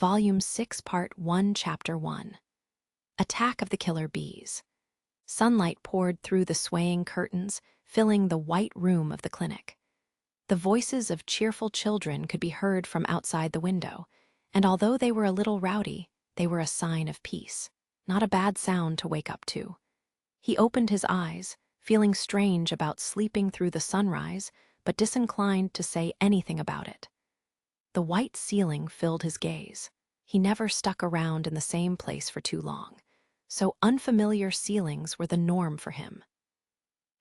Volume 6, Part 1, Chapter 1. Attack of the Killer Bees. Sunlight poured through the swaying curtains, filling the white room of the clinic. The voices of cheerful children could be heard from outside the window, and although they were a little rowdy, they were a sign of peace. Not a bad sound to wake up to. He opened his eyes, feeling strange about sleeping through the sunrise, but disinclined to say anything about it. The white ceiling filled his gaze. He never stuck around in the same place for too long, so unfamiliar ceilings were the norm for him.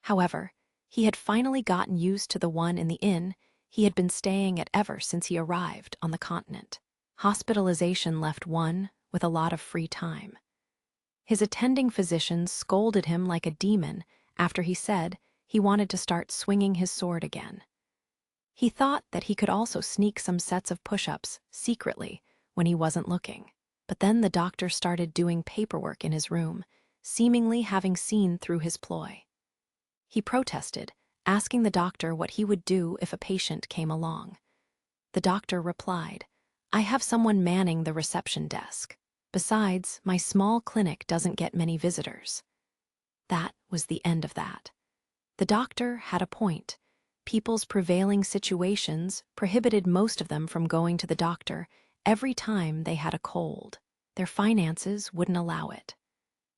However, he had finally gotten used to the one in the inn he had been staying at ever since he arrived on the continent. Hospitalization left one with a lot of free time. His attending physicians scolded him like a demon after he said he wanted to start swinging his sword again. He thought that he could also sneak some sets of push-ups secretly when he wasn't looking. But then the doctor started doing paperwork in his room, seemingly having seen through his ploy. He protested, asking the doctor what he would do if a patient came along. The doctor replied, "I have someone manning the reception desk. Besides, my small clinic doesn't get many visitors." That was the end of that. The doctor had a point. People's prevailing situations prohibited most of them from going to the doctor every time they had a cold. Their finances wouldn't allow it.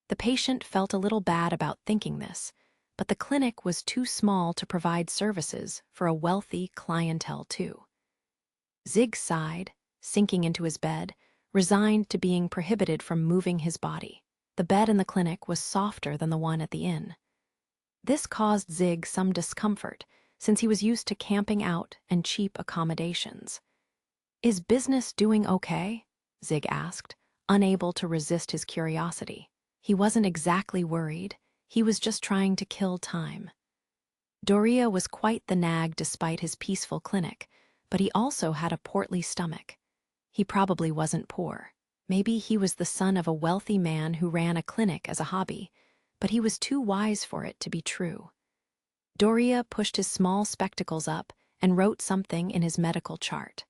The patient felt a little bad about thinking this, but the clinic was too small to provide services for a wealthy clientele too. Zig sighed, sinking into his bed, resigned to being prohibited from moving his body. The bed in the clinic was softer than the one at the inn. This caused Zig some discomfort, since he was used to camping out and cheap accommodations. "Is business doing okay?" Zig asked, unable to resist his curiosity. He wasn't exactly worried, he was just trying to kill time. Doria was quite the nag despite his peaceful clinic, but he also had a portly stomach. He probably wasn't poor. Maybe he was the son of a wealthy man who ran a clinic as a hobby, but he was too wise for it to be true. Doria pushed his small spectacles up and wrote something in his medical chart.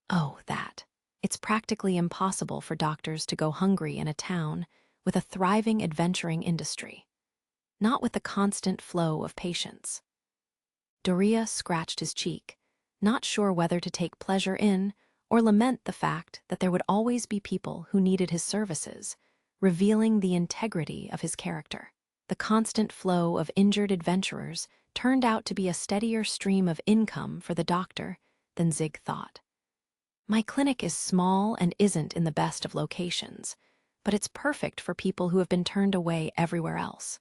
"Oh, that. It's practically impossible for doctors to go hungry in a town with a thriving adventuring industry. Not with the constant flow of patients." Doria scratched his cheek, not sure whether to take pleasure in or lament the fact that there would always be people who needed his services, revealing the integrity of his character. The constant flow of injured adventurers turned out to be a steadier stream of income for the doctor than Zig thought. "My clinic is small and isn't in the best of locations, but it's perfect for people who have been turned away everywhere else."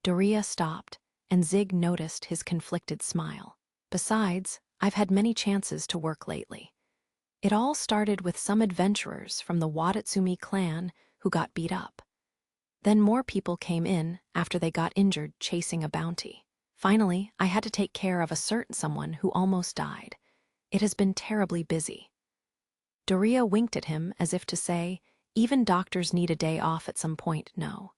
Doria stopped, and Zig noticed his conflicted smile. "Besides, I've had many chances to work lately. It all started with some adventurers from the Wadatsumi clan who got beat up. Then more people came in after they got injured chasing a bounty. Finally, I had to take care of a certain someone who almost died. It has been terribly busy." Doria winked at him as if to say, even doctors need a day off at some point, no.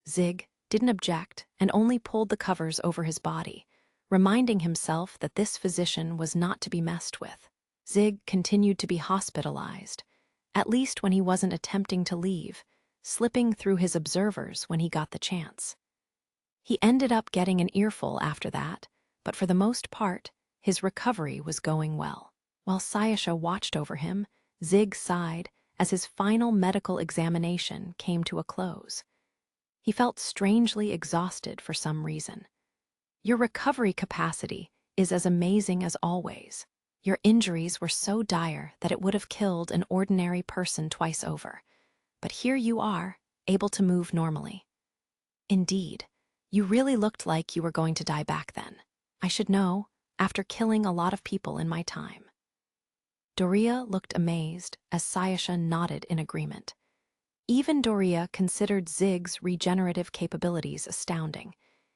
Zig didn't object and only pulled the covers over his body, reminding himself that this physician was not to be messed with. Zig continued to be hospitalized, at least when he wasn't attempting to leave, slipping through his observers when he got the chance. He ended up getting an earful after that, but for the most part, his recovery was going well. While Sayasha watched over him, Zig sighed as his final medical examination came to a close. He felt strangely exhausted for some reason. "Your recovery capacity is as amazing as always. Your injuries were so dire that it would have killed an ordinary person twice over. But here you are, able to move normally. Indeed, you really looked like you were going to die back then. I should know, after killing a lot of people in my time." Doria looked amazed as Sayasha nodded in agreement. Even Doria considered Zig's regenerative capabilities astounding,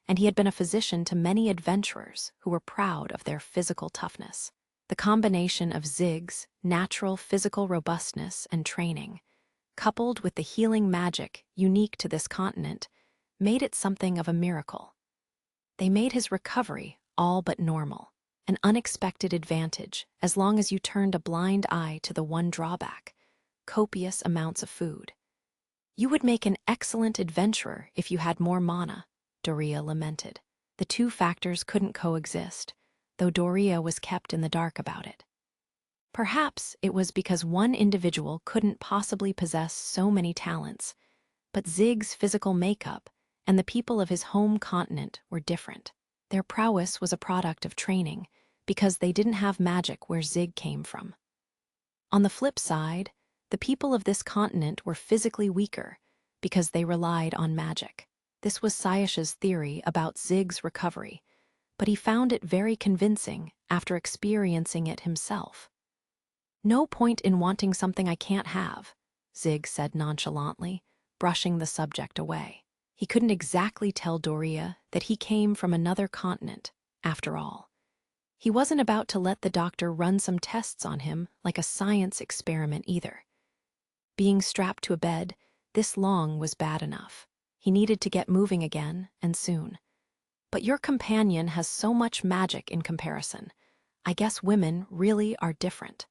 and he had been a physician to many adventurers who were proud of their physical toughness. The combination of Zig's natural physical robustness and training, coupled with the healing magic unique to this continent, made it something of a miracle. They made his recovery all but normal, an unexpected advantage as long as you turned a blind eye to the one drawback: copious amounts of food. You would make an excellent adventurer if you had more mana, Doria lamented. The two factors couldn't coexist, though Doria was kept in the dark about it. Perhaps it was because one individual couldn't possibly possess so many talents, but Zig's physical makeup and the people of his home continent were different. Their prowess was a product of training, because they didn't have magic where Zig came from. On the flip side, the people of this continent were physically weaker because they relied on magic. This was Sayash's theory about Zig's recovery, but he found it very convincing after experiencing it himself. "No point in wanting something I can't have," Zig said nonchalantly, brushing the subject away. He couldn't exactly tell Doria that he came from another continent, after all. He wasn't about to let the doctor run some tests on him like a science experiment either. Being strapped to a bed this long was bad enough. He needed to get moving again, and soon. "But your companion has so much magic in comparison. I guess women really are different."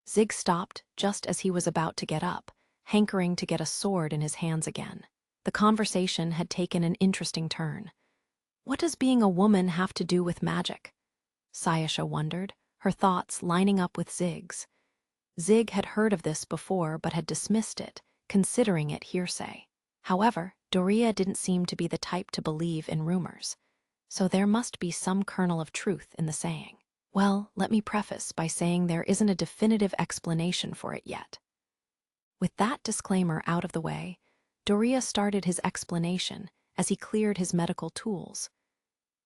Zig stopped just as he was about to get up, hankering to get a sword in his hands again. The conversation had taken an interesting turn. "What does being a woman have to do with magic?" Sayasha wondered, her thoughts lining up with Zig's. Zig had heard of this before but had dismissed it, considering it hearsay. However, Doria didn't seem to be the type to believe in rumors, so there must be some kernel of truth in the saying. "Well, let me preface by saying there isn't a definitive explanation for it yet." With that disclaimer out of the way, Doria started his explanation as he cleared his medical tools.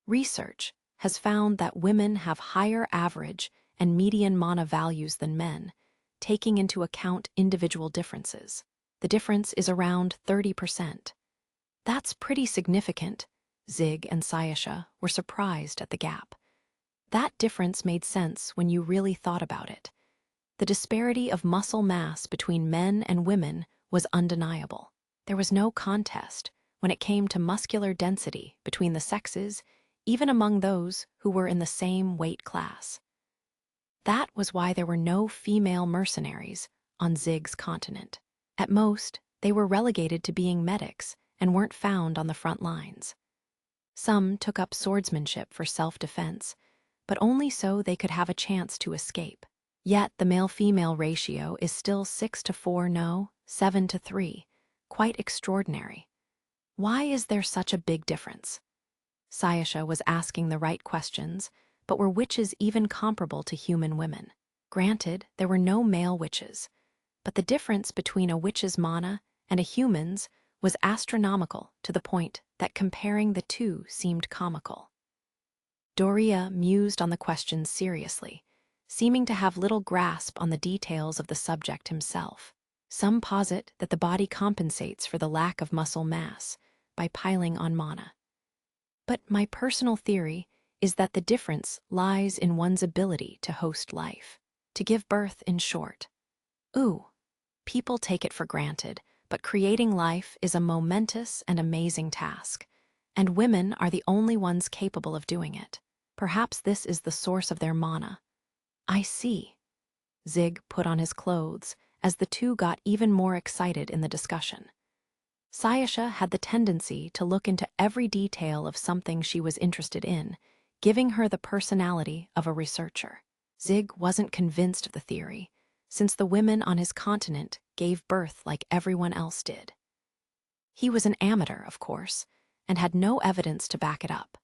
Research has found that women have higher average and median mana values than men, taking into account individual differences. The difference is around 30%. That's pretty significant. Zig and Sayasha were surprised at the gap. That difference made sense when you really thought about it. The disparity of muscle mass between men and women was undeniable. There was no contest when it came to muscular density between the sexes, even among those who were in the same weight class. That was why there were no female mercenaries on Zig's continent. At most, they were relegated to being medics and weren't found on the front lines. Some took up swordsmanship for self-defense, but only so they could have a chance to escape. Yet the male-female ratio is still 6-4, no, 7-3, quite extraordinary. Why is there such a big difference? Sayasha was asking the right questions, but were witches even comparable to human women? Granted, there were no male witches, but the difference between a witch's mana and a human's was astronomical to the point that comparing the two seemed comical. Doria mused on the question seriously, seeming to have little grasp on the details of the subject himself. Some posit that the body compensates for the lack of muscle mass by piling on mana. But my personal theory is that the difference lies in one's ability to host life, to give birth, in short. People take it for granted, but creating life is a momentous and amazing task, and women are the only ones capable of doing it. Perhaps this is the source of their mana. I see. Zig put on his clothes as the two got even more excited in the discussion. Sayasha had the tendency to look into every detail of something she was interested in, giving her the personality of a researcher. Zig wasn't convinced of the theory, since the women on his continent gave birth like everyone else did. He was an amateur, of course, and had no evidence to back it up,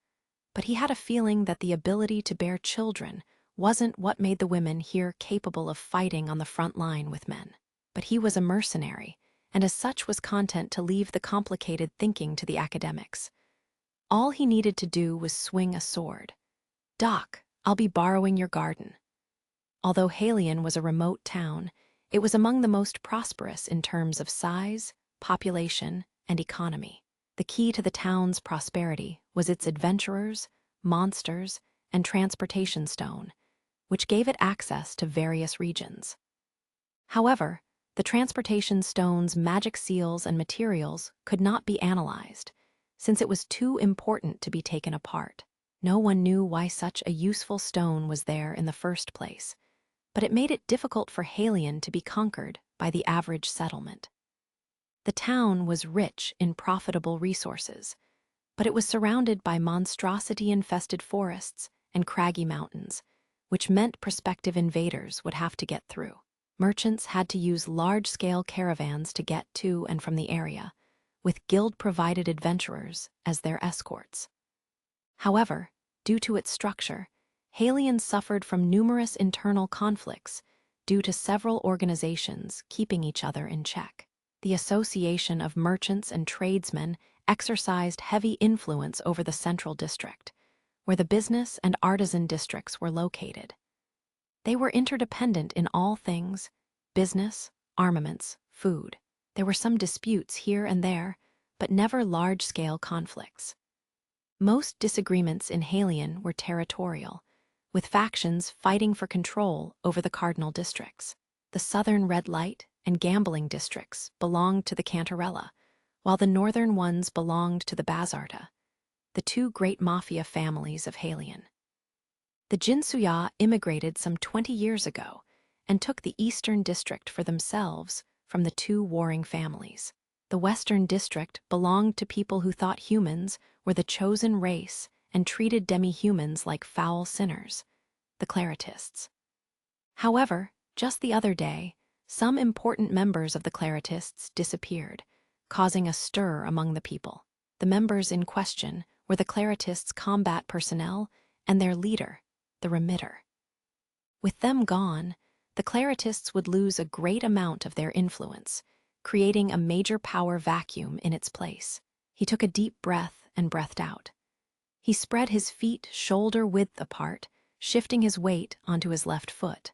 but he had a feeling that the ability to bear children wasn't what made the women here capable of fighting on the front line with men. But he was a mercenary, and as such was content to leave the complicated thinking to the academics. All he needed to do was swing a sword. "Doc, I'll be borrowing your garden." Although Halion was a remote town, it was among the most prosperous in terms of size, population, and economy. The key to the town's prosperity was its adventurers, monsters, and transportation stone, which gave it access to various regions. However, the transportation stone's magic seals and materials could not be analyzed, since it was too important to be taken apart. No one knew why such a useful stone was there in the first place, but it made it difficult for Halion to be conquered by the average settlement. The town was rich in profitable resources, but it was surrounded by monstrosity-infested forests and craggy mountains, which meant prospective invaders would have to get through. Merchants had to use large-scale caravans to get to and from the area, with guild-provided adventurers as their escorts. However, due to its structure, Halion suffered from numerous internal conflicts due to several organizations keeping each other in check. The Association of Merchants and Tradesmen exercised heavy influence over the Central District, where the business and artisan districts were located. They were interdependent in all things: business, armaments, food. There were some disputes here and there, but never large-scale conflicts. Most disagreements in Halion were territorial, with factions fighting for control over the cardinal districts. The southern red light and gambling districts belonged to the Cantarella, while the northern ones belonged to the Bazarta, the two great mafia families of Halion. The Jinsuya immigrated some 20 years ago and took the eastern district for themselves from the two warring families. The western district belonged to people who thought humans were the chosen race and treated demi-humans like foul sinners, the Claretists. However, just the other day, some important members of the Claretists disappeared, causing a stir among the people. The members in question were the Claretists' combat personnel and their leader, the Remitter. With them gone, the Claretists would lose a great amount of their influence, creating a major power vacuum in its place. He took a deep breath and breathed out. He spread his feet shoulder-width apart, shifting his weight onto his left foot.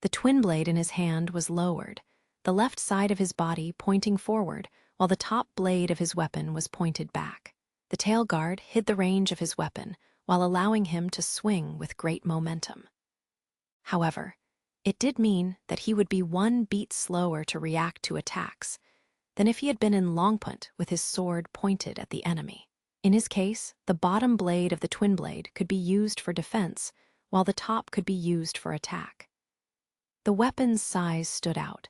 The twin blade in his hand was lowered, the left side of his body pointing forward, while the top blade of his weapon was pointed back. The tail guard hid the range of his weapon, while allowing him to swing with great momentum. However, it did mean that he would be one beat slower to react to attacks than if he had been in longpunt with his sword pointed at the enemy. In his case, the bottom blade of the twin blade could be used for defense, while the top could be used for attack. The weapon's size stood out,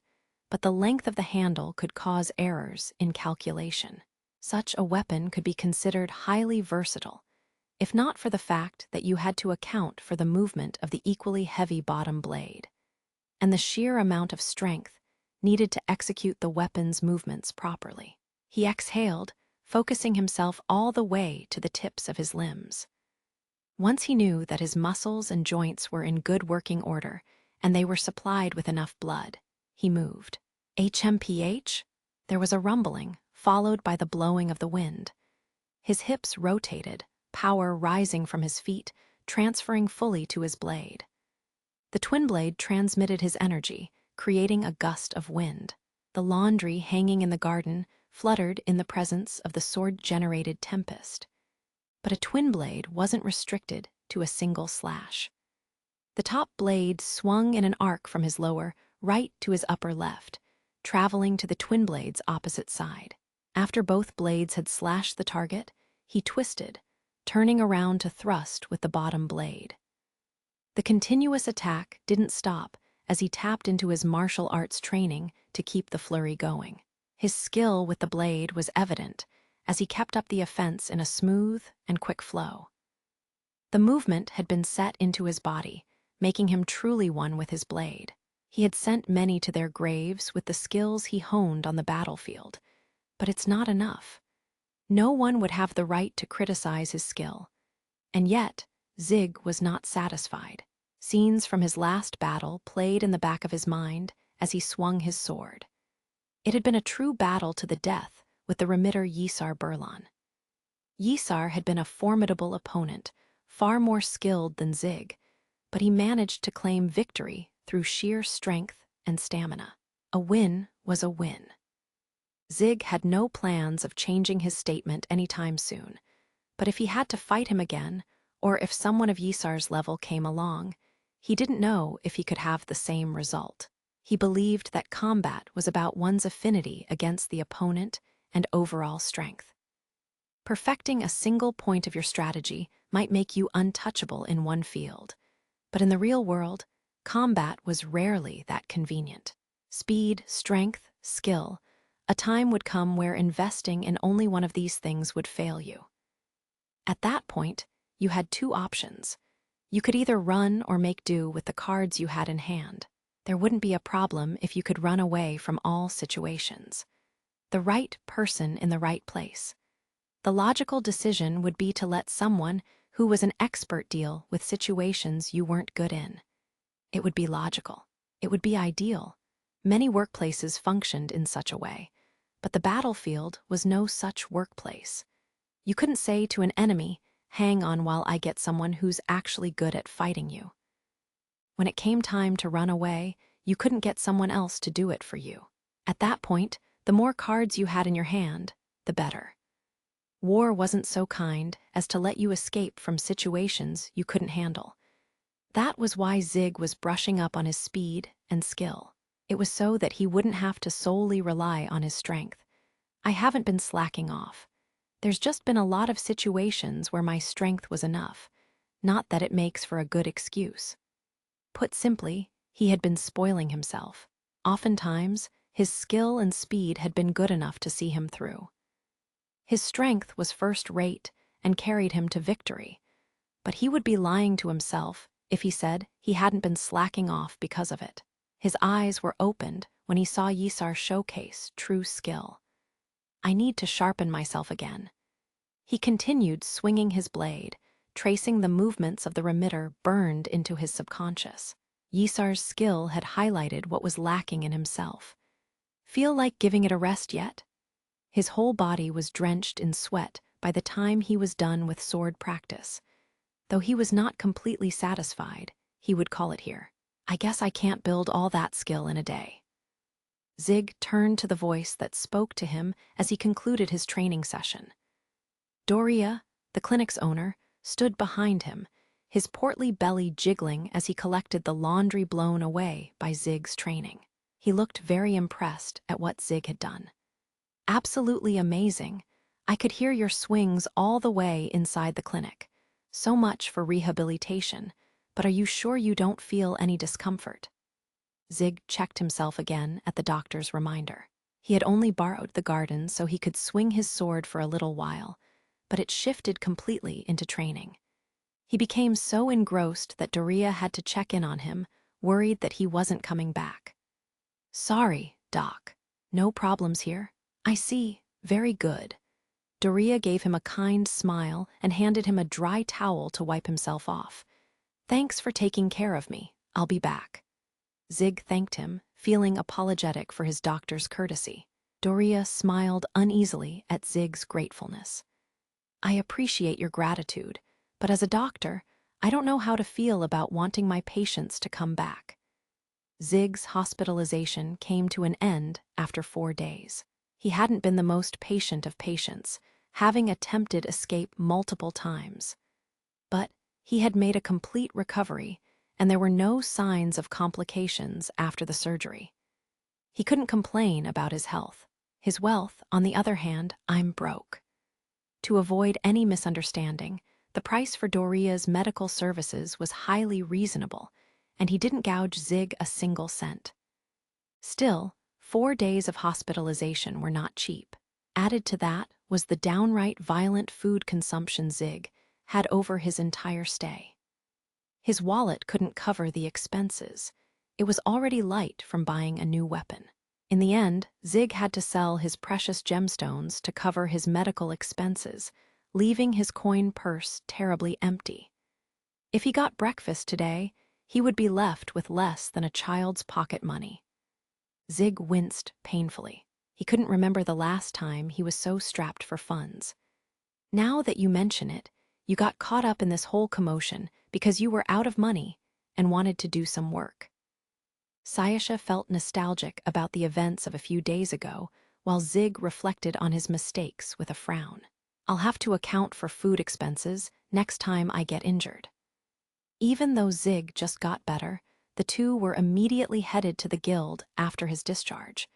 but the length of the handle could cause errors in calculation. Such a weapon could be considered highly versatile, if not for the fact that you had to account for the movement of the equally heavy bottom blade, and the sheer amount of strength needed to execute the weapon's movements properly. He exhaled, focusing himself all the way to the tips of his limbs. Once he knew that his muscles and joints were in good working order and they were supplied with enough blood, he moved. HMPH? There was a rumbling, followed by the blowing of the wind. His hips rotated, power rising from his feet, transferring fully to his blade. The twin blade transmitted his energy, creating a gust of wind. The laundry hanging in the garden fluttered in the presence of the sword-generated tempest. But a twin blade wasn't restricted to a single slash. The top blade swung in an arc from his lower right to his upper left, traveling to the twin blade's opposite side. After both blades had slashed the target, he twisted, turning around to thrust with the bottom blade. The continuous attack didn't stop as he tapped into his martial arts training to keep the flurry going. His skill with the blade was evident as he kept up the offense in a smooth and quick flow. The movement had been set into his body, making him truly one with his blade. He had sent many to their graves with the skills he honed on the battlefield, but it's not enough. No one would have the right to criticize his skill. And yet, Zig was not satisfied. Scenes from his last battle played in the back of his mind as he swung his sword. It had been a true battle to the death with the Remitter Yisar Burlan. Yisar had been a formidable opponent, far more skilled than Zig, but he managed to claim victory through sheer strength and stamina. A win was a win. Zig had no plans of changing his statement anytime soon, but if he had to fight him again, or if someone of Yisar's level came along, he didn't know if he could have the same result. He believed that combat was about one's affinity against the opponent and overall strength. Perfecting a single point of your strategy might make you untouchable in one field. But in the real world, combat was rarely that convenient. Speed, strength, skill. A time would come where investing in only one of these things would fail you. At that point, you had two options. You could either run or make do with the cards you had in hand. There wouldn't be a problem if you could run away from all situations. The right person in the right place. The logical decision would be to let someone who was an expert deal with situations you weren't good in. It would be logical. It would be ideal. Many workplaces functioned in such a way, but the battlefield was no such workplace. You couldn't say to an enemy, "Hang on while I get someone who's actually good at fighting you." When it came time to run away, you couldn't get someone else to do it for you. At that point, the more cards you had in your hand, the better. War wasn't so kind as to let you escape from situations you couldn't handle. That was why Zig was brushing up on his speed and skill. It was so that he wouldn't have to solely rely on his strength. I haven't been slacking off. There's just been a lot of situations where my strength was enough, not that it makes for a good excuse. Put simply, he had been spoiling himself. Oftentimes, his skill and speed had been good enough to see him through. His strength was first-rate and carried him to victory, but he would be lying to himself if he said he hadn't been slacking off because of it. His eyes were opened when he saw Yisar showcase true skill. I need to sharpen myself again. He continued swinging his blade, tracing the movements of the remitter burned into his subconscious. Yisar's skill had highlighted what was lacking in himself. Feel like giving it a rest yet? His whole body was drenched in sweat by the time he was done with sword practice. Though he was not completely satisfied, he would call it here. I guess I can't build all that skill in a day. Zig turned to the voice that spoke to him as he concluded his training session. Doria, the clinic's owner, stood behind him, his portly belly jiggling as he collected the laundry blown away by Zig's training. He looked very impressed at what Zig had done. Absolutely amazing. I could hear your swings all the way inside the clinic. So much for rehabilitation, but are you sure you don't feel any discomfort? Zig checked himself again at the doctor's reminder. He had only borrowed the garden so he could swing his sword for a little while, but it shifted completely into training. He became so engrossed that Doria had to check in on him, worried that he wasn't coming back. Sorry, Doc. No problems here. I see. Very good. Doria gave him a kind smile and handed him a dry towel to wipe himself off. Thanks for taking care of me. I'll be back. Zig thanked him, feeling apologetic for his doctor's courtesy. Doria smiled uneasily at Zig's gratefulness. I appreciate your gratitude, but as a doctor, I don't know how to feel about wanting my patients to come back. Zig's hospitalization came to an end after 4 days. He hadn't been the most patient of patients, having attempted escape multiple times. But he had made a complete recovery, and there were no signs of complications after the surgery. He couldn't complain about his health. His wealth, on the other hand, I'm broke. To avoid any misunderstanding, the price for Doria's medical services was highly reasonable, and he didn't gouge Zig a single cent. Still, 4 days of hospitalization were not cheap. Added to that was the downright violent food consumption Zig had over his entire stay. His wallet couldn't cover the expenses. It was already light from buying a new weapon. In the end, Zig had to sell his precious gemstones to cover his medical expenses, leaving his coin purse terribly empty. If he got breakfast today, he would be left with less than a child's pocket money. Zig winced painfully. He couldn't remember the last time he was so strapped for funds. Now that you mention it, you got caught up in this whole commotion because you were out of money and wanted to do some work. Sayasha felt nostalgic about the events of a few days ago, while Zig reflected on his mistakes with a frown. I'll have to account for food expenses next time I get injured. Even though Zig just got better, the two were immediately headed to the guild after his discharge.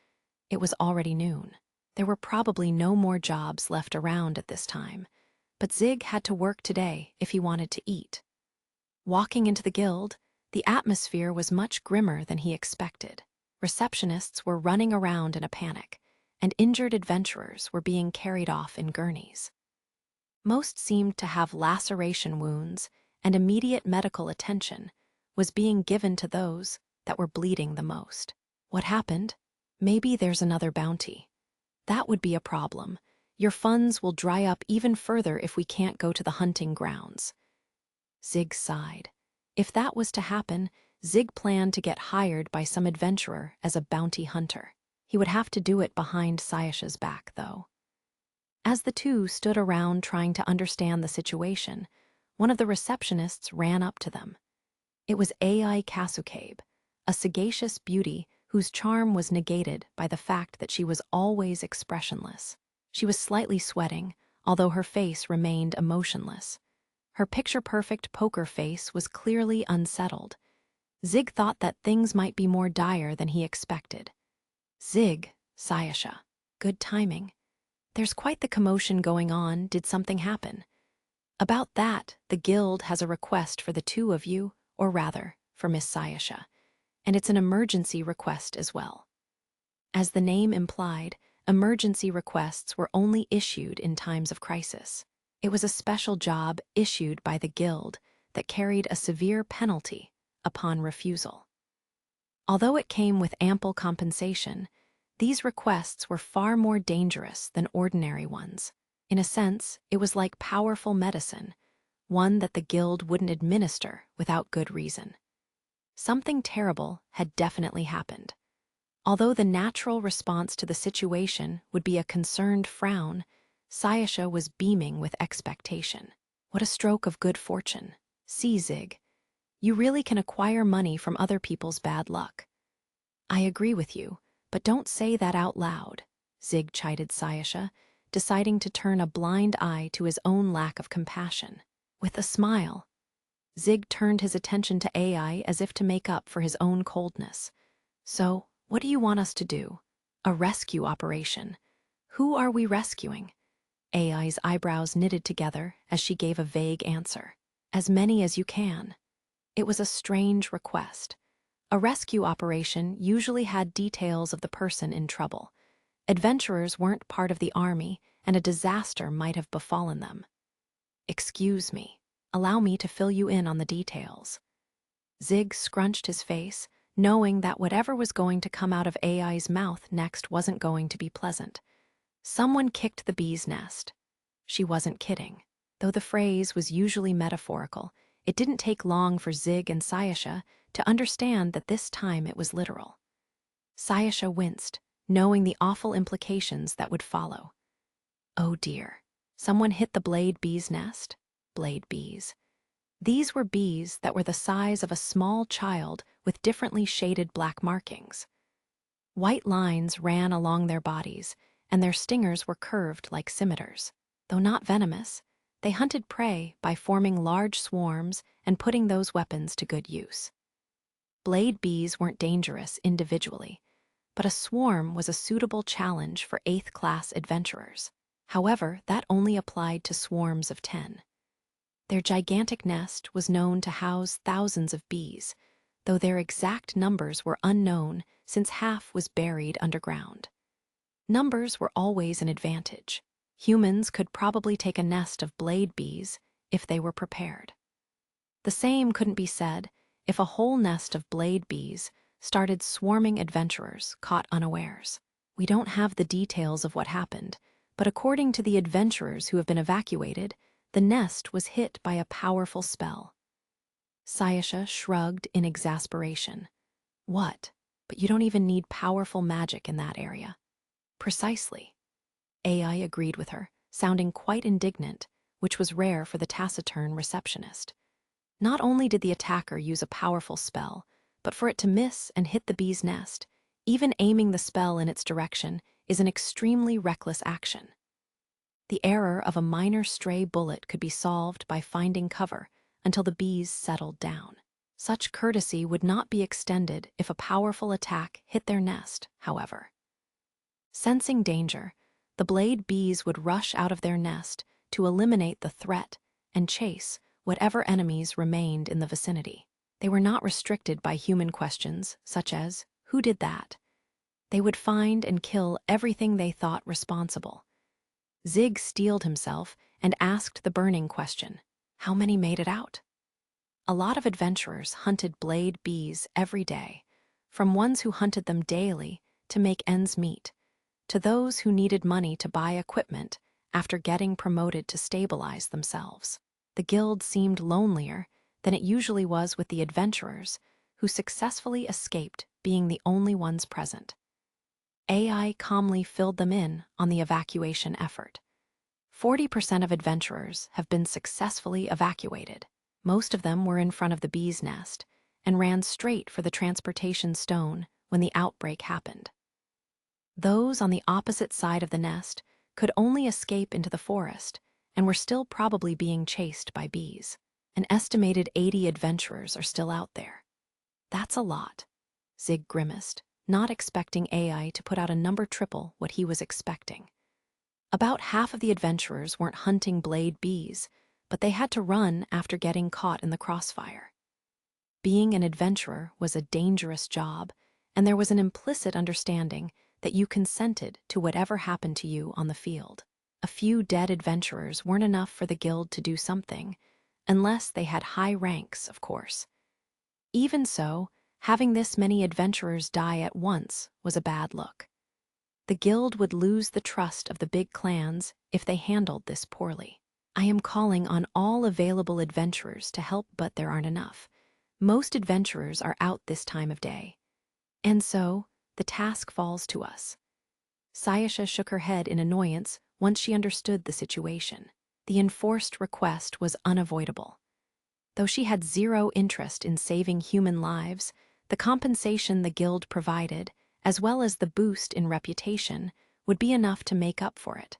It was already noon. There were probably no more jobs left around at this time, but Zig had to work today if he wanted to eat. Walking into the guild, the atmosphere was much grimmer than he expected. Receptionists were running around in a panic, and injured adventurers were being carried off in gurneys. Most seemed to have laceration wounds, and immediate medical attention was being given to those that were bleeding the most. What happened? Maybe there's another bounty. That would be a problem. Your funds will dry up even further if we can't go to the hunting grounds. Zig sighed. If that was to happen, Zig planned to get hired by some adventurer as a bounty hunter. He would have to do it behind Sayasha's back, though. As the two stood around trying to understand the situation, one of the receptionists ran up to them. It was Ai Kasukabe, a sagacious beauty whose charm was negated by the fact that she was always expressionless. She was slightly sweating, although her face remained emotionless. Her picture-perfect poker face was clearly unsettled. Zig thought that things might be more dire than he expected. Zig, Sayasha. Good timing. There's quite the commotion going on. Did something happen? About that, the guild has a request for the two of you, or rather, for Miss Sayasha, and it's an emergency request as well. As the name implied, emergency requests were only issued in times of crisis. It was a special job issued by the guild that carried a severe penalty upon refusal. Although it came with ample compensation, these requests were far more dangerous than ordinary ones. In a sense, it was like powerful medicine, one that the guild wouldn't administer without good reason. Something terrible had definitely happened. Although the natural response to the situation would be a concerned frown, Sayasha was beaming with expectation. What a stroke of good fortune. See, Zig, you really can acquire money from other people's bad luck. I agree with you, but don't say that out loud, Zig chided Sayasha, deciding to turn a blind eye to his own lack of compassion. With a smile, Zig turned his attention to Ai as if to make up for his own coldness. So, what do you want us to do? A rescue operation. Who are we rescuing? Ai's eyebrows knitted together as she gave a vague answer. As many as you can. It was a strange request. A rescue operation usually had details of the person in trouble. Adventurers weren't part of the army, and a disaster might have befallen them. Excuse me. Allow me to fill you in on the details. Zig scrunched his face, knowing that whatever was going to come out of Ai's mouth next wasn't going to be pleasant. Someone kicked the bee's nest. She wasn't kidding. Though the phrase was usually metaphorical, it didn't take long for Zig and Sayasha to understand that this time it was literal. Sayasha winced, knowing the awful implications that would follow. Oh dear. Someone hit the blade bee's nest? Blade bees. These were bees that were the size of a small child with differently shaded black markings. White lines ran along their bodies, and their stingers were curved like scimitars. Though not venomous, they hunted prey by forming large swarms and putting those weapons to good use. Blade bees weren't dangerous individually, but a swarm was a suitable challenge for 8th-class adventurers. However, that only applied to swarms of 10. Their gigantic nest was known to house thousands of bees, though their exact numbers were unknown since half was buried underground. Numbers were always an advantage. Humans could probably take a nest of blade bees if they were prepared. The same couldn't be said if a whole nest of blade bees started swarming adventurers caught unawares. We don't have the details of what happened, but according to the adventurers who have been evacuated, the nest was hit by a powerful spell. Sayasha shrugged in exasperation. What? But you don't even need powerful magic in that area. Precisely. Ai agreed with her, sounding quite indignant, which was rare for the taciturn receptionist. Not only did the attacker use a powerful spell, but for it to miss and hit the bee's nest, even aiming the spell in its direction is an extremely reckless action. The error of a minor stray bullet could be solved by finding cover until the bees settled down. Such courtesy would not be extended if a powerful attack hit their nest, however. Sensing danger, the blade bees would rush out of their nest to eliminate the threat and chase whatever enemies remained in the vicinity. They were not restricted by human questions, such as, "Who did that?" They would find and kill everything they thought responsible. Zig steeled himself and asked the burning question, "How many made it out?" A lot of adventurers hunted blade bees every day, from ones who hunted them daily to make ends meet, to those who needed money to buy equipment after getting promoted to stabilize themselves. The guild seemed lonelier than it usually was with the adventurers who successfully escaped being the only ones present. AI calmly filled them in on the evacuation effort. 40% of adventurers have been successfully evacuated. Most of them were in front of the bee's nest and ran straight for the transportation stone when the outbreak happened. Those on the opposite side of the nest could only escape into the forest and were still probably being chased by bees. An estimated 80 adventurers are still out there. That's a lot, Zig grimaced, not expecting AI to put out a number triple what he was expecting. About half of the adventurers weren't hunting blade bees, but they had to run after getting caught in the crossfire. Being an adventurer was a dangerous job, and there was an implicit understanding that you consented to whatever happened to you on the field. A few dead adventurers weren't enough for the guild to do something, unless they had high ranks, of course. Even so, having this many adventurers die at once was a bad look. The guild would lose the trust of the big clans if they handled this poorly. I am calling on all available adventurers to help, but there aren't enough. Most adventurers are out this time of day. And so, the task falls to us. Sayasha shook her head in annoyance once she understood the situation. The enforced request was unavoidable. Though she had zero interest in saving human lives, the compensation the guild provided, as well as the boost in reputation, would be enough to make up for it.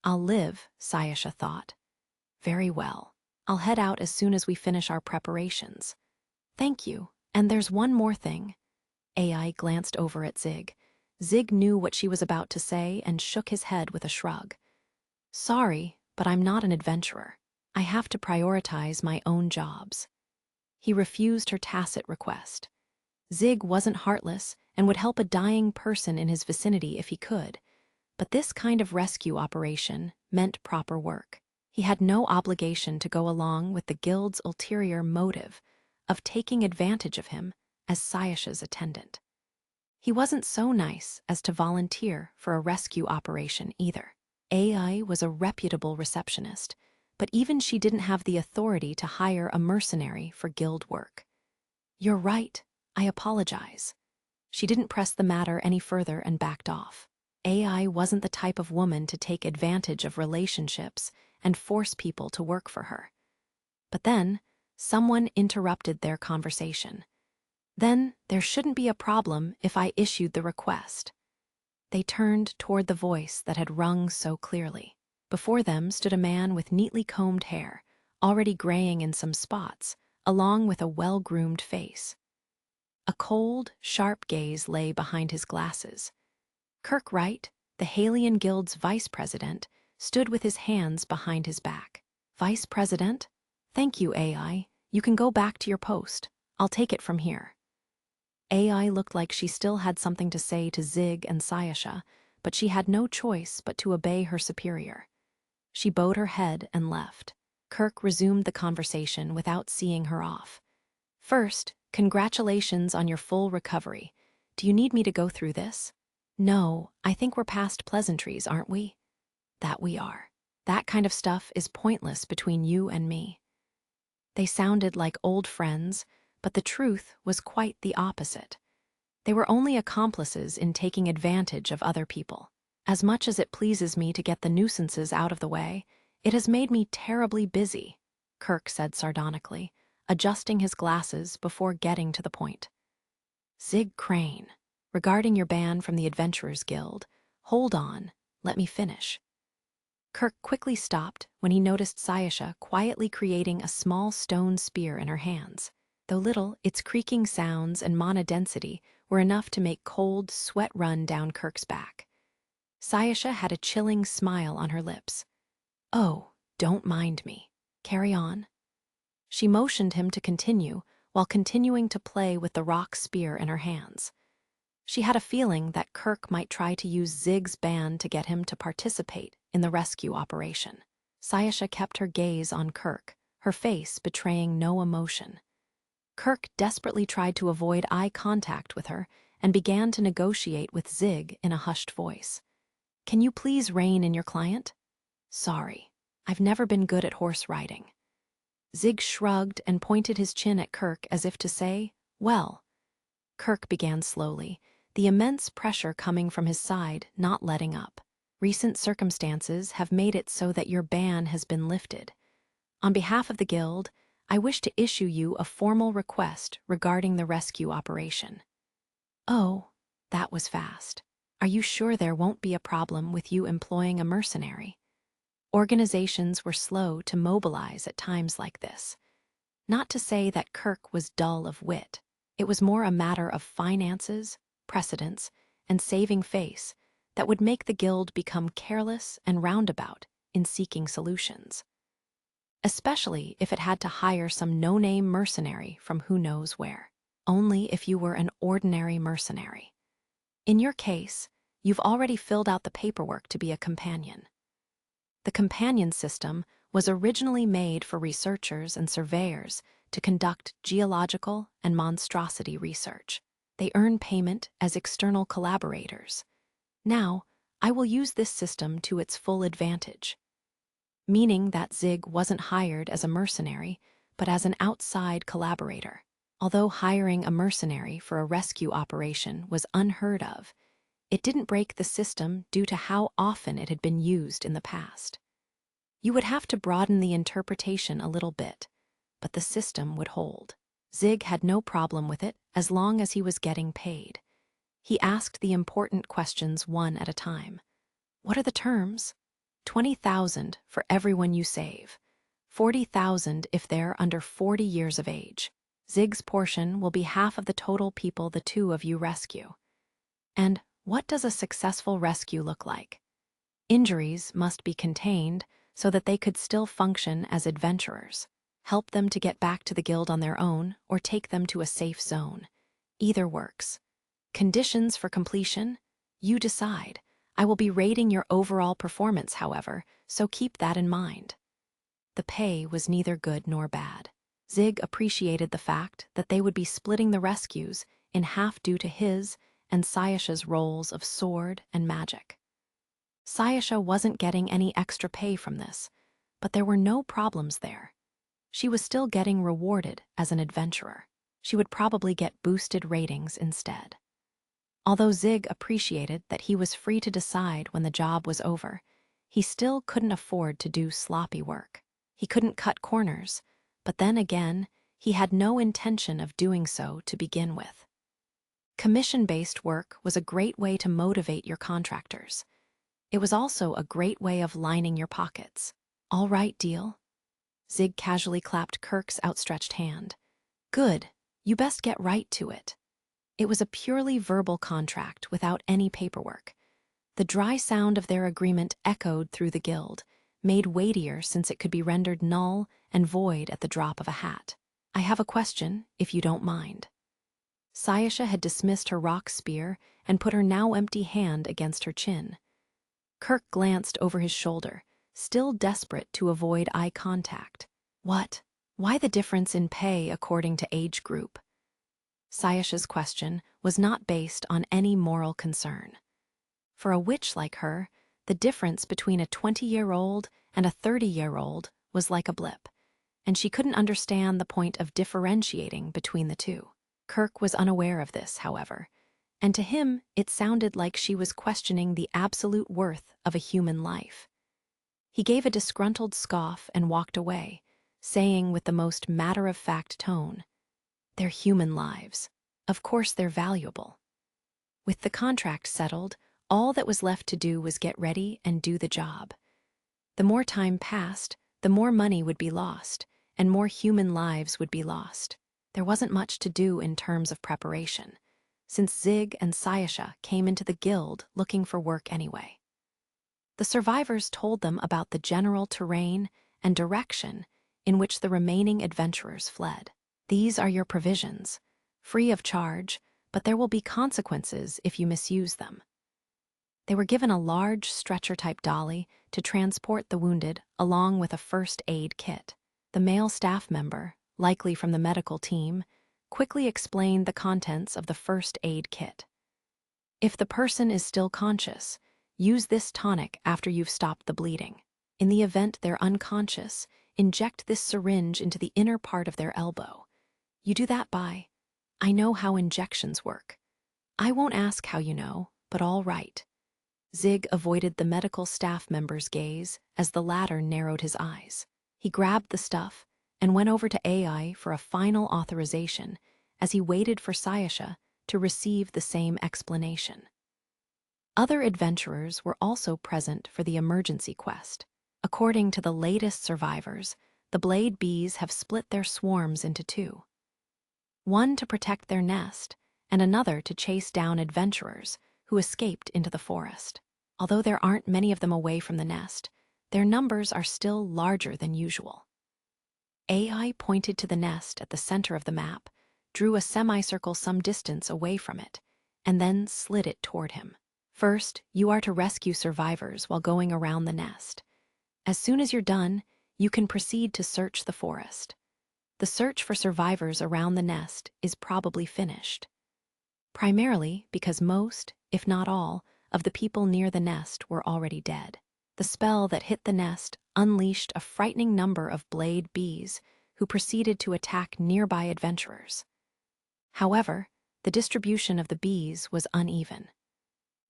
I'll live, Sayasha thought. Very well. I'll head out as soon as we finish our preparations. Thank you. And there's one more thing. AI glanced over at Zig. Zig knew what she was about to say and shook his head with a shrug. Sorry, but I'm not an adventurer. I have to prioritize my own jobs. He refused her tacit request. Zig wasn't heartless and would help a dying person in his vicinity if he could, but this kind of rescue operation meant proper work. He had no obligation to go along with the guild's ulterior motive of taking advantage of him as Sayasha's attendant. He wasn't so nice as to volunteer for a rescue operation either. AI was a reputable receptionist, but even she didn't have the authority to hire a mercenary for guild work. You're right, I apologize. She didn't press the matter any further and backed off. AI wasn't the type of woman to take advantage of relationships and force people to work for her. But then, someone interrupted their conversation. Then, there shouldn't be a problem if I issued the request. They turned toward the voice that had rung so clearly. Before them stood a man with neatly combed hair, already graying in some spots, along with a well-groomed face. A cold, sharp gaze lay behind his glasses. Kirk Wright, the Halian Guild's vice president, stood with his hands behind his back. Vice president? Thank you, AI. You can go back to your post. I'll take it from here. AI looked like she still had something to say to Zig and Sayasha, but she had no choice but to obey her superior. She bowed her head and left. Kirk resumed the conversation without seeing her off. First, congratulations on your full recovery. Do you need me to go through this? No, I think we're past pleasantries, aren't we? That we are. That kind of stuff is pointless between you and me. They sounded like old friends, but the truth was quite the opposite. They were only accomplices in taking advantage of other people. As much as it pleases me to get the nuisances out of the way, it has made me terribly busy, Kirk said sardonically, adjusting his glasses before getting to the point. Zig Crane, regarding your ban from the Adventurers Guild, hold on, let me finish. Kirk quickly stopped when he noticed Sayasha quietly creating a small stone spear in her hands. Though little, its creaking sounds and mana density were enough to make cold sweat run down Kirk's back. Sayasha had a chilling smile on her lips. Oh, Don't mind me. Carry on. She motioned him to continue while continuing to play with the rock spear in her hands. She had a feeling that Kirk might try to use Zig's band to get him to participate in the rescue operation. Sayasha kept her gaze on Kirk, her face betraying no emotion. Kirk desperately tried to avoid eye contact with her and began to negotiate with Zig in a hushed voice. Can you please rein in your client? Sorry, I've never been good at horse riding. Zig shrugged and pointed his chin at Kirk as if to say, well. Kirk began slowly, the immense pressure coming from his side not letting up. Recent circumstances have made it so that your ban has been lifted. On behalf of the Guild, I wish to issue you a formal request regarding the rescue operation. Oh, that was fast. Are you sure there won't be a problem with you employing a mercenary? Organizations were slow to mobilize at times like this. Not to say that Kirk was dull of wit. It was more a matter of finances, precedence, and saving face that would make the Guild become careless and roundabout in seeking solutions. Especially if it had to hire some no-name mercenary from who knows where. Only if you were an ordinary mercenary. In your case, you've already filled out the paperwork to be a companion. The companion system was originally made for researchers and surveyors to conduct geological and monstrosity research. They earn payment as external collaborators. Now, I will use this system to its full advantage, meaning that Zig wasn't hired as a mercenary, but as an outside collaborator. Although hiring a mercenary for a rescue operation was unheard of, it didn't break the system due to how often it had been used in the past. You would have to broaden the interpretation a little bit, but the system would hold. Zig had no problem with it as long as he was getting paid. He asked the important questions one at a time. What are the terms? 20,000 for everyone you save. 40,000 if they're under 40 years of age. Zig's portion will be half of the total people the two of you rescue. And what does a successful rescue look like? Injuries must be contained so that they could still function as adventurers. Help them to get back to the Guild on their own or take them to a safe zone. Either works. Conditions for completion? You decide. I will be rating your overall performance, however, so keep that in mind. The pay was neither good nor bad. Zig appreciated the fact that they would be splitting the rescues in half due to his and Sayasha's roles of sword and magic. Sayasha wasn't getting any extra pay from this, but there were no problems there. She was still getting rewarded as an adventurer. She would probably get boosted ratings instead. Although Zig appreciated that he was free to decide when the job was over, he still couldn't afford to do sloppy work. He couldn't cut corners, but then again, he had no intention of doing so to begin with. Commission-based work was a great way to motivate your contractors. It was also a great way of lining your pockets. All right, deal? Zig casually clapped Kirk's outstretched hand. Good, you best get right to it. It was a purely verbal contract without any paperwork. The dry sound of their agreement echoed through the Guild, made weightier since it could be rendered null and void at the drop of a hat. I have a question, if you don't mind. Sayasha had dismissed her rock spear and put her now empty hand against her chin. Kirk glanced over his shoulder, still desperate to avoid eye contact. What? Why the difference in pay according to age group? Sayasha's question was not based on any moral concern. For a witch like her, the difference between a 20-year-old and a 30-year-old was like a blip, and she couldn't understand the point of differentiating between the two. Kirk was unaware of this, however, and to him it sounded like she was questioning the absolute worth of a human life. He gave a disgruntled scoff and walked away, saying with the most matter-of-fact tone, "They're human lives. Of course they're valuable." With the contract settled, all that was left to do was get ready and do the job. The more time passed, the more money would be lost, and more human lives would be lost. There wasn't much to do in terms of preparation, since Zig and Sayasha came into the Guild looking for work anyway. The survivors told them about the general terrain and direction in which the remaining adventurers fled. These are your provisions, free of charge, but there will be consequences if you misuse them. They were given a large stretcher-type dolly to transport the wounded along with a first aid kit. The male staff member, likely from the medical team, quickly explained the contents of the first aid kit. If the person is still conscious, use this tonic after you've stopped the bleeding. In the event they're unconscious, inject this syringe into the inner part of their elbow. You do that by, I know how injections work. I won't ask how you know, but all right. Zig avoided the medical staff member's gaze as the latter narrowed his eyes. He grabbed the stuff and went over to AI for a final authorization as he waited for Sayasha to receive the same explanation. Other adventurers were also present for the emergency quest. According to the latest survivors, the blade bees have split their swarms into two. One to protect their nest, and another to chase down adventurers who escaped into the forest. Although there aren't many of them away from the nest, their numbers are still larger than usual. AI pointed to the nest at the center of the map, drew a semicircle some distance away from it, and then slid it toward him. First, you are to rescue survivors while going around the nest. As soon as you're done, you can proceed to search the forest. The search for survivors around the nest is probably finished. Primarily because most, if not all, of the people near the nest were already dead. The spell that hit the nest unleashed a frightening number of blade bees who proceeded to attack nearby adventurers. However, the distribution of the bees was uneven.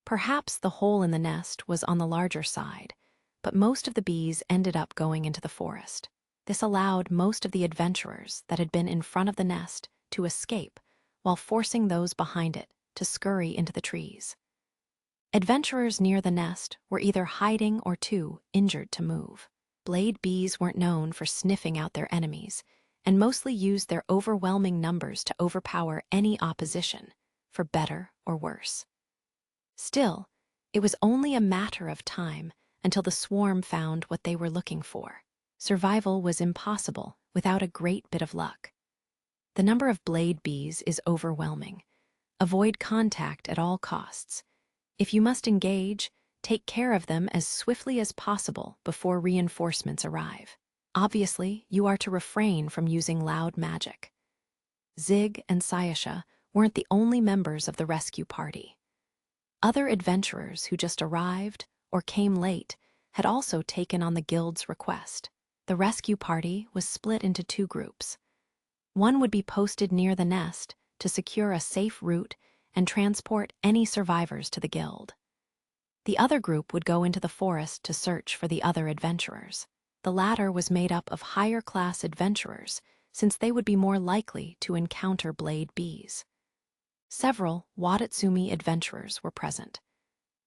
Perhaps the hole in the nest was on the larger side, but most of the bees ended up going into the forest. This allowed most of the adventurers that had been in front of the nest to escape, while forcing those behind it to scurry into the trees. Adventurers near the nest were either hiding or too injured to move. Blade bees weren't known for sniffing out their enemies, and mostly used their overwhelming numbers to overpower any opposition, for better or worse. Still, it was only a matter of time until the swarm found what they were looking for. Survival was impossible without a great bit of luck. The number of blade bees is overwhelming. Avoid contact at all costs. If you must engage, take care of them as swiftly as possible before reinforcements arrive. Obviously, you are to refrain from using loud magic. Zig and Sayasha weren't the only members of the rescue party. Other adventurers who just arrived or came late had also taken on the guild's request. The rescue party was split into two groups. One would be posted near the nest to secure a safe route and transport any survivors to the guild. The other group would go into the forest to search for the other adventurers. The latter was made up of higher-class adventurers, since they would be more likely to encounter blade bees. Several Watatsumi adventurers were present.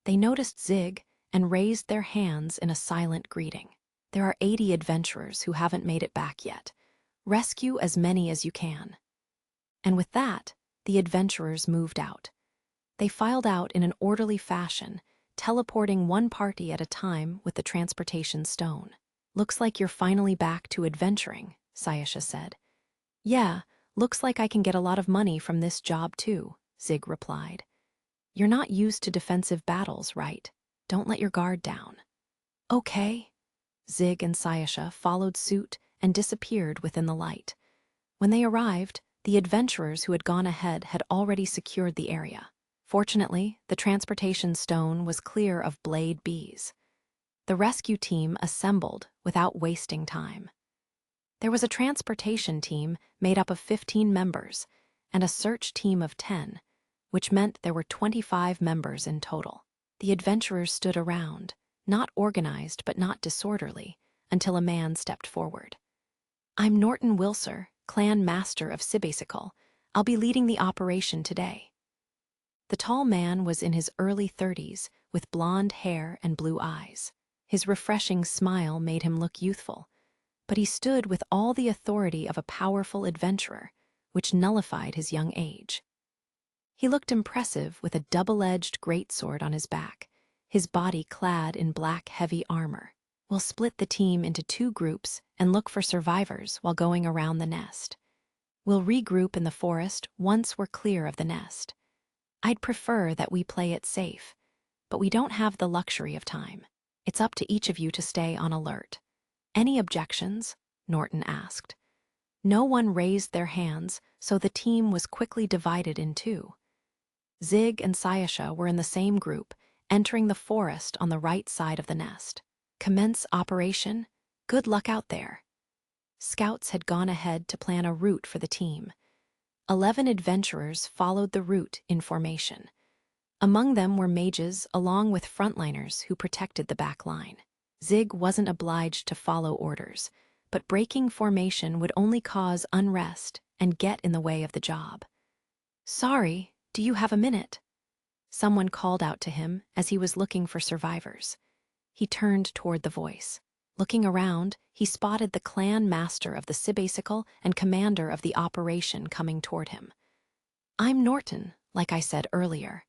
They noticed Zig and raised their hands in a silent greeting. There are 80 adventurers who haven't made it back yet. Rescue as many as you can. And with that, the adventurers moved out. They filed out in an orderly fashion, teleporting one party at a time with the transportation stone. Looks like you're finally back to adventuring, Sayasha said. Yeah, looks like I can get a lot of money from this job too, Zig replied. You're not used to defensive battles, right? Don't let your guard down. Okay. Zig and Sayasha followed suit and disappeared within the light. When they arrived, the adventurers who had gone ahead had already secured the area. Fortunately, the transportation stone was clear of blade bees. The rescue team assembled without wasting time. There was a transportation team made up of 15 members and a search team of 10, which meant there were 25 members in total. The adventurers stood around, not organized but not disorderly, until a man stepped forward. I'm Norton Wilser, clan master of Sibasicle. I'll be leading the operation today. The tall man was in his early 30s, with blonde hair and blue eyes. His refreshing smile made him look youthful, but he stood with all the authority of a powerful adventurer, which nullified his young age. He looked impressive with a double-edged greatsword on his back, his body clad in black heavy armor. We'll split the team into 2 groups and look for survivors while going around the nest. We'll regroup in the forest once we're clear of the nest. I'd prefer that we play it safe, but we don't have the luxury of time. It's up to each of you to stay on alert. Any objections? Norton asked. No one raised their hands, so the team was quickly divided in 2. Zig and Sayasha were in the same group, entering the forest on the right side of the nest. Commence operation. Good luck out there. Scouts had gone ahead to plan a route for the team. 11 adventurers followed the route in formation. Among them were mages along with frontliners who protected the back line. Zig wasn't obliged to follow orders, but breaking formation would only cause unrest and get in the way of the job. Sorry, do you have a minute? Someone called out to him as he was looking for survivors. He turned toward the voice. Looking around, he spotted the clan master of the Sibasicle and commander of the operation coming toward him. I'm Norton, like I said earlier.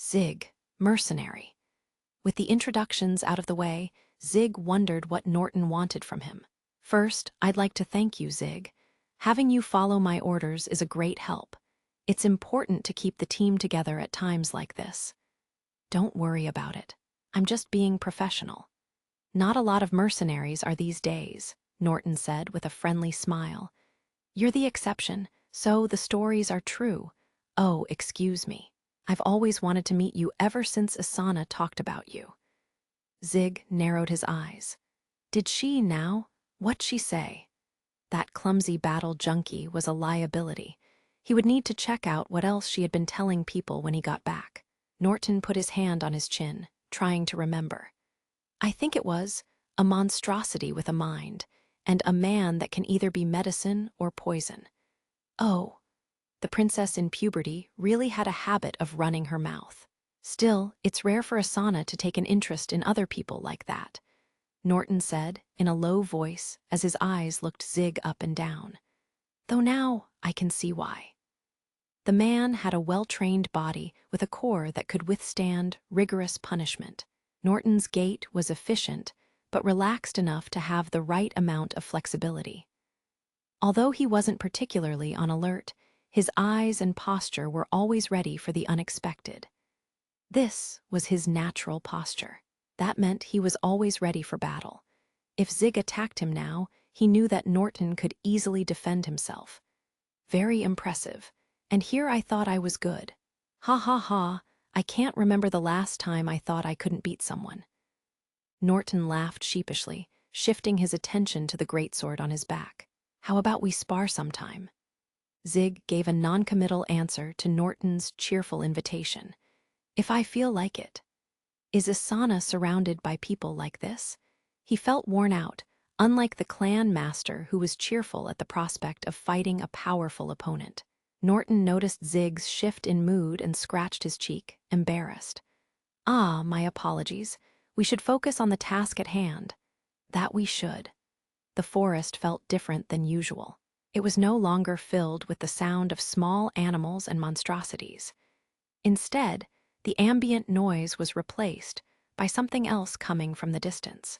Zig, Mercenary. With the introductions out of the way, Zig wondered what Norton wanted from him. First, I'd like to thank you, Zig. Having you follow my orders is a great help. It's important to keep the team together at times like this. Don't worry about it. I'm just being professional. Not a lot of mercenaries are these days, Norton said with a friendly smile. You're the exception, so the stories are true. Oh, excuse me. I've always wanted to meet you ever since Asana talked about you. Zig narrowed his eyes. Did she now? What'd she say? That clumsy battle junkie was a liability. He would need to check out what else she had been telling people when he got back. Norton put his hand on his chin, trying to remember. I think it was a monstrosity with a mind, and a man that can either be medicine or poison. Oh, the princess in puberty really had a habit of running her mouth. Still, it's rare for Asana to take an interest in other people like that, Norton said in a low voice as his eyes looked Zig up and down. Though now I can see why. The man had a well-trained body with a core that could withstand rigorous punishment. Norton's gait was efficient, but relaxed enough to have the right amount of flexibility. Although he wasn't particularly on alert, his eyes and posture were always ready for the unexpected. This was his natural posture. That meant he was always ready for battle. If Zig attacked him now, he knew that Norton could easily defend himself. Very impressive. And here I thought I was good. Ha ha ha, I can't remember the last time I thought I couldn't beat someone. Norton laughed sheepishly, shifting his attention to the greatsword on his back. How about we spar sometime? Zig gave a non-committal answer to Norton's cheerful invitation. If I feel like it. Is Asana surrounded by people like this? He felt worn out, unlike the clan master who was cheerful at the prospect of fighting a powerful opponent. Norton noticed Zig's shift in mood and scratched his cheek, embarrassed. Ah, my apologies. We should focus on the task at hand. That we should. The forest felt different than usual. It was no longer filled with the sound of small animals and monstrosities. Instead, the ambient noise was replaced by something else coming from the distance.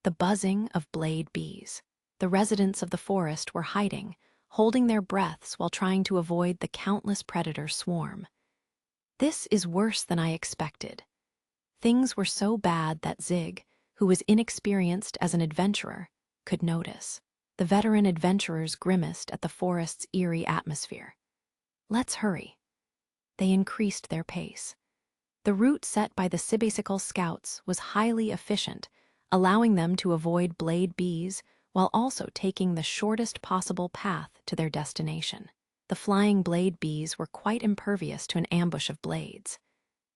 The buzzing of blade bees. The residents of the forest were hiding, holding their breaths while trying to avoid the countless predator swarm. This is worse than I expected. Things were so bad that Zig, who was inexperienced as an adventurer, could notice. The veteran adventurers grimaced at the forest's eerie atmosphere. Let's hurry. They increased their pace. The route set by the Sibasicle scouts was highly efficient, allowing them to avoid blade bees while also taking the shortest possible path to their destination. The flying blade bees were quite impervious to an ambush of blades.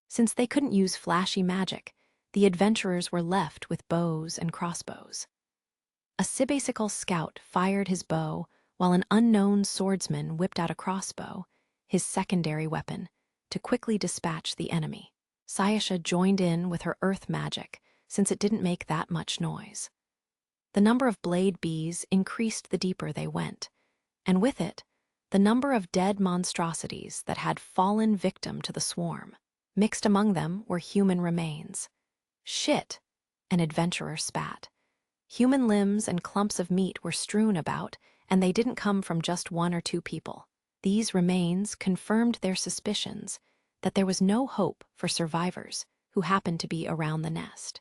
Since they couldn't use flashy magic, the adventurers were left with bows and crossbows. A Sibasicle scout fired his bow while an unknown swordsman whipped out a crossbow, his secondary weapon, to quickly dispatch the enemy. Sayasha joined in with her earth magic since it didn't make that much noise. The number of blade bees increased the deeper they went, and with it, the number of dead monstrosities that had fallen victim to the swarm. Mixed among them were human remains. Shit! An adventurer spat. Human limbs and clumps of meat were strewn about, and they didn't come from just one or two people. These remains confirmed their suspicions that there was no hope for survivors who happened to be around the nest.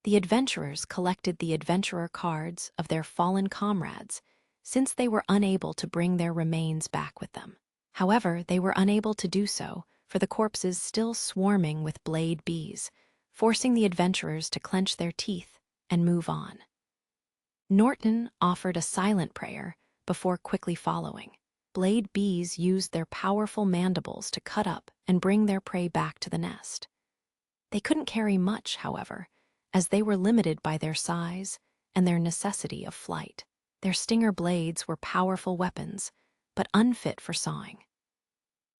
The adventurers collected the adventurer cards of their fallen comrades, since they were unable to bring their remains back with them. However, they were unable to do so, for the corpses still swarming with blade bees, forcing the adventurers to clench their teeth and move on. Norton offered a silent prayer before quickly following. Blade bees used their powerful mandibles to cut up and bring their prey back to the nest. They couldn't carry much, however, as they were limited by their size and their necessity of flight. Their stinger blades were powerful weapons, but unfit for sawing.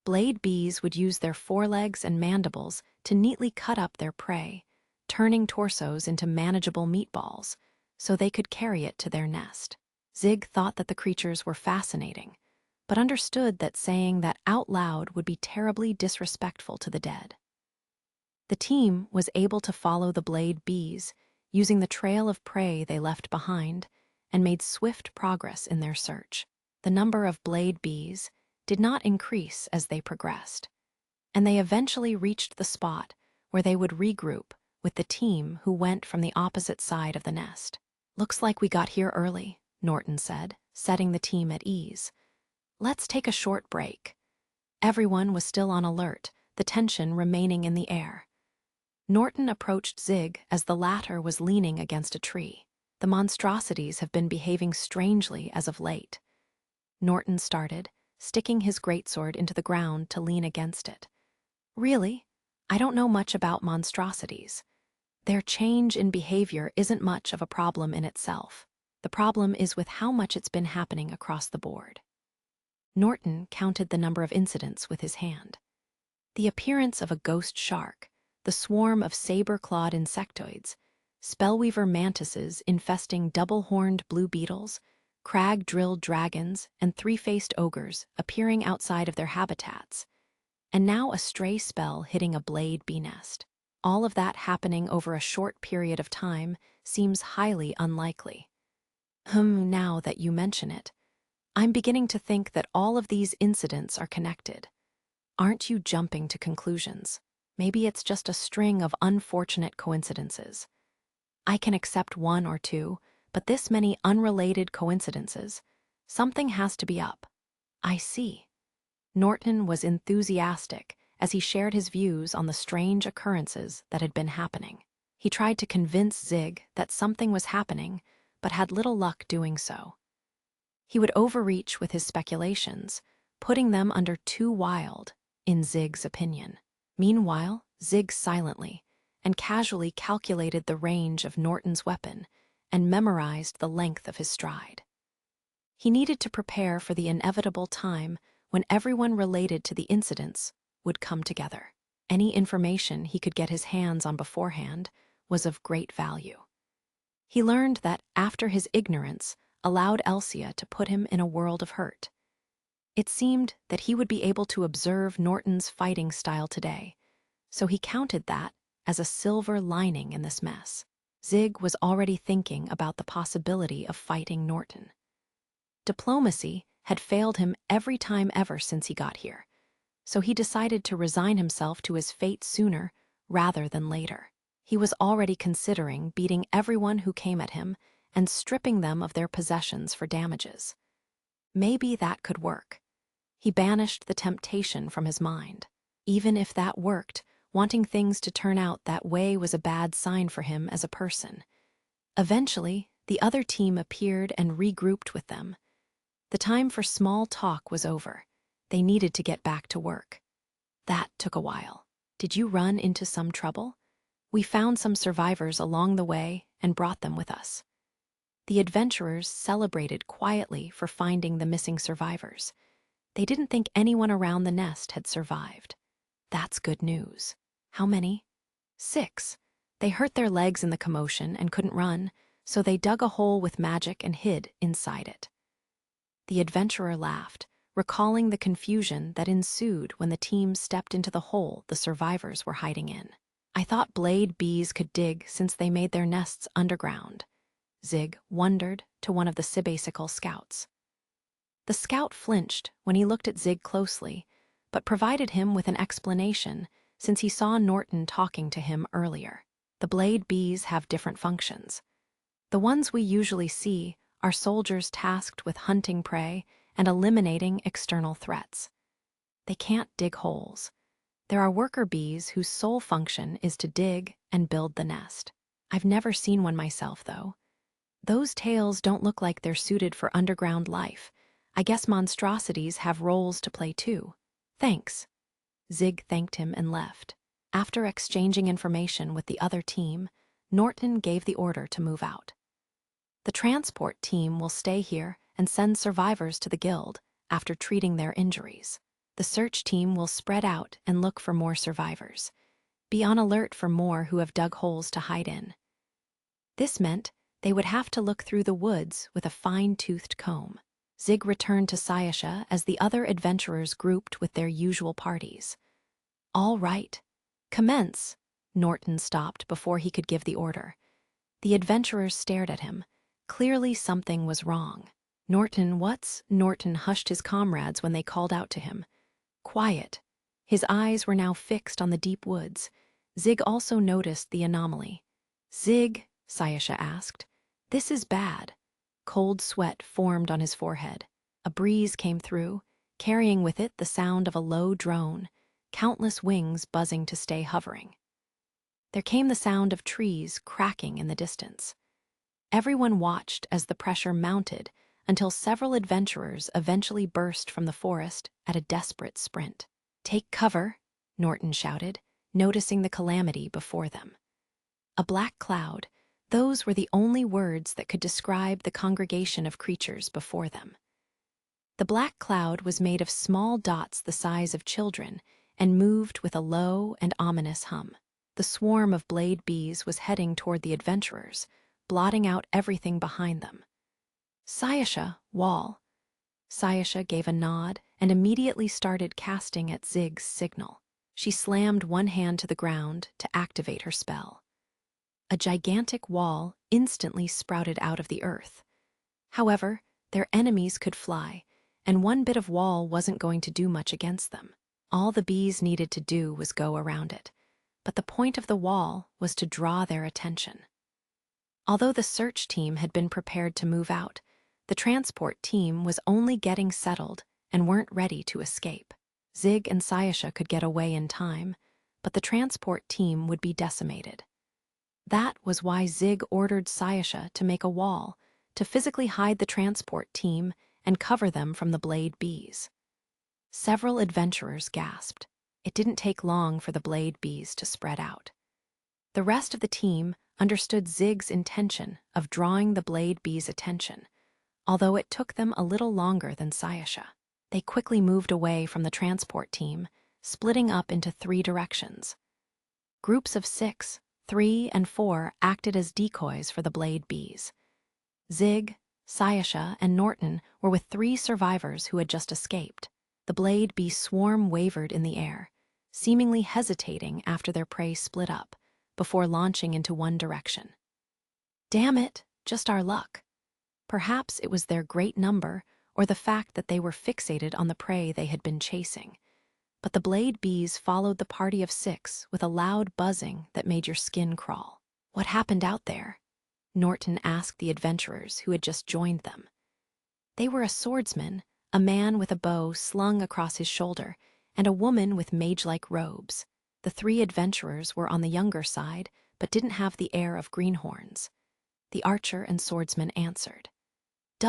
Blade bees would use their forelegs and mandibles to neatly cut up their prey, turning torsos into manageable meatballs so they could carry it to their nest. Zig thought that the creatures were fascinating, but understood that saying that out loud would be terribly disrespectful to the dead. The team was able to follow the blade bees, using the trail of prey they left behind, and made swift progress in their search. The number of blade bees did not increase as they progressed, and they eventually reached the spot where they would regroup with the team who went from the opposite side of the nest. "Looks like we got here early," Norton said, setting the team at ease. "Let's take a short break." Everyone was still on alert, the tension remaining in the air. Norton approached Zig as the latter was leaning against a tree. "The monstrosities have been behaving strangely as of late," Norton started, sticking his greatsword into the ground to lean against it. "Really? I don't know much about monstrosities. Their change in behavior isn't much of a problem in itself. The problem is with how much it's been happening across the board." Norton counted the number of incidents with his hand. The appearance of a ghost shark, the swarm of saber-clawed insectoids, spellweaver mantises infesting double-horned blue beetles, crag-drilled dragons, and three-faced ogres appearing outside of their habitats, and now a stray spell hitting a blade bee nest. All of that happening over a short period of time seems highly unlikely. Now that you mention it, I'm beginning to think that all of these incidents are connected. Aren't you jumping to conclusions? Maybe it's just a string of unfortunate coincidences. I can accept one or two, but this many unrelated coincidences, something has to be up. I see. Norton was enthusiastic as he shared his views on the strange occurrences that had been happening. He tried to convince Zig that something was happening, but had little luck doing so. He would overreach with his speculations, putting them under too wild, in Zig's opinion. Meanwhile, Zig silently and casually calculated the range of Norton's weapon and memorized the length of his stride. He needed to prepare for the inevitable time when everyone related to the incidents would come together. Any information he could get his hands on beforehand was of great value. He learned that after his ignorance allowed Elsia to put him in a world of hurt. It seemed that he would be able to observe Norton's fighting style today, so he counted that as a silver lining in this mess. Zig was already thinking about the possibility of fighting Norton. Diplomacy had failed him every time ever since he got here, so he decided to resign himself to his fate sooner rather than later. He was already considering beating everyone who came at him and stripping them of their possessions for damages. Maybe that could work. He banished the temptation from his mind. Even if that worked, wanting things to turn out that way was a bad sign for him as a person. Eventually, the other team appeared and regrouped with them. The time for small talk was over. They needed to get back to work. That took a while. "Did you run into some trouble?" "We found some survivors along the way and brought them with us." The adventurers celebrated quietly for finding the missing survivors. They didn't think anyone around the nest had survived. That's good news. "How many?" "6. They hurt their legs in the commotion and couldn't run, so they dug a hole with magic and hid inside it." The adventurer laughed, recalling the confusion that ensued when the team stepped into the hole the survivors were hiding in. I thought blade bees could dig since they made their nests underground, Zig wondered to one of the Sibasicle scouts. The scout flinched when he looked at Zig closely, but provided him with an explanation since he saw Norton talking to him earlier. The blade bees have different functions. The ones we usually see are soldiers tasked with hunting prey and eliminating external threats. They can't dig holes. There are worker bees whose sole function is to dig and build the nest. I've never seen one myself, though. Those tails don't look like they're suited for underground life. I guess monstrosities have roles to play too. Thanks. Zig thanked him and left. After exchanging information with the other team, Norton gave the order to move out. The transport team will stay here and send survivors to the guild after treating their injuries. The search team will spread out and look for more survivors. Be on alert for more who have dug holes to hide in. This meant they would have to look through the woods with a fine-toothed comb. Zig returned to Sayasha as the other adventurers grouped with their usual parties. All right. Commence. Norton stopped before he could give the order. The adventurers stared at him. Clearly something was wrong. Norton, what's? Norton hushed his comrades when they called out to him. Quiet. His eyes were now fixed on the deep woods. Zig also noticed the anomaly. Zig, Sayasha asked. This is bad. Cold sweat formed on his forehead. A breeze came through, carrying with it the sound of a low drone, countless wings buzzing to stay hovering. There came the sound of trees cracking in the distance. Everyone watched as the pressure mounted until several adventurers eventually burst from the forest at a desperate sprint. Take cover, Norton shouted, noticing the calamity before them. A black cloud, those were the only words that could describe the congregation of creatures before them. The black cloud was made of small dots the size of children and moved with a low and ominous hum. The swarm of blade bees was heading toward the adventurers, blotting out everything behind them. Sayasha, wall. Sayasha gave a nod and immediately started casting at Zig's signal. She slammed one hand to the ground to activate her spell. A gigantic wall instantly sprouted out of the earth. However, their enemies could fly, and one bit of wall wasn't going to do much against them. All the bees needed to do was go around it, but the point of the wall was to draw their attention. Although the search team had been prepared to move out, the transport team was only getting settled and weren't ready to escape. Zig and Sayasha could get away in time, but the transport team would be decimated. That was why Zig ordered Sayasha to make a wall, to physically hide the transport team and cover them from the blade bees. Several adventurers gasped. It didn't take long for the blade bees to spread out. The rest of the team understood Zig's intention of drawing the blade bees' attention, although it took them a little longer than Sayasha. They quickly moved away from the transport team, splitting up into 3 directions. Groups of 6, 3, and 4 acted as decoys for the blade bees. Zig, Sayasha, and Norton were with 3 survivors who had just escaped. The blade bee swarm wavered in the air, seemingly hesitating after their prey split up, before launching into one direction. Damn it, just our luck. Perhaps it was their great number or the fact that they were fixated on the prey they had been chasing. But the blade bees followed the party of 6 with a loud buzzing that made your skin crawl. What happened out there? Norton asked the adventurers who had just joined them. They were a swordsman, a man with a bow slung across his shoulder, and a woman with mage-like robes. The 3 adventurers were on the younger side, but didn't have the air of greenhorns. The archer and swordsman answered.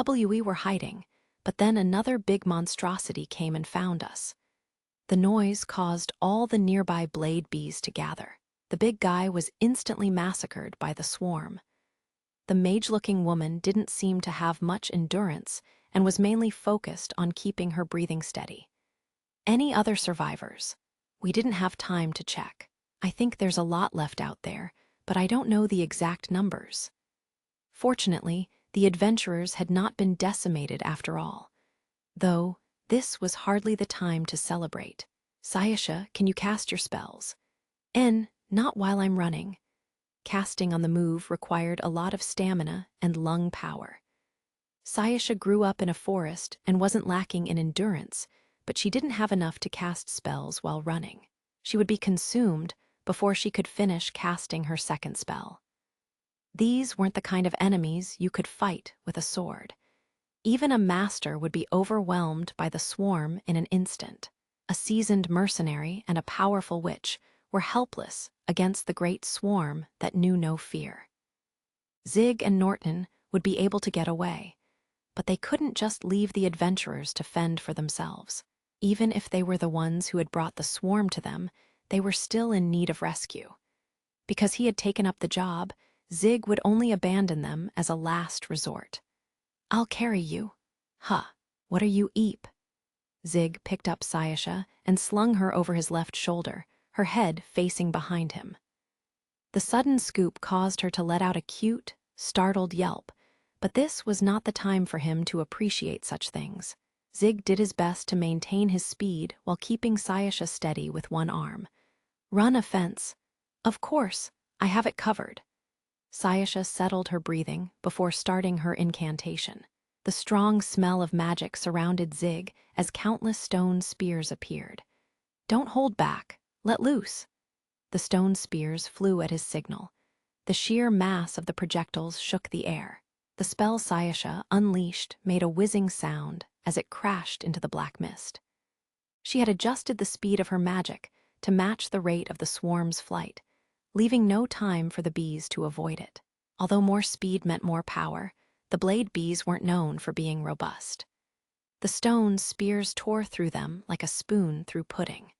We were hiding, but then another big monstrosity came and found us. The noise caused all the nearby blade bees to gather. The big guy was instantly massacred by the swarm. The mage-looking woman didn't seem to have much endurance and was mainly focused on keeping her breathing steady. Any other survivors? We didn't have time to check. I think there's a lot left out there, but I don't know the exact numbers. Fortunately, the adventurers had not been decimated after all. Though, this was hardly the time to celebrate. Sayasha, can you cast your spells? Not while I'm running. Casting on the move required a lot of stamina and lung power. Sayasha grew up in a forest and wasn't lacking in endurance, but she didn't have enough to cast spells while running. She would be consumed before she could finish casting her second spell. These weren't the kind of enemies you could fight with a sword. Even a master would be overwhelmed by the swarm in an instant. A seasoned mercenary and a powerful witch were helpless against the great swarm that knew no fear. Zig and Norton would be able to get away, but they couldn't just leave the adventurers to fend for themselves. Even if they were the ones who had brought the swarm to them, they were still in need of rescue. Because he had taken up the job, Zig would only abandon them as a last resort. "I'll carry you." "Huh, what are you, Eep?" Zig picked up Sayasha and slung her over his left shoulder, her head facing behind him. The sudden scoop caused her to let out a cute, startled yelp, but this was not the time for him to appreciate such things. Zig did his best to maintain his speed while keeping Sayasha steady with one arm. "Run a fence." "Of course, I have it covered." Sayasha settled her breathing before starting her incantation. The strong smell of magic surrounded Zig as countless stone spears appeared. "Don't hold back. Let loose." The stone spears flew at his signal. The sheer mass of the projectiles shook the air. The spell Sayasha unleashed made a whizzing sound as it crashed into the black mist. She had adjusted the speed of her magic to match the rate of the swarm's flight, leaving no time for the bees to avoid it. Although more speed meant more power, the blade bees weren't known for being robust. The stone spears tore through them like a spoon through pudding.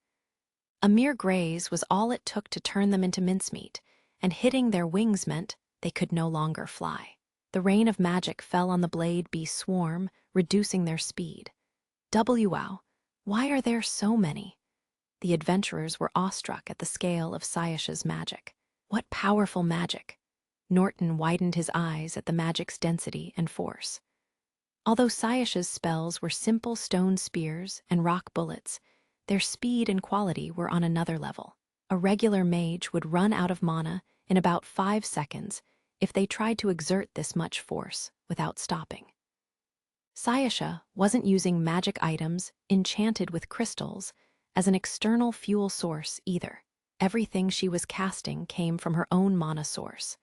A mere graze was all it took to turn them into mincemeat, and hitting their wings meant they could no longer fly. The rain of magic fell on the blade bee swarm, reducing their speed. Wow, why are there so many? The adventurers were awestruck at the scale of Sayasha's magic. What powerful magic! Norton widened his eyes at the magic's density and force. Although Sayasha's spells were simple stone spears and rock bullets, their speed and quality were on another level. A regular mage would run out of mana in about 5 seconds if they tried to exert this much force without stopping. Sayasha wasn't using magic items enchanted with crystals as an external fuel source either. Everything she was casting came from her own mana source.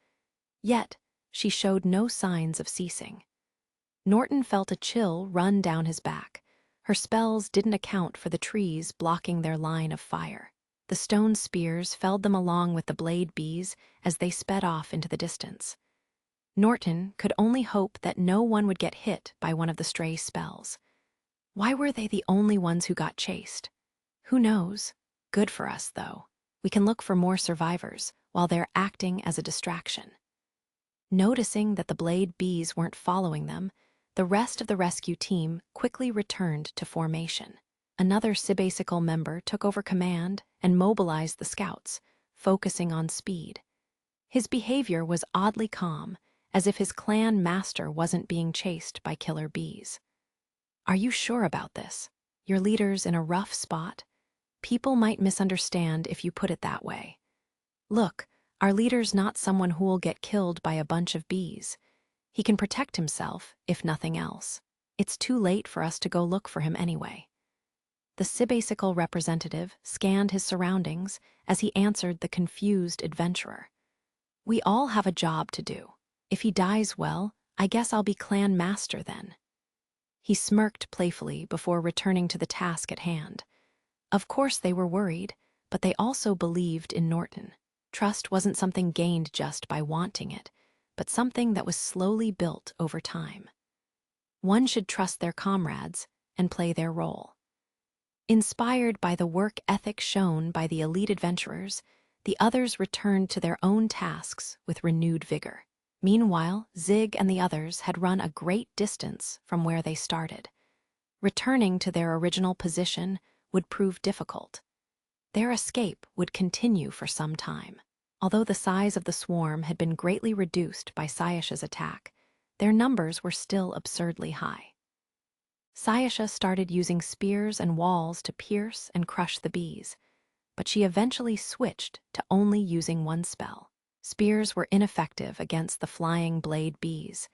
Yet, she showed no signs of ceasing. Norton felt a chill run down his back. Her spells didn't account for the trees blocking their line of fire. The stone spears felled them along with the blade bees as they sped off into the distance. Norton could only hope that no one would get hit by one of the stray spells. Why were they the only ones who got chased? Who knows? Good for us, though. We can look for more survivors while they're acting as a distraction. Noticing that the blade bees weren't following them, the rest of the rescue team quickly returned to formation. Another Sibasical member took over command and mobilized the scouts, focusing on speed. His behavior was oddly calm, as if his clan master wasn't being chased by killer bees. "Are you sure about this? Your leader's in a rough spot? People might misunderstand if you put it that way. Look, our leader's not someone who'll get killed by a bunch of bees. He can protect himself, if nothing else. It's too late for us to go look for him anyway." The Sibasical representative scanned his surroundings as he answered the confused adventurer. "We all have a job to do. If he dies well, I guess I'll be clan master then." He smirked playfully before returning to the task at hand. Of course they were worried, but they also believed in Norton. Trust wasn't something gained just by wanting it, but something that was slowly built over time. One should trust their comrades and play their role. Inspired by the work ethic shown by the elite adventurers, the others returned to their own tasks with renewed vigor. Meanwhile, Zig and the others had run a great distance from where they started. Returning to their original position would prove difficult. Their escape would continue for some time. Although the size of the swarm had been greatly reduced by Sayasha's attack, their numbers were still absurdly high. Sayasha started using spears and walls to pierce and crush the bees. but she eventually switched to only using one spell. Spears were ineffective against the flying blade bees,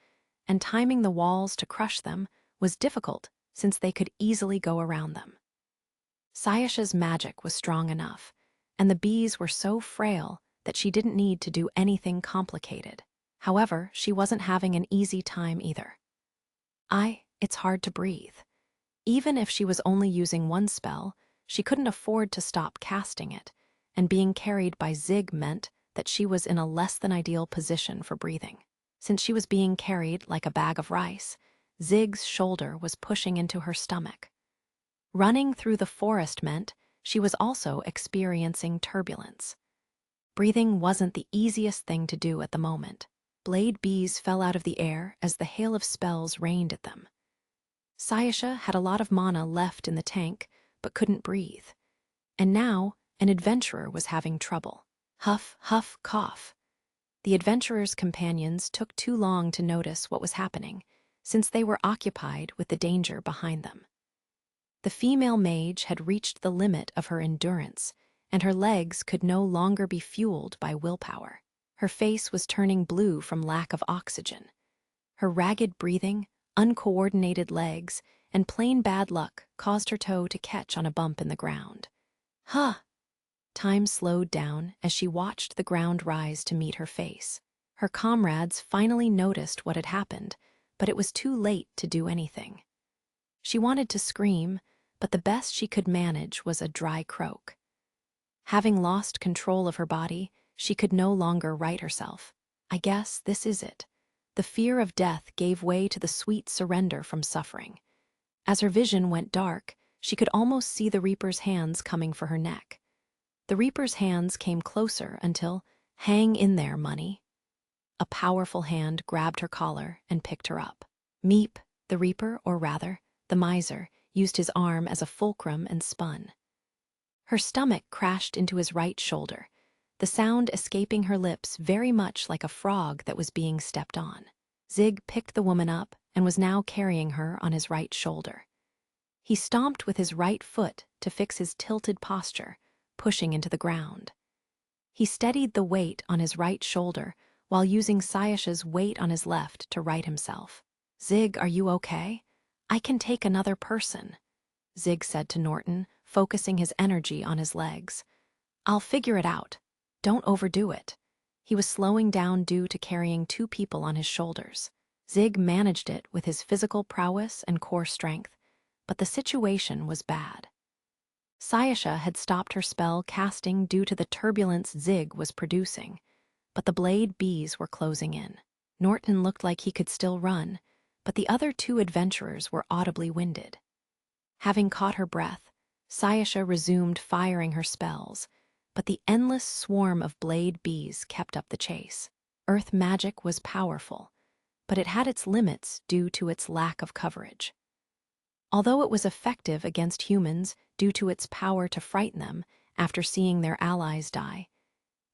and timing the walls to crush them was difficult since they could easily go around them. Sayasha's magic was strong enough, and the bees were so frail that she didn't need to do anything complicated. However, she wasn't having an easy time either. It's hard to breathe. Even if she was only using one spell, she couldn't afford to stop casting it, and being carried by Zig meant that she was in a less than ideal position for breathing. Since she was being carried like a bag of rice, Zig's shoulder was pushing into her stomach. Running through the forest meant she was also experiencing turbulence. Breathing wasn't the easiest thing to do at the moment. Blade bees fell out of the air as the hail of spells rained at them. Sayasha had a lot of mana left in the tank, but couldn't breathe. And now, an adventurer was having trouble. Huff, huff, cough. The adventurer's companions took too long to notice what was happening, since they were occupied with the danger behind them. The female mage had reached the limit of her endurance, and her legs could no longer be fueled by willpower. Her face was turning blue from lack of oxygen. Her ragged breathing, uncoordinated legs, and plain bad luck caused her toe to catch on a bump in the ground. Huh! Time slowed down as she watched the ground rise to meet her face. Her comrades finally noticed what had happened, but it was too late to do anything. She wanted to scream, but the best she could manage was a dry croak. Having lost control of her body, she could no longer right herself. I guess this is it. The fear of death gave way to the sweet surrender from suffering. As her vision went dark, she could almost see the Reaper's hands coming for her neck. The Reaper's hands came closer until, hang in there, money. A powerful hand grabbed her collar and picked her up. Meep, the Reaper, or rather, the miser, used his arm as a fulcrum and spun. Her stomach crashed into his right shoulder, the sound escaping her lips very much like a frog that was being stepped on. Zig picked the woman up and was now carrying her on his right shoulder. He stomped with his right foot to fix his tilted posture, pushing into the ground. He steadied the weight on his right shoulder while using Sayasha's weight on his left to right himself. Zig, are you okay? I can take another person, Zig said to Norton, focusing his energy on his legs. I'll figure it out. Don't overdo it. He was slowing down due to carrying two people on his shoulders. Zig managed it with his physical prowess and core strength, but the situation was bad. Sayasha had stopped her spell casting due to the turbulence Zig was producing, but the blade bees were closing in. Norton looked like he could still run, but the other two adventurers were audibly winded. Having caught her breath, Sayasha resumed firing her spells, but the endless swarm of blade bees kept up the chase. Earth magic was powerful, but it had its limits due to its lack of coverage. Although it was effective against humans due to its power to frighten them after seeing their allies die,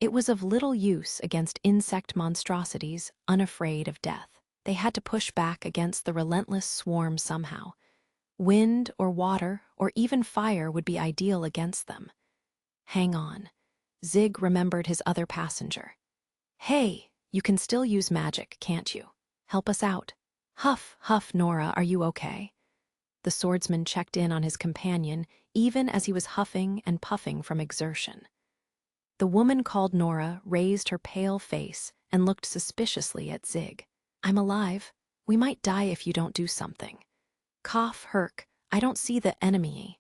it was of little use against insect monstrosities unafraid of death. They had to push back against the relentless swarm somehow. Wind or water or even fire would be ideal against them. Hang on. Zig remembered his other passenger. Hey, you can still use magic, can't you? Help us out. Huff, huff, Nora, are you okay? The swordsman checked in on his companion even as he was huffing and puffing from exertion. The woman called Nora raised her pale face and looked suspiciously at Zig. I'm alive. We might die if you don't do something. Cough, Herc, I don't see the enemy.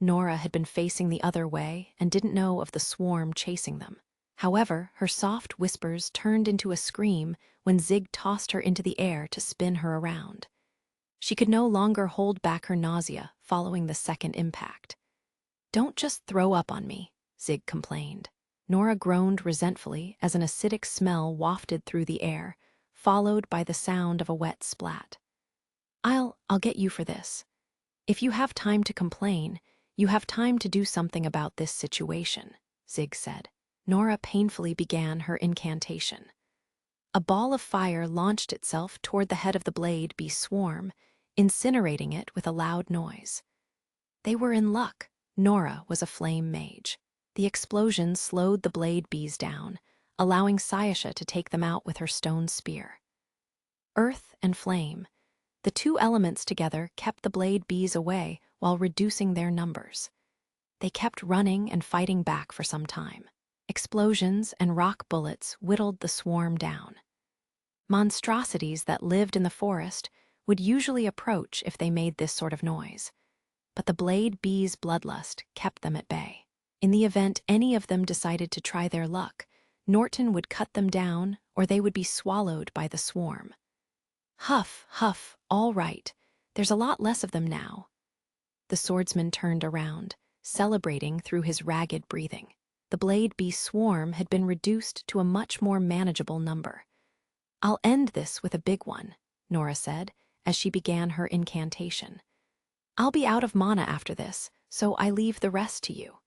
Nora had been facing the other way and didn't know of the swarm chasing them. However, her soft whispers turned into a scream when Zig tossed her into the air to spin her around. She could no longer hold back her nausea following the second impact. Don't just throw up on me, Zig complained. Nora groaned resentfully as an acidic smell wafted through the air, followed by the sound of a wet splat. I'll get you for this. If you have time to complain, you have time to do something about this situation, Zig said. Nora painfully began her incantation. A ball of fire launched itself toward the head of the blade bee swarm, incinerating it with a loud noise. They were in luck. Nora was a flame mage. The explosion slowed the blade bees down, allowing Sayasha to take them out with her stone spear. Earth and flame, the two elements together kept the blade bees away while reducing their numbers. They kept running and fighting back for some time. Explosions and rock bullets whittled the swarm down. Monstrosities that lived in the forest would usually approach if they made this sort of noise, but the blade bees' bloodlust kept them at bay. In the event any of them decided to try their luck, Norton would cut them down or they would be swallowed by the swarm. Huff, huff, all right. There's a lot less of them now. The swordsman turned around, celebrating through his ragged breathing. The blade bee swarm had been reduced to a much more manageable number. I'll end this with a big one, Nora said, as she began her incantation. I'll be out of mana after this, so I leave the rest to you.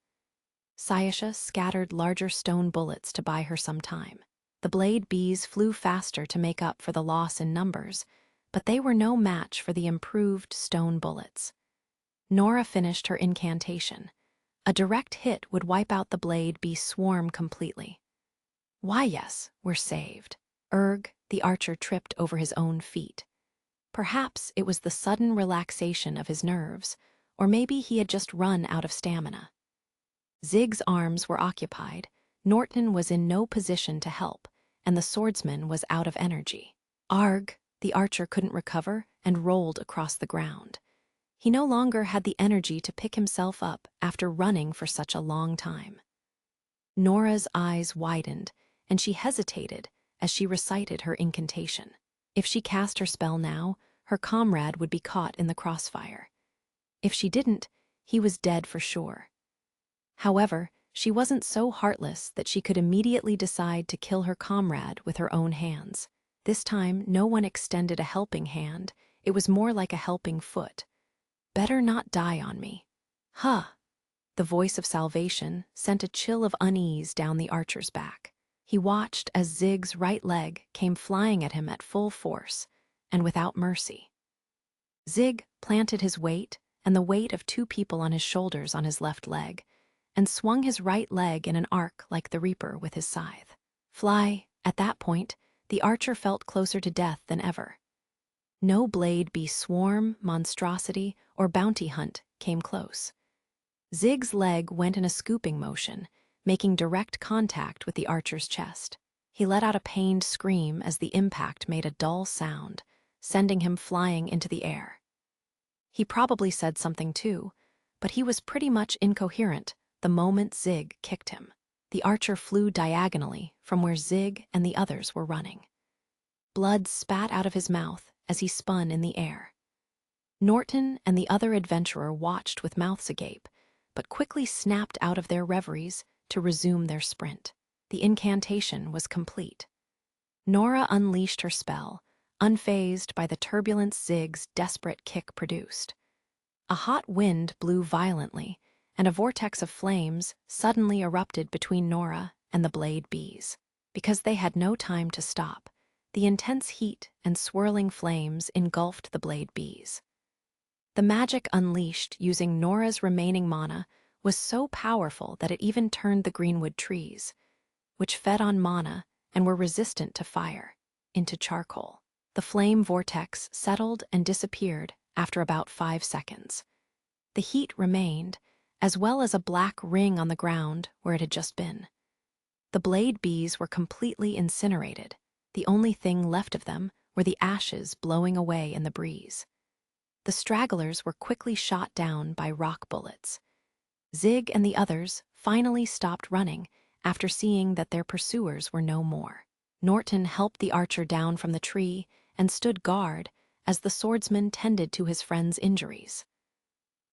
Sayasha scattered larger stone bullets to buy her some time. The blade bees flew faster to make up for the loss in numbers, but they were no match for the improved stone bullets. Nora finished her incantation. A direct hit would wipe out the blade bee swarm completely. Why, yes, we're saved. The archer tripped over his own feet. Perhaps it was the sudden relaxation of his nerves, or maybe he had just run out of stamina. Zig's arms were occupied, Norton was in no position to help, and the swordsman was out of energy. The archer couldn't recover and rolled across the ground. He no longer had the energy to pick himself up after running for such a long time. Nora's eyes widened, and she hesitated as she recited her incantation. If she cast her spell now, her comrade would be caught in the crossfire. If she didn't, he was dead for sure. However, she wasn't so heartless that she could immediately decide to kill her comrade with her own hands. This time, no one extended a helping hand. It was more like a helping foot. Better not die on me. Huh. The voice of salvation sent a chill of unease down the archer's back. He watched as Zig's right leg came flying at him at full force, and without mercy. Zig planted his weight and the weight of two people on his shoulders on his left leg, and swung his right leg in an arc like the Reaper with his scythe. At that point, the archer felt closer to death than ever. No blade bee swarm, monstrosity, or bounty hunt came close. Zig's leg went in a scooping motion, making direct contact with the archer's chest. He let out a pained scream as the impact made a dull sound, sending him flying into the air. He probably said something too, but he was pretty much incoherent the moment Zig kicked him. The archer flew diagonally from where Zig and the others were running. Blood spat out of his mouth as he spun in the air. Norton and the other adventurer watched with mouths agape, but quickly snapped out of their reveries to resume their sprint. The incantation was complete. Nora unleashed her spell, unfazed by the turbulence Zig's desperate kick produced. A hot wind blew violently, and a vortex of flames suddenly erupted between Nora and the blade bees. Because they had no time to stop, the intense heat and swirling flames engulfed the blade bees. The magic unleashed using Nora's remaining mana was so powerful that it even turned the greenwood trees, which fed on mana and were resistant to fire, into charcoal. The flame vortex settled and disappeared after about 5 seconds. The heat remained, as well as a black ring on the ground where it had just been. The blade bees were completely incinerated. The only thing left of them were the ashes blowing away in the breeze. The stragglers were quickly shot down by rock bullets. Zig and the others finally stopped running after seeing that their pursuers were no more. Norton helped the archer down from the tree and stood guard as the swordsman tended to his friend's injuries.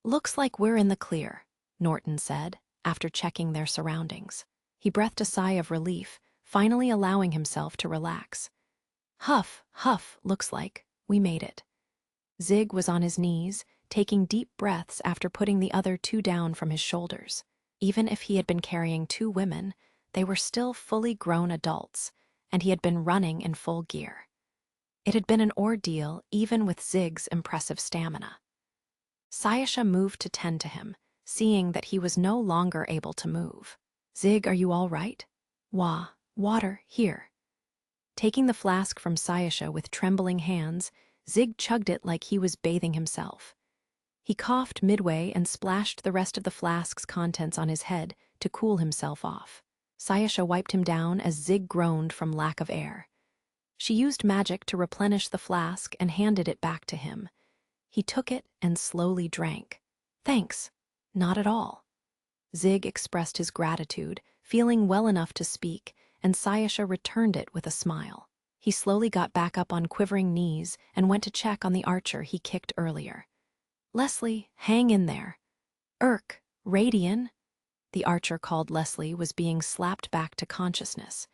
"Looks like we're in the clear," Norton said, after checking their surroundings. He breathed a sigh of relief, finally allowing himself to relax. "Huff, huff, looks like we made it." Zig was on his knees, taking deep breaths after putting the other two down from his shoulders. Even if he had been carrying 2 women, they were still fully grown adults, and he had been running in full gear. It had been an ordeal even with Zig's impressive stamina. Sayasha moved to tend to him, seeing that he was no longer able to move. Zig, are you all right? Wah, water, here. Taking the flask from Sayasha with trembling hands, Zig chugged it like he was bathing himself. He coughed midway and splashed the rest of the flask's contents on his head to cool himself off. Sayasha wiped him down as Zig groaned from lack of air. She used magic to replenish the flask and handed it back to him. He took it and slowly drank. Thanks. Not at all. Zig expressed his gratitude, feeling well enough to speak, and Sayasha returned it with a smile. He slowly got back up on quivering knees and went to check on the archer he kicked earlier. Leslie, hang in there. Radian. The archer called Leslie was being slapped back to consciousness.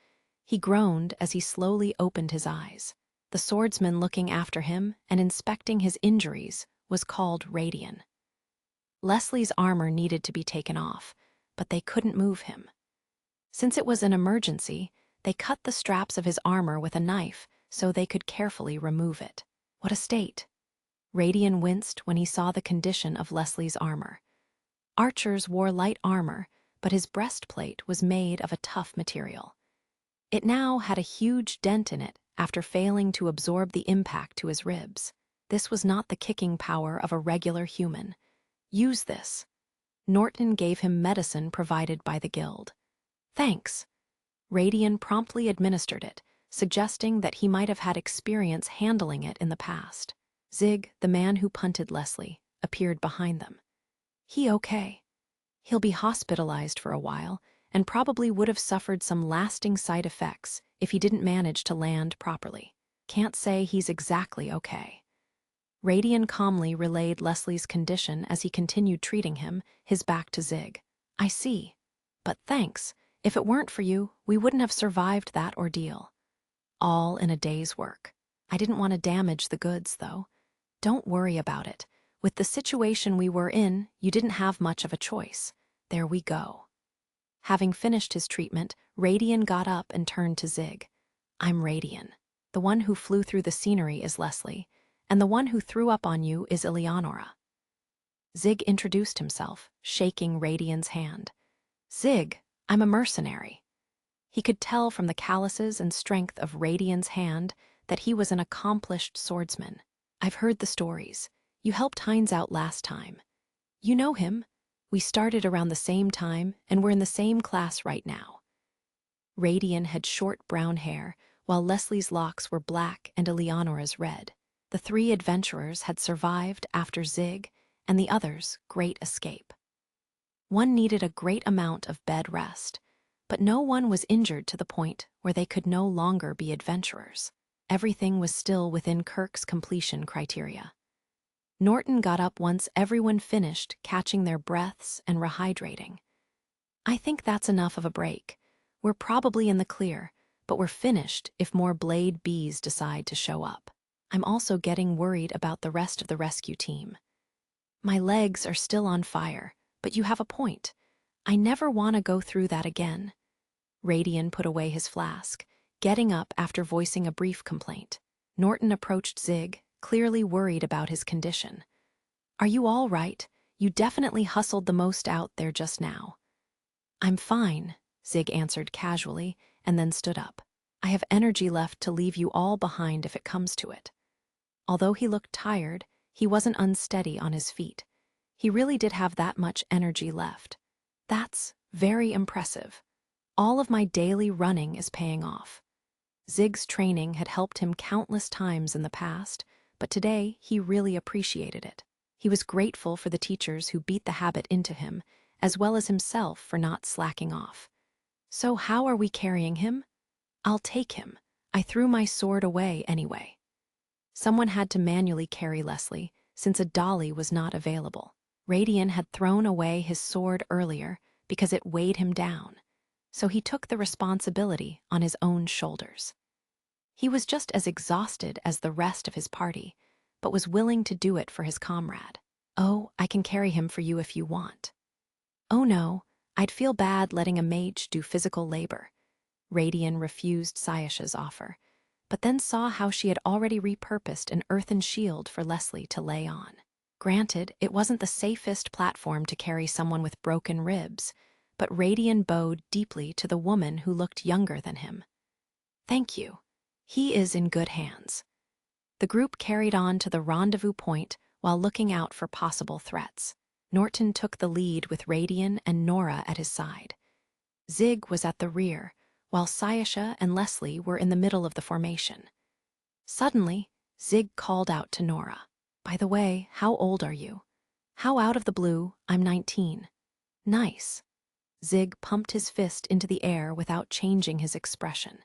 He groaned as he slowly opened his eyes. The swordsman looking after him and inspecting his injuries was called Radian. Leslie's armor needed to be taken off, but they couldn't move him. Since it was an emergency, they cut the straps of his armor with a knife so they could carefully remove it. What a state! Radian winced when he saw the condition of Leslie's armor. Archers wore light armor, but his breastplate was made of a tough material. It now had a huge dent in it after failing to absorb the impact to his ribs. This was not the kicking power of a regular human. Use this. Norton gave him medicine provided by the guild. Thanks. Radian promptly administered it, suggesting that he might have had experience handling it in the past. Zig, the man who punted Leslie, appeared behind them. He okay. He'll be hospitalized for a while, and probably would have suffered some lasting side effects if he didn't manage to land properly. Can't say he's exactly okay. Radian calmly relayed Leslie's condition as he continued treating him, his back to Zig. I see. But thanks. If it weren't for you, we wouldn't have survived that ordeal. All in a day's work. I didn't want to damage the goods, though. Don't worry about it. With the situation we were in, you didn't have much of a choice. There we go. Having finished his treatment, Radian got up and turned to Zig. I'm Radian. The one who flew through the scenery is Leslie, and the one who threw up on you is Eleonora. Zig introduced himself, shaking Radian's hand. Zig, I'm a mercenary. He could tell from the calluses and strength of Radian's hand that he was an accomplished swordsman. I've heard the stories. You helped Heinz out last time. You know him. We started around the same time, and we're in the same class right now. Radian had short brown hair, while Leslie's locks were black and Eleonora's red. The three adventurers had survived after Zig, and the others' great escape. One needed a great amount of bed rest, but no one was injured to the point where they could no longer be adventurers. Everything was still within Kirk's completion criteria. Norton got up once everyone finished catching their breaths and rehydrating. I think that's enough of a break. We're probably in the clear, but we're finished if more Blade Bees decide to show up. I'm also getting worried about the rest of the rescue team. My legs are still on fire, but you have a point. I never want to go through that again. Radian put away his flask, getting up after voicing a brief complaint. Norton approached Zig, clearly worried about his condition. Are you all right? You definitely hustled the most out there just now. I'm fine, Zig answered casually, and then stood up. I have energy left to leave you all behind if it comes to it. Although he looked tired, he wasn't unsteady on his feet. He really did have that much energy left. That's very impressive. All of my daily running is paying off. Zig's training had helped him countless times in the past, but today he really appreciated it. He was grateful for the teachers who beat the habit into him, as well as himself for not slacking off. So how are we carrying him? I'll take him. I threw my sword away anyway. Someone had to manually carry Leslie, since a dolly was not available. Radian had thrown away his sword earlier because it weighed him down, so he took the responsibility on his own shoulders. He was just as exhausted as the rest of his party, but was willing to do it for his comrade. Oh, I can carry him for you if you want. Oh no, I'd feel bad letting a mage do physical labor. Radian refused Sayasha's offer, but then saw how she had already repurposed an earthen shield for Leslie to lay on. Granted, it wasn't the safest platform to carry someone with broken ribs, but Radian bowed deeply to the woman who looked younger than him. "Thank you. He is in good hands." The group carried on to the rendezvous point while looking out for possible threats. Norton took the lead with Radian and Nora at his side. Zig was at the rear, while Sayasha and Leslie were in the middle of the formation. Suddenly, Zig called out to Nora. "By the way, how old are you?" "How out of the blue, I'm 19. "Nice." Zig pumped his fist into the air without changing his expression.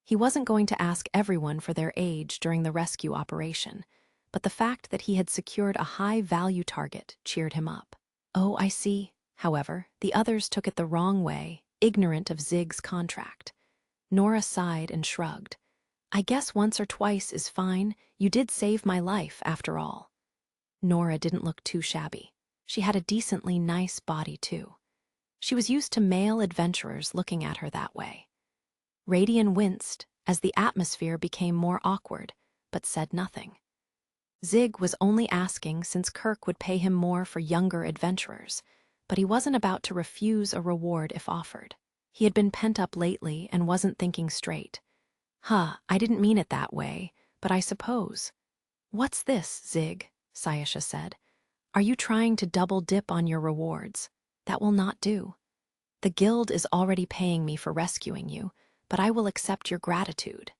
He wasn't going to ask everyone for their age during the rescue operation, but the fact that he had secured a high-value target cheered him up. "Oh, I see." However, the others took it the wrong way, ignorant of Zig's contract. Nora sighed and shrugged. "I guess once or twice is fine. You did save my life, after all." Nora didn't look too shabby. She had a decently nice body, too. She was used to male adventurers looking at her that way. Radian winced as the atmosphere became more awkward, but said nothing. Zig was only asking since Kirk would pay him more for younger adventurers, but he wasn't about to refuse a reward if offered. He had been pent up lately and wasn't thinking straight. I didn't mean it that way, but I suppose." "What's this, Zig?" Sayasha said. "Are you trying to double dip on your rewards? That will not do. The guild is already paying me for rescuing you, but I will accept your gratitude."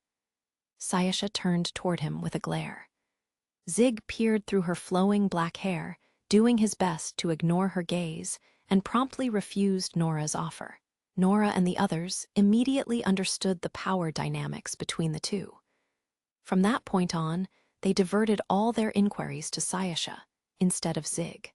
Sayasha turned toward him with a glare. Zig peered through her flowing black hair, doing his best to ignore her gaze, and promptly refused Nora's offer. Nora and the others immediately understood the power dynamics between the two. From that point on, they diverted all their inquiries to Sayasha instead of Zig.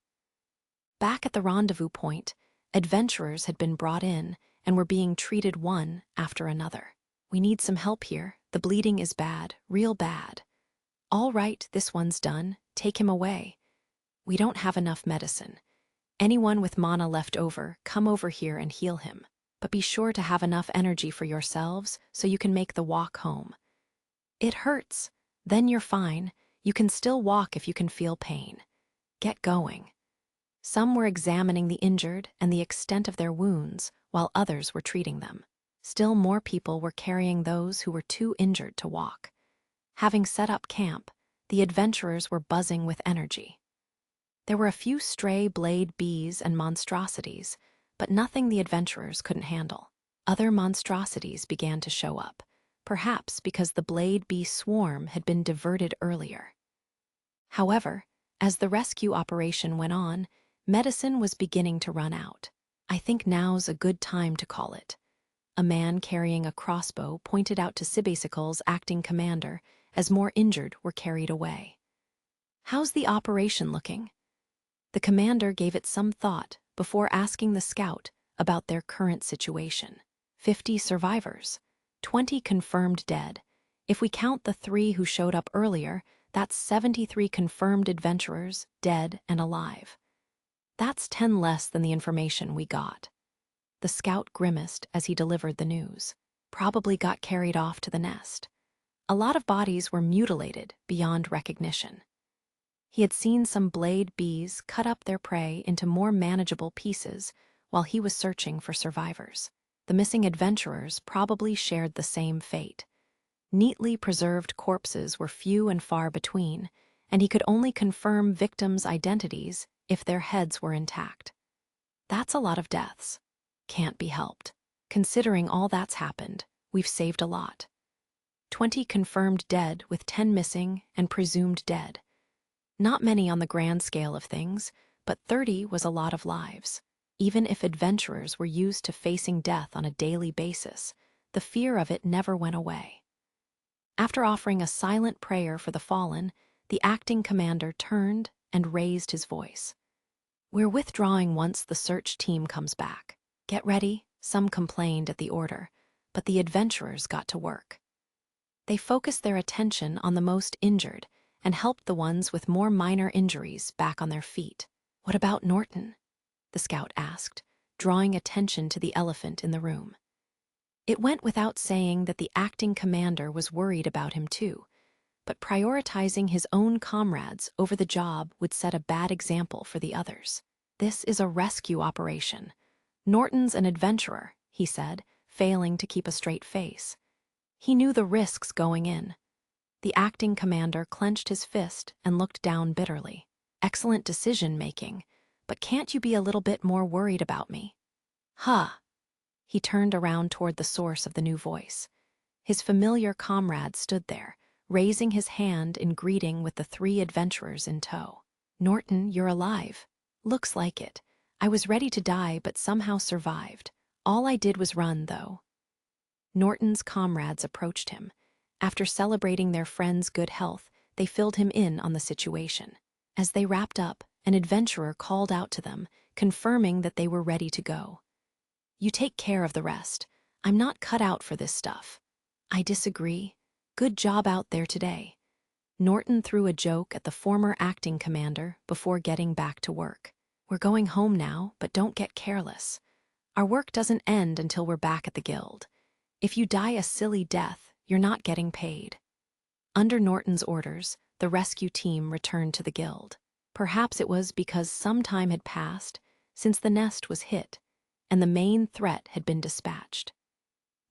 Back at the rendezvous point, adventurers had been brought in and were being treated one after another. "We need some help here. The bleeding is bad, real bad." "All right, this one's done. Take him away." "We don't have enough medicine. Anyone with mana left over, come over here and heal him. But be sure to have enough energy for yourselves so you can make the walk home." "It hurts." "Then you're fine. You can still walk if you can feel pain. Get going." Some were examining the injured and the extent of their wounds, while others were treating them. Still more people were carrying those who were too injured to walk. Having set up camp, the adventurers were buzzing with energy. There were a few stray blade bees and monstrosities, but nothing the adventurers couldn't handle. Other monstrosities began to show up, perhaps because the blade bee swarm had been diverted earlier. However, as the rescue operation went on, medicine was beginning to run out. "I think now's a good time to call it." A man carrying a crossbow pointed out to Sibasicle's acting commander as more injured were carried away. "How's the operation looking?" The commander gave it some thought before asking the scout about their current situation. 50 survivors, 20 confirmed dead. If we count the 3 who showed up earlier, that's 73 confirmed adventurers, dead and alive. That's 10 less than the information we got. The scout grimaced as he delivered the news. Probably got carried off to the nest. A lot of bodies were mutilated beyond recognition. He had seen some blade bees cut up their prey into more manageable pieces while he was searching for survivors. The missing adventurers probably shared the same fate. Neatly preserved corpses were few and far between, and he could only confirm victims' identities if their heads were intact. That's a lot of deaths. Can't be helped. Considering all that's happened, we've saved a lot. 20 confirmed dead with 10 missing and presumed dead. Not many on the grand scale of things, but 30 was a lot of lives. Even if adventurers were used to facing death on a daily basis, the fear of it never went away. After offering a silent prayer for the fallen, the acting commander turned and raised his voice. "We're withdrawing once the search team comes back. Get ready." Some complained at the order, but the adventurers got to work. They focused their attention on the most injured and helped the ones with more minor injuries back on their feet. "What about Norton?" the scout asked, drawing attention to the elephant in the room. It went without saying that the acting commander was worried about him too, but prioritizing his own comrades over the job would set a bad example for the others. This is a rescue operation. "Norton's an adventurer," he said, failing to keep a straight face. He knew the risks going in. The acting commander clenched his fist and looked down bitterly. "Excellent decision-making, but can't you be a little bit more worried about me?" "Huh." He turned around toward the source of the new voice. His familiar comrade stood there, raising his hand in greeting with the three adventurers in tow. "Norton, you're alive." "Looks like it. I was ready to die but somehow survived. All I did was run, though." Norton's comrades approached him. After celebrating their friend's good health, they filled him in on the situation. As they wrapped up, an adventurer called out to them, confirming that they were ready to go. "You take care of the rest. I'm not cut out for this stuff." "I disagree. Good job out there today." Norton threw a joke at the former acting commander before getting back to work. "We're going home now, but don't get careless. Our work doesn't end until we're back at the guild. If you die a silly death, you're not getting paid." Under Norton's orders, the rescue team returned to the guild. Perhaps it was because some time had passed since the nest was hit, and the main threat had been dispatched.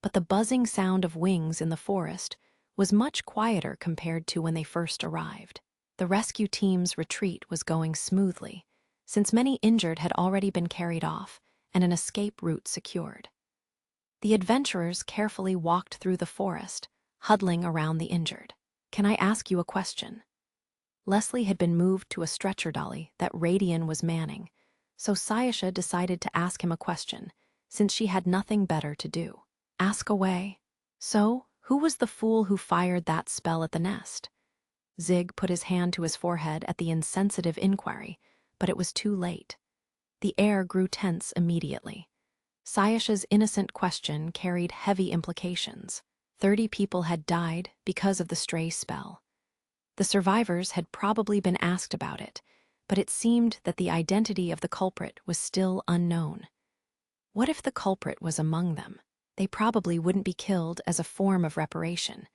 But the buzzing sound of wings in the forest was much quieter compared to when they first arrived. The rescue team's retreat was going smoothly, since many injured had already been carried off and an escape route secured. The adventurers carefully walked through the forest, huddling around the injured. "Can I ask you a question?" Leslie had been moved to a stretcher dolly that Radian was manning, so Sayasha decided to ask him a question, since she had nothing better to do. "Ask away." "So, who was the fool who fired that spell at the nest?" Zig put his hand to his forehead at the insensitive inquiry, but it was too late. The air grew tense immediately. Sayasha's innocent question carried heavy implications. 30 people had died because of the stray spell. The survivors had probably been asked about it, but it seemed that the identity of the culprit was still unknown. What if the culprit was among them? They probably wouldn't be killed as a form of reparation,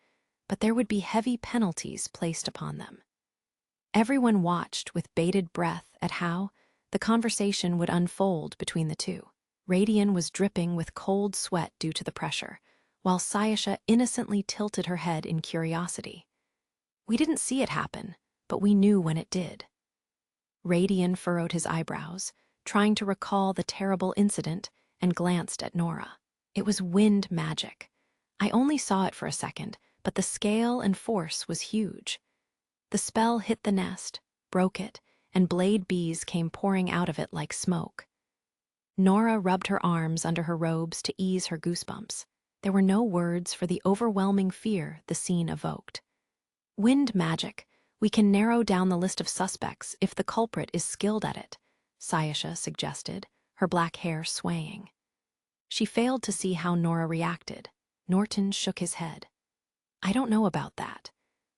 but there would be heavy penalties placed upon them. Everyone watched with bated breath at how the conversation would unfold between the two. Radian was dripping with cold sweat due to the pressure, while Sayasha innocently tilted her head in curiosity. "We didn't see it happen, but we knew when it did." Radian furrowed his eyebrows, trying to recall the terrible incident, and glanced at Nora. "It was wind magic. I only saw it for a second, but the scale and force was huge. The spell hit the nest, broke it, and blade bees came pouring out of it like smoke." Nora rubbed her arms under her robes to ease her goosebumps. There were no words for the overwhelming fear the scene evoked. "Wind magic. We can narrow down the list of suspects if the culprit is skilled at it," Sayasha suggested, her black hair swaying. She failed to see how Nora reacted. Norton shook his head. "I don't know about that.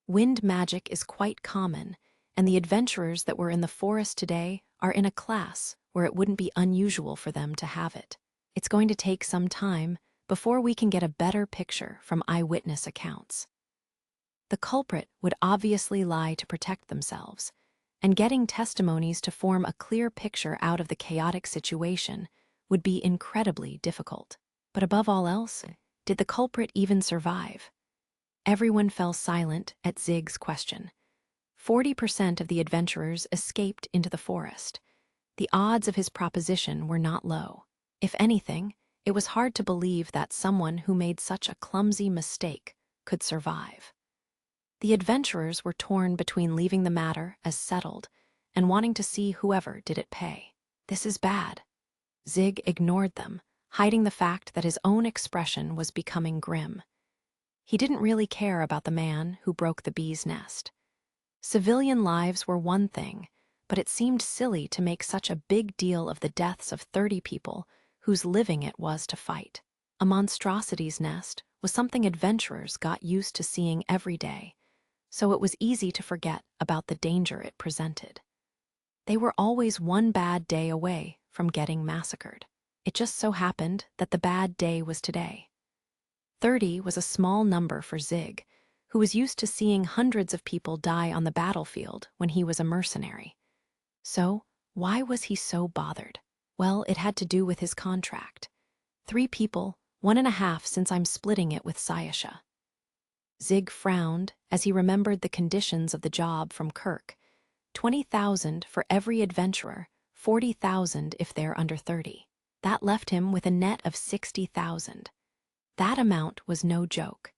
Wind magic is quite common, and the adventurers that were in the forest today are in a class where it wouldn't be unusual for them to have it. It's going to take some time before we can get a better picture from eyewitness accounts." The culprit would obviously lie to protect themselves, and getting testimonies to form a clear picture out of the chaotic situation would be incredibly difficult. But above all else, did the culprit even survive? Everyone fell silent at Zig's question. 40% of the adventurers escaped into the forest. The odds of his proposition were not low. If anything, it was hard to believe that someone who made such a clumsy mistake could survive. The adventurers were torn between leaving the matter as settled and wanting to see whoever did it pay. "This is bad." Zig ignored them, hiding the fact that his own expression was becoming grim. He didn't really care about the man who broke the bee's nest. Civilian lives were one thing, but it seemed silly to make such a big deal of the deaths of 30 people whose living it was to fight. A monstrosity's nest was something adventurers got used to seeing every day, so it was easy to forget about the danger it presented. They were always one bad day away from getting massacred. It just so happened that the bad day was today. 30 was a small number for Zig, who was used to seeing hundreds of people die on the battlefield when he was a mercenary. So, why was he so bothered? Well, it had to do with his contract. 3 people, 1.5 since I'm splitting it with Sayasha. Zig frowned as he remembered the conditions of the job from Kirk. 20,000 for every adventurer, 40,000 if they're under 30. That left him with a net of 60,000. That amount was no joke.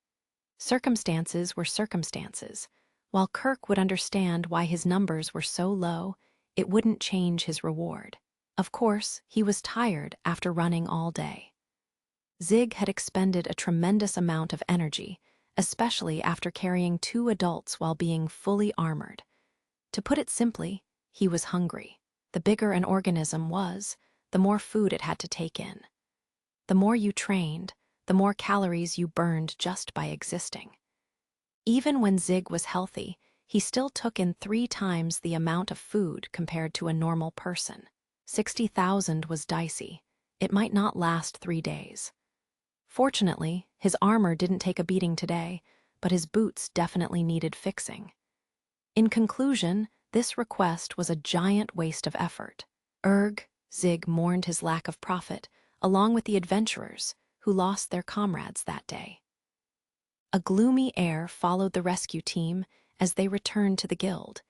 Circumstances were circumstances. While Kirk would understand why his numbers were so low, it wouldn't change his reward. Of course, he was tired after running all day. Zig had expended a tremendous amount of energy, especially after carrying 2 adults while being fully armored. To put it simply, he was hungry. The bigger an organism was, the more food it had to take in. The more you trained, the more calories you burned just by existing. Even when Zig was healthy, he still took in 3 times the amount of food compared to a normal person. 60,000 was dicey. It might not last 3 days. Fortunately, his armor didn't take a beating today, but his boots definitely needed fixing. In conclusion, this request was a giant waste of effort. Zig mourned his lack of profit, along with the adventurers, who lost their comrades that day. A gloomy air followed the rescue team as they returned to the guild,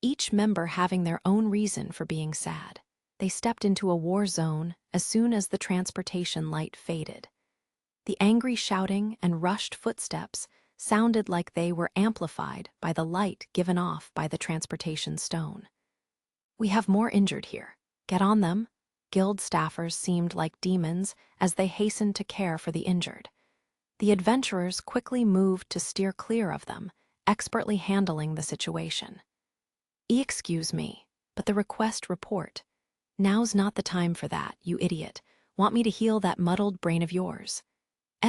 each member having their own reason for being sad. They stepped into a war zone as soon as the transportation light faded. The angry shouting and rushed footsteps sounded like they were amplified by the light given off by the transportation stone. "We have more injured here. Get on them." Guild staffers seemed like demons as they hastened to care for the injured. The adventurers quickly moved to steer clear of them, expertly handling the situation. "Excuse me, but the request report. Now's not the time for that, you idiot. Want me to heal that muddled brain of yours?"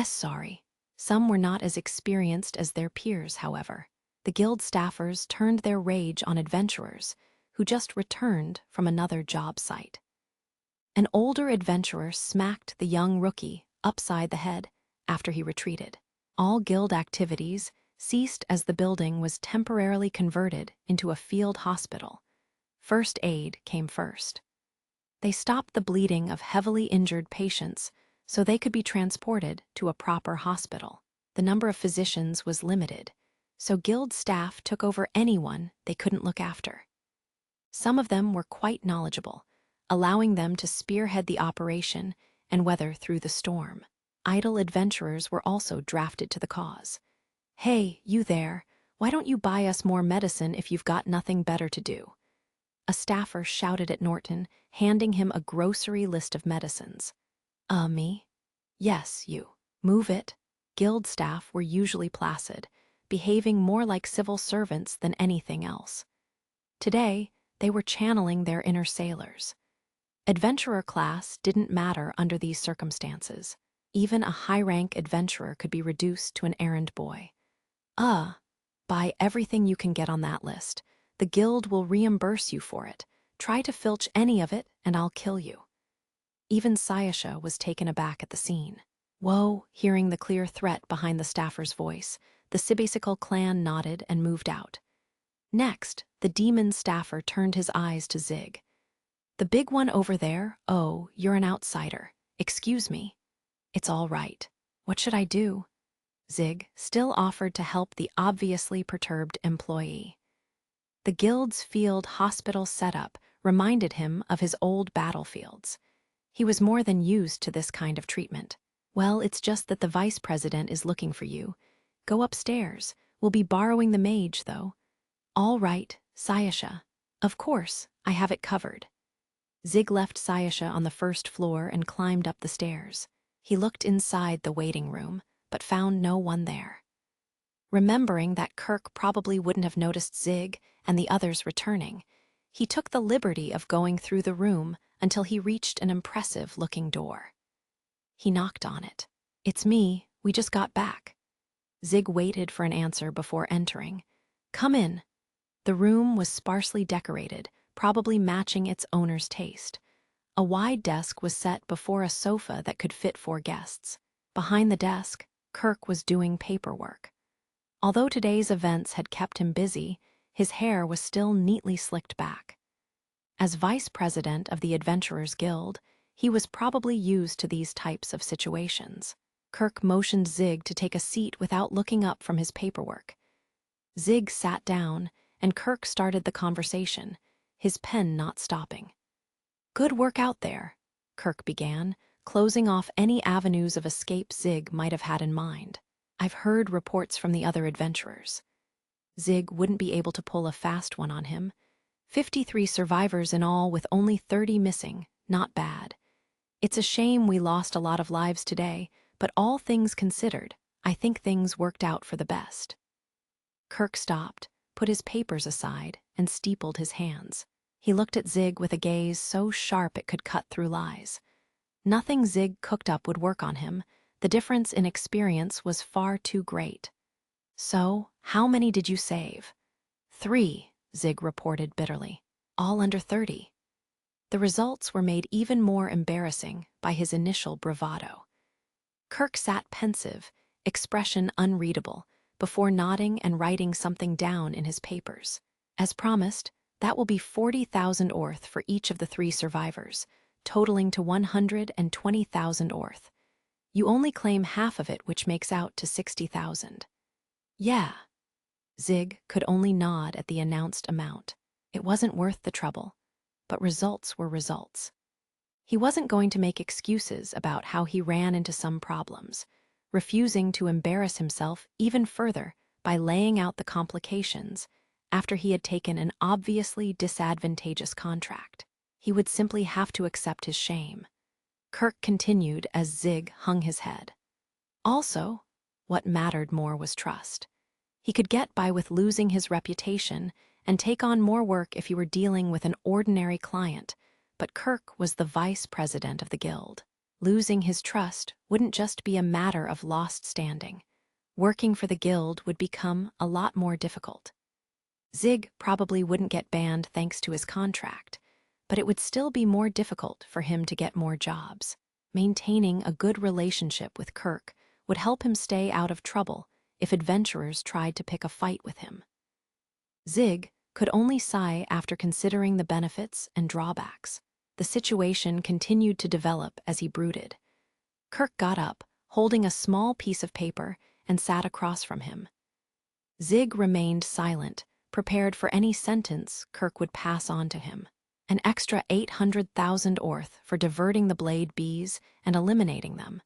Sorry. Some were not as experienced as their peers, however. The guild staffers turned their rage on adventurers, who just returned from another job site. An older adventurer smacked the young rookie upside the head after he retreated. All guild activities ceased as the building was temporarily converted into a field hospital. First aid came first. They stopped the bleeding of heavily injured patients so they could be transported to a proper hospital. The number of physicians was limited, so guild staff took over anyone they couldn't look after. Some of them were quite knowledgeable, allowing them to spearhead the operation and weather through the storm. Idle adventurers were also drafted to the cause. "Hey, you there, why don't you buy us more medicine if you've got nothing better to do?" A staffer shouted at Norton, handing him a grocery list of medicines. Me?" "Yes, you. Move it." Guild staff were usually placid, behaving more like civil servants than anything else. Today, they were channeling their inner sailors. Adventurer class didn't matter under these circumstances. Even a high-rank adventurer could be reduced to an errand boy. Buy everything you can get on that list. The guild will reimburse you for it. Try to filch any of it, and I'll kill you." Even Sayasha was taken aback at the scene. Whoa, hearing the clear threat behind the staffer's voice, the Sibisical clan nodded and moved out. Next, the demon staffer turned his eyes to Zig. "The big one over there? Oh, you're an outsider. Excuse me." "It's all right. What should I do?" Zig still offered to help the obviously perturbed employee. The guild's field hospital setup reminded him of his old battlefields. He was more than used to this kind of treatment. "Well, it's just that the vice president is looking for you. Go upstairs. We'll be borrowing the mage, though." "All right, Sayasha. Of course, I have it covered." Zig left Sayasha on the first floor and climbed up the stairs. He looked inside the waiting room, but found no one there. Remembering that Kirk probably wouldn't have noticed Zig and the others returning, he took the liberty of going through the room until he reached an impressive-looking door. He knocked on it. "It's me. We just got back." Zig waited for an answer before entering. "Come in." The room was sparsely decorated, probably matching its owner's taste. A wide desk was set before a sofa that could fit 4 guests. Behind the desk, Kirk was doing paperwork. Although today's events had kept him busy, his hair was still neatly slicked back. As vice president of the Adventurers Guild, he was probably used to these types of situations. Kirk motioned Zig to take a seat without looking up from his paperwork. Zig sat down, and Kirk started the conversation, his pen not stopping. "Good work out there," Kirk began, closing off any avenues of escape Zig might have had in mind. "I've heard reports from the other adventurers." Zig wouldn't be able to pull a fast one on him. 53 survivors in all with only 30 missing, not bad. "It's a shame we lost a lot of lives today, but all things considered, I think things worked out for the best." Kirk stopped, put his papers aside, and steepled his hands. He looked at Zig with a gaze so sharp it could cut through lies. Nothing Zig cooked up would work on him. The difference in experience was far too great. "So, how many did you save?" "3, Zig reported bitterly. "All under 30. The results were made even more embarrassing by his initial bravado. Kirk sat pensive, expression unreadable, before nodding and writing something down in his papers. "As promised, that will be 40,000 orth for each of the 3 survivors, totaling to 120,000 orth. You only claim half of it, which makes out to 60,000. "Yeah." Zig could only nod at the announced amount. It wasn't worth the trouble, but results were results. He wasn't going to make excuses about how he ran into some problems, refusing to embarrass himself even further by laying out the complications after he had taken an obviously disadvantageous contract. He would simply have to accept his shame. Kirk continued as Zig hung his head. Also, what mattered more was trust. He could get by with losing his reputation and take on more work if he were dealing with an ordinary client, but Kirk was the vice president of the guild. Losing his trust wouldn't just be a matter of lost standing. Working for the guild would become a lot more difficult. Zig probably wouldn't get banned thanks to his contract, but it would still be more difficult for him to get more jobs. Maintaining a good relationship with Kirk would help him stay out of trouble if adventurers tried to pick a fight with him. Zig could only sigh after considering the benefits and drawbacks. The situation continued to develop as he brooded. Kirk got up, holding a small piece of paper, and sat across from him. Zig remained silent, prepared for any sentence Kirk would pass on to him. An extra 800,000 orth for diverting the blade bees and eliminating them.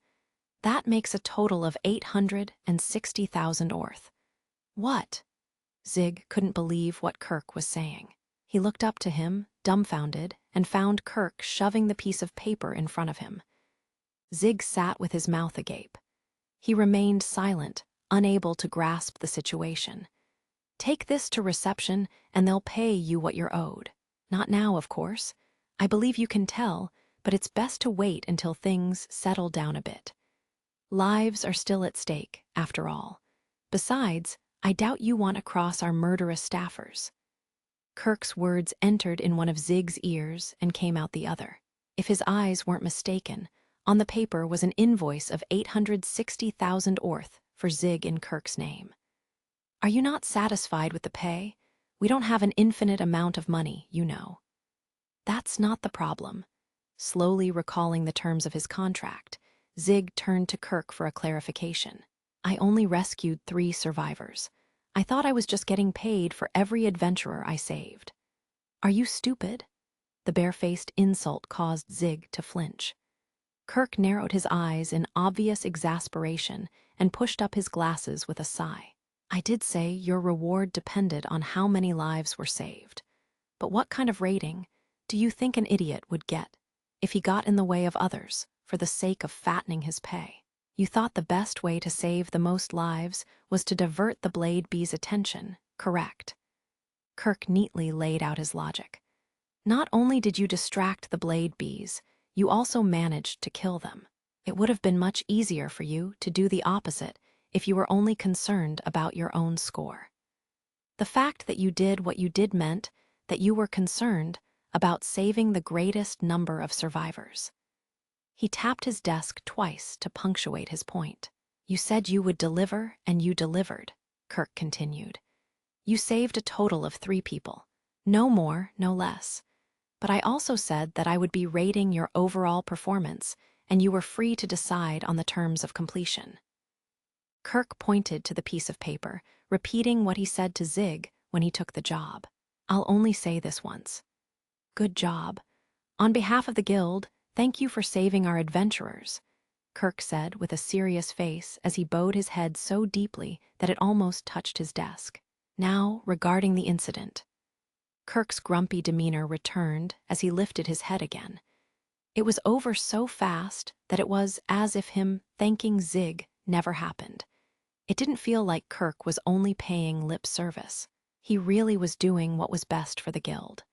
That makes a total of 860,000 orth. What? Zig couldn't believe what Kirk was saying. He looked up to him, dumbfounded, and found Kirk shoving the piece of paper in front of him. Zig sat with his mouth agape. He remained silent, unable to grasp the situation. "Take this to reception, and they'll pay you what you're owed. Not now, of course. I believe you can tell, but it's best to wait until things settle down a bit. Lives are still at stake, after all. Besides, I doubt you want across our murderous staffers." Kirk's words entered in one of Zig's ears and came out the other. If his eyes weren't mistaken, on the paper was an invoice of 860,000 orth for Zig in Kirk's name. "Are you not satisfied with the pay? We don't have an infinite amount of money, you know." "That's not the problem." Slowly recalling the terms of his contract, Zig turned to Kirk for a clarification. "I only rescued 3 survivors. I thought I was just getting paid for every adventurer I saved." "Are you stupid?" The barefaced insult caused Zig to flinch. Kirk narrowed his eyes in obvious exasperation and pushed up his glasses with a sigh. "I did say your reward depended on how many lives were saved. But what kind of rating do you think an idiot would get if he got in the way of others for the sake of fattening his pay? You thought the best way to save the most lives was to divert the blade bee's attention, correct?" Kirk neatly laid out his logic. "Not only did you distract the blade bees, you also managed to kill them. It would have been much easier for you to do the opposite if you were only concerned about your own score. The fact that you did what you did meant that you were concerned about saving the greatest number of survivors." He tapped his desk twice to punctuate his point. "You said you would deliver, and you delivered," Kirk continued. "You saved a total of 3 people. No more, no less. but I also said that I would be rating your overall performance, and you were free to decide on the terms of completion." Kirk pointed to the piece of paper, repeating what he said to Zig when he took the job. "I'll only say this once. Good job. On behalf of the guild, thank you for saving our adventurers," Kirk said with a serious face as he bowed his head so deeply that it almost touched his desk. "Now, regarding the incident." Kirk's grumpy demeanor returned as he lifted his head again. It was over so fast that it was as if him thanking Zig never happened. It didn't feel like Kirk was only paying lip service. He really was doing what was best for the guild.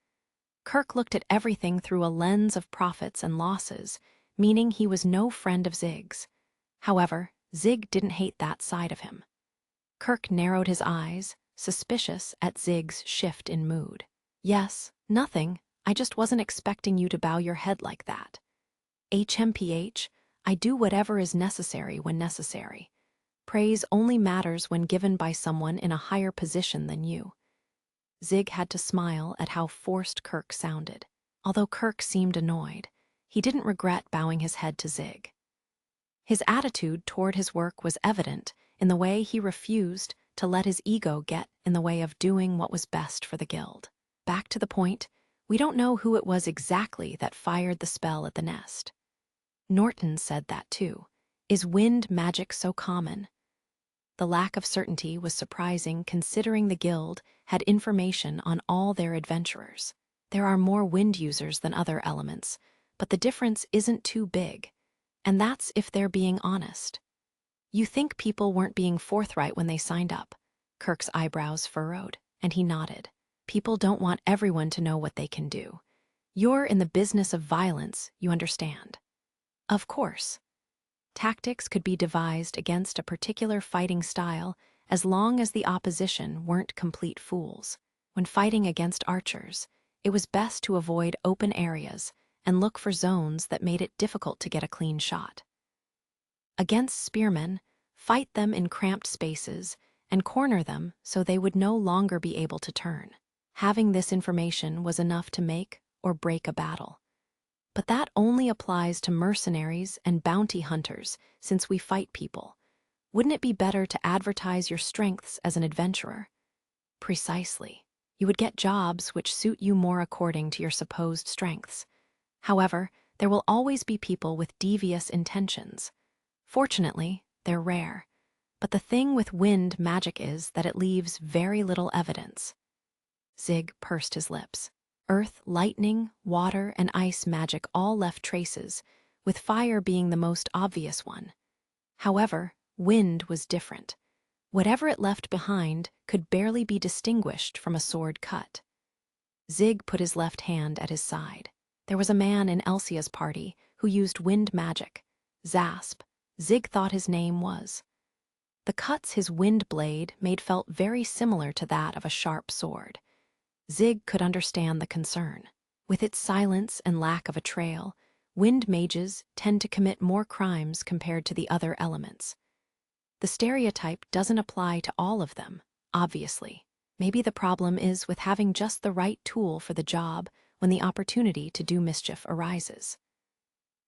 Kirk looked at everything through a lens of profits and losses, meaning he was no friend of Zig's. However, Zig didn't hate that side of him. Kirk narrowed his eyes, suspicious at Zig's shift in mood. "Yes, nothing. I just wasn't expecting you to bow your head like that. HMPH, I do whatever is necessary when necessary. Praise only matters when given by someone in a higher position than you." Zig had to smile at how forced Kirk sounded. Although Kirk seemed annoyed, he didn't regret bowing his head to Zig. His attitude toward his work was evident in the way he refused to let his ego get in the way of doing what was best for the guild. Back to the point, we don't know who it was exactly that fired the spell at the nest. Norton said that too. Is wind magic so common? The lack of certainty was surprising considering the guild had information on all their adventurers. There are more wind users than other elements, but the difference isn't too big, and that's if they're being honest. "You think people weren't being forthright when they signed up?" Kirk's eyebrows furrowed, and he nodded. "People don't want everyone to know what they can do. You're in the business of violence, you understand." Of course. Tactics could be devised against a particular fighting style as long as the opposition weren't complete fools. When fighting against archers, it was best to avoid open areas and look for zones that made it difficult to get a clean shot. Against spearmen, fight them in cramped spaces and corner them so they would no longer be able to turn. Having this information was enough to make or break a battle. But that only applies to mercenaries and bounty hunters, since we fight people. Wouldn't it be better to advertise your strengths as an adventurer? Precisely. You would get jobs which suit you more according to your supposed strengths. However, there will always be people with devious intentions. Fortunately, they're rare. But the thing with wind magic is that it leaves very little evidence. Zig pursed his lips. Earth, lightning, water, and ice magic all left traces, with fire being the most obvious one. However, wind was different. Whatever it left behind could barely be distinguished from a sword cut. Zig put his left hand at his side. There was a man in Elsia's party who used wind magic. Zasp, Zig thought his name was. The cuts his wind blade made felt very similar to that of a sharp sword. Zig could understand the concern. With its silence and lack of a trail, wind mages tend to commit more crimes compared to the other elements. The stereotype doesn't apply to all of them, obviously. Maybe the problem is with having just the right tool for the job when the opportunity to do mischief arises.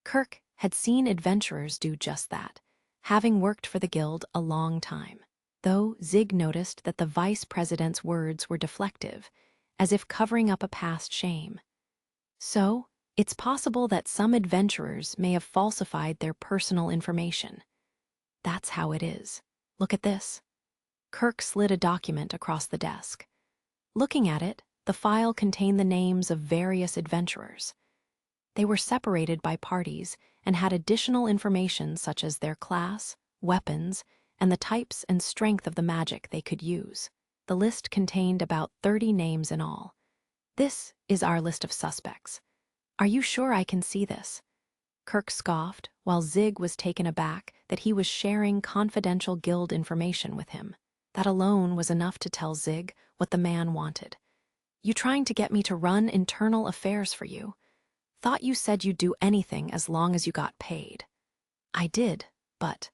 Kirk had seen adventurers do just that, having worked for the guild a long time. Though Zig noticed that the vice president's words were deflective, as if covering up a past shame. So, it's possible that some adventurers may have falsified their personal information. That's how it is. Look at this. Kirk slid a document across the desk. Looking at it, the file contained the names of various adventurers. They were separated by parties and had additional information such as their class, weapons, and the types and strength of the magic they could use. The list contained about 30 names in all. "This is our list of suspects. Are you sure I can see this?" Kirk scoffed, while Zig was taken aback that he was sharing confidential guild information with him. That alone was enough to tell Zig what the man wanted. "You trying to get me to run internal affairs for you? Thought you said you'd do anything as long as you got paid." "I did, but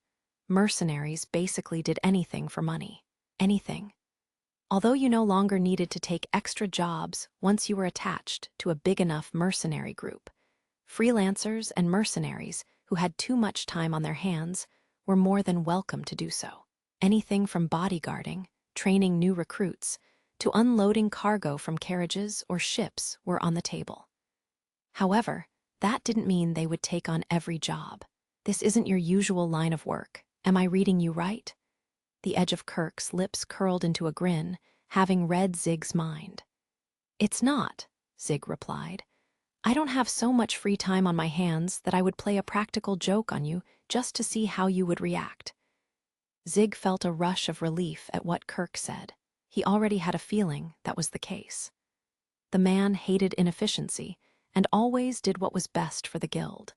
mercenaries basically did anything for money. Anything." Although you no longer needed to take extra jobs once you were attached to a big enough mercenary group, freelancers and mercenaries who had too much time on their hands were more than welcome to do so. Anything from bodyguarding, training new recruits, to unloading cargo from carriages or ships were on the table. However, that didn't mean they would take on every job. This isn't your usual line of work. Am I reading you right? The edge of Kirk's lips curled into a grin, having read Zig's mind. It's not, Zig replied. I don't have so much free time on my hands that I would play a practical joke on you just to see how you would react. Zig felt a rush of relief at what Kirk said. He already had a feeling that was the case. The man hated inefficiency and always did what was best for the guild.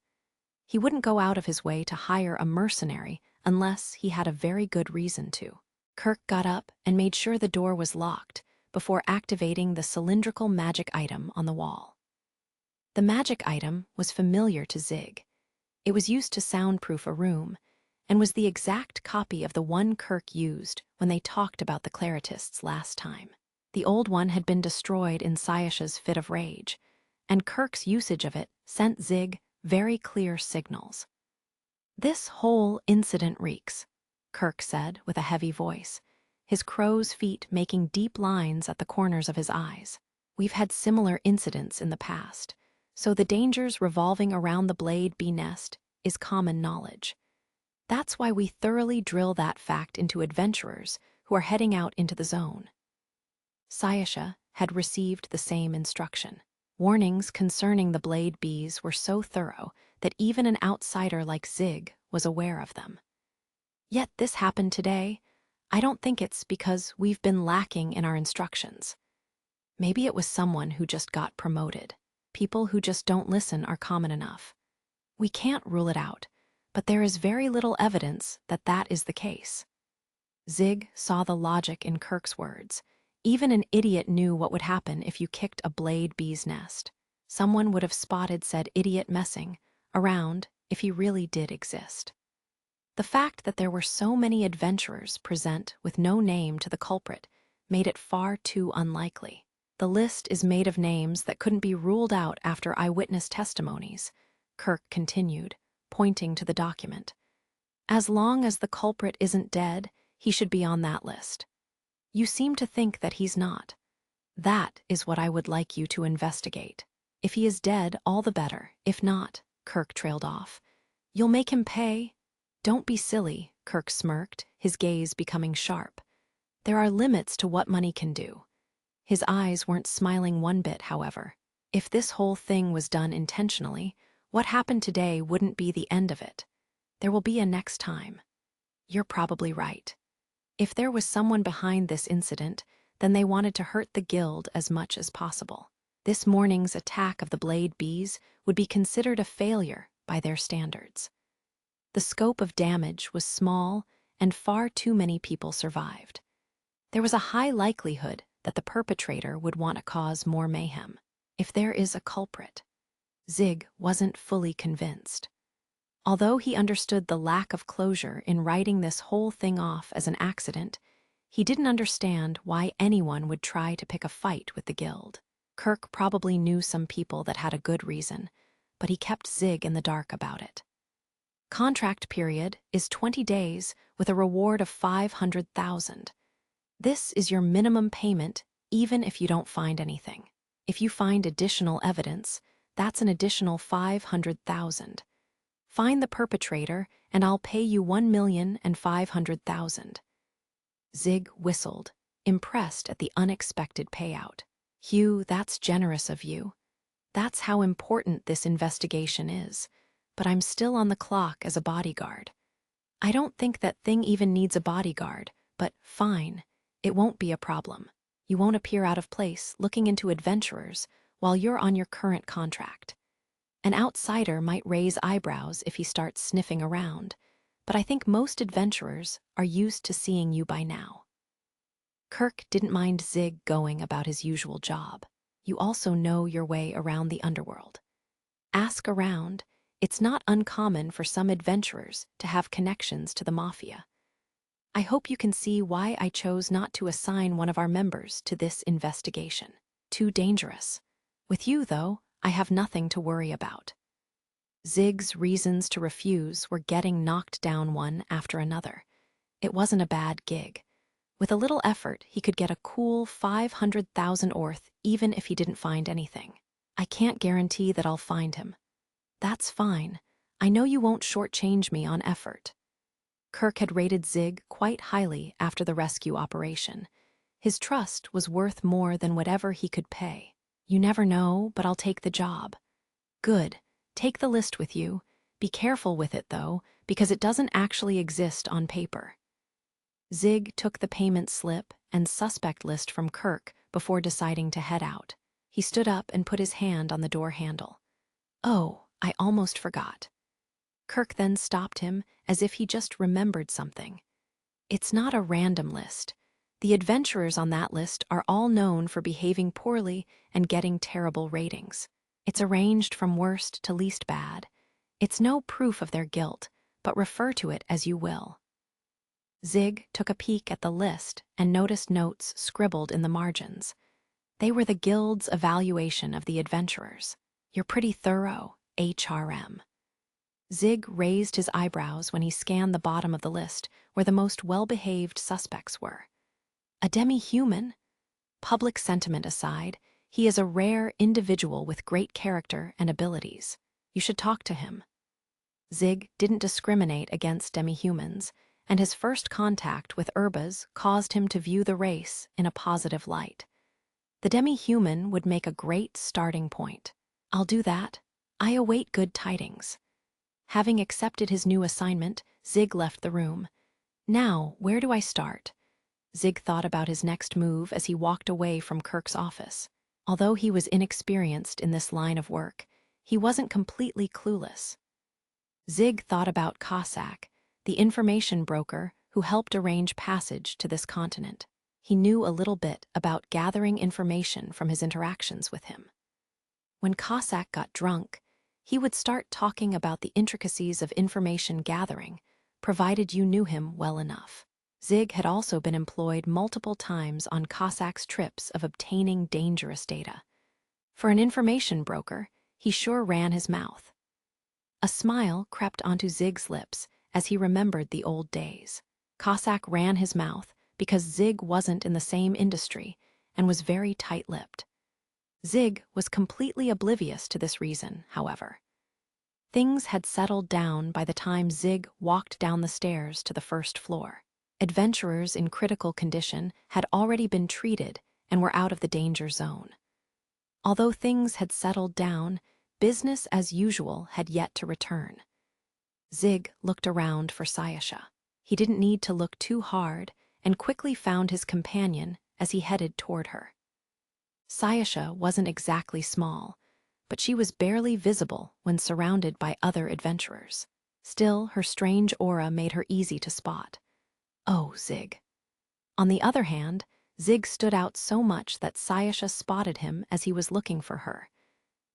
He wouldn't go out of his way to hire a mercenary unless he had a very good reason to. Kirk got up and made sure the door was locked before activating the cylindrical magic item on the wall. The magic item was familiar to Zig. It was used to soundproof a room, and was the exact copy of the one Kirk used when they talked about the Claretists last time. The old one had been destroyed in Sayasha's fit of rage, and Kirk's usage of it sent Zig very clear signals. This whole incident reeks, Kirk said with a heavy voice, his crow's feet making deep lines at the corners of his eyes. We've had similar incidents in the past, so the dangers revolving around the Blade Bee nest is common knowledge. That's why we thoroughly drill that fact into adventurers who are heading out into the zone. Sayasha had received the same instruction. Warnings concerning the Blade Bees were so thorough that even an outsider like Zig was aware of them. Yet this happened today. I don't think it's because we've been lacking in our instructions. Maybe it was someone who just got promoted. People who just don't listen are common enough. We can't rule it out, but there is very little evidence that that is the case. Zig saw the logic in Kirk's words. Even an idiot knew what would happen if you kicked a Blade Bee's nest. Someone would have spotted said idiot messing around if he really did exist. The fact that there were so many adventurers present with no name to the culprit made it far too unlikely. The list is made of names that couldn't be ruled out after eyewitness testimonies, Kirk continued, pointing to the document. As long as the culprit isn't dead, he should be on that list. You seem to think that he's not. That is what I would like you to investigate. If he is dead, all the better. If not, Kirk trailed off. You'll make him pay? Don't be silly, Kirk smirked, his gaze becoming sharp. There are limits to what money can do. His eyes weren't smiling one bit, however. If this whole thing was done intentionally, what happened today wouldn't be the end of it. There will be a next time. You're probably right. If there was someone behind this incident, then they wanted to hurt the guild as much as possible. This morning's attack of the Blade Bees would be considered a failure by their standards. The scope of damage was small, and far too many people survived. There was a high likelihood that the perpetrator would want to cause more mayhem. If there is a culprit, Zig wasn't fully convinced. Although he understood the lack of closure in writing this whole thing off as an accident, he didn't understand why anyone would try to pick a fight with the guild. Kirk probably knew some people that had a good reason, but he kept Zig in the dark about it. Contract period is 20 days with a reward of 500,000. This is your minimum payment even if you don't find anything. If you find additional evidence, that's an additional 500,000. Find the perpetrator and I'll pay you 1,500,000. Zig whistled, impressed at the unexpected payout. Hugh, that's generous of you. That's how important this investigation is, but I'm still on the clock as a bodyguard. I don't think that thing even needs a bodyguard, but fine, it won't be a problem. You won't appear out of place looking into adventurers while you're on your current contract. An outsider might raise eyebrows if he starts sniffing around, but I think most adventurers are used to seeing you by now. Kirk didn't mind Zig going about his usual job. You also know your way around the underworld. Ask around. It's not uncommon for some adventurers to have connections to the mafia. I hope you can see why I chose not to assign one of our members to this investigation. Too dangerous. With you, though, I have nothing to worry about. Zig's reasons to refuse were getting knocked down one after another. It wasn't a bad gig. With a little effort, he could get a cool 500,000 orth even if he didn't find anything. I can't guarantee that I'll find him. That's fine. I know you won't shortchange me on effort. Kirk had rated Zig quite highly after the rescue operation. His trust was worth more than whatever he could pay. You never know, but I'll take the job. Good. Take the list with you. Be careful with it, though, because it doesn't actually exist on paper. Zig took the payment slip and suspect list from Kirk before deciding to head out. He stood up and put his hand on the door handle. Oh, I almost forgot. Kirk then stopped him as if he just remembered something. It's not a random list. The adventurers on that list are all known for behaving poorly and getting terrible ratings. It's arranged from worst to least bad. It's no proof of their guilt, but refer to it as you will. Zig took a peek at the list and noticed notes scribbled in the margins. They were the guild's evaluation of the adventurers. You're pretty thorough, HRM. Zig raised his eyebrows when he scanned the bottom of the list where the most well-behaved suspects were. A demi-human? Public sentiment aside, he is a rare individual with great character and abilities. You should talk to him. Zig didn't discriminate against demi-humans, and his first contact with Urbas caused him to view the race in a positive light. The demi-human would make a great starting point. I'll do that. I await good tidings. Having accepted his new assignment, Zig left the room. Now, where do I start? Zig thought about his next move as he walked away from Kirk's office. Although he was inexperienced in this line of work, he wasn't completely clueless. Zig thought about Cossack, the information broker who helped arrange passage to this continent. He knew a little bit about gathering information from his interactions with him. When Cossack got drunk, he would start talking about the intricacies of information gathering, provided you knew him well enough. Zig had also been employed multiple times on Cossack's trips of obtaining dangerous data. For an information broker, he sure ran his mouth. A smile crept onto Zig's lips as he remembered the old days. Cossack ran his mouth because Zig wasn't in the same industry and was very tight-lipped. Zig was completely oblivious to this reason, however. Things had settled down by the time Zig walked down the stairs to the first floor. Adventurers in critical condition had already been treated and were out of the danger zone. Although things had settled down, business as usual had yet to return. Zig looked around for Sayasha. He didn't need to look too hard and quickly found his companion as he headed toward her. Sayasha wasn't exactly small, but she was barely visible when surrounded by other adventurers. Still, her strange aura made her easy to spot. Oh, Zig. On the other hand, Zig stood out so much that Sayasha spotted him as he was looking for her.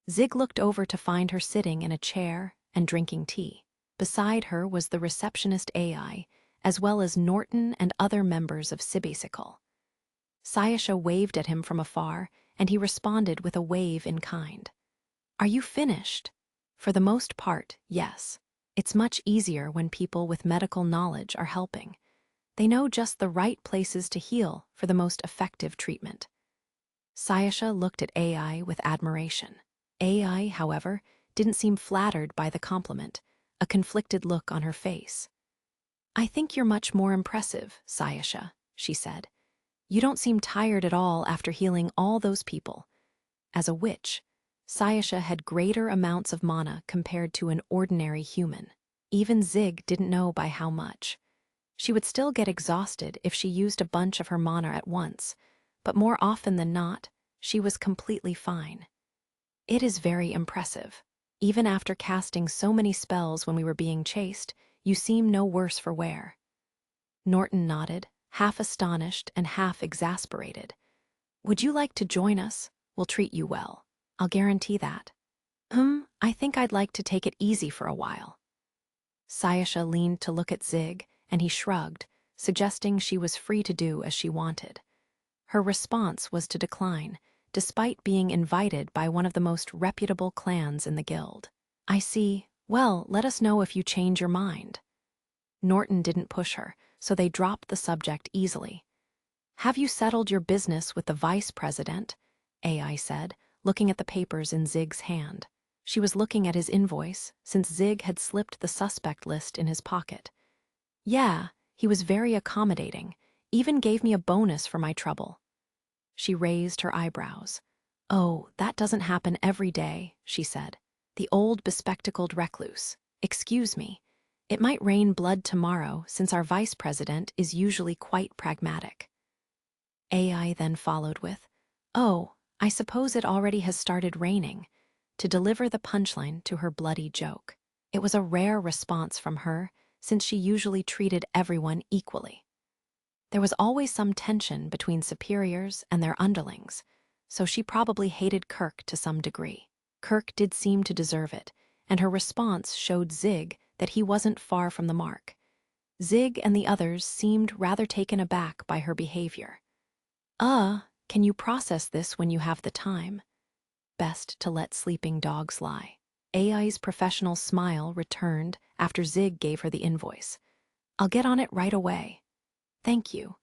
Zig looked over to find her sitting in a chair and drinking tea. Beside her was the receptionist AI, as well as Norton and other members of Sibisicle. Sayasha waved at him from afar, and he responded with a wave in kind. Are you finished? For the most part, yes. It's much easier when people with medical knowledge are helping. They know just the right places to heal for the most effective treatment. Sayasha looked at AI with admiration. AI, however, didn't seem flattered by the compliment, a conflicted look on her face. I think you're much more impressive, Sayasha, she said. You don't seem tired at all after healing all those people. As a witch, Sayasha had greater amounts of mana compared to an ordinary human. Even Zig didn't know by how much. She would still get exhausted if she used a bunch of her mana at once, but more often than not, she was completely fine. It is very impressive. Even after casting so many spells when we were being chased, you seem no worse for wear. Norton nodded, half astonished and half exasperated. Would you like to join us? We'll treat you well. I'll guarantee that. I think I'd like to take it easy for a while. Sayasha leaned to look at Zig, and he shrugged, suggesting she was free to do as she wanted. Her response was to decline, despite being invited by one of the most reputable clans in the guild. I see. Well, let us know if you change your mind. Norton didn't push her, so they dropped the subject easily. Have you settled your business with the vice president? AI said, looking at the papers in Zig's hand. She was looking at his invoice, since Zig had slipped the suspect list in his pocket. Yeah, he was very accommodating, even gave me a bonus for my trouble. She raised her eyebrows. Oh, that doesn't happen every day, she said. The old bespectacled recluse. Excuse me. It might rain blood tomorrow, since our vice president is usually quite pragmatic. AI then followed with, oh, I suppose it already has started raining, to deliver the punchline to her bloody joke. It was a rare response from her, since she usually treated everyone equally. There was always some tension between superiors and their underlings, so she probably hated Kirk to some degree. Kirk did seem to deserve it, and her response showed Zig that he wasn't far from the mark. Zig and the others seemed rather taken aback by her behavior. Can you process this when you have the time? Best to let sleeping dogs lie. AI's professional smile returned after Zig gave her the invoice. I'll get on it right away. Thank you.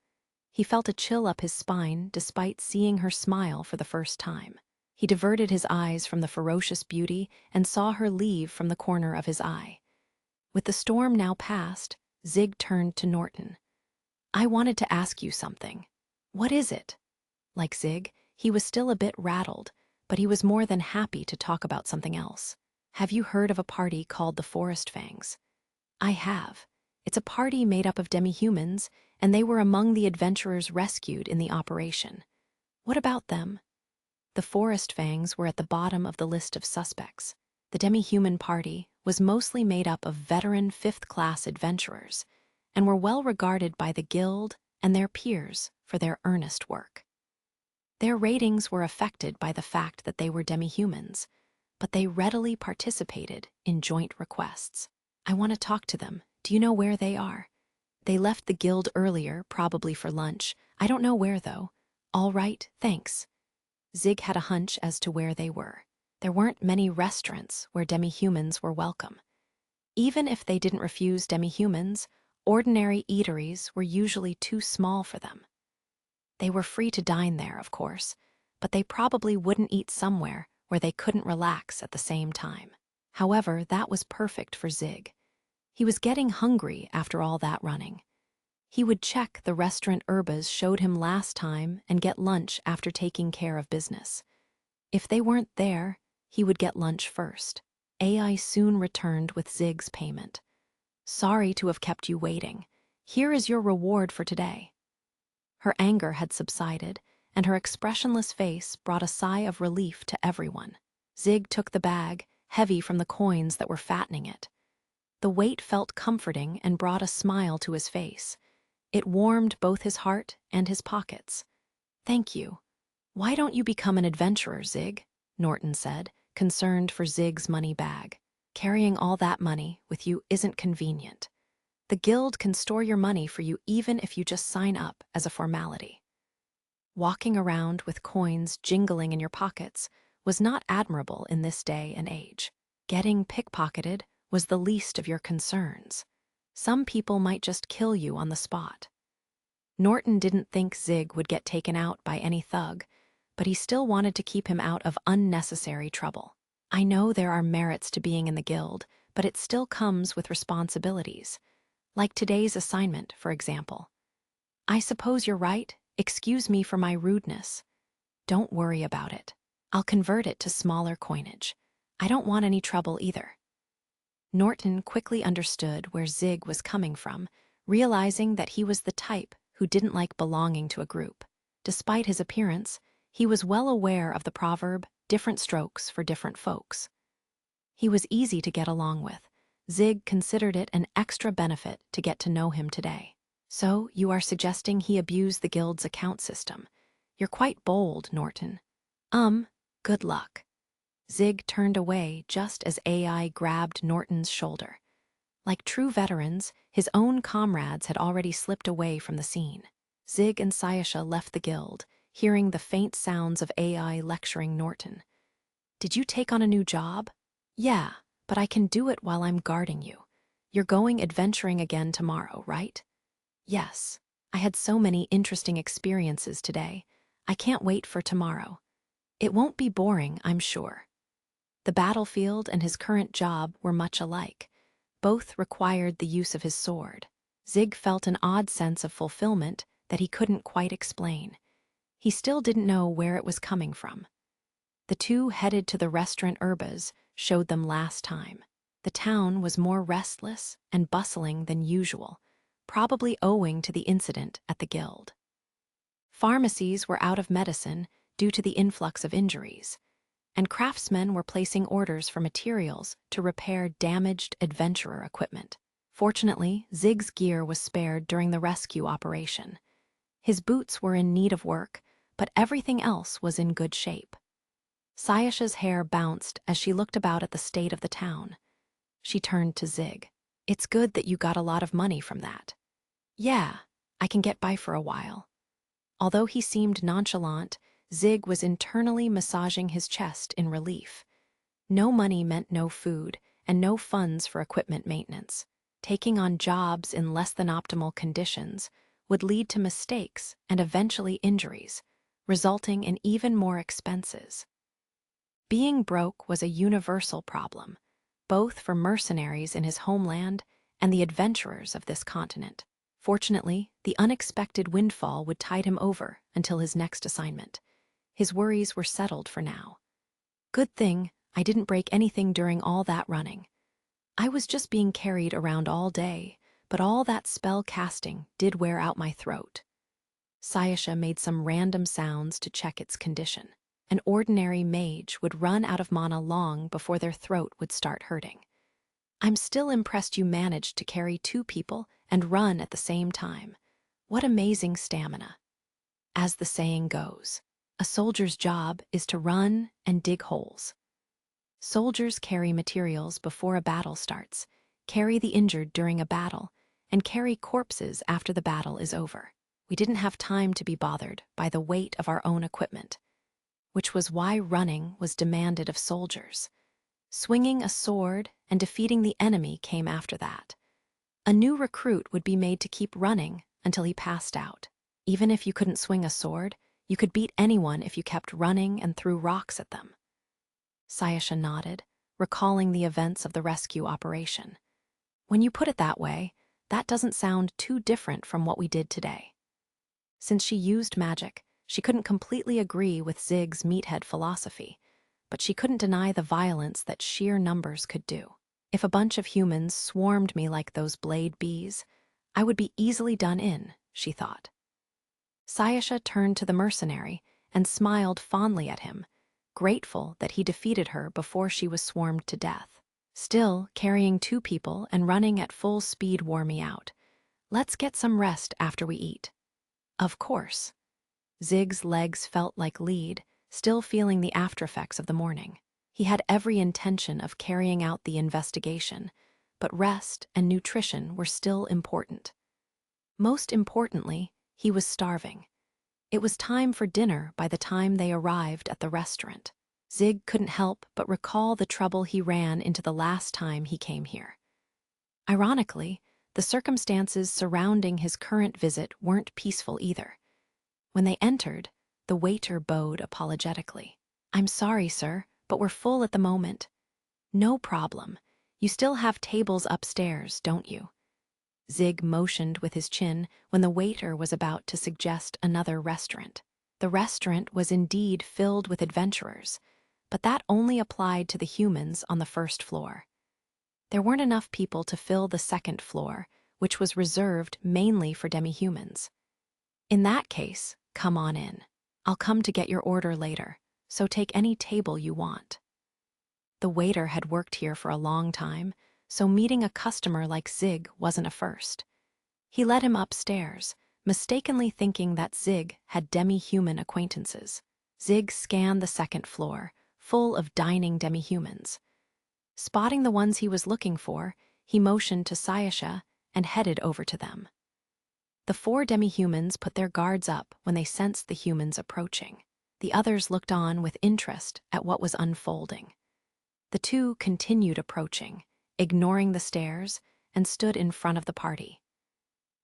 He felt a chill up his spine despite seeing her smile for the first time. He diverted his eyes from the ferocious beauty and saw her leave from the corner of his eye. With the storm now past, Zig turned to Norton. I wanted to ask you something. What is it? Like Zig, he was still a bit rattled, but he was more than happy to talk about something else. Have you heard of a party called the Forest Fangs? I have. It's a party made up of demi-humans, and they were among the adventurers rescued in the operation. What about them? The Forest Fangs were at the bottom of the list of suspects. The demi-human party was mostly made up of veteran fifth-class adventurers, and were well regarded by the guild and their peers for their earnest work. Their ratings were affected by the fact that they were demi-humans, but they readily participated in joint requests. I want to talk to them. Do you know where they are? They left the guild earlier, probably for lunch. I don't know where, though. All right, thanks. Zig had a hunch as to where they were. There weren't many restaurants where demi-humans were welcome. Even if they didn't refuse demi-humans, ordinary eateries were usually too small for them. They were free to dine there, of course, but they probably wouldn't eat somewhere where they couldn't relax at the same time. However, that was perfect for Zig. He was getting hungry after all that running. He would check the restaurant Urbas showed him last time and get lunch after taking care of business. If they weren't there, he would get lunch first. AI soon returned with Zig's payment. Sorry to have kept you waiting. Here is your reward for today. Her anger had subsided, and her expressionless face brought a sigh of relief to everyone. Zig took the bag, heavy from the coins that were fattening it. The weight felt comforting and brought a smile to his face. It warmed both his heart and his pockets. Thank you. Why don't you become an adventurer, Zig? Norton said, concerned for Zig's money bag. Carrying all that money with you isn't convenient. The guild can store your money for you even if you just sign up as a formality. Walking around with coins jingling in your pockets was not admirable in this day and age. Getting pickpocketed was the least of your concerns. Some people might just kill you on the spot. Norton didn't think Zig would get taken out by any thug, but he still wanted to keep him out of unnecessary trouble. I know there are merits to being in the guild, but it still comes with responsibilities. Like today's assignment, for example. I suppose you're right. Excuse me for my rudeness. Don't worry about it. I'll convert it to smaller coinage. I don't want any trouble either. Norton quickly understood where Zig was coming from, realizing that he was the type who didn't like belonging to a group. Despite his appearance, he was well aware of the proverb, different strokes for different folks. He was easy to get along with. Zig considered it an extra benefit to get to know him today. So, you are suggesting he abused the guild's account system. You're quite bold, Norton. Good luck. Zig turned away just as AI grabbed Norton's shoulder. Like true veterans, his own comrades had already slipped away from the scene. Zig and Sayasha left the guild, hearing the faint sounds of AI lecturing Norton. "Did you take on a new job?" "Yeah, but I can do it while I'm guarding you. You're going adventuring again tomorrow, right?" "Yes. I had so many interesting experiences today. I can't wait for tomorrow. It won't be boring, I'm sure." The battlefield and his current job were much alike. Both required the use of his sword. Zig felt an odd sense of fulfillment that he couldn't quite explain. He still didn't know where it was coming from. The two headed to the restaurant Urbaz showed them last time. The town was more restless and bustling than usual, probably owing to the incident at the guild. Pharmacies were out of medicine due to the influx of injuries, and craftsmen were placing orders for materials to repair damaged adventurer equipment. Fortunately, Zig's gear was spared during the rescue operation. His boots were in need of work, but everything else was in good shape. Sayasha's hair bounced as she looked about at the state of the town. She turned to Zig. "It's good that you got a lot of money from that." "Yeah, I can get by for a while." Although he seemed nonchalant, Zig was internally massaging his chest in relief. No money meant no food, and no funds for equipment maintenance. Taking on jobs in less than optimal conditions would lead to mistakes and eventually injuries, resulting in even more expenses. Being broke was a universal problem, both for mercenaries in his homeland and the adventurers of this continent. Fortunately, the unexpected windfall would tide him over until his next assignment. His worries were settled for now. "Good thing I didn't break anything during all that running. I was just being carried around all day, but all that spell casting did wear out my throat." Sayasha made some random sounds to check its condition. An ordinary mage would run out of mana long before their throat would start hurting. "I'm still impressed you managed to carry 2 people and run at the same time. What amazing stamina." As the saying goes, a soldier's job is to run and dig holes. Soldiers carry materials before a battle starts, carry the injured during a battle, and carry corpses after the battle is over. We didn't have time to be bothered by the weight of our own equipment, which was why running was demanded of soldiers. Swinging a sword and defeating the enemy came after that. A new recruit would be made to keep running until he passed out. Even if you couldn't swing a sword, you could beat anyone if you kept running and threw rocks at them. Sayasha nodded, recalling the events of the rescue operation. "When you put it that way, that doesn't sound too different from what we did today." Since she used magic, she couldn't completely agree with Zig's meathead philosophy, but she couldn't deny the violence that sheer numbers could do. "If a bunch of humans swarmed me like those blade bees, I would be easily done in," she thought. Sayasha turned to the mercenary and smiled fondly at him, grateful that he defeated her before she was swarmed to death. "Still, carrying 2 people and running at full speed wore me out. Let's get some rest after we eat." "Of course." Zig's legs felt like lead, still feeling the aftereffects of the morning. He had every intention of carrying out the investigation, but rest and nutrition were still important. Most importantly, he was starving. It was time for dinner by the time they arrived at the restaurant. Zig couldn't help but recall the trouble he ran into the last time he came here. Ironically, the circumstances surrounding his current visit weren't peaceful either. When they entered, the waiter bowed apologetically. "I'm sorry, sir, but we're full at the moment." "No problem. You still have tables upstairs, don't you?" Zig motioned with his chin when the waiter was about to suggest another restaurant. The restaurant was indeed filled with adventurers, but that only applied to the humans on the first floor. There weren't enough people to fill the second floor, which was reserved mainly for demi-humans. "In that case, come on in. I'll come to get your order later, so take any table you want." The waiter had worked here for a long time, so meeting a customer like Zig wasn't a first. He led him upstairs, mistakenly thinking that Zig had demi-human acquaintances. Zig scanned the second floor, full of dining demi-humans. Spotting the ones he was looking for, He motioned to Sayasha and headed over to them. The 4 demi-humans put their guards up when they sensed the humans approaching. The others looked on with interest at what was unfolding. The 2 continued approaching, ignoring the stares, and stood in front of the party.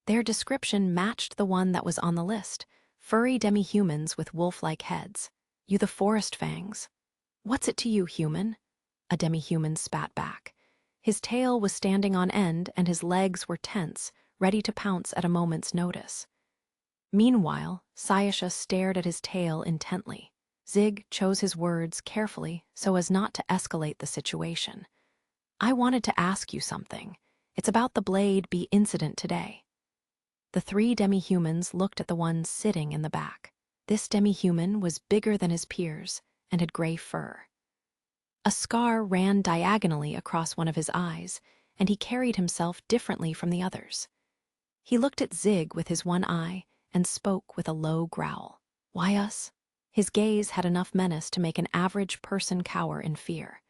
Their description matched the one that was on the list: furry demi-humans with wolf-like heads. "You the forest fangs. What's it to you, human?" A demi-human spat back. His tail was standing on end and his legs were tense, ready to pounce at a moment's notice. Meanwhile, Sayasha stared at his tail intently. Zig chose his words carefully so as not to escalate the situation. "I wanted to ask you something. It's about the Blade Bee incident today." The 3 demi-humans looked at the one sitting in the back. This demi-human was bigger than his peers and had gray fur. A scar ran diagonally across one of his eyes, and he carried himself differently from the others. He looked at Zig with his one eye and spoke with a low growl. "Why us?" His gaze had enough menace to make an average person cower in fear.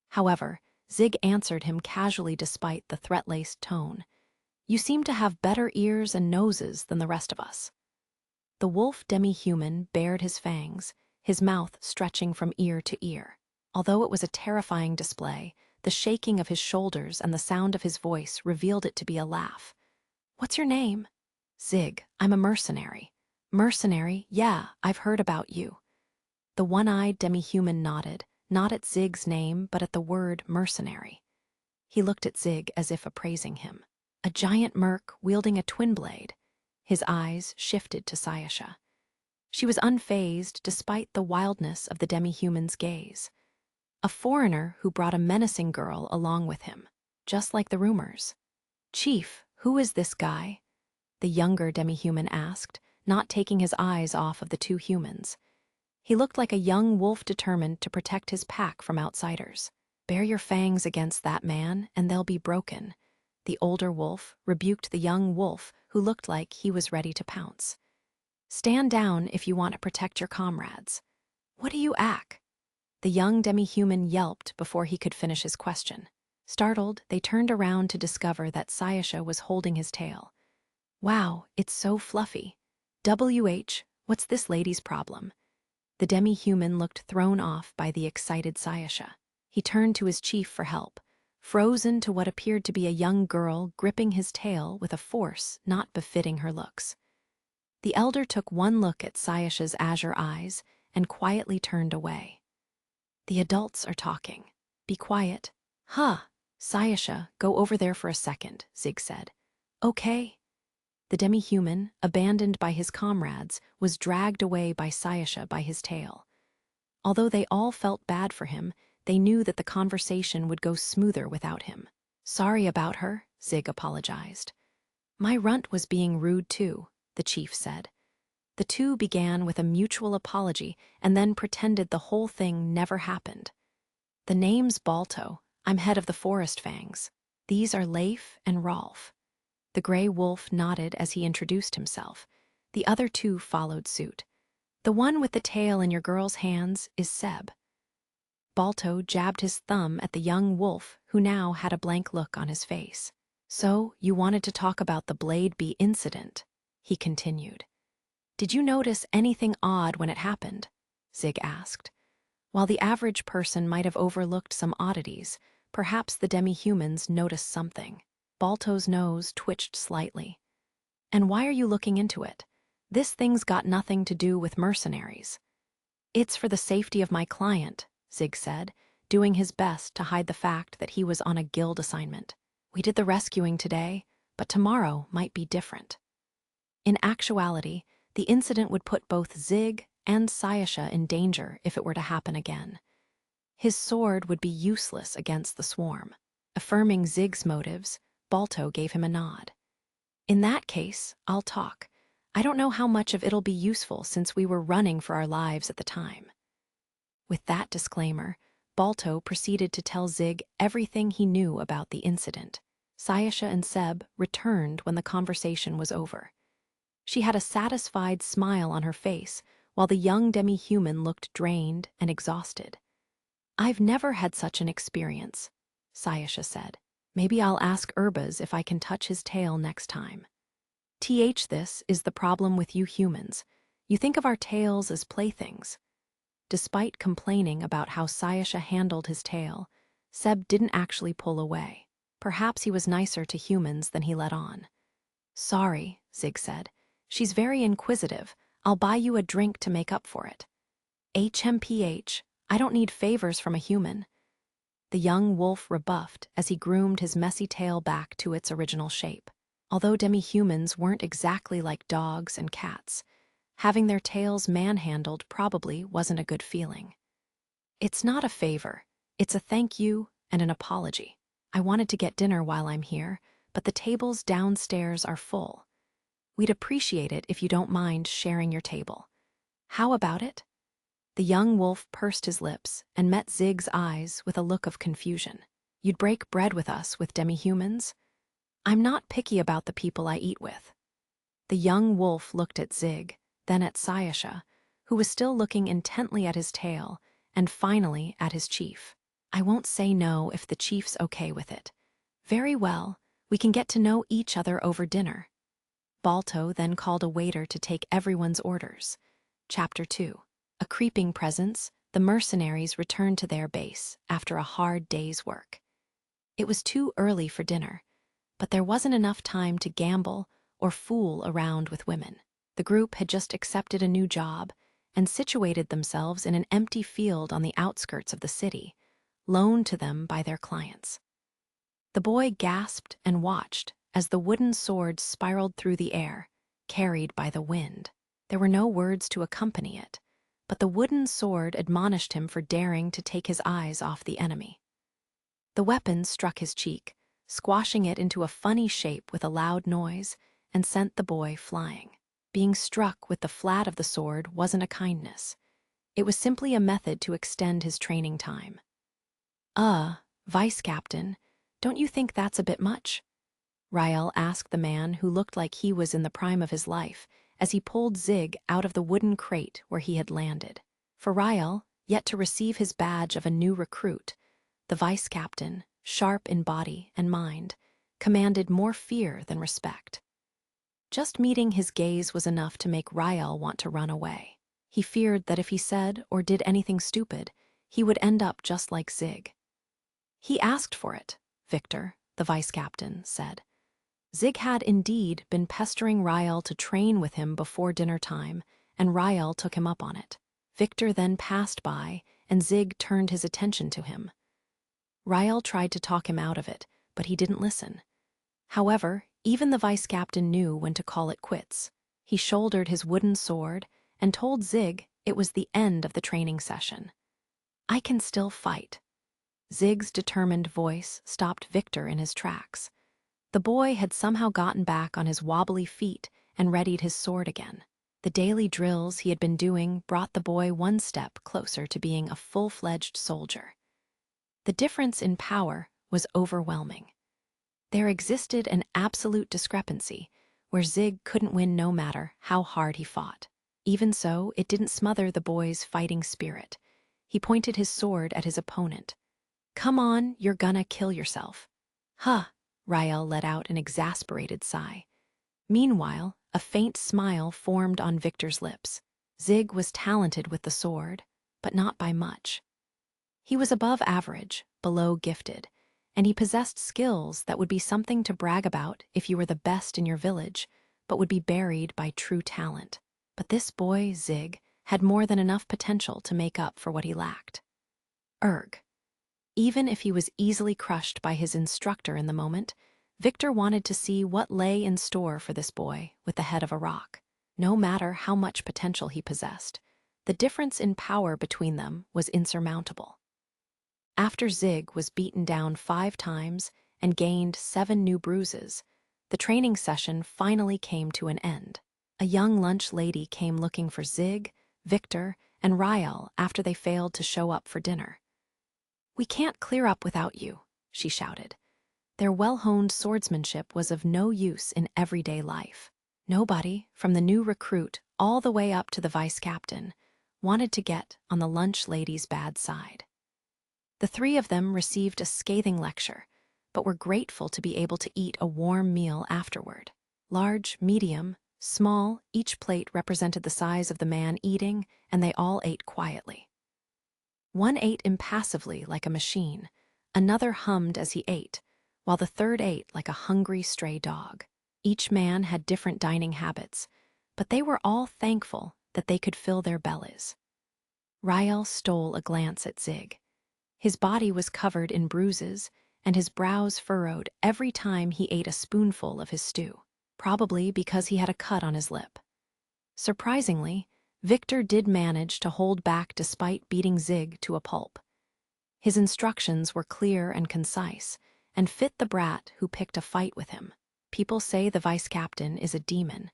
However, Zig answered him casually despite the threat-laced tone. "You seem to have better ears and noses than the rest of us." The wolf demi-human bared his fangs, his mouth stretching from ear to ear. Although it was a terrifying display, the shaking of his shoulders and the sound of his voice revealed it to be a laugh. "What's your name?" "Zig, I'm a mercenary." "Mercenary? Yeah, I've heard about you." The one-eyed demi-human nodded, not at Zig's name but at the word mercenary. He looked at Zig as if appraising him. "A giant merc wielding a twin blade." His eyes shifted to Sayasha. She was unfazed despite the wildness of the demi-human's gaze. A foreigner who brought a menacing girl along with him, just like the rumors. "Chief, who is this guy?" the younger demi-human asked, not taking his eyes off of the 2 humans. He looked like a young wolf determined to protect his pack from outsiders. "Bare your fangs against that man, and they'll be broken." The older wolf rebuked the young wolf who looked like he was ready to pounce. "Stand down if you want to protect your comrades." "What do you ack?" The young demi-human yelped before he could finish his question. Startled, they turned around to discover that Sayasha was holding his tail. "Wow, it's so fluffy. What's this lady's problem?" The demi-human looked thrown off by the excited Sayasha. He turned to his chief for help, frozen to what appeared to be a young girl gripping his tail with a force not befitting her looks. The elder took one look at Sayasha's azure eyes and quietly turned away. "The adults are talking. Be quiet." "Huh. Sayasha, go over there for a second," Zig said. "Okay." The demi-human, abandoned by his comrades, was dragged away by Sayasha by his tail. Although they all felt bad for him, they knew that the conversation would go smoother without him. "Sorry about her," Zig apologized. "My runt was being rude too," the chief said. The 2 began with a mutual apology and then pretended the whole thing never happened. "The name's Balto. I'm head of the Forest Fangs. These are Leif and Rolf." The gray wolf nodded as he introduced himself. The other 2 followed suit. "The one with the tail in your girl's hands is Seb." Balto jabbed his thumb at the young wolf, who now had a blank look on his face. "So, you wanted to talk about the Blade Bee incident," he continued. "Did you notice anything odd when it happened?" Zig asked. While the average person might have overlooked some oddities, perhaps the demi-humans noticed something. Balto's nose twitched slightly. "And why are you looking into it? This thing's got nothing to do with mercenaries." "It's for the safety of my client," Zig said, doing his best to hide the fact that he was on a guild assignment. "We did the rescuing today, but tomorrow might be different." In actuality, the incident would put both Zig and Sayasha in danger if it were to happen again. His sword would be useless against the swarm. Affirming Zig's motives, Balto gave him a nod. "In that case, I'll talk. I don't know how much of it'll be useful since we were running for our lives at the time." With that disclaimer, Balto proceeded to tell Zig everything he knew about the incident. Sayasha and Seb returned when the conversation was over. She had a satisfied smile on her face, while the young demi-human looked drained and exhausted. "I've never had such an experience," Sayasha said. Maybe I'll ask Urbaz if I can touch his tail next time. This is the problem with you humans. You think of our tails as playthings. Despite complaining about how Sayasha handled his tail, Seb didn't actually pull away. Perhaps he was nicer to humans than he let on. Sorry, Zig said. She's very inquisitive. I'll buy you a drink to make up for it. HMPH, I don't need favors from a human. The young wolf rebuffed as he groomed his messy tail back to its original shape. Although demi-humans weren't exactly like dogs and cats, having their tails manhandled probably wasn't a good feeling. It's not a favor. It's a thank you and an apology. I wanted to get dinner while I'm here, but the tables downstairs are full. We'd appreciate it if you don't mind sharing your table. How about it? The young wolf pursed his lips and met Zig's eyes with a look of confusion. You'd break bread with us with demi-humans? I'm not picky about the people I eat with. The young wolf looked at Zig, then at Sayasha, who was still looking intently at his tail, and finally at his chief. I won't say no if the chief's okay with it. Very well, we can get to know each other over dinner. Balto then called a waiter to take everyone's orders. Chapter 2. A creeping presence, the mercenaries returned to their base after a hard day's work. It was too early for dinner, but there wasn't enough time to gamble or fool around with women. The group had just accepted a new job and situated themselves in an empty field on the outskirts of the city, loaned to them by their clients. The boy gasped and watched as the wooden sword spiraled through the air, carried by the wind. There were no words to accompany it, but the wooden sword admonished him for daring to take his eyes off the enemy. The weapon struck his cheek, squashing it into a funny shape with a loud noise, and sent the boy flying. Being struck with the flat of the sword wasn't a kindness. It was simply a method to extend his training time. Vice Captain, don't you think that's a bit much? Rael asked the man who looked like he was in the prime of his life as he pulled Zig out of the wooden crate where he had landed. For Rael, yet to receive his badge of a new recruit, the vice captain, sharp in body and mind, commanded more fear than respect. Just meeting his gaze was enough to make Rael want to run away. He feared that if he said or did anything stupid, he would end up just like Zig. He asked for it, Victor, the vice captain said. Zig had indeed been pestering Rael to train with him before dinner time, and Rael took him up on it. Victor then passed by, and Zig turned his attention to him. Rael tried to talk him out of it, but he didn't listen. However, even the vice captain knew when to call it quits. He shouldered his wooden sword and told Zig it was the end of the training session. I can still fight. Zig's determined voice stopped Victor in his tracks. The boy had somehow gotten back on his wobbly feet and readied his sword again. The daily drills he had been doing brought the boy one step closer to being a full-fledged soldier. The difference in power was overwhelming. There existed an absolute discrepancy where Zig couldn't win no matter how hard he fought. Even so, it didn't smother the boy's fighting spirit. He pointed his sword at his opponent. Come on, you're gonna kill yourself. Huh, Rael let out an exasperated sigh. Meanwhile, a faint smile formed on Victor's lips. Zig was talented with the sword, but not by much. He was above average, below gifted, and he possessed skills that would be something to brag about if you were the best in your village, but would be buried by true talent. But this boy, Zig, had more than enough potential to make up for what he lacked. Even if he was easily crushed by his instructor in the moment, Victor wanted to see what lay in store for this boy with the head of a rock. No matter how much potential he possessed, the difference in power between them was insurmountable. After Zig was beaten down 5 times and gained 7 new bruises, the training session finally came to an end. A young lunch lady came looking for Zig, Victor, and Rael after they failed to show up for dinner. We can't clear up without you, she shouted. Their well-honed swordsmanship was of no use in everyday life. Nobody, from the new recruit all the way up to the vice captain, wanted to get on the lunch lady's bad side. The 3 of them received a scathing lecture, but were grateful to be able to eat a warm meal afterward. Large, medium, small, each plate represented the size of the man eating, and they all ate quietly. One ate impassively like a machine, another hummed as he ate, while the third ate like a hungry stray dog. Each man had different dining habits, but they were all thankful that they could fill their bellies. Rael stole a glance at Zig. His body was covered in bruises, and his brows furrowed every time he ate a spoonful of his stew, probably because he had a cut on his lip. Surprisingly, Victor did manage to hold back despite beating Zig to a pulp. His instructions were clear and concise, and fit the brat who picked a fight with him. People say the vice captain is a demon,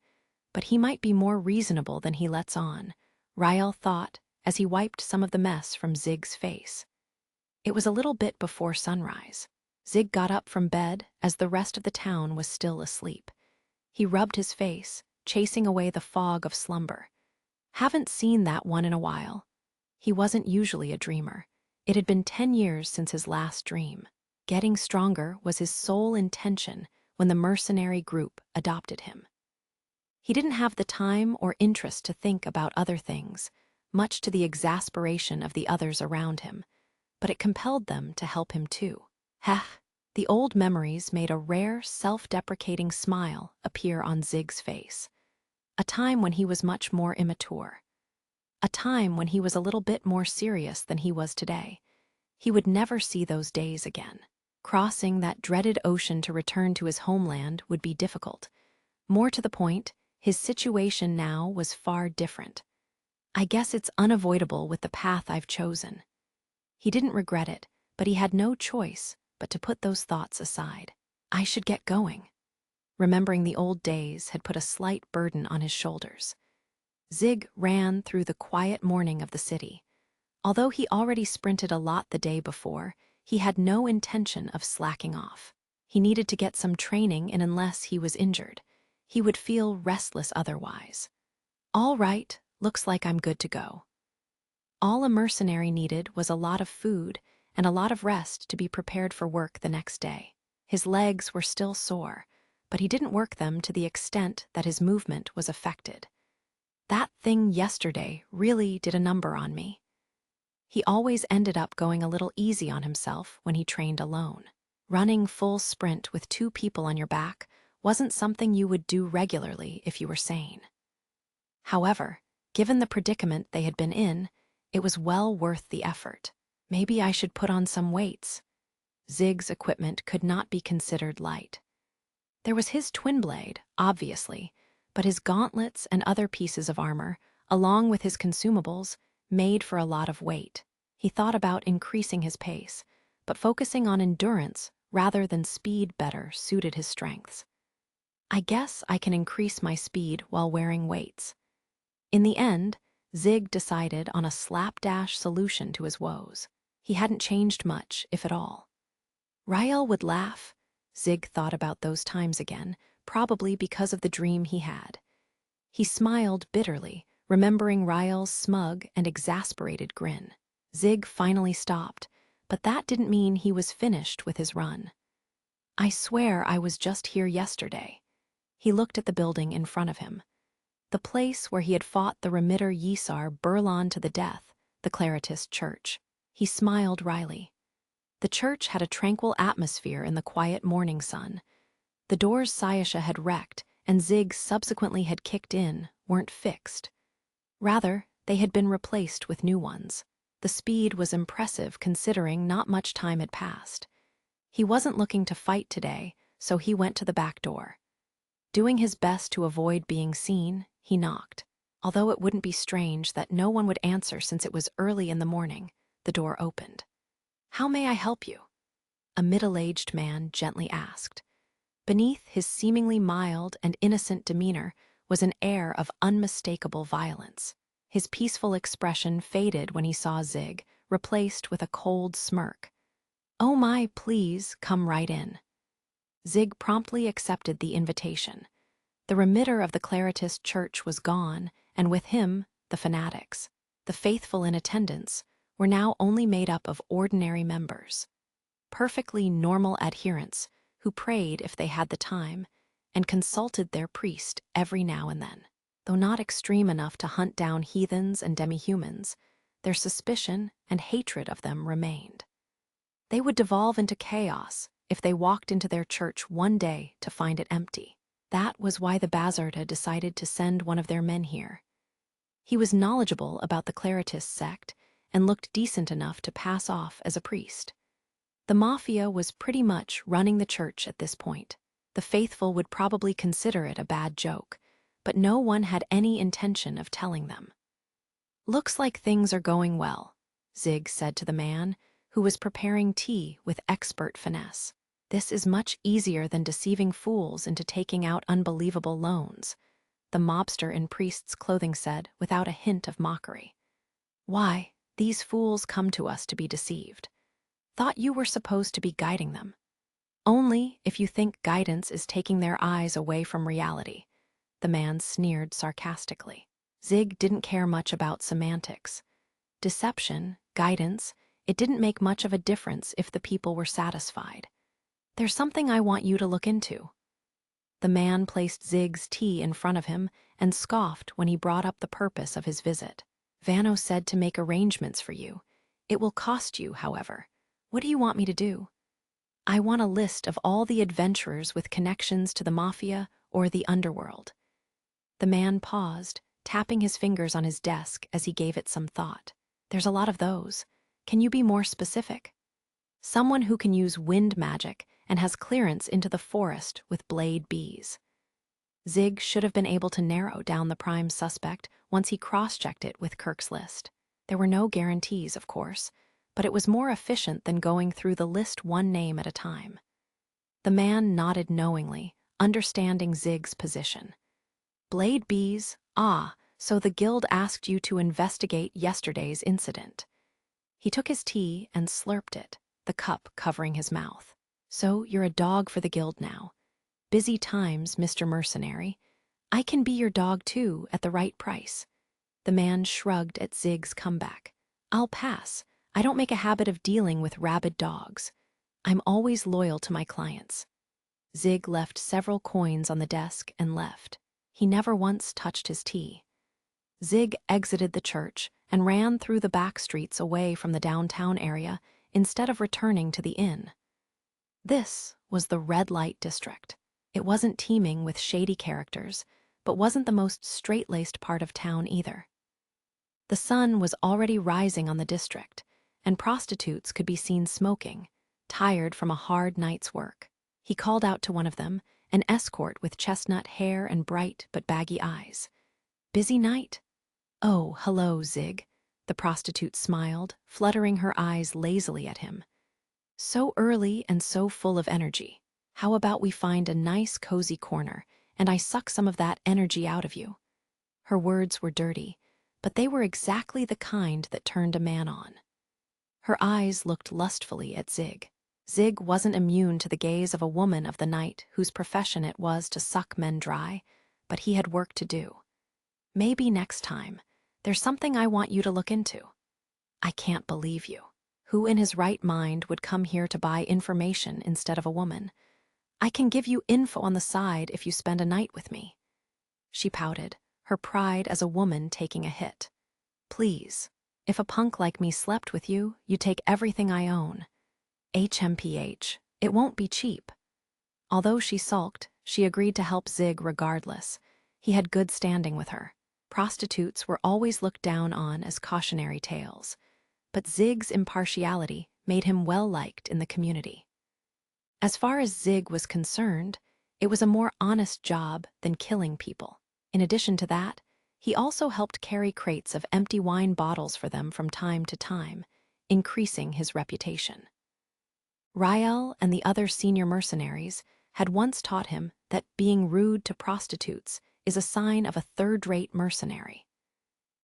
but he might be more reasonable than he lets on, Rael thought as he wiped some of the mess from Zig's face. It was a little bit before sunrise. Zig got up from bed as the rest of the town was still asleep. He rubbed his face, chasing away the fog of slumber. Haven't seen that one in a while. He wasn't usually a dreamer. It had been 10 years since his last dream. Getting stronger was his sole intention when the mercenary group adopted him. He didn't have the time or interest to think about other things, much to the exasperation of the others around him, but it compelled them to help him too. Heh! The old memories made a rare, self-deprecating smile appear on Zig's face. A time when he was much more immature. A time when he was a little bit more serious than he was today. He would never see those days again. Crossing that dreaded ocean to return to his homeland would be difficult. More to the point, his situation now was far different. I guess it's unavoidable with the path I've chosen. He didn't regret it, but he had no choice but to put those thoughts aside. I should get going. Remembering the old days had put a slight burden on his shoulders. Zig ran through the quiet morning of the city. Although he already sprinted a lot the day before, he had no intention of slacking off. He needed to get some training in unless he was injured. He would feel restless otherwise. All right, looks like I'm good to go. All a mercenary needed was a lot of food and a lot of rest to be prepared for work the next day. His legs were still sore, but he didn't work them to the extent that his movement was affected. That thing yesterday really did a number on me. He always ended up going a little easy on himself when he trained alone. Running full sprint with 2 people on your back wasn't something you would do regularly if you were sane. However, given the predicament they had been in, it was well worth the effort. Maybe I should put on some weights. Zig's equipment could not be considered light. There was his twin blade, obviously, but his gauntlets and other pieces of armor, along with his consumables, made for a lot of weight. He thought about increasing his pace, but focusing on endurance rather than speed better suited his strengths. I guess I can increase my speed while wearing weights. In the end, Zig decided on a slapdash solution to his woes. He hadn't changed much, if at all. Rael would laugh. Zig thought about those times again, probably because of the dream he had. He smiled bitterly, remembering Rael's smug and exasperated grin. Zig finally stopped, but that didn't mean he was finished with his run. I swear I was just here yesterday. He looked at the building in front of him. The place where he had fought the remitter Yisar Burlon to the death, the Claritist church. He smiled wryly. The church had a tranquil atmosphere in the quiet morning sun. The doors Sayasha had wrecked and Zig subsequently had kicked in weren't fixed. Rather, they had been replaced with new ones. The speed was impressive considering not much time had passed. He wasn't looking to fight today, so he went to the back door. Doing his best to avoid being seen, he knocked. Although it wouldn't be strange that no one would answer since it was early in the morning, the door opened. "How may I help you?" a middle-aged man gently asked. Beneath his seemingly mild and innocent demeanor was an air of unmistakable violence. His peaceful expression faded when he saw Zig, replaced with a cold smirk. "Oh my, please, come right in." Zig promptly accepted the invitation. The remitter of the Claritist church was gone, and with him, the fanatics. The faithful in attendance were now only made up of ordinary members. perfectly normal adherents who prayed if they had the time and consulted their priest every now and then. Though not extreme enough to hunt down heathens and demi-humans, their suspicion and hatred of them remained. They would devolve into chaos if they walked into their church one day to find it empty. That was why the Bazarda decided to send one of their men here. He was knowledgeable about the Claritist sect and looked decent enough to pass off as a priest. The mafia was pretty much running the church at this point. The faithful would probably consider it a bad joke, but no one had any intention of telling them. "Looks like things are going well," Zig said to the man, who was preparing tea with expert finesse. "This is much easier than deceiving fools into taking out unbelievable loans," the mobster in priest's clothing said without a hint of mockery. "Why, these fools come to us to be deceived. Thought you were supposed to be guiding them. Only if you think guidance is taking their eyes away from reality," the man sneered sarcastically. Zig didn't care much about semantics. Deception, guidance, it didn't make much of a difference if the people were satisfied. "There's something I want you to look into." The man placed Zig's tea in front of him and scoffed when he brought up the purpose of his visit. "Vano said to make arrangements for you. It will cost you, however. What do you want me to do?" "I want a list of all the adventurers with connections to the mafia or the underworld." The man paused, tapping his fingers on his desk as he gave it some thought. "There's a lot of those. Can you be more specific?" "Someone who can use wind magic and has clearance into the forest with blade bees." Zig should have been able to narrow down the prime suspect once he cross-checked it with Kirk's list. There were no guarantees, of course, but it was more efficient than going through the list one name at a time. The man nodded knowingly, understanding Zig's position. "Blade bees, so the guild asked you to investigate yesterday's incident." He took his tea and slurped it, the cup covering his mouth. "So you're a dog for the guild now. Busy times, Mr. Mercenary. I can be your dog too, at the right price." The man shrugged at Zig's comeback. "I'll pass. I don't make a habit of dealing with rabid dogs. I'm always loyal to my clients." Zig left several coins on the desk and left. He never once touched his tea. Zig exited the church and ran through the back streets away from the downtown area instead of returning to the inn. This was the red light district. It wasn't teeming with shady characters, but wasn't the most straight-laced part of town either. The sun was already rising on the district, and prostitutes could be seen smoking, tired from a hard night's work. He called out to one of them, an escort with chestnut hair and bright but baggy eyes. "Busy night?" "Oh, hello, Zig." The prostitute smiled, fluttering her eyes lazily at him. "So early and so full of energy. How about we find a nice cozy corner, and I suck some of that energy out of you?" Her words were dirty, but they were exactly the kind that turned a man on. Her eyes looked lustfully at Zig. Zig wasn't immune to the gaze of a woman of the night whose profession it was to suck men dry, but he had work to do. "Maybe next time. There's something I want you to look into." "I can't believe you. Who in his right mind would come here to buy information instead of a woman?" "I can give you info on the side if you spend a night with me." She pouted, her pride as a woman taking a hit. "Please, if a punk like me slept with you, you'd take everything I own." "HMPH, it won't be cheap." Although she sulked, she agreed to help Zig regardless. He had good standing with her. Prostitutes were always looked down on as cautionary tales, but Zig's impartiality made him well-liked in the community. As far as Zig was concerned, it was a more honest job than killing people. In addition to that, he also helped carry crates of empty wine bottles for them from time to time, increasing his reputation. Rael and the other senior mercenaries had once taught him that being rude to prostitutes is a sign of a third-rate mercenary.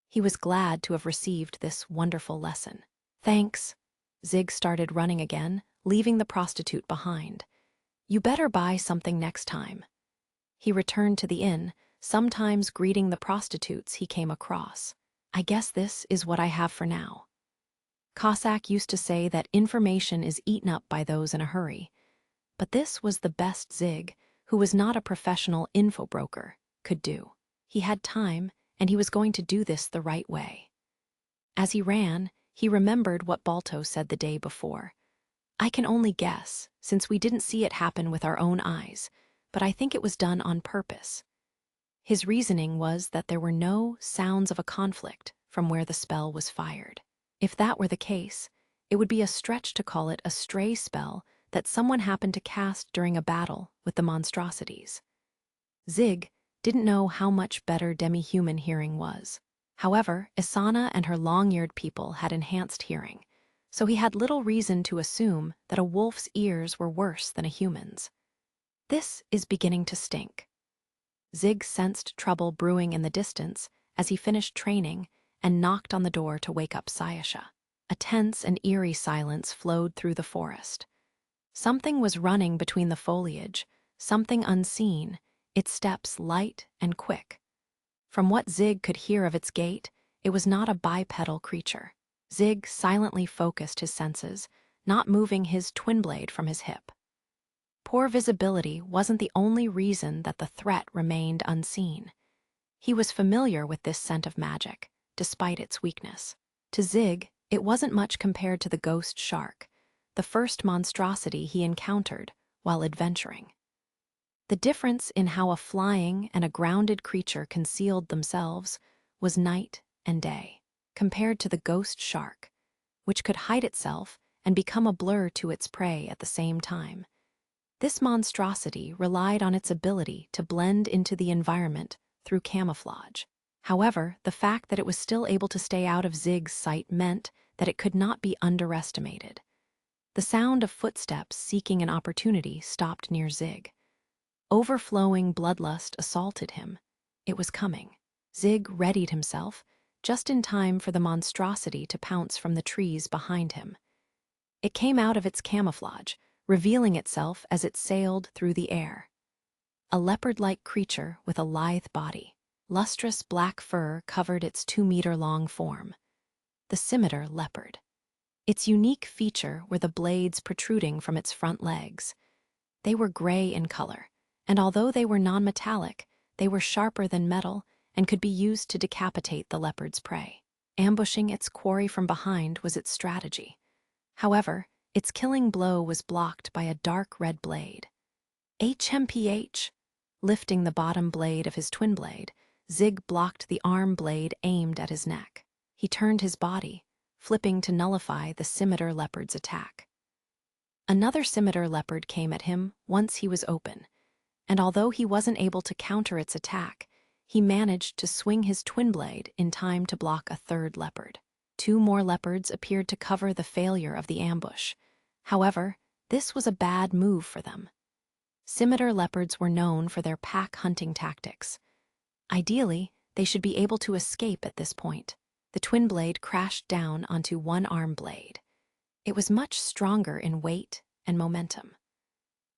He was glad to have received this wonderful lesson. "Thanks." Zig started running again, leaving the prostitute behind. "You better buy something next time." He returned to the inn, sometimes greeting the prostitutes he came across. "I guess this is what I have for now." Cossack used to say that information is eaten up by those in a hurry. But this was the best Zig, who was not a professional info broker, could do. He had time, and he was going to do this the right way. As he ran, he remembered what Balto said the day before. I can only guess, since we didn't see it happen with our own eyes, but I think it was done on purpose. His reasoning was that there were no sounds of a conflict from where the spell was fired. If that were the case, it would be a stretch to call it a stray spell that someone happened to cast during a battle with the monstrosities. Zig didn't know how much better demi-human hearing was. However, Isana and her long-eared people had enhanced hearing, so he had little reason to assume that a wolf's ears were worse than a human's. This is beginning to stink. Zig sensed trouble brewing in the distance as he finished training and knocked on the door to wake up Sayasha. A tense and eerie silence flowed through the forest. Something was running between the foliage, something unseen, its steps light and quick. From what Zig could hear of its gait, it was not a bipedal creature. Zig silently focused his senses, not moving his twin blade from his hip. Poor visibility wasn't the only reason that the threat remained unseen. He was familiar with this scent of magic, despite its weakness. To Zig, it wasn't much compared to the ghost shark, the first monstrosity he encountered while adventuring. The difference in how a flying and a grounded creature concealed themselves was night and day, compared to the ghost shark, which could hide itself and become a blur to its prey at the same time. This monstrosity relied on its ability to blend into the environment through camouflage. However, the fact that it was still able to stay out of Zig's sight meant that it could not be underestimated. The sound of footsteps seeking an opportunity stopped near Zig. Overflowing bloodlust assaulted him. It was coming. Zig readied himself, just in time for the monstrosity to pounce from the trees behind him. It came out of its camouflage, revealing itself as it sailed through the air. A leopard-like creature with a lithe body. Lustrous black fur covered its 2-meter-long form. The scimitar leopard. Its unique feature were the blades protruding from its front legs. They were gray in color, and although they were non-metallic, they were sharper than metal and could be used to decapitate the leopard's prey. Ambushing its quarry from behind was its strategy. However, its killing blow was blocked by a dark red blade. HMPH! Lifting the bottom blade of his twin blade, Zig blocked the arm blade aimed at his neck. He turned his body, flipping to nullify the scimitar leopard's attack. Another scimitar leopard came at him once he was open, and although he wasn't able to counter its attack, he managed to swing his twin blade in time to block a third leopard. 2 more leopards appeared to cover the failure of the ambush. However, this was a bad move for them. Scimitar leopards were known for their pack hunting tactics. Ideally, they should be able to escape at this point. The twin blade crashed down onto one arm blade. It was much stronger in weight and momentum.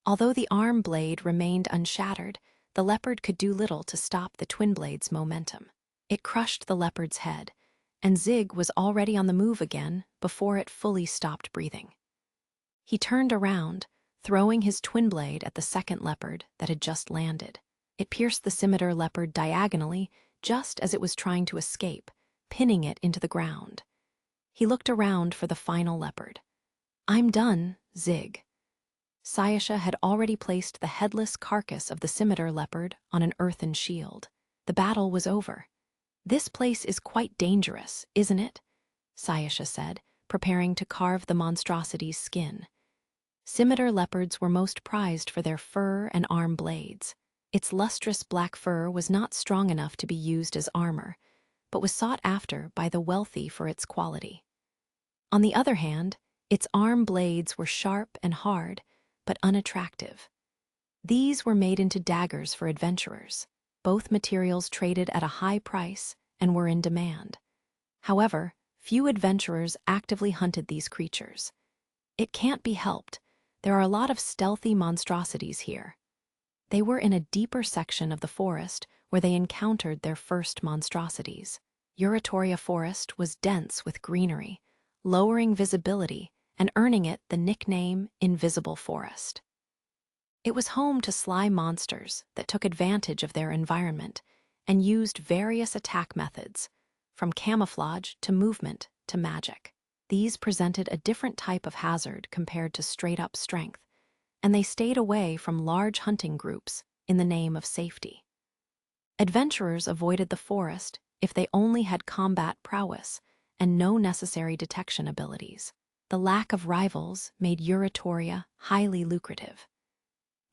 Although the arm blade remained unshattered, the leopard could do little to stop the twin blade's momentum. It crushed the leopard's head, and Zig was already on the move again before it fully stopped breathing. He turned around, throwing his twin blade at the second leopard that had just landed. It pierced the scimitar leopard diagonally just as it was trying to escape, pinning it into the ground. He looked around for the final leopard. "I'm done, Zig." Sayasha had already placed the headless carcass of the scimitar leopard on an earthen shield. The battle was over. "This place is quite dangerous, isn't it?" Sayasha said, preparing to carve the monstrosity's skin. Scimitar leopards were most prized for their fur and arm blades. Its lustrous black fur was not strong enough to be used as armor, but was sought after by the wealthy for its quality. On the other hand, its arm blades were sharp and hard, but unattractive. These were made into daggers for adventurers. Both materials traded at a high price and were in demand. However, few adventurers actively hunted these creatures. It can't be helped. There are a lot of stealthy monstrosities here. They were in a deeper section of the forest where they encountered their first monstrosities. Euratoria forest was dense with greenery, lowering visibility and earning it the nickname Invisible Forest. It was home to sly monsters that took advantage of their environment and used various attack methods, from camouflage to movement to magic. These presented a different type of hazard compared to straight-up strength, and they stayed away from large hunting groups in the name of safety. Adventurers avoided the forest if they only had combat prowess and no necessary detection abilities. The lack of rivals made Euratoria highly lucrative.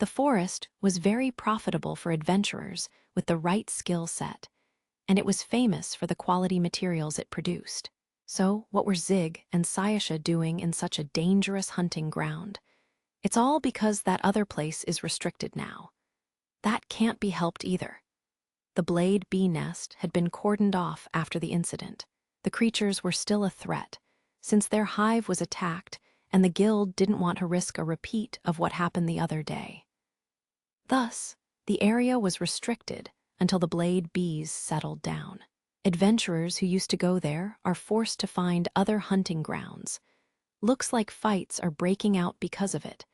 The forest was very profitable for adventurers with the right skill set, and it was famous for the quality materials it produced. So, what were Zig and Sayasha doing in such a dangerous hunting ground? It's all because that other place is restricted now. That can't be helped either. The blade bee nest had been cordoned off after the incident. The creatures were still a threat, since their hive was attacked and the guild didn't want to risk a repeat of what happened the other day. Thus, the area was restricted until the blade bees settled down. Adventurers who used to go there are forced to find other hunting grounds. Looks like fights are breaking out because of it.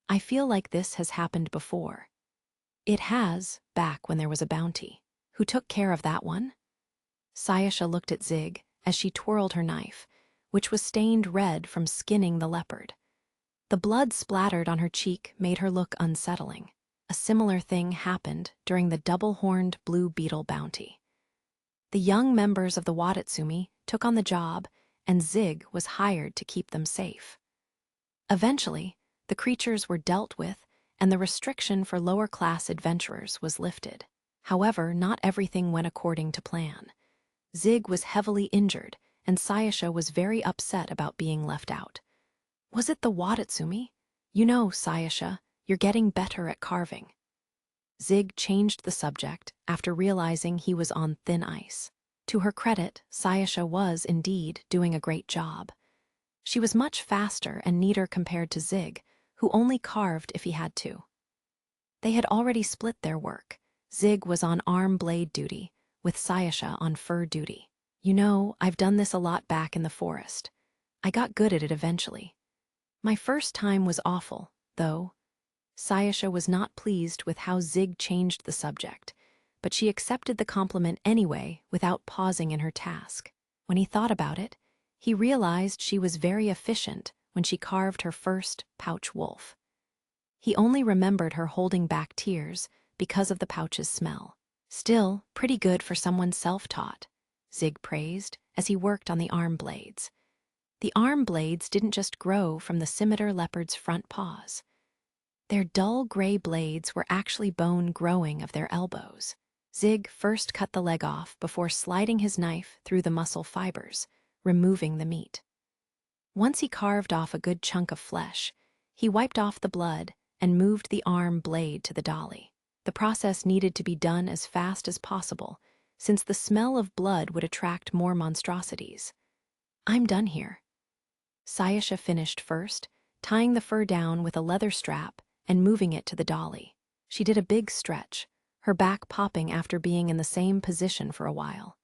I feel like this has happened before. It has, back when there was a bounty. Who took care of that one? Sayasha looked at Zig as she twirled her knife, which was stained red from skinning the leopard. The blood splattered on her cheek made her look unsettling. A similar thing happened during the double-horned blue beetle bounty. The young members of the Watatsumi took on the job, and Zig was hired to keep them safe. Eventually, the creatures were dealt with, and the restriction for lower-class adventurers was lifted. However, not everything went according to plan. Zig was heavily injured, and Sayasha was very upset about being left out. Was it the Watatsumi? You know, Sayasha, you're getting better at carving. Zig changed the subject after realizing he was on thin ice. To her credit, Sayasha was, indeed, doing a great job. She was much faster and neater compared to Zig, who only carved if he had to. They had already split their work. Zig was on arm blade duty, with Sayasha on fur duty. You know, I've done this a lot back in the forest. I got good at it eventually. My first time was awful, though. Sayasha was not pleased with how Zig changed the subject, but she accepted the compliment anyway without pausing in her task. When he thought about it, he realized she was very efficient when she carved her first pouch wolf. He only remembered her holding back tears because of the pouch's smell. Still, pretty good for someone self-taught, Zig praised as he worked on the arm blades. The arm blades didn't just grow from the scimitar leopard's front paws. Their dull gray blades were actually bone growing of their elbows. Zig first cut the leg off before sliding his knife through the muscle fibers, removing the meat. Once he carved off a good chunk of flesh, he wiped off the blood and moved the arm blade to the dolly. The process needed to be done as fast as possible, since the smell of blood would attract more monstrosities. I'm done here. Sayasha finished first, tying the fur down with a leather strap and moving it to the dolly. She did a big stretch, her back popping after being in the same position for a while.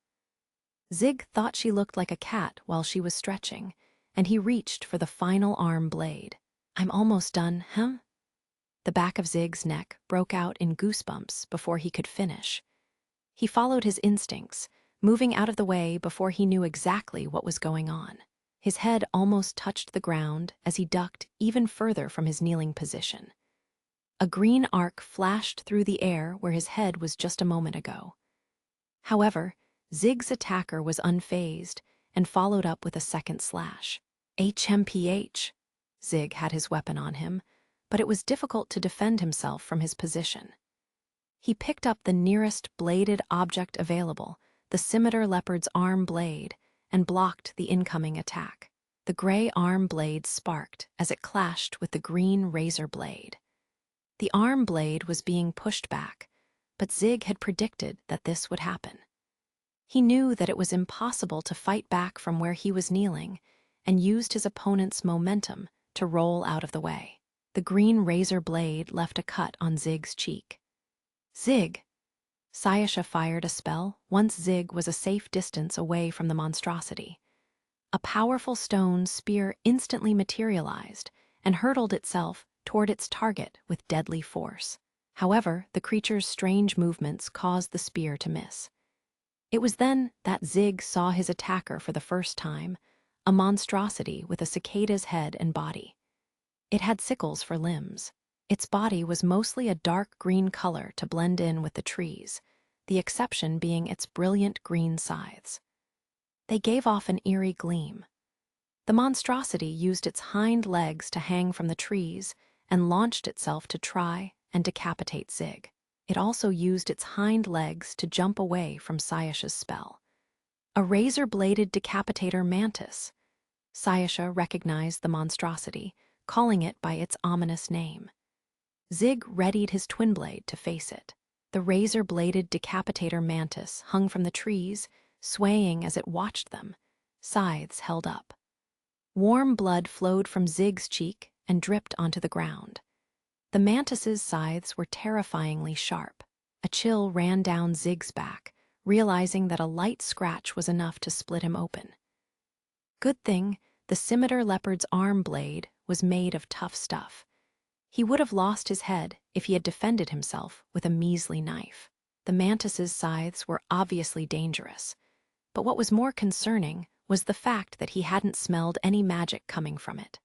Zig thought she looked like a cat while she was stretching, and he reached for the final arm blade. I'm almost done, huh? The back of Zig's neck broke out in goosebumps before he could finish. He followed his instincts, moving out of the way before he knew exactly what was going on. His head almost touched the ground as he ducked even further from his kneeling position. A green arc flashed through the air where his head was just a moment ago. However, Zig's attacker was unfazed and followed up with a second slash. HMPH. Zig had his weapon on him, but it was difficult to defend himself from his position. He picked up the nearest bladed object available, the scimitar leopard's arm blade, and blocked the incoming attack. The gray arm blade sparked as it clashed with the green razor blade. The arm blade was being pushed back, but Zig had predicted that this would happen. He knew that it was impossible to fight back from where he was kneeling, and used his opponent's momentum to roll out of the way. The green razor blade left a cut on Zig's cheek. Zig! Sayasha fired a spell once Zig was a safe distance away from the monstrosity. a powerful stone spear instantly materialized and hurtled itself toward its target with deadly force. However, the creature's strange movements caused the spear to miss. It was then that Zig saw his attacker for the first time, a monstrosity with a cicada's head and body. It had sickles for limbs. Its body was mostly a dark green color to blend in with the trees, the exception being its brilliant green scythes. They gave off an eerie gleam. The monstrosity used its hind legs to hang from the trees and launched itself to try and decapitate Zig. It also used its hind legs to jump away from Sayash's spell. A razor-bladed decapitator mantis. Sayasha recognized the monstrosity, calling it by its ominous name. Zig readied his twin blade to face it. The razor-bladed decapitator mantis hung from the trees, swaying as it watched them, scythes held up. Warm blood flowed from Zig's cheek and dripped onto the ground. The mantis's scythes were terrifyingly sharp. A chill ran down Zig's back, realizing that a light scratch was enough to split him open. Good thing the scimitar leopard's arm blade was made of tough stuff. He would have lost his head if he had defended himself with a measly knife. The mantis's scythes were obviously dangerous, but what was more concerning was the fact that he hadn't smelled any magic coming from it.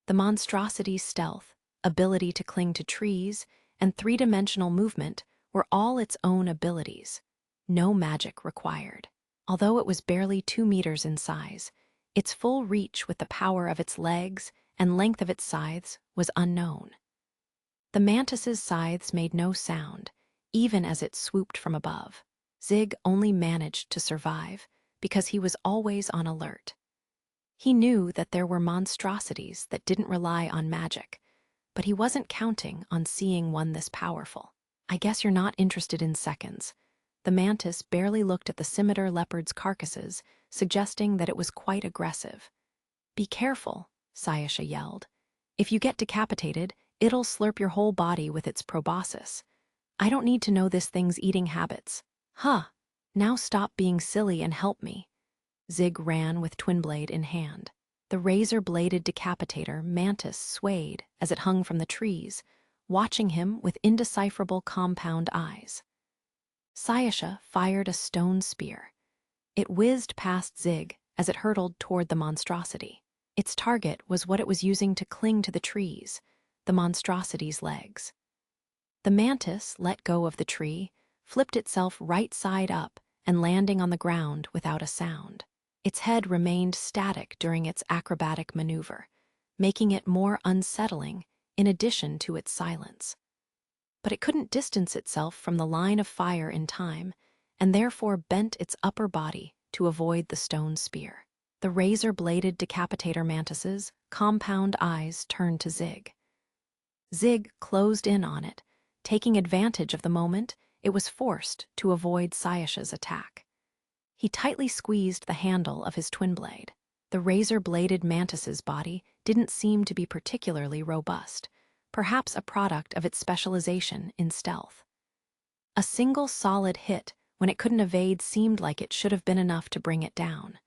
The monstrosity's stealth, ability to cling to trees, and three-dimensional movement were all its own abilities. No magic required. Although it was barely 2 meters in size, its full reach with the power of its legs and length of its scythes was unknown. The mantis's scythes made no sound, even as it swooped from above. Zig only managed to survive because he was always on alert. He knew that there were monstrosities that didn't rely on magic, but he wasn't counting on seeing one this powerful. I guess you're not interested in seconds. The mantis barely looked at the scimitar leopard's carcasses, suggesting that it was quite aggressive. Be careful, Sayasha yelled. If you get decapitated, it'll slurp your whole body with its proboscis. I don't need to know this thing's eating habits. Huh, now stop being silly and help me. Zig ran with twin blade in hand. The razor-bladed decapitator mantis swayed as it hung from the trees, watching him with indecipherable compound eyes. Sayasha fired a stone spear. It whizzed past Zig as it hurtled toward the monstrosity. Its target was what it was using to cling to the trees, the monstrosity's legs. The mantis let go of the tree, flipped itself right side up, and landing on the ground without a sound. Its head remained static during its acrobatic maneuver, making it more unsettling in addition to its silence. But it couldn't distance itself from the line of fire in time, and therefore bent its upper body to avoid the stone spear. The razor-bladed decapitator mantis's compound eyes turned to Zig. Zig closed in on it, taking advantage of the moment it was forced to avoid Sayasha's attack. He tightly squeezed the handle of his twin blade. The razor-bladed mantis's body didn't seem to be particularly robust, perhaps a product of its specialization in stealth. A single solid hit when it couldn't evade seemed like it should have been enough to bring it down.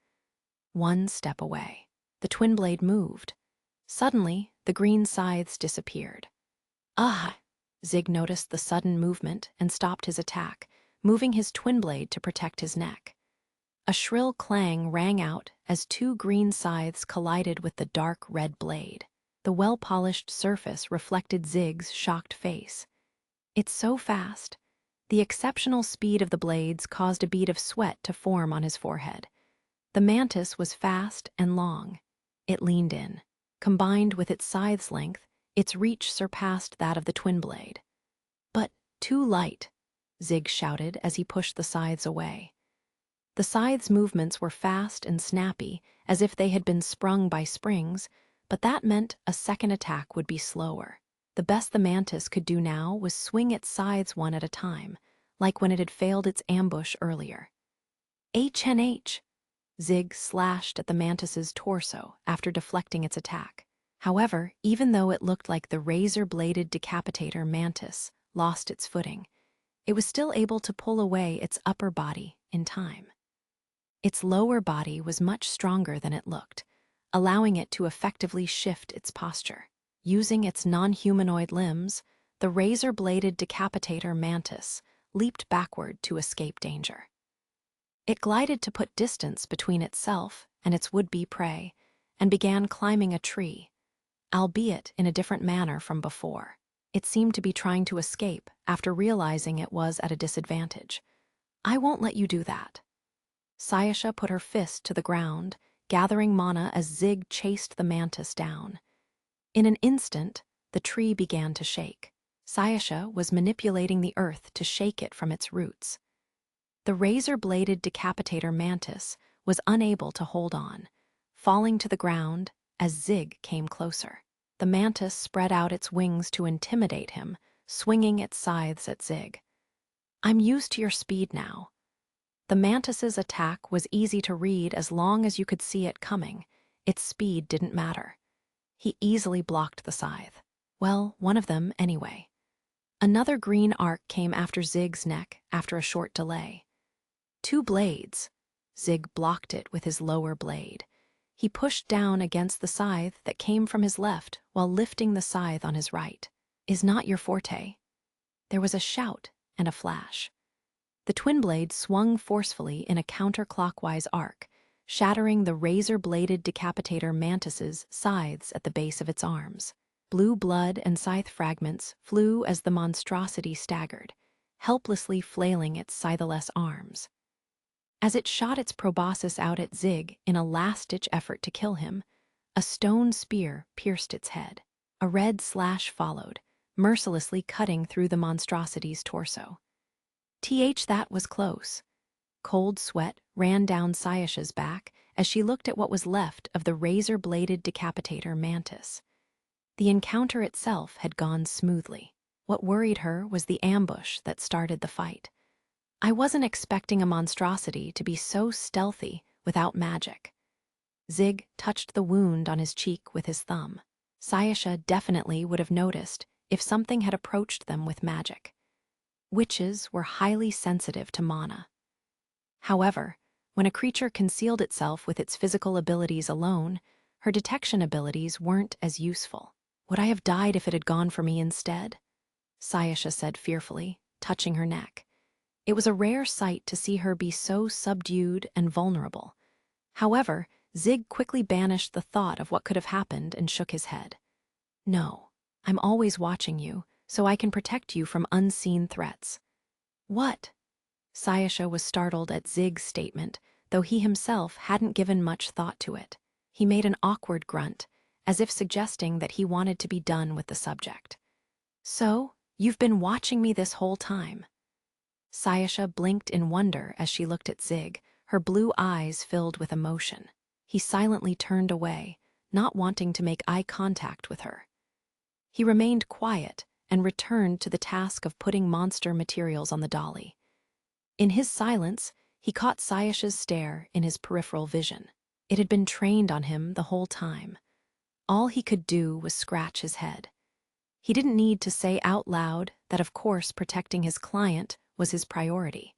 One step away. The twin blade moved. Suddenly, the green scythes disappeared. Ah! Zig noticed the sudden movement and stopped his attack, moving his twin blade to protect his neck. A shrill clang rang out as 2 green scythes collided with the dark red blade. The well-polished surface reflected Zig's shocked face. It's so fast. The exceptional speed of the blades caused a bead of sweat to form on his forehead. The mantis was fast and long. It leaned in. Combined with its scythe's length, its reach surpassed that of the twin blade. But too light, Zig shouted as he pushed the scythes away. The scythe's movements were fast and snappy, as if they had been sprung by springs, but that meant a second attack would be slower. The best the mantis could do now was swing its scythes one at a time, like when it had failed its ambush earlier. HNH! Zig slashed at the mantis's torso after deflecting its attack. However, even though it looked like the razor-bladed decapitator mantis lost its footing, it was still able to pull away its upper body in time. Its lower body was much stronger than it looked, allowing it to effectively shift its posture. Using its non-humanoid limbs, the razor-bladed decapitator mantis leaped backward to escape danger. It glided to put distance between itself and its would-be prey and began climbing a tree, albeit in a different manner from before. It seemed to be trying to escape after realizing it was at a disadvantage. "I won't let you do that." Sayasha put her fist to the ground, gathering mana as Zig chased the mantis down. In an instant, the tree began to shake. Sayasha was manipulating the earth to shake it from its roots. The razor-bladed decapitator mantis was unable to hold on, falling to the ground as Zig came closer. The mantis spread out its wings to intimidate him, swinging its scythes at Zig. "I'm used to your speed now." The mantis's attack was easy to read as long as you could see it coming. Its speed didn't matter. He easily blocked the scythe. Well, one of them anyway. Another green arc came after Zig's neck after a short delay. 2 blades. Zig blocked it with his lower blade. He pushed down against the scythe that came from his left while lifting the scythe on his right. "Is not your forte." There was a shout and a flash. The twin blade swung forcefully in a counterclockwise arc, shattering the razor-bladed decapitator mantis's scythes at the base of its arms. Blue blood and scythe fragments flew as the monstrosity staggered, helplessly flailing its scytheless arms. As it shot its proboscis out at Zig in a last-ditch effort to kill him, a stone spear pierced its head. A red slash followed, mercilessly cutting through the monstrosity's torso. That was close. Cold sweat ran down Sayasha's back as she looked at what was left of the razor-bladed decapitator mantis. The encounter itself had gone smoothly. What worried her was the ambush that started the fight. "I wasn't expecting a monstrosity to be so stealthy without magic." Zig touched the wound on his cheek with his thumb. Sayasha definitely would have noticed if something had approached them with magic. Witches were highly sensitive to mana. However, when a creature concealed itself with its physical abilities alone, her detection abilities weren't as useful. "Would I have died if it had gone for me instead?" Sayasha said fearfully, touching her neck. It was a rare sight to see her be so subdued and vulnerable. However, Zig quickly banished the thought of what could have happened and shook his head. "No, I'm always watching you, so I can protect you from unseen threats." "What?" Sayasha was startled at Zig's statement, though he himself hadn't given much thought to it. He made an awkward grunt, as if suggesting that he wanted to be done with the subject. "So, you've been watching me this whole time?" Sayasha blinked in wonder as she looked at Zig, her blue eyes filled with emotion. He silently turned away, not wanting to make eye contact with her. He remained quiet and returned to the task of putting monster materials on the dolly. In his silence, he caught Sayasha's stare in his peripheral vision. It had been trained on him the whole time. All he could do was scratch his head. He didn't need to say out loud that of course protecting his client was his priority,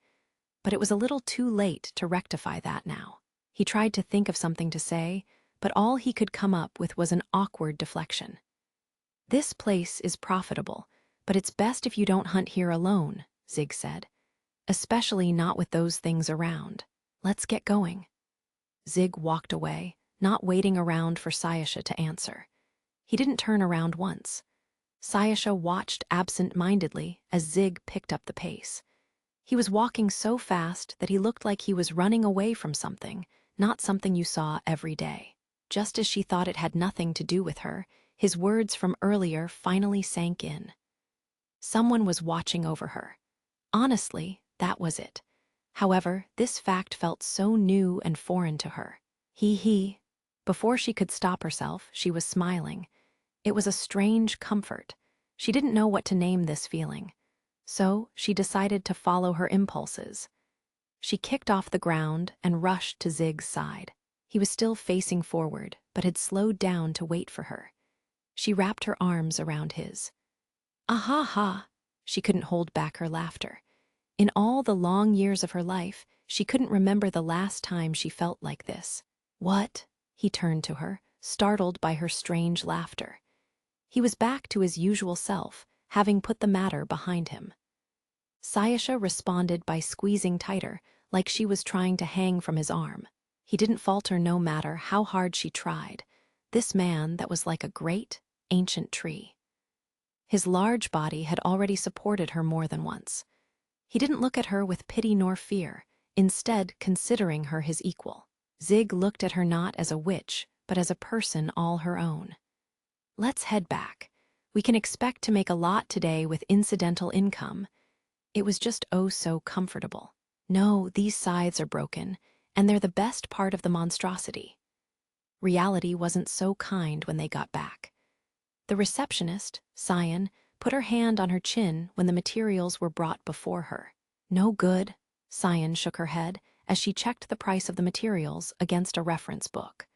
but it was a little too late to rectify that now. He tried to think of something to say, but all he could come up with was an awkward deflection. "This place is profitable, but it's best if you don't hunt here alone," Zig said. "Especially not with those things around. Let's get going." Zig walked away, not waiting around for Sayasha to answer. He didn't turn around once. Sayasha watched absent-mindedly as Zig picked up the pace. He was walking so fast that he looked like he was running away from something, not something you saw every day. Just as she thought it had nothing to do with her, his words from earlier finally sank in. Someone was watching over her. Honestly, that was it. However, this fact felt so new and foreign to her. He. Before she could stop herself, she was smiling. It was a strange comfort. She didn't know what to name this feeling. So she decided to follow her impulses. She kicked off the ground and rushed to Zig's side. He was still facing forward, but had slowed down to wait for her. She wrapped her arms around his. "Ah ha ha!" She couldn't hold back her laughter. In all the long years of her life, She couldn't remember the last time she felt like this. What? He turned to her, startled by her strange laughter. He was back to his usual self, having put the matter behind him. Sayasha responded by squeezing tighter, like she was trying to hang from his arm. He didn't falter no matter how hard she tried. This man that was like a great, ancient tree. His large body had already supported her more than once. He didn't look at her with pity nor fear, instead considering her his equal. Zig looked at her not as a witch, but as a person all her own. Let's head back. We can expect to make a lot today with incidental income. It was just oh so comfortable. No, these scythes are broken, and they're the best part of the monstrosity. Reality wasn't so kind when they got back. The receptionist, Cyan, put her hand on her chin when the materials were brought before her. No good, Cyan shook her head as she checked the price of the materials against a reference book.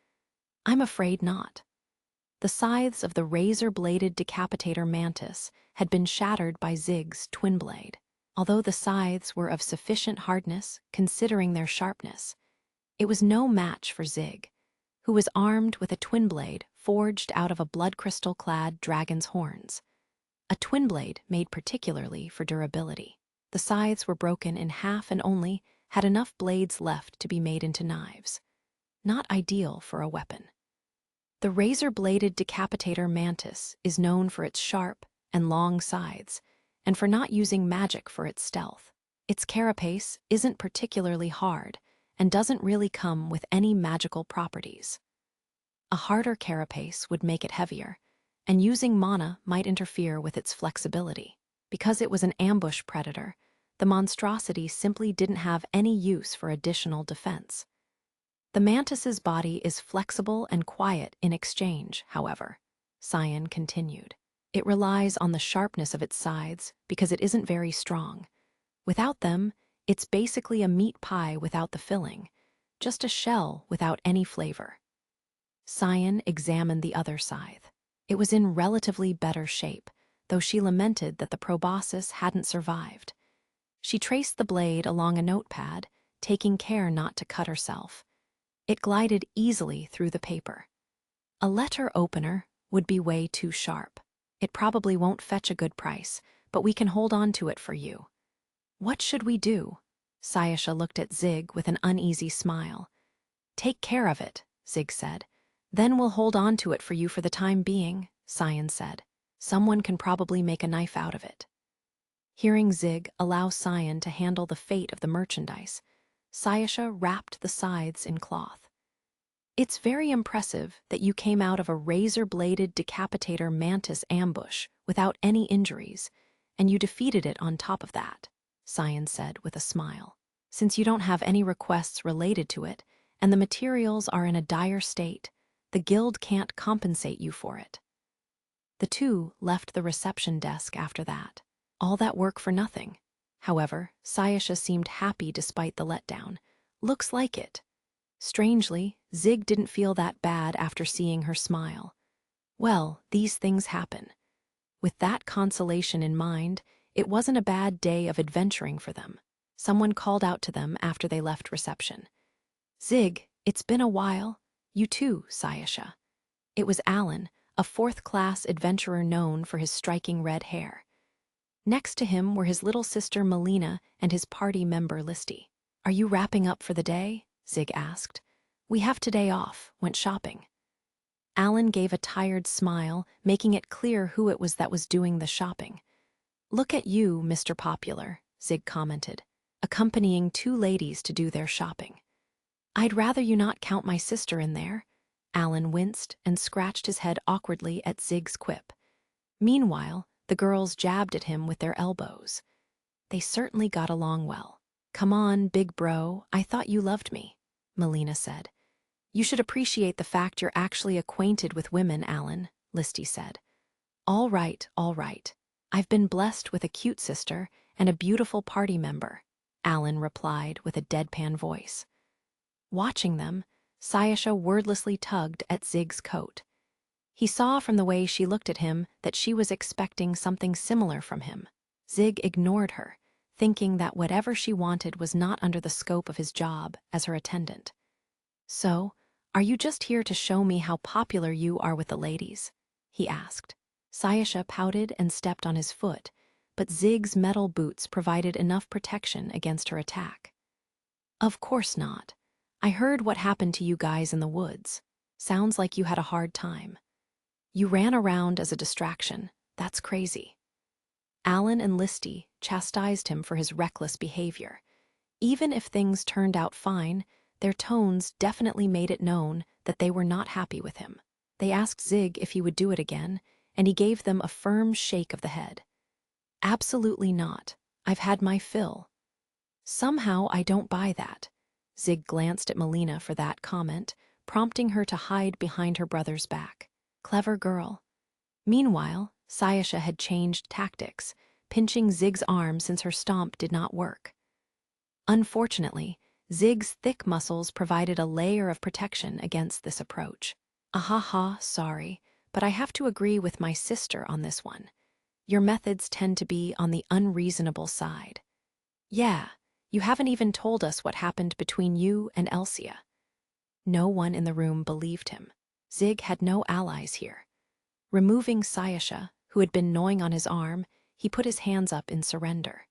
I'm afraid not. The scythes of the razor-bladed decapitator mantis had been shattered by Zig's twin blade. Although the scythes were of sufficient hardness, considering their sharpness, it was no match for Zig, who was armed with a twin blade forged out of a blood crystal-clad dragon's horns. A twin blade made particularly for durability. The scythes were broken in half and only had enough blades left to be made into knives. Not ideal for a weapon. The razor-bladed decapitator mantis is known for its sharp and long scythes, and for not using magic for its stealth. Its carapace isn't particularly hard and doesn't really come with any magical properties. A harder carapace would make it heavier, and using mana might interfere with its flexibility. Because it was an ambush predator, the monstrosity simply didn't have any use for additional defense. The mantis's body is flexible and quiet in exchange, however, Cyan continued. It relies on the sharpness of its scythes because it isn't very strong. Without them, it's basically a meat pie without the filling, just a shell without any flavor. Cyan examined the other scythe. It was in relatively better shape, though she lamented that the proboscis hadn't survived. She traced the blade along a notepad, taking care not to cut herself. It glided easily through the paper. A letter opener would be way too sharp. It probably won't fetch a good price, but we can hold on to it for you. What should we do? Sayasha looked at Zig with an uneasy smile. Take care of it, Zig said. Then we'll hold on to it for you for the time being, Cyan said. Someone can probably make a knife out of it. Hearing Zig allow Cyan to handle the fate of the merchandise, Sayasha wrapped the scythes in cloth. It's very impressive that you came out of a razor-bladed decapitator mantis ambush without any injuries, and you defeated it on top of that, Cyan said with a smile. Since you don't have any requests related to it, and the materials are in a dire state, the guild can't compensate you for it. The two left the reception desk after that. All that work for nothing. However, Sayasha seemed happy despite the letdown. Looks like it. Strangely, Zig didn't feel that bad after seeing her smile. Well, these things happen. With that consolation in mind, it wasn't a bad day of adventuring for them. Someone called out to them after they left reception. Zig, it's been a while. You too, Sayasha. It was Alan, a fourth-class adventurer known for his striking red hair. Next to him were his little sister Melina and his party member Listy. Are you wrapping up for the day? Zig asked. We have today off, went shopping. Alan gave a tired smile, making it clear who it was that was doing the shopping. Look at you, Mr. Popular, Zig commented, accompanying two ladies to do their shopping. I'd rather you not count my sister in there. Alan winced and scratched his head awkwardly at Zig's quip. Meanwhile, the girls jabbed at him with their elbows. They certainly got along well. Come on, big bro, I thought you loved me, Melina said. You should appreciate the fact you're actually acquainted with women, Alan, Listy said. All right, all right. I've been blessed with a cute sister and a beautiful party member, Alan replied with a deadpan voice. Watching them, Sayasha wordlessly tugged at Zig's coat. He saw from the way she looked at him that she was expecting something similar from him. Zig ignored her, thinking that whatever she wanted was not under the scope of his job as her attendant. "So, are you just here to show me how popular you are with the ladies?" he asked. Sayasha pouted and stepped on his foot, but Zig's metal boots provided enough protection against her attack. "Of course not. I heard what happened to you guys in the woods. Sounds like you had a hard time. You ran around as a distraction. That's crazy." Alan and Listy chastised him for his reckless behavior. Even if things turned out fine, their tones definitely made it known that they were not happy with him. They asked Zig if he would do it again, and he gave them a firm shake of the head. "Absolutely not. I've had my fill." "Somehow I don't buy that." Zig glanced at Melina for that comment, prompting her to hide behind her brother's back. Clever girl. Meanwhile, Sayasha had changed tactics, pinching Zig's arm since her stomp did not work. Unfortunately, Zig's thick muscles provided a layer of protection against this approach. "Ahaha, sorry, but I have to agree with my sister on this one. Your methods tend to be on the unreasonable side." "Yeah, you haven't even told us what happened between you and Elsia." No one in the room believed him. Zig had no allies here. Removing Sayasha, who had been gnawing on his arm, he put his hands up in surrender.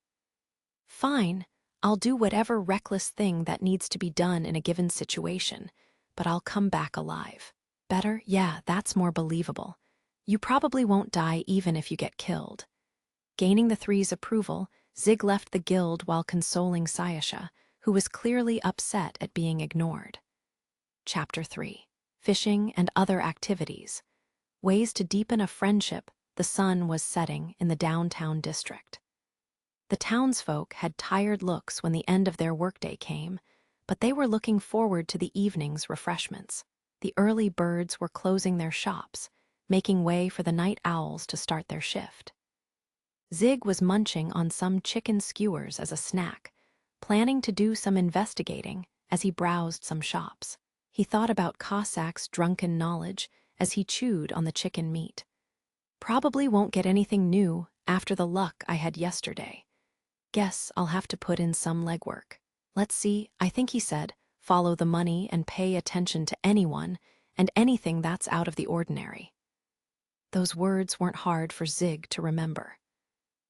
"Fine, I'll do whatever reckless thing that needs to be done in a given situation, but I'll come back alive." "Better? Yeah, that's more believable. You probably won't die even if you get killed." Gaining the three's approval, Zig left the guild while consoling Sayasha, who was clearly upset at being ignored. Chapter 3. Fishing and Other Activities. Ways to deepen a friendship. The sun was setting in the downtown district. The townsfolk had tired looks when the end of their workday came, but they were looking forward to the evening's refreshments. The early birds were closing their shops, making way for the night owls to start their shift. Zig was munching on some chicken skewers as a snack, planning to do some investigating as he browsed some shops. He thought about Cossack's drunken knowledge as he chewed on the chicken meat. "Probably won't get anything new after the luck I had yesterday. Guess I'll have to put in some legwork. Let's see, I think he said, follow the money and pay attention to anyone and anything that's out of the ordinary." Those words weren't hard for Zig to remember.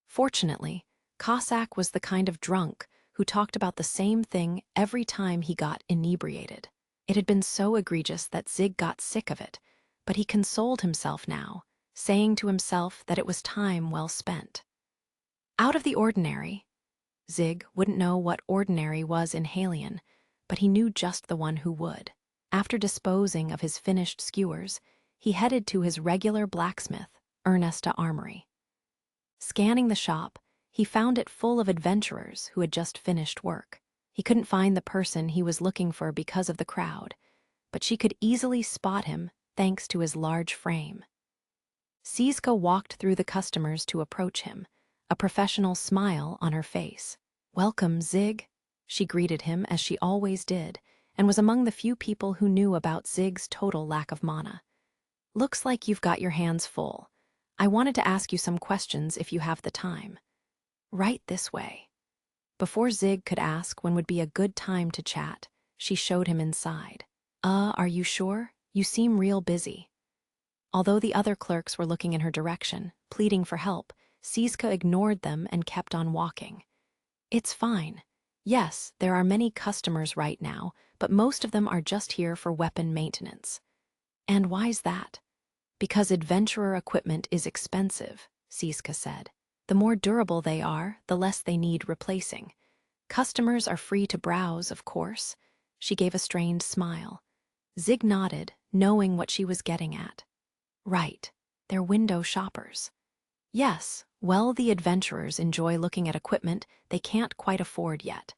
Fortunately, Cossack was the kind of drunk who talked about the same thing every time he got inebriated. It had been so egregious that Zig got sick of it, but he consoled himself now, saying to himself that it was time well spent. Out of the ordinary. Zig wouldn't know what ordinary was in Halion, but he knew just the one who would. After disposing of his finished skewers, he headed to his regular blacksmith, Ernesta Armory. Scanning the shop, he found it full of adventurers who had just finished work. He couldn't find the person he was looking for because of the crowd, but she could easily spot him thanks to his large frame. Siska walked through the customers to approach him, a professional smile on her face. "Welcome, Zig," she greeted him as she always did, and was among the few people who knew about Zig's total lack of mana. "Looks like you've got your hands full. I wanted to ask you some questions if you have the time." "Right this way." Before Zig could ask when would be a good time to chat, she showed him inside. Are you sure? You seem real busy." Although the other clerks were looking in her direction, pleading for help, Siska ignored them and kept on walking. "It's fine. Yes, there are many customers right now, but most of them are just here for weapon maintenance." "And why's that?" "Because adventurer equipment is expensive," Siska said. "The more durable they are, the less they need replacing. Customers are free to browse, of course." She gave a strained smile. Zig nodded, knowing what she was getting at. "Right, they're window shoppers." "Yes, well, the adventurers enjoy looking at equipment they can't quite afford yet.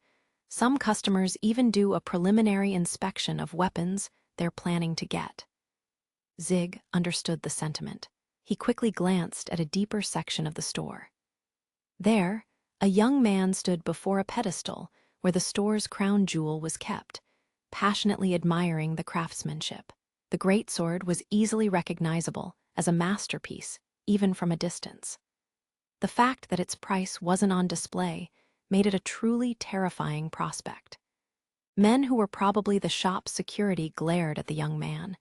Some customers even do a preliminary inspection of weapons they're planning to get." Zig understood the sentiment. He quickly glanced at a deeper section of the store. There, a young man stood before a pedestal where the store's crown jewel was kept, passionately admiring the craftsmanship. The greatsword was easily recognizable as a masterpiece, even from a distance. The fact that its price wasn't on display made it a truly terrifying prospect. Men who were probably the shop's security glared at the young man,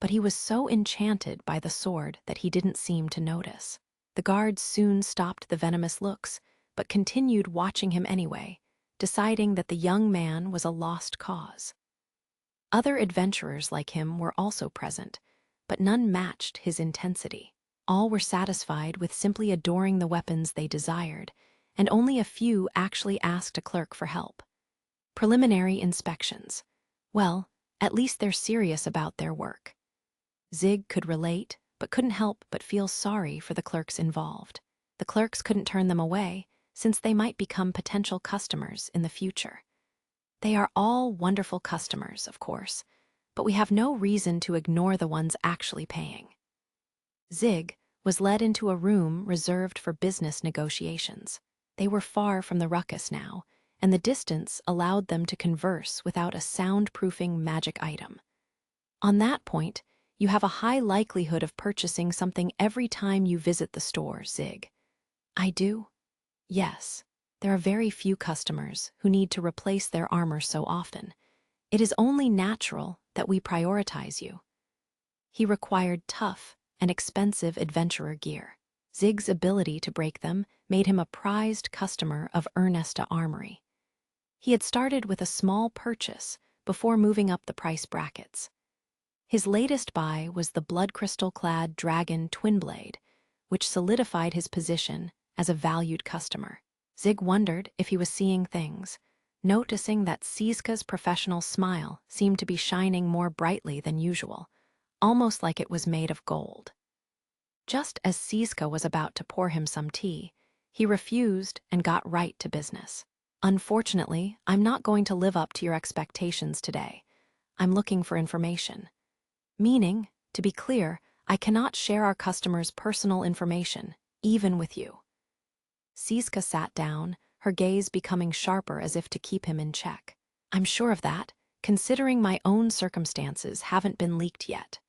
but he was so enchanted by the sword that he didn't seem to notice. The guards soon stopped the venomous looks, but continued watching him anyway, deciding that the young man was a lost cause. Other adventurers like him were also present, but none matched his intensity. All were satisfied with simply adoring the weapons they desired, and only a few actually asked a clerk for help. Preliminary inspections. Well, at least they're serious about their work. Zig could relate, but couldn't help but feel sorry for the clerks involved. The clerks couldn't turn them away, since they might become potential customers in the future. They are all wonderful customers, of course, but we have no reason to ignore the ones actually paying. Zig was led into a room reserved for business negotiations. They were far from the ruckus now, and the distance allowed them to converse without a soundproofing magic item. On that point, you have a high likelihood of purchasing something every time you visit the store, Zig. I do? Yes. There are very few customers who need to replace their armor so often. It is only natural that we prioritize you. He required tough and expensive adventurer gear. Zig's ability to break them made him a prized customer of Ernesta Armory. He had started with a small purchase before moving up the price brackets. His latest buy was the blood crystal-clad dragon Twinblade, which solidified his position as a valued customer. Zig wondered if he was seeing things, noticing that Siska's professional smile seemed to be shining more brightly than usual, almost like it was made of gold. Just as Siska was about to pour him some tea, he refused and got right to business. Unfortunately, I'm not going to live up to your expectations today. I'm looking for information. Meaning, to be clear, I cannot share our customers' personal information, even with you. Siska sat down, her gaze becoming sharper as if to keep him in check. I'm sure of that, considering my own circumstances haven't been leaked yet.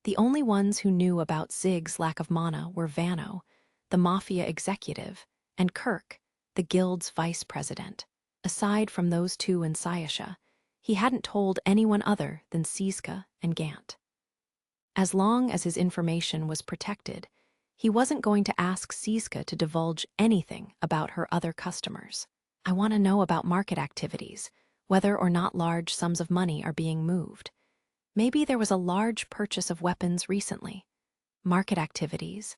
The only ones who knew about Zig's lack of mana were Vano, the mafia executive, and Kirk, the guild's vice president. Aside from those two and Sayasha, he hadn't told anyone other than Siska and Gant. As long as his information was protected, he wasn't going to ask Siska to divulge anything about her other customers. I want to know about market activities, whether or not large sums of money are being moved. Maybe there was a large purchase of weapons recently. Market activities,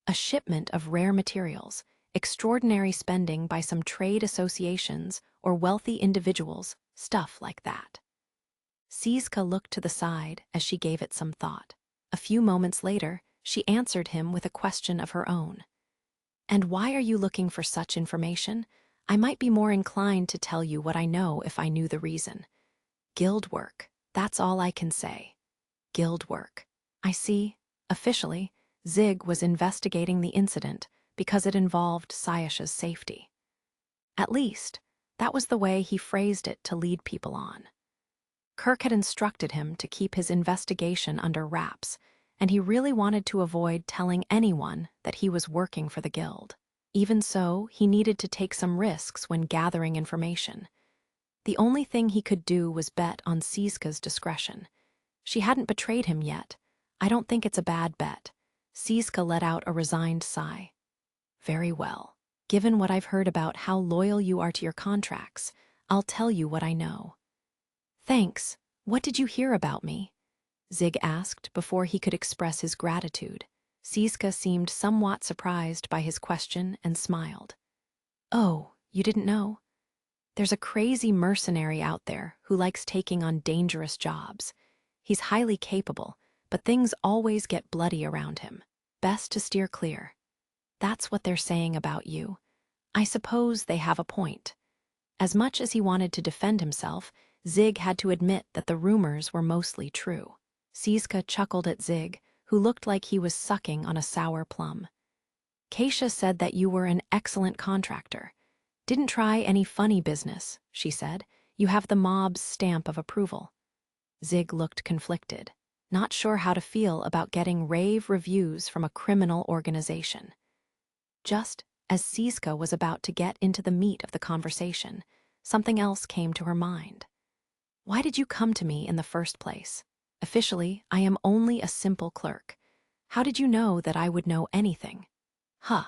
a shipment of rare materials, extraordinary spending by some trade associations or wealthy individuals, stuff like that. Siska looked to the side as she gave it some thought. A few moments later, she answered him with a question of her own. And why are you looking for such information? I might be more inclined to tell you what I know if I knew the reason. Guild work, that's all I can say. Guild work. I see. Officially, Zig was investigating the incident because it involved Sayasha's safety. At least, that was the way he phrased it to lead people on. Kirk had instructed him to keep his investigation under wraps, and he really wanted to avoid telling anyone that he was working for the guild. Even so, he needed to take some risks when gathering information. The only thing he could do was bet on Siska's discretion. She hadn't betrayed him yet. I don't think it's a bad bet. Siska let out a resigned sigh. Very well. Given what I've heard about how loyal you are to your contracts, I'll tell you what I know. Thanks. What did you hear about me? Zig asked before he could express his gratitude. Siska seemed somewhat surprised by his question and smiled. Oh, you didn't know? There's a crazy mercenary out there who likes taking on dangerous jobs. He's highly capable, but things always get bloody around him. Best to steer clear. That's what they're saying about you. I suppose they have a point. As much as he wanted to defend himself, Zig had to admit that the rumors were mostly true. Siska chuckled at Zig, who looked like he was sucking on a sour plum. Keisha said that you were an excellent contractor. Didn't try any funny business, she said. You have the mob's stamp of approval. Zig looked conflicted, not sure how to feel about getting rave reviews from a criminal organization. Just As Siska was about to get into the meat of the conversation, something else came to her mind. Why did you come to me in the first place? Officially, I am only a simple clerk. How did you know that I would know anything? Huh.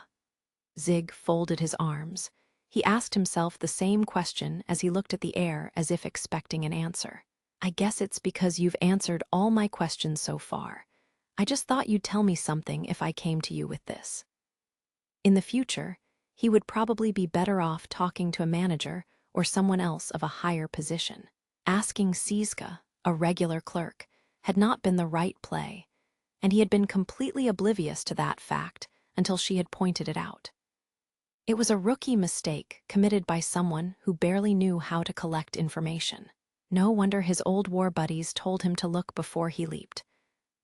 Zig folded his arms. He asked himself the same question as he looked at the air as if expecting an answer. I guess it's because you've answered all my questions so far. I just thought you'd tell me something if I came to you with this. In the future, he would probably be better off talking to a manager or someone else of a higher position. Asking Siska, a regular clerk, had not been the right play, and he had been completely oblivious to that fact until she had pointed it out. It was a rookie mistake committed by someone who barely knew how to collect information. No wonder his old war buddies told him to look before he leaped.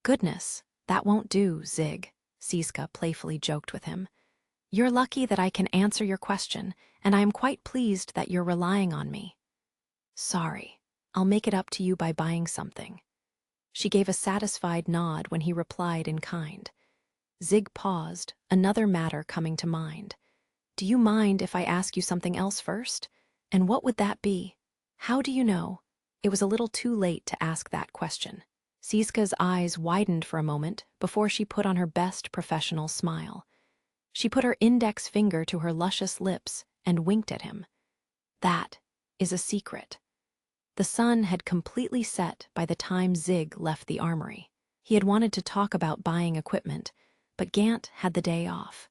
Goodness, that won't do, Zig, Siska playfully joked with him. You're lucky that I can answer your question, and I am quite pleased that you're relying on me. Sorry, I'll make it up to you by buying something. She gave a satisfied nod when he replied in kind. Zig paused, another matter coming to mind. Do you mind if I ask you something else first? And what would that be? How do you know? It was a little too late to ask that question. Siska's eyes widened for a moment before she put on her best professional smile. She put her index finger to her luscious lips and winked at him. That is a secret. The sun had completely set by the time Zig left the armory. He had wanted to talk about buying equipment, but Gant had the day off.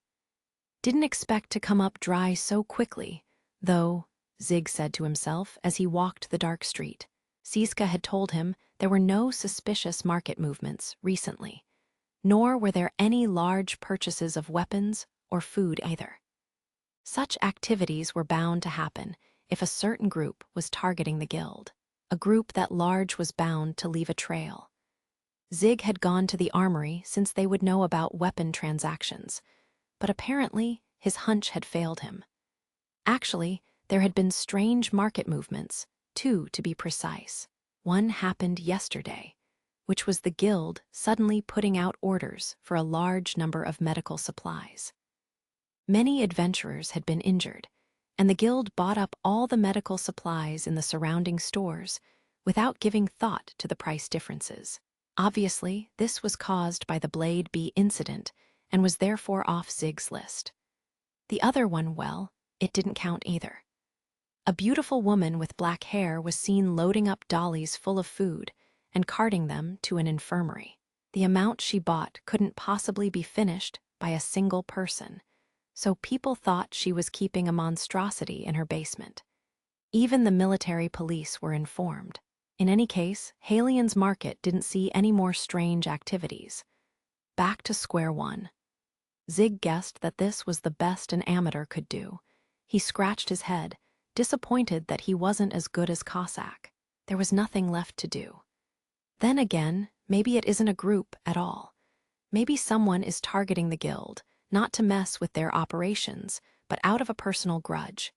Didn't expect to come up dry so quickly, though, Zig said to himself as he walked the dark street. Siska had told him there were no suspicious market movements recently, nor were there any large purchases of weapons or food either. Such activities were bound to happen if a certain group was targeting the guild, a group that large was bound to leave a trail. Zig had gone to the armory since they would know about weapon transactions, but apparently his hunch had failed him. Actually, there had been strange market movements, two to be precise. One happened yesterday, which was the guild suddenly putting out orders for a large number of medical supplies. Many adventurers had been injured, and the guild bought up all the medical supplies in the surrounding stores without giving thought to the price differences. Obviously, this was caused by the Blade Bee incident and was therefore off Zig's list. The other one, well, it didn't count either. A beautiful woman with black hair was seen loading up dollies full of food and carting them to an infirmary. The amount she bought couldn't possibly be finished by a single person, so people thought she was keeping a monstrosity in her basement. Even the military police were informed. In any case, Halian's market didn't see any more strange activities. Back to square one. Zig guessed that this was the best an amateur could do. He scratched his head, disappointed that he wasn't as good as Cossack. There was nothing left to do. Then again, maybe it isn't a group at all. Maybe someone is targeting the guild, not to mess with their operations, but out of a personal grudge.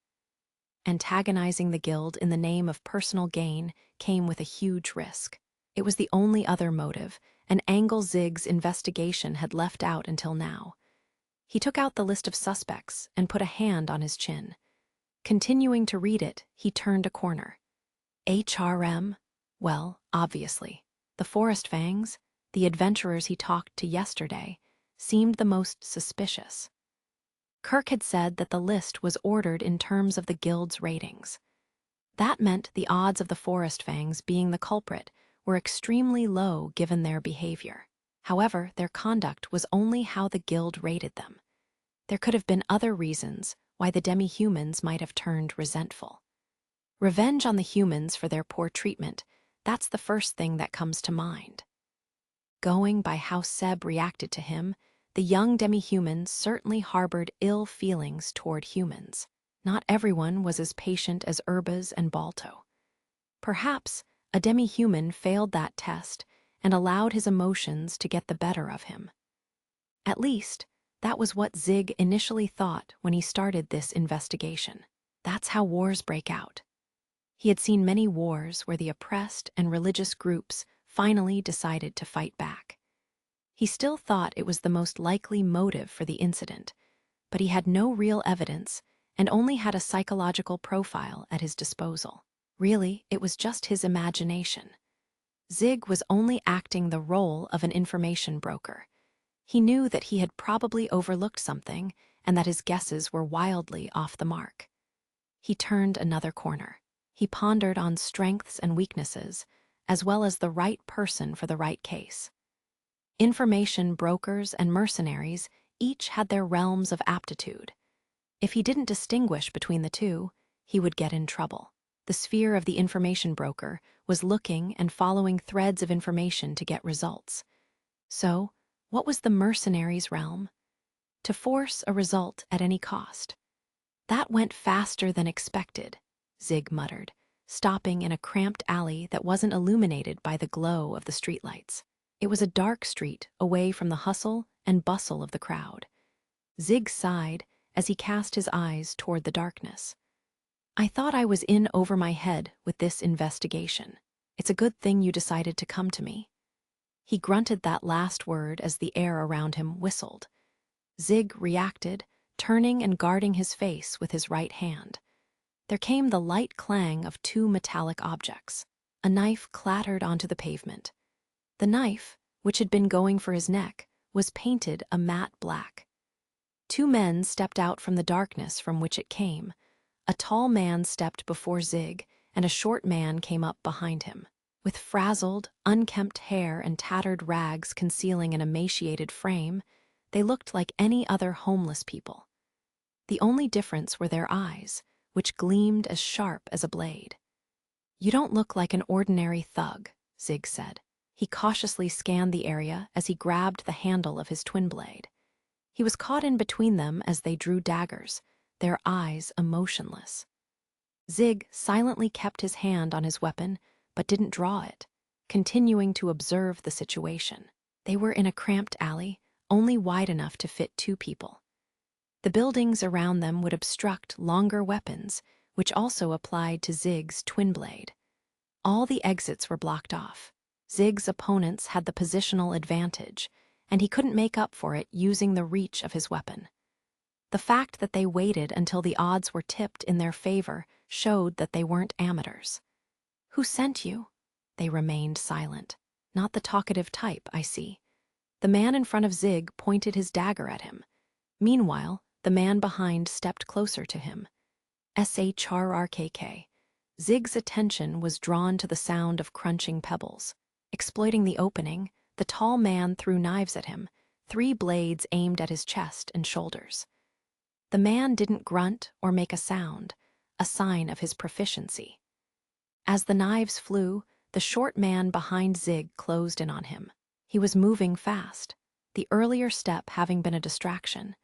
Antagonizing the guild in the name of personal gain came with a huge risk. It was the only other motive, an angle Zig's investigation had left out until now. He took out the list of suspects and put a hand on his chin. Continuing to read it, he turned a corner. HRM? Well, obviously. The Forest Fangs, the adventurers he talked to yesterday, seemed the most suspicious. Kirk had said that the list was ordered in terms of the guild's ratings. That meant the odds of the Forest Fangs being the culprit were extremely low given their behavior. However, their conduct was only how the guild rated them. There could have been other reasons why the demi-humans might have turned resentful. Revenge on the humans for their poor treatment, that's the first thing that comes to mind. Going by how Seb reacted to him, the young demi-human certainly harbored ill feelings toward humans. Not everyone was as patient as Urbaz and Balto. Perhaps a demi-human failed that test and allowed his emotions to get the better of him. At least, that was what Zig initially thought when he started this investigation. That's how wars break out. He had seen many wars where the oppressed and religious groups finally decided to fight back. He still thought it was the most likely motive for the incident, but he had no real evidence and only had a psychological profile at his disposal. Really, it was just his imagination. Zig was only acting the role of an information broker. He knew that he had probably overlooked something and that his guesses were wildly off the mark. He turned another corner. He pondered on strengths and weaknesses, as well as the right person for the right case. Information brokers and mercenaries each had their realms of aptitude. If he didn't distinguish between the two, he would get in trouble. The sphere of the information broker was looking and following threads of information to get results. So, what was the mercenary's realm? To force a result at any cost. That went faster than expected, Zig muttered, stopping in a cramped alley that wasn't illuminated by the glow of the streetlights. It was a dark street away from the hustle and bustle of the crowd. Zig sighed as he cast his eyes toward the darkness. I thought I was in over my head with this investigation. It's a good thing you decided to come to me. He grunted that last word as the air around him whistled. Zig reacted, turning and guarding his face with his right hand. There came the light clang of two metallic objects. A knife clattered onto the pavement. The knife, which had been going for his neck, was painted a matte black. Two men stepped out from the darkness from which it came. A tall man stepped before Zig, and a short man came up behind him. With frazzled, unkempt hair and tattered rags concealing an emaciated frame, they looked like any other homeless people. The only difference were their eyes, which gleamed as sharp as a blade. You don't look like an ordinary thug, Zig said. He cautiously scanned the area as he grabbed the handle of his twin blade. He was caught in between them as they drew daggers, their eyes emotionless. Zig silently kept his hand on his weapon, but didn't draw it, continuing to observe the situation. They were in a cramped alley, only wide enough to fit two people. The buildings around them would obstruct longer weapons, which also applied to Zig's twin blade. All the exits were blocked off. Zig's opponents had the positional advantage, and he couldn't make up for it using the reach of his weapon. The fact that they waited until the odds were tipped in their favor showed that they weren't amateurs. Who sent you? They remained silent. Not the talkative type, I see. The man in front of Zig pointed his dagger at him. Meanwhile, the man behind stepped closer to him. SHRRKK. Zig's attention was drawn to the sound of crunching pebbles. Exploiting the opening, the tall man threw knives at him, 3 blades aimed at his chest and shoulders. The man didn't grunt or make a sound, a sign of his proficiency. As the knives flew, the short man behind Zig closed in on him. He was moving fast, the earlier step having been a distraction.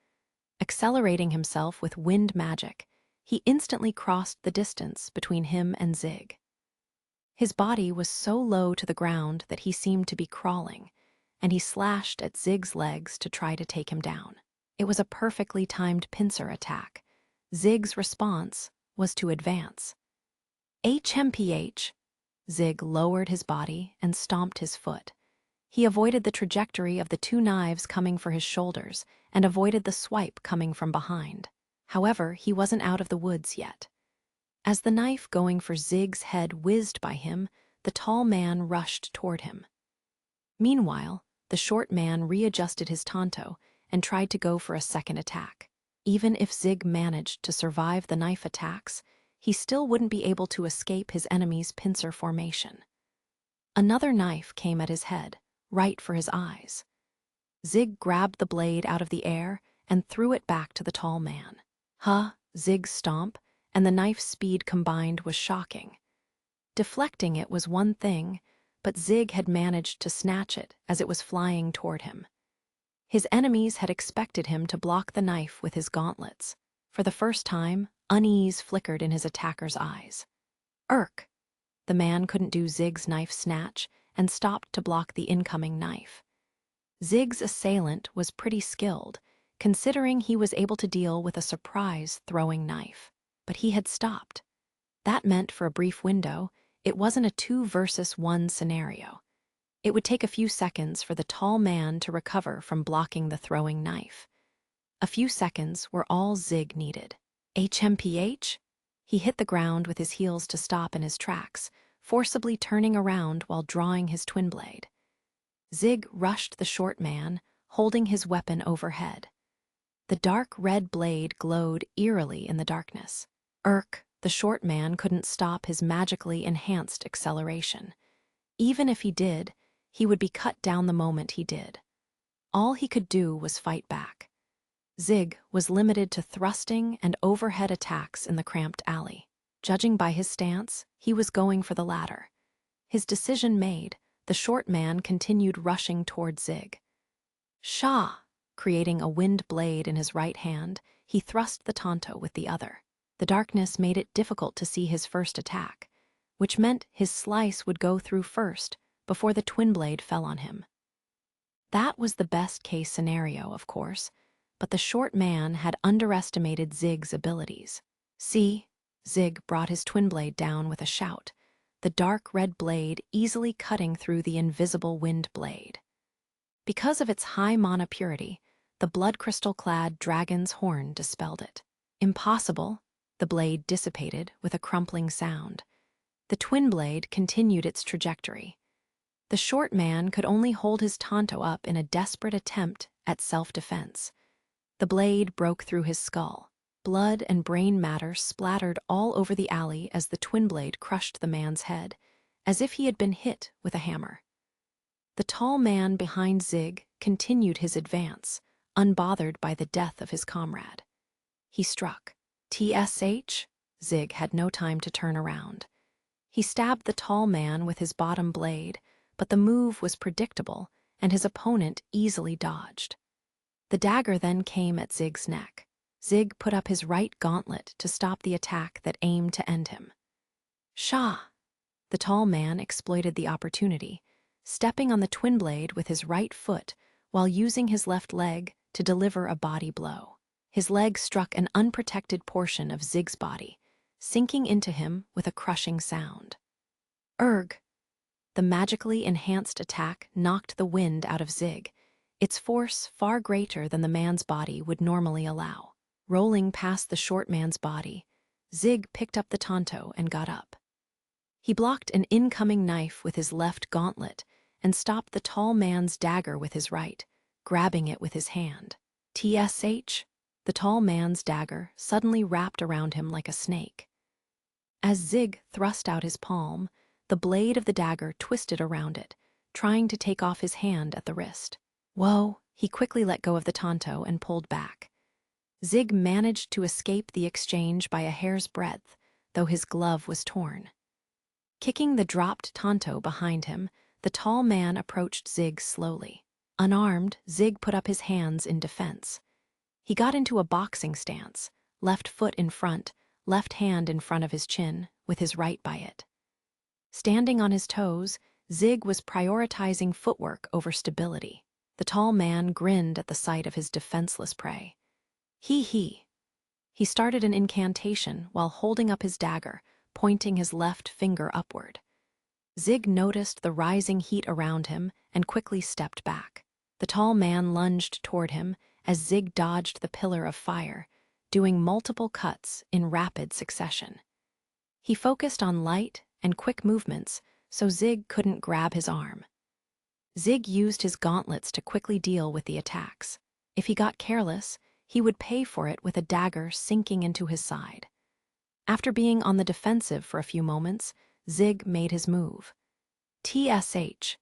Accelerating himself with wind magic, he instantly crossed the distance between him and Zig. His body was so low to the ground that he seemed to be crawling, and he slashed at Zig's legs to try to take him down. It was a perfectly timed pincer attack. Zig's response was to advance. HMPH. Zig lowered his body and stomped his foot. He avoided the trajectory of the 2 knives coming for his shoulders and avoided the swipe coming from behind. However, he wasn't out of the woods yet. As the knife going for Zig's head whizzed by him, the tall man rushed toward him. Meanwhile, the short man readjusted his tanto and tried to go for a second attack. Even if Zig managed to survive the knife attacks, he still wouldn't be able to escape his enemy's pincer formation. Another knife came at his head, right for his eyes. Zig grabbed the blade out of the air and threw it back to the tall man. Zig's stomp and the knife's speed combined was shocking. Deflecting it was one thing, but Zig had managed to snatch it as it was flying toward him. His enemies had expected him to block the knife with his gauntlets. For the first time, unease flickered in his attacker's eyes. Irk! The man couldn't do Zig's knife snatch and stopped to block the incoming knife. Zig's assailant was pretty skilled, considering he was able to deal with a surprise throwing knife. But he had stopped. That meant for a brief window, it wasn't a 2 versus 1 scenario. It would take a few seconds for the tall man to recover from blocking the throwing knife. A few seconds were all Zig needed. HMPH? He hit the ground with his heels to stop in his tracks, forcibly turning around while drawing his twin blade. Zig rushed the short man, holding his weapon overhead. The dark red blade glowed eerily in the darkness. The short man couldn't stop his magically enhanced acceleration. Even if he did, he would be cut down the moment he did. All he could do was fight back. Zig was limited to thrusting and overhead attacks in the cramped alley. Judging by his stance, he was going for the latter. His decision made, the short man continued rushing toward Zig. Shah! Creating a wind blade in his right hand, he thrust the Tonto with the other. The darkness made it difficult to see his first attack, which meant his slice would go through first before the twin blade fell on him. That was the best-case scenario, of course, but the short man had underestimated Zig's abilities. See, Zig brought his twin blade down with a shout, the dark red blade easily cutting through the invisible wind blade. Because of its high mana purity, the blood crystal-clad dragon's horn dispelled it. Impossible, the blade dissipated with a crumpling sound. The twin blade continued its trajectory. The short man could only hold his Tonto up in a desperate attempt at self-defense. The blade broke through his skull. Blood and brain matter splattered all over the alley as the twin blade crushed the man's head, as if he had been hit with a hammer. The tall man behind Zig continued his advance, unbothered by the death of his comrade. He struck. TSH? Zig had no time to turn around. He stabbed the tall man with his bottom blade, but the move was predictable, and his opponent easily dodged. The dagger then came at Zig's neck. Zig put up his right gauntlet to stop the attack that aimed to end him. Shah! The tall man exploited the opportunity, stepping on the twin blade with his right foot while using his left leg to deliver a body blow. His leg struck an unprotected portion of Zig's body, sinking into him with a crushing sound. The magically enhanced attack knocked the wind out of Zig, its force far greater than the man's body would normally allow. Rolling past the short man's body, Zig picked up the Tonto and got up. He blocked an incoming knife with his left gauntlet and stopped the tall man's dagger with his right, grabbing it with his hand. TSH? The tall man's dagger suddenly wrapped around him like a snake. As Zig thrust out his palm, the blade of the dagger twisted around it, trying to take off his hand at the wrist. Whoa! He quickly let go of the Tonto and pulled back. Zig managed to escape the exchange by a hair's breadth, though his glove was torn. Kicking the dropped Tonto behind him, the tall man approached Zig slowly. Unarmed, Zig put up his hands in defense. He got into a boxing stance, left foot in front, left hand in front of his chin, with his right by it. Standing on his toes, Zig was prioritizing footwork over stability. The tall man grinned at the sight of his defenseless prey. He started an incantation while holding up his dagger, pointing his left finger upward. Zig noticed the rising heat around him and quickly stepped back. The tall man lunged toward him as Zig dodged the pillar of fire, doing multiple cuts in rapid succession. He focused on light and quick movements so Zig couldn't grab his arm. Zig used his gauntlets to quickly deal with the attacks. If he got careless, he would pay for it with a dagger sinking into his side. After being on the defensive for a few moments, Zig made his move. TSH.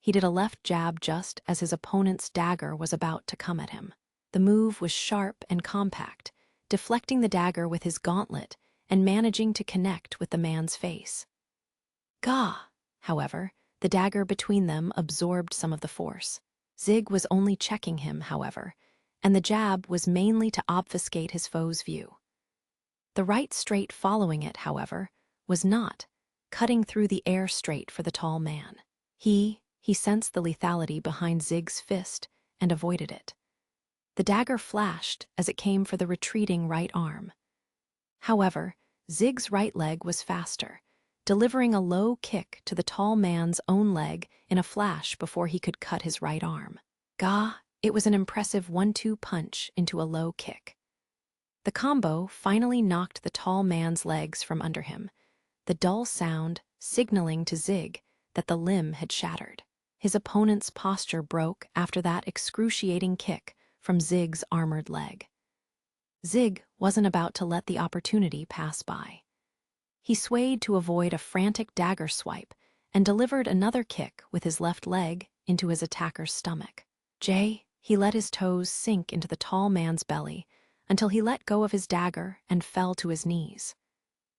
He did a left jab just as his opponent's dagger was about to come at him. The move was sharp and compact, deflecting the dagger with his gauntlet and managing to connect with the man's face. Gah! However, the dagger between them absorbed some of the force. Zig was only checking him, however, and the jab was mainly to obfuscate his foe's view. The right straight following it, however, was not, cutting through the air straight for the tall man. He sensed the lethality behind Zig's fist and avoided it. The dagger flashed as it came for the retreating right arm. However, Zig's right leg was faster, delivering a low kick to the tall man's own leg in a flash before he could cut his right arm. Gah! It was an impressive 1-2 punch into a low kick. The combo finally knocked the tall man's legs from under him, the dull sound signaling to Zig that the limb had shattered. His opponent's posture broke after that excruciating kick from Zig's armored leg. Zig wasn't about to let the opportunity pass by. He swayed to avoid a frantic dagger swipe and delivered another kick with his left leg into his attacker's stomach. He let his toes sink into the tall man's belly until he let go of his dagger and fell to his knees.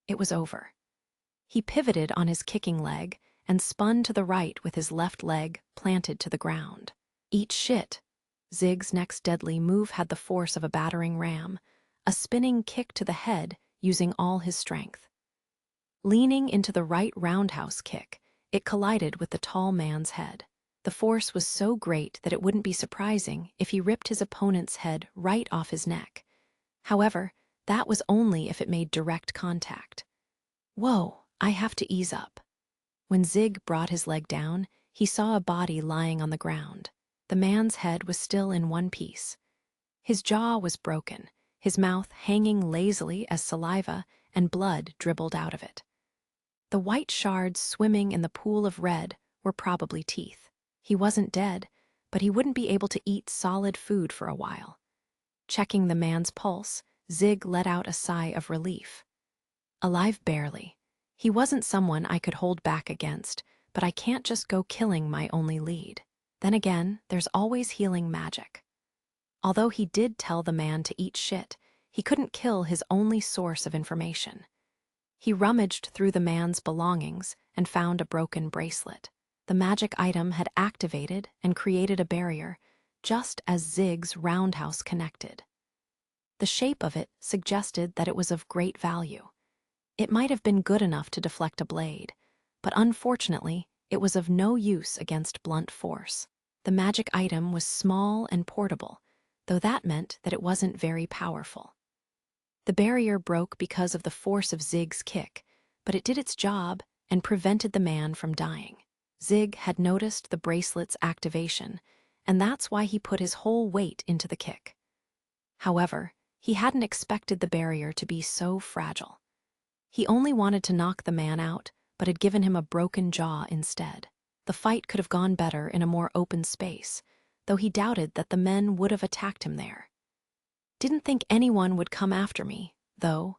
It was over. He pivoted on his kicking leg and spun to the right with his left leg planted to the ground. Eat shit. Zig's next deadly move had the force of a battering ram, a spinning kick to the head using all his strength. Leaning into the right roundhouse kick, it collided with the tall man's head. The force was so great that it wouldn't be surprising if he ripped his opponent's head right off his neck. However, that was only if it made direct contact. Whoa, I have to ease up. When Zig brought his leg down, he saw a body lying on the ground. The man's head was still in one piece. His jaw was broken, his mouth hanging lazily as saliva and blood dribbled out of it. The white shards swimming in the pool of red were probably teeth. He wasn't dead, but he wouldn't be able to eat solid food for a while. Checking the man's pulse, Zig let out a sigh of relief. Alive barely. He wasn't someone I could hold back against, but I can't just go killing my only lead. Then again, there's always healing magic. Although he did tell the man to eat shit, he couldn't kill his only source of information. He rummaged through the man's belongings and found a broken bracelet. The magic item had activated and created a barrier, just as Zig's roundhouse connected. The shape of it suggested that it was of great value. It might have been good enough to deflect a blade, but unfortunately, it was of no use against blunt force. The magic item was small and portable, though that meant that it wasn't very powerful. The barrier broke because of the force of Zig's kick, but it did its job and prevented the man from dying. Zig had noticed the bracelet's activation, and that's why he put his whole weight into the kick. However, he hadn't expected the barrier to be so fragile. He only wanted to knock the man out, but had given him a broken jaw instead. The fight could have gone better in a more open space, though he doubted that the men would have attacked him there. Didn't think anyone would come after me, though,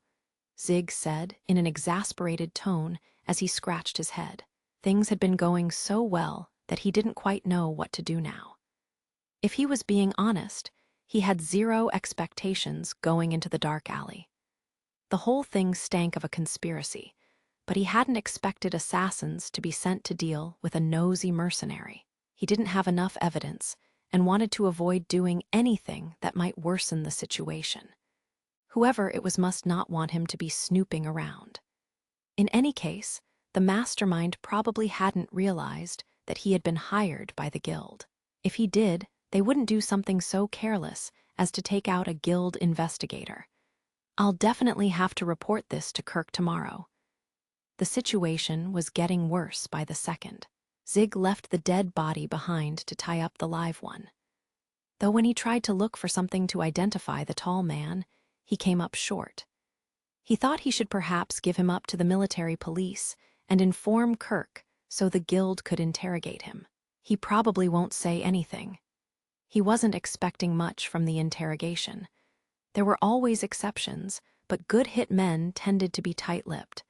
Zig said in an exasperated tone as he scratched his head. Things had been going so well that he didn't quite know what to do now. If he was being honest, he had zero expectations going into the dark alley. The whole thing stank of a conspiracy, but he hadn't expected assassins to be sent to deal with a nosy mercenary. He didn't have enough evidence and wanted to avoid doing anything that might worsen the situation. Whoever it was must not want him to be snooping around. In any case, the mastermind probably hadn't realized that he had been hired by the guild. If he did, they wouldn't do something so careless as to take out a guild investigator. I'll definitely have to report this to Kirk tomorrow. The situation was getting worse by the second. Zig left the dead body behind to tie up the live one. Though when he tried to look for something to identify the tall man, he came up short. He thought he should perhaps give him up to the military police and inform Kirk so the guild could interrogate him. He probably won't say anything. He wasn't expecting much from the interrogation. There were always exceptions, but good hit men tended to be tight-lipped.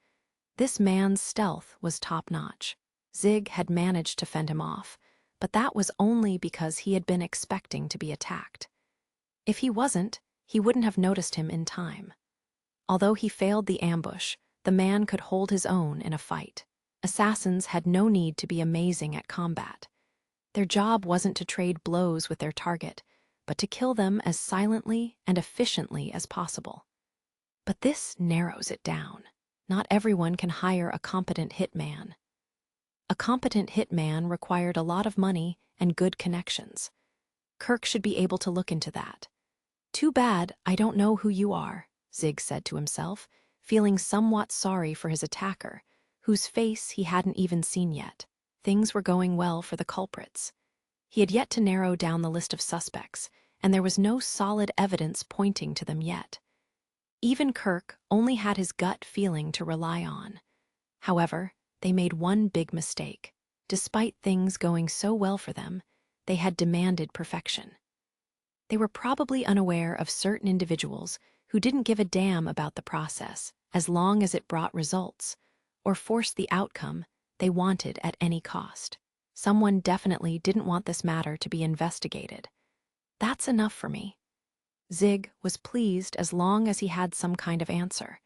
This man's stealth was top-notch. Zig had managed to fend him off, but that was only because he had been expecting to be attacked. If he wasn't, he wouldn't have noticed him in time. Although he failed the ambush, the man could hold his own in a fight. Assassins had no need to be amazing at combat. Their job wasn't to trade blows with their target, but to kill them as silently and efficiently as possible. But this narrows it down. Not everyone can hire a competent hitman. A competent hitman required a lot of money and good connections. Kirk should be able to look into that. Too bad I don't know who you are, Zig said to himself, feeling somewhat sorry for his attacker, whose face he hadn't even seen yet. Things were going well for the culprits. He had yet to narrow down the list of suspects, and there was no solid evidence pointing to them yet. Even Kirk only had his gut feeling to rely on. However, they made one big mistake. Despite things going so well for them, they had demanded perfection. They were probably unaware of certain individuals who didn't give a damn about the process as long as it brought results, or forced the outcome they wanted at any cost. Someone definitely didn't want this matter to be investigated. That's enough for me. Zig was pleased as long as he had some kind of answer.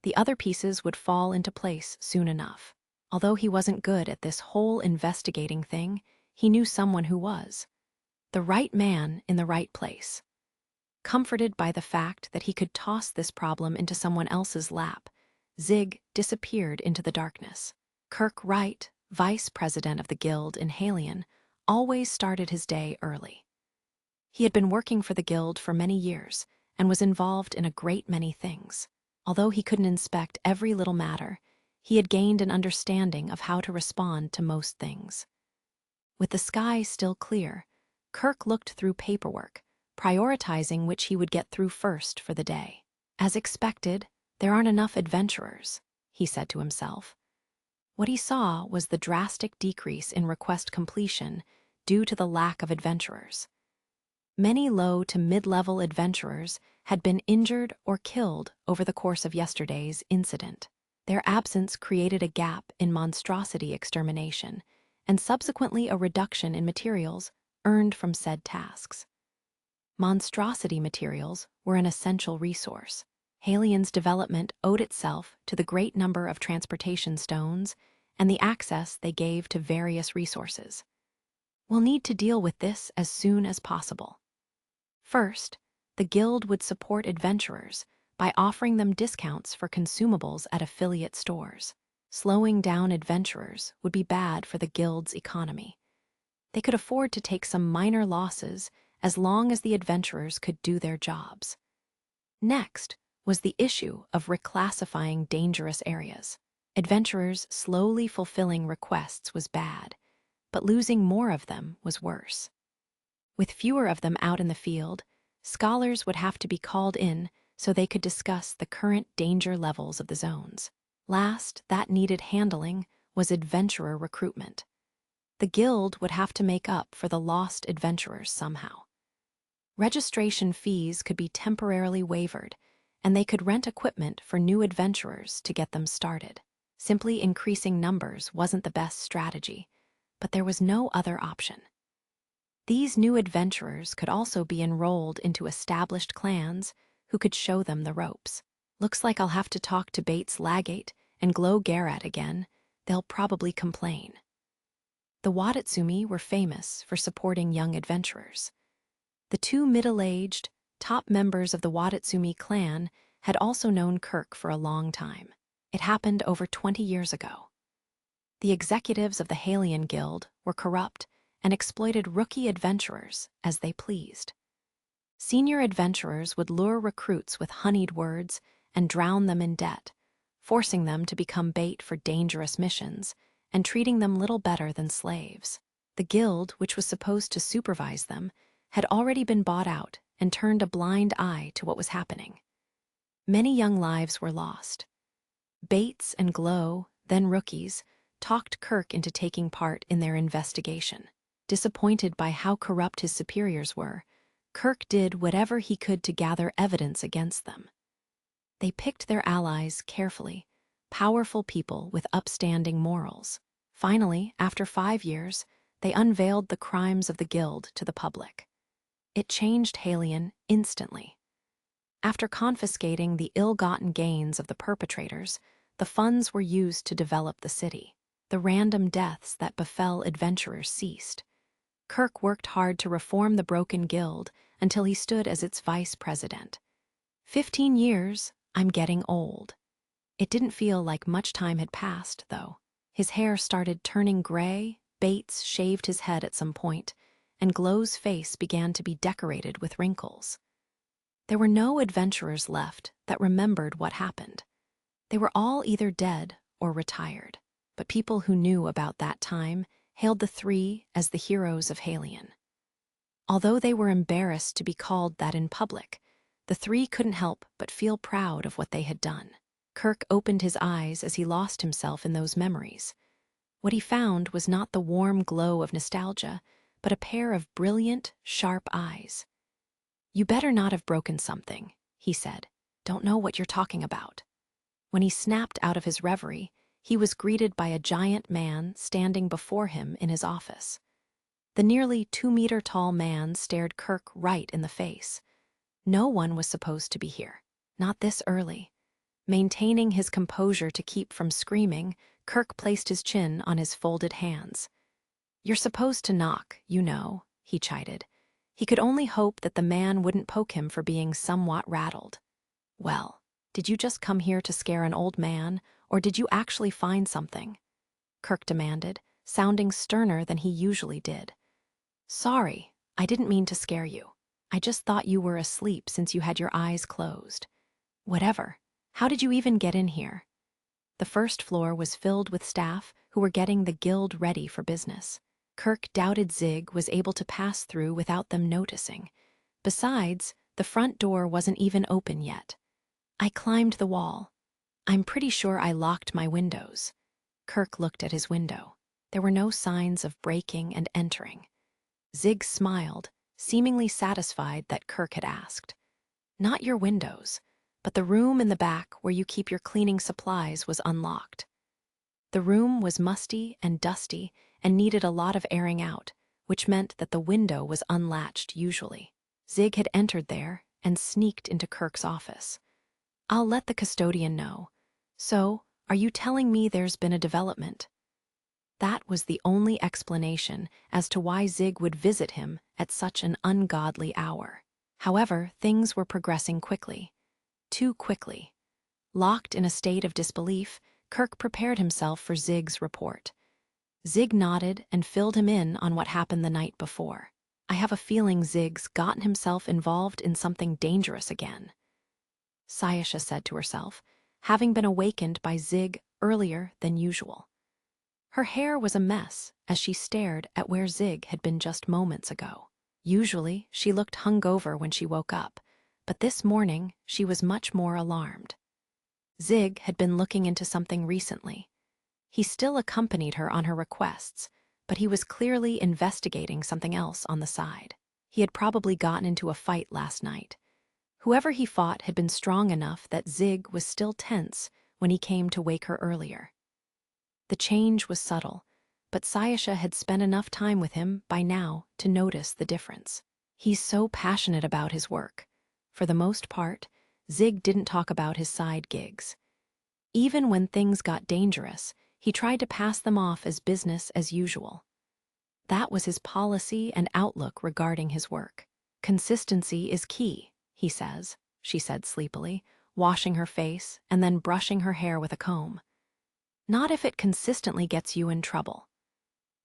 The other pieces would fall into place soon enough. Although he wasn't good at this whole investigating thing, he knew someone who was. The right man in the right place. Comforted by the fact that he could toss this problem into someone else's lap, Zig disappeared into the darkness. Kirk Wright, vice president of the guild in Halion, always started his day early. He had been working for the guild for many years and was involved in a great many things. Although he couldn't inspect every little matter, he had gained an understanding of how to respond to most things. With the sky still clear, Kirk looked through paperwork, prioritizing which he would get through first for the day. As expected, there aren't enough adventurers, he said to himself. What he saw was the drastic decrease in request completion due to the lack of adventurers. Many low to mid-level adventurers had been injured or killed over the course of yesterday's incident. Their absence created a gap in monstrosity extermination, and subsequently a reduction in materials earned from said tasks. Monstrosity materials were an essential resource. Halion's development owed itself to the great number of transportation stones and the access they gave to various resources. We'll need to deal with this as soon as possible. First, the guild would support adventurers by offering them discounts for consumables at affiliate stores. Slowing down adventurers would be bad for the guild's economy. They could afford to take some minor losses as long as the adventurers could do their jobs. Next was the issue of reclassifying dangerous areas. Adventurers slowly fulfilling requests was bad, but losing more of them was worse. With fewer of them out in the field, scholars would have to be called in so they could discuss the current danger levels of the zones. Last, that needed handling was adventurer recruitment. The guild would have to make up for the lost adventurers somehow. Registration fees could be temporarily waived, and they could rent equipment for new adventurers to get them started. Simply increasing numbers wasn't the best strategy, but there was no other option. These new adventurers could also be enrolled into established clans who could show them the ropes. Looks like I'll have to talk to Bates Lagate and Glow Garrett again. They'll probably complain. The Wadatsumi were famous for supporting young adventurers. The two middle-aged, top members of the Wadatsumi clan had also known Kirk for a long time. It happened over 20 years ago. The executives of the Halion Guild were corrupt and exploited rookie adventurers as they pleased. Senior adventurers would lure recruits with honeyed words and drown them in debt, forcing them to become bait for dangerous missions and treating them little better than slaves. The guild, which was supposed to supervise them, had already been bought out and turned a blind eye to what was happening. Many young lives were lost. Bates and Glow, then rookies, talked Kirk into taking part in their investigation. Disappointed by how corrupt his superiors were, Kirk did whatever he could to gather evidence against them. They picked their allies carefully, powerful people with upstanding morals. Finally, after 5 years, they unveiled the crimes of the guild to the public. It changed Halion instantly. After confiscating the ill-gotten gains of the perpetrators, the funds were used to develop the city. The random deaths that befell adventurers ceased. Kirk worked hard to reform the broken guild until he stood as its vice president. 15 years, I'm getting old. It didn't feel like much time had passed, though. His hair started turning gray, Bates shaved his head at some point, and Glow's face began to be decorated with wrinkles. There were no adventurers left that remembered what happened. They were all either dead or retired. But people who knew about that time, hailed the three as the heroes of Halion. Although they were embarrassed to be called that in public, the three couldn't help but feel proud of what they had done. Kirk opened his eyes as he lost himself in those memories. What he found was not the warm glow of nostalgia, but a pair of brilliant, sharp eyes. "You better not have broken something," he said. "Don't know what you're talking about." When he snapped out of his reverie, he was greeted by a giant man standing before him in his office. The nearly 2-meter-tall man stared Kirk right in the face. No one was supposed to be here, not this early. Maintaining his composure to keep from screaming, Kirk placed his chin on his folded hands. "You're supposed to knock, you know," he chided. He could only hope that the man wouldn't poke him for being somewhat rattled. "Well, did you just come here to scare an old man, or did you actually find something?" Kirk demanded, sounding sterner than he usually did. "Sorry, I didn't mean to scare you. I just thought you were asleep since you had your eyes closed." "Whatever. How did you even get in here?" The first floor was filled with staff who were getting the guild ready for business. Kirk doubted Zig was able to pass through without them noticing. Besides, the front door wasn't even open yet. "I climbed the wall. I'm pretty sure I locked my windows." Kirk looked at his window. There were no signs of breaking and entering. Zig smiled, seemingly satisfied that Kirk had asked. "Not your windows, but the room in the back where you keep your cleaning supplies was unlocked." The room was musty and dusty and needed a lot of airing out, which meant that the window was unlatched usually. Zig had entered there and sneaked into Kirk's office. "I'll let the custodian know. So, are you telling me there's been a development?" That was the only explanation as to why Zig would visit him at such an ungodly hour. However, things were progressing quickly. Too quickly. Locked in a state of disbelief, Kirk prepared himself for Zig's report. Zig nodded and filled him in on what happened the night before. "I have a feeling Zig's gotten himself involved in something dangerous again," Sayasha said to herself, having been awakened by Zig earlier than usual. Her hair was a mess as she stared at where Zig had been just moments ago. Usually, she looked hungover when she woke up, but this morning she was much more alarmed. Zig had been looking into something recently. He still accompanied her on her requests, but he was clearly investigating something else on the side. He had probably gotten into a fight last night. Whoever he fought had been strong enough that Zig was still tense when he came to wake her earlier. The change was subtle, but Sayasha had spent enough time with him by now to notice the difference. He's so passionate about his work. For the most part, Zig didn't talk about his side gigs. Even when things got dangerous, he tried to pass them off as business as usual. That was his policy and outlook regarding his work. "Consistency is key," he says, she said sleepily, washing her face and then brushing her hair with a comb. "Not if it consistently gets you in trouble."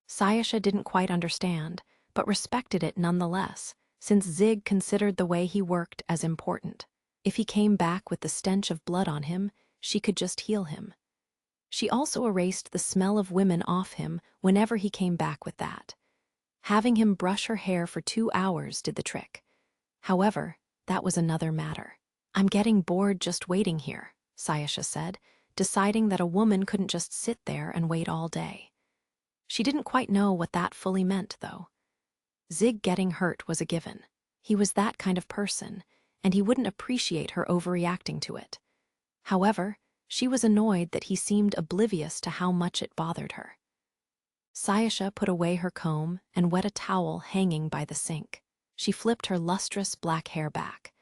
Sayasha didn't quite understand, but respected it nonetheless, since Zig considered the way he worked as important. If he came back with the stench of blood on him, she could just heal him. She also erased the smell of women off him whenever he came back with that. Having him brush her hair for 2 hours did the trick. However, that was another matter. "I'm getting bored just waiting here," Sayasha said, deciding that a woman couldn't just sit there and wait all day. She didn't quite know what that fully meant, though. Zig getting hurt was a given. He was that kind of person, and he wouldn't appreciate her overreacting to it. However, she was annoyed that he seemed oblivious to how much it bothered her. Sayasha put away her comb and wet a towel hanging by the sink. She flipped her lustrous black hair back,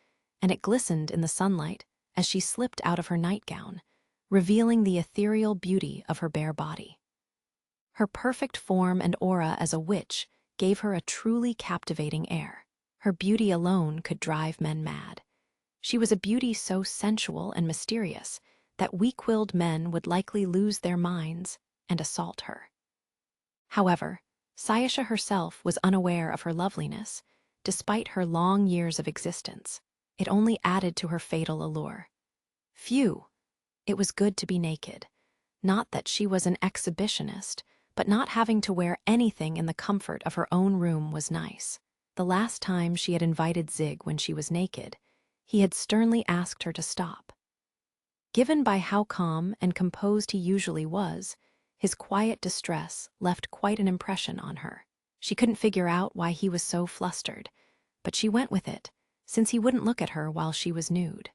and it glistened in the sunlight as she slipped out of her nightgown, revealing the ethereal beauty of her bare body. Her perfect form and aura as a witch gave her a truly captivating air. Her beauty alone could drive men mad. She was a beauty so sensual and mysterious that weak-willed men would likely lose their minds and assault her. However, Sayasha herself was unaware of her loveliness, despite her long years of existence. It only added to her fatal allure. Phew! It was good to be naked. Not that she was an exhibitionist, but not having to wear anything in the comfort of her own room was nice. The last time she had invited Zig when she was naked, he had sternly asked her to stop. Given by how calm and composed he usually was, his quiet distress left quite an impression on her. She couldn't figure out why he was so flustered, but she went with it, since he wouldn't look at her while she was nude.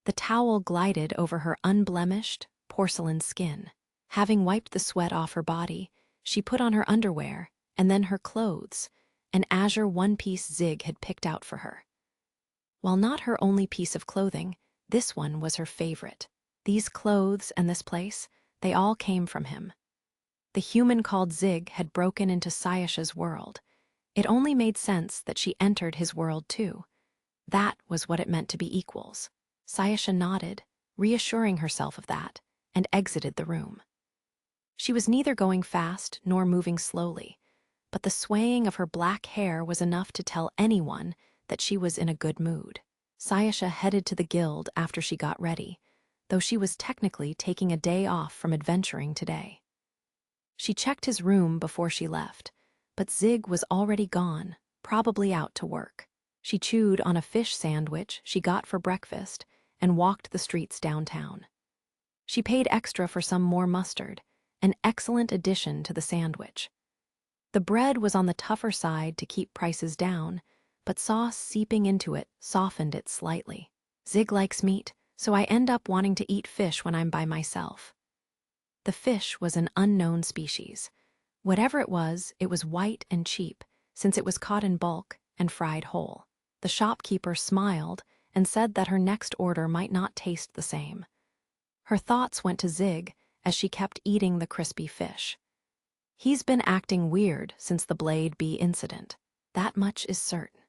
The towel glided over her unblemished, porcelain skin. Having wiped the sweat off her body, she put on her underwear and then her clothes, an azure one-piece Zig had picked out for her. While not her only piece of clothing, this one was her favorite. These clothes and this place, they all came from him. The human called Zig had broken into Sayasha's world. It only made sense that she entered his world too. That was what it meant to be equals. Sayasha nodded, reassuring herself of that, and exited the room. She was neither going fast nor moving slowly, but the swaying of her black hair was enough to tell anyone that she was in a good mood. Sayasha headed to the guild after she got ready, though she was technically taking a day off from adventuring today. She checked his room before she left, but Zig was already gone, probably out to work. She chewed on a fish sandwich she got for breakfast and walked the streets downtown. She paid extra for some more mustard, an excellent addition to the sandwich. The bread was on the tougher side to keep prices down, but sauce seeping into it softened it slightly. Zig likes meat, so I end up wanting to eat fish when I'm by myself. The fish was an unknown species. Whatever it was white and cheap, since it was caught in bulk and fried whole. The shopkeeper smiled and said that her next order might not taste the same. Her thoughts went to Zig as she kept eating the crispy fish. He's been acting weird since the Blade Bee incident. That much is certain.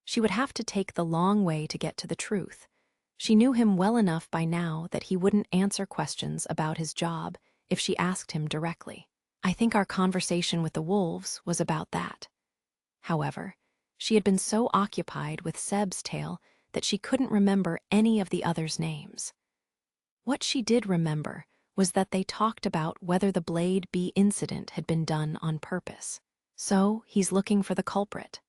She would have to take the long way to get to the truth. She knew him well enough by now that he wouldn't answer questions about his job if she asked him directly. I think our conversation with the wolves was about that. However, she had been so occupied with Seb's tale that she couldn't remember any of the others' names. What she did remember was that they talked about whether the Blade Bee incident had been done on purpose. So he's looking for the culprit.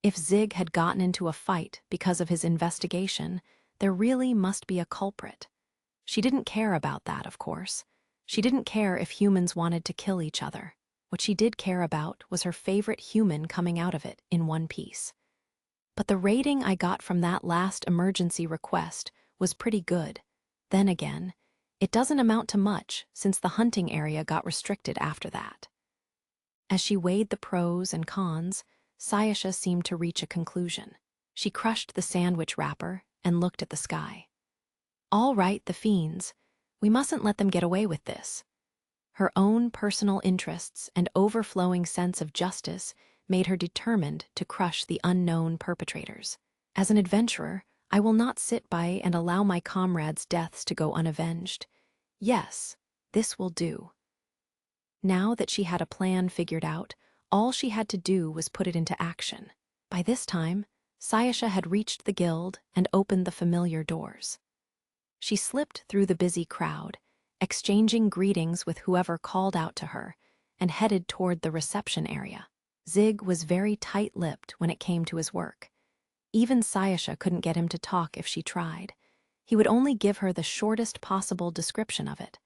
If Zig had gotten into a fight because of his investigation, there really must be a culprit. She didn't care about that, of course. She didn't care if humans wanted to kill each other. What she did care about was her favorite human coming out of it in one piece. But the rating I got from that last emergency request was pretty good. Then again, it doesn't amount to much since the hunting area got restricted after that. As she weighed the pros and cons, Sayasha seemed to reach a conclusion. She crushed the sandwich wrapper and looked at the sky. All right, the fiends. We mustn't let them get away with this. Her own personal interests and overflowing sense of justice made her determined to crush the unknown perpetrators. As an adventurer, I will not sit by and allow my comrades' deaths to go unavenged. Yes, this will do. Now that she had a plan figured out, all she had to do was put it into action. By this time, Sayasha had reached the guild and opened the familiar doors. She slipped through the busy crowd, exchanging greetings with whoever called out to her, and headed toward the reception area. Zig was very tight-lipped when it came to his work. Even Sayasha couldn't get him to talk if she tried. He would only give her the shortest possible description of it.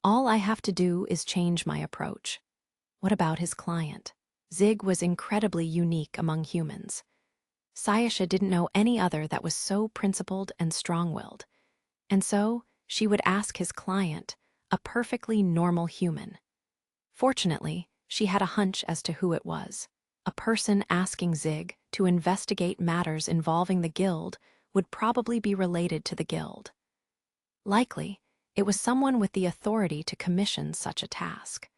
All I have to do is change my approach. What about his client? Zig was incredibly unique among humans. Sayasha didn't know any other that was so principled and strong-willed. And so, she would ask his client, a perfectly normal human. Fortunately, she had a hunch as to who it was. A person asking Zig to investigate matters involving the guild would probably be related to the guild. Likely, it was someone with the authority to commission such a task.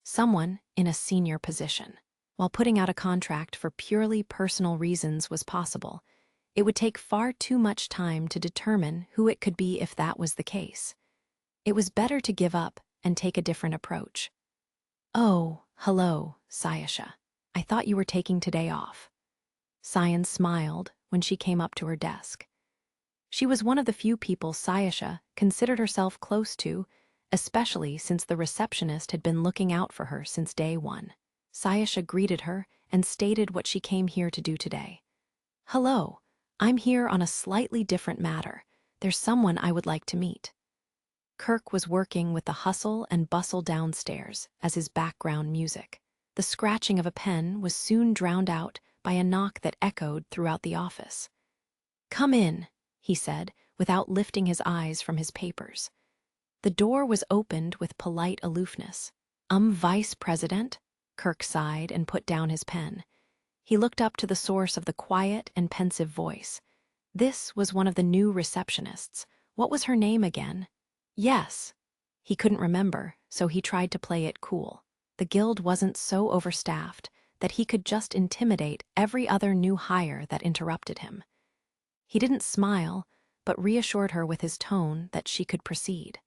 Someone in a senior position. While putting out a contract for purely personal reasons was possible, it would take far too much time to determine who it could be if that was the case. It was better to give up and take a different approach. Oh, hello, Sayasha. I thought you were taking today off. Sayan smiled when she came up to her desk. She was one of the few people Sayasha considered herself close to, especially since the receptionist had been looking out for her since day one. Sayasha greeted her and stated what she came here to do today. "Hello, I'm here on a slightly different matter. There's someone I would like to meet." Kirk was working with the hustle and bustle downstairs as his background music. The scratching of a pen was soon drowned out by a knock that echoed throughout the office. "Come in," he said, without lifting his eyes from his papers. The door was opened with polite aloofness. Vice President?" Kirk sighed and put down his pen. He looked up to the source of the quiet and pensive voice. This was one of the new receptionists. What was her name again? Yes. He couldn't remember, so he tried to play it cool. The guild wasn't so overstaffed that he could just intimidate every other new hire that interrupted him. He didn't smile, but reassured her with his tone that she could proceed.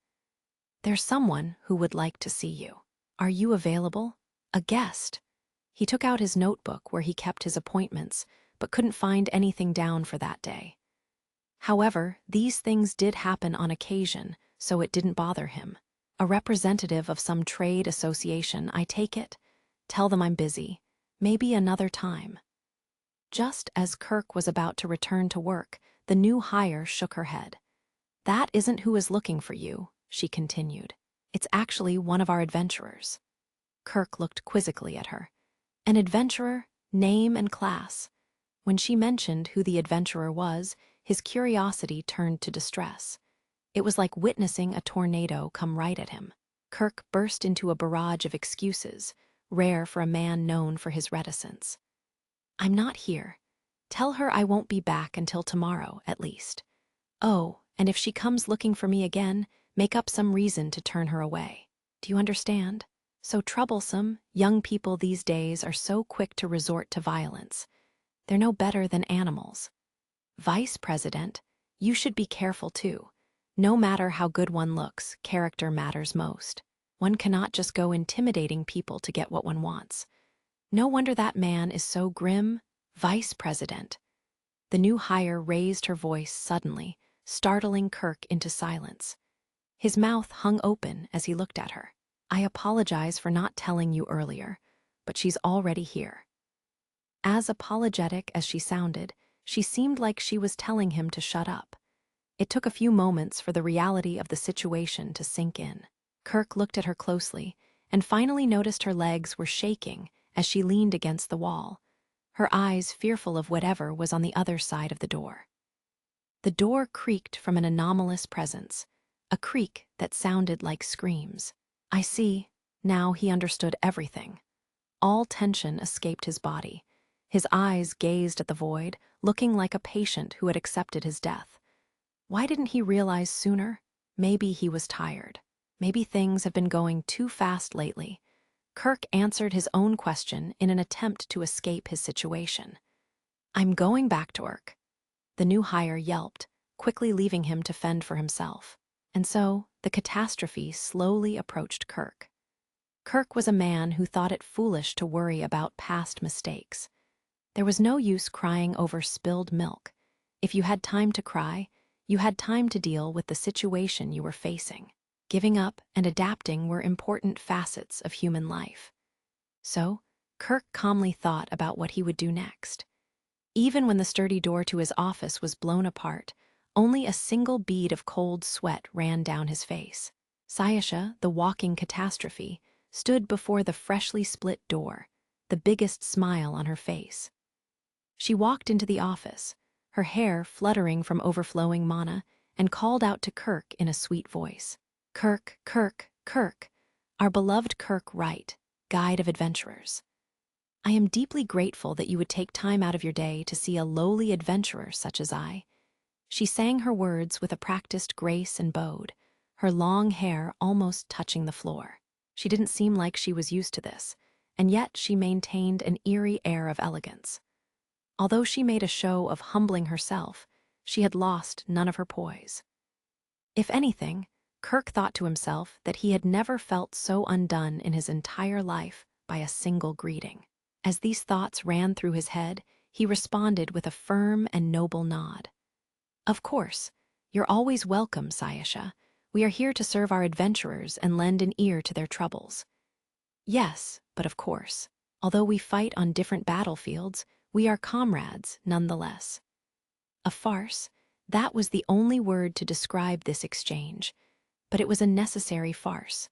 "There's someone who would like to see you. Are you available? A guest." He took out his notebook where he kept his appointments, but couldn't find anything down for that day. However, these things did happen on occasion, so it didn't bother him. "A representative of some trade association, I take it? Tell them I'm busy. Maybe another time." Just as Kirk was about to return to work, the new hire shook her head. "That isn't who is looking for you," she continued. "It's actually one of our adventurers." Kirk looked quizzically at her. An adventurer? Name and class? When she mentioned who the adventurer was, his curiosity turned to distress. It was like witnessing a tornado come right at him. Kirk burst into a barrage of excuses, rare for a man known for his reticence. "I'm not here. Tell her I won't be back until tomorrow, at least. Oh, and if she comes looking for me again, make up some reason to turn her away. Do you understand? So troublesome, young people these days are so quick to resort to violence. They're no better than animals. Vice President, you should be careful too. No matter how good one looks, character matters most. One cannot just go intimidating people to get what one wants. No wonder that man is so grim. Vice President." The new hire raised her voice suddenly, startling Kirk into silence. His mouth hung open as he looked at her. "I apologize for not telling you earlier, but she's already here." As apologetic as she sounded, she seemed like she was telling him to shut up. It took a few moments for the reality of the situation to sink in. Kirk looked at her closely and finally noticed her legs were shaking as she leaned against the wall, her eyes fearful of whatever was on the other side of the door. The door creaked from an anomalous presence, a creak that sounded like screams. "I see." Now he understood everything. All tension escaped his body. His eyes gazed at the void, looking like a patient who had accepted his death. Why didn't he realize sooner? Maybe he was tired. Maybe things have been going too fast lately. Kirk answered his own question in an attempt to escape his situation. "I'm going back to work." The new hire yelped, quickly leaving him to fend for himself. And so, the catastrophe slowly approached Kirk. Kirk was a man who thought it foolish to worry about past mistakes. There was no use crying over spilled milk. If you had time to cry, you had time to deal with the situation you were facing. Giving up and adapting were important facets of human life. So, Kirk calmly thought about what he would do next. Even when the sturdy door to his office was blown apart, only a single bead of cold sweat ran down his face. Sayasha, the walking catastrophe, stood before the freshly split door, the biggest smile on her face. She walked into the office, her hair fluttering from overflowing mana, and called out to Kirk in a sweet voice. "Kirk, Kirk, Kirk, our beloved Kirk Wright, guide of adventurers. I am deeply grateful that you would take time out of your day to see a lowly adventurer such as I." She sang her words with a practiced grace and bowed, her long hair almost touching the floor. She didn't seem like she was used to this, and yet she maintained an eerie air of elegance. Although she made a show of humbling herself, she had lost none of her poise. If anything, Kirk thought to himself that he had never felt so undone in his entire life by a single greeting. As these thoughts ran through his head, he responded with a firm and noble nod. "Of course. You're always welcome, Sayasha. We are here to serve our adventurers and lend an ear to their troubles. Yes, but of course, although we fight on different battlefields, we are comrades nonetheless. A farce? That was the only word to describe this exchange, but it was a necessary farce.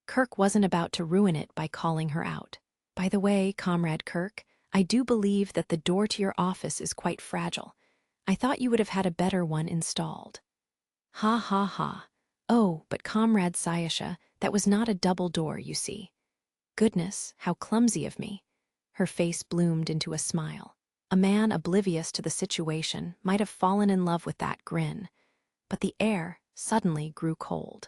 Kirk wasn't about to ruin it by calling her out. By the way, Comrade Kirk, I do believe that the door to your office is quite fragile. I thought you would have had a better one installed. Ha ha ha. Oh, but Comrade Sayasha, that was not a double door, you see. Goodness, how clumsy of me. Her face bloomed into a smile. A man oblivious to the situation might have fallen in love with that grin, but the air suddenly grew cold.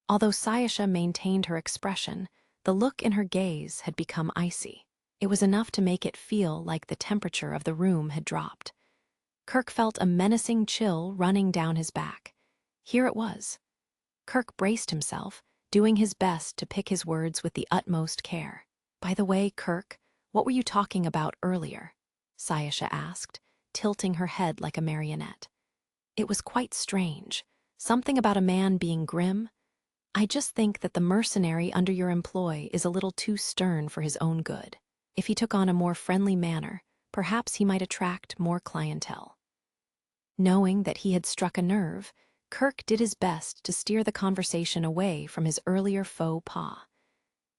Although Sayasha maintained her expression, the look in her gaze had become icy. It was enough to make it feel like the temperature of the room had dropped. Kirk felt a menacing chill running down his back. Here it was. Kirk braced himself, doing his best to pick his words with the utmost care. By the way, Kirk, what were you talking about earlier? Sayasha asked, tilting her head like a marionette. It was quite strange. Something about a man being grim. I just think that the mercenary under your employ is a little too stern for his own good. If he took on a more friendly manner, perhaps he might attract more clientele. Knowing that he had struck a nerve, Kirk did his best to steer the conversation away from his earlier faux pas.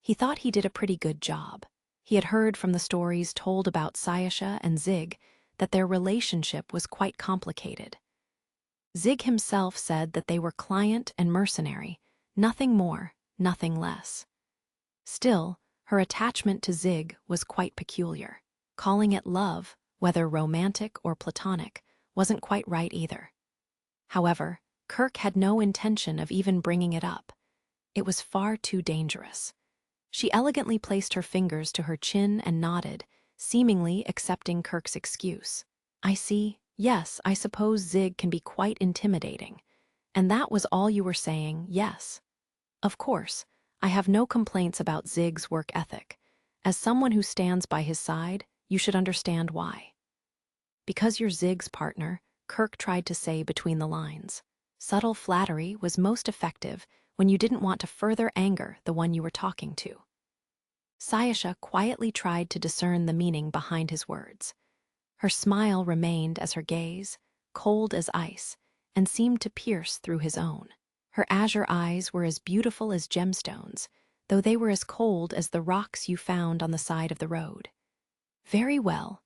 He thought he did a pretty good job. He had heard from the stories told about Sayasha and Zig that their relationship was quite complicated. Zig himself said that they were client and mercenary, nothing more, nothing less. Still, her attachment to Zig was quite peculiar. Calling it love, whether romantic or platonic, wasn't quite right either. However, Kirk had no intention of even bringing it up. It was far too dangerous. She elegantly placed her fingers to her chin and nodded, seemingly accepting Kirk's excuse. I see. Yes, I suppose Zig can be quite intimidating. And that was all you were saying, yes. Of course, I have no complaints about Zig's work ethic. As someone who stands by his side, you should understand why. Because you're Zig's partner, Kirk tried to say between the lines. Subtle flattery was most effective when you didn't want to further anger the one you were talking to. Sayasha quietly tried to discern the meaning behind his words. Her smile remained as her gaze, cold as ice, and seemed to pierce through his own. Her azure eyes were as beautiful as gemstones, though they were as cold as the rocks you found on the side of the road. Very well.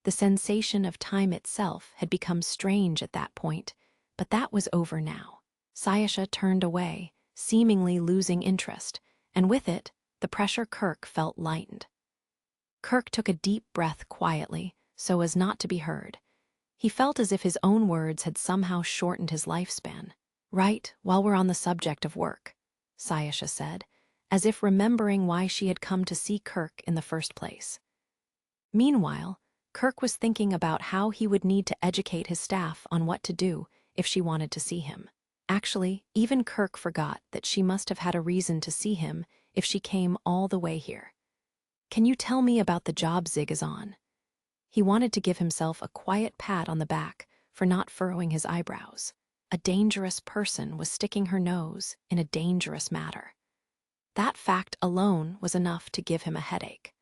The sensation of time itself had become strange at that point, but that was over now. Sayasha turned away, seemingly losing interest, and with it, the pressure Kirk felt lightened. Kirk took a deep breath quietly, so as not to be heard. He felt as if his own words had somehow shortened his lifespan. Right, while we're on the subject of work, Sayasha said, as if remembering why she had come to see Kirk in the first place. Meanwhile, Kirk was thinking about how he would need to educate his staff on what to do if she wanted to see him. Actually, even Kirk forgot that she must have had a reason to see him if she came all the way here. Can you tell me about the job Zig is on? He wanted to give himself a quiet pat on the back for not furrowing his eyebrows. A dangerous person was sticking her nose in a dangerous matter. That fact alone was enough to give him a headache.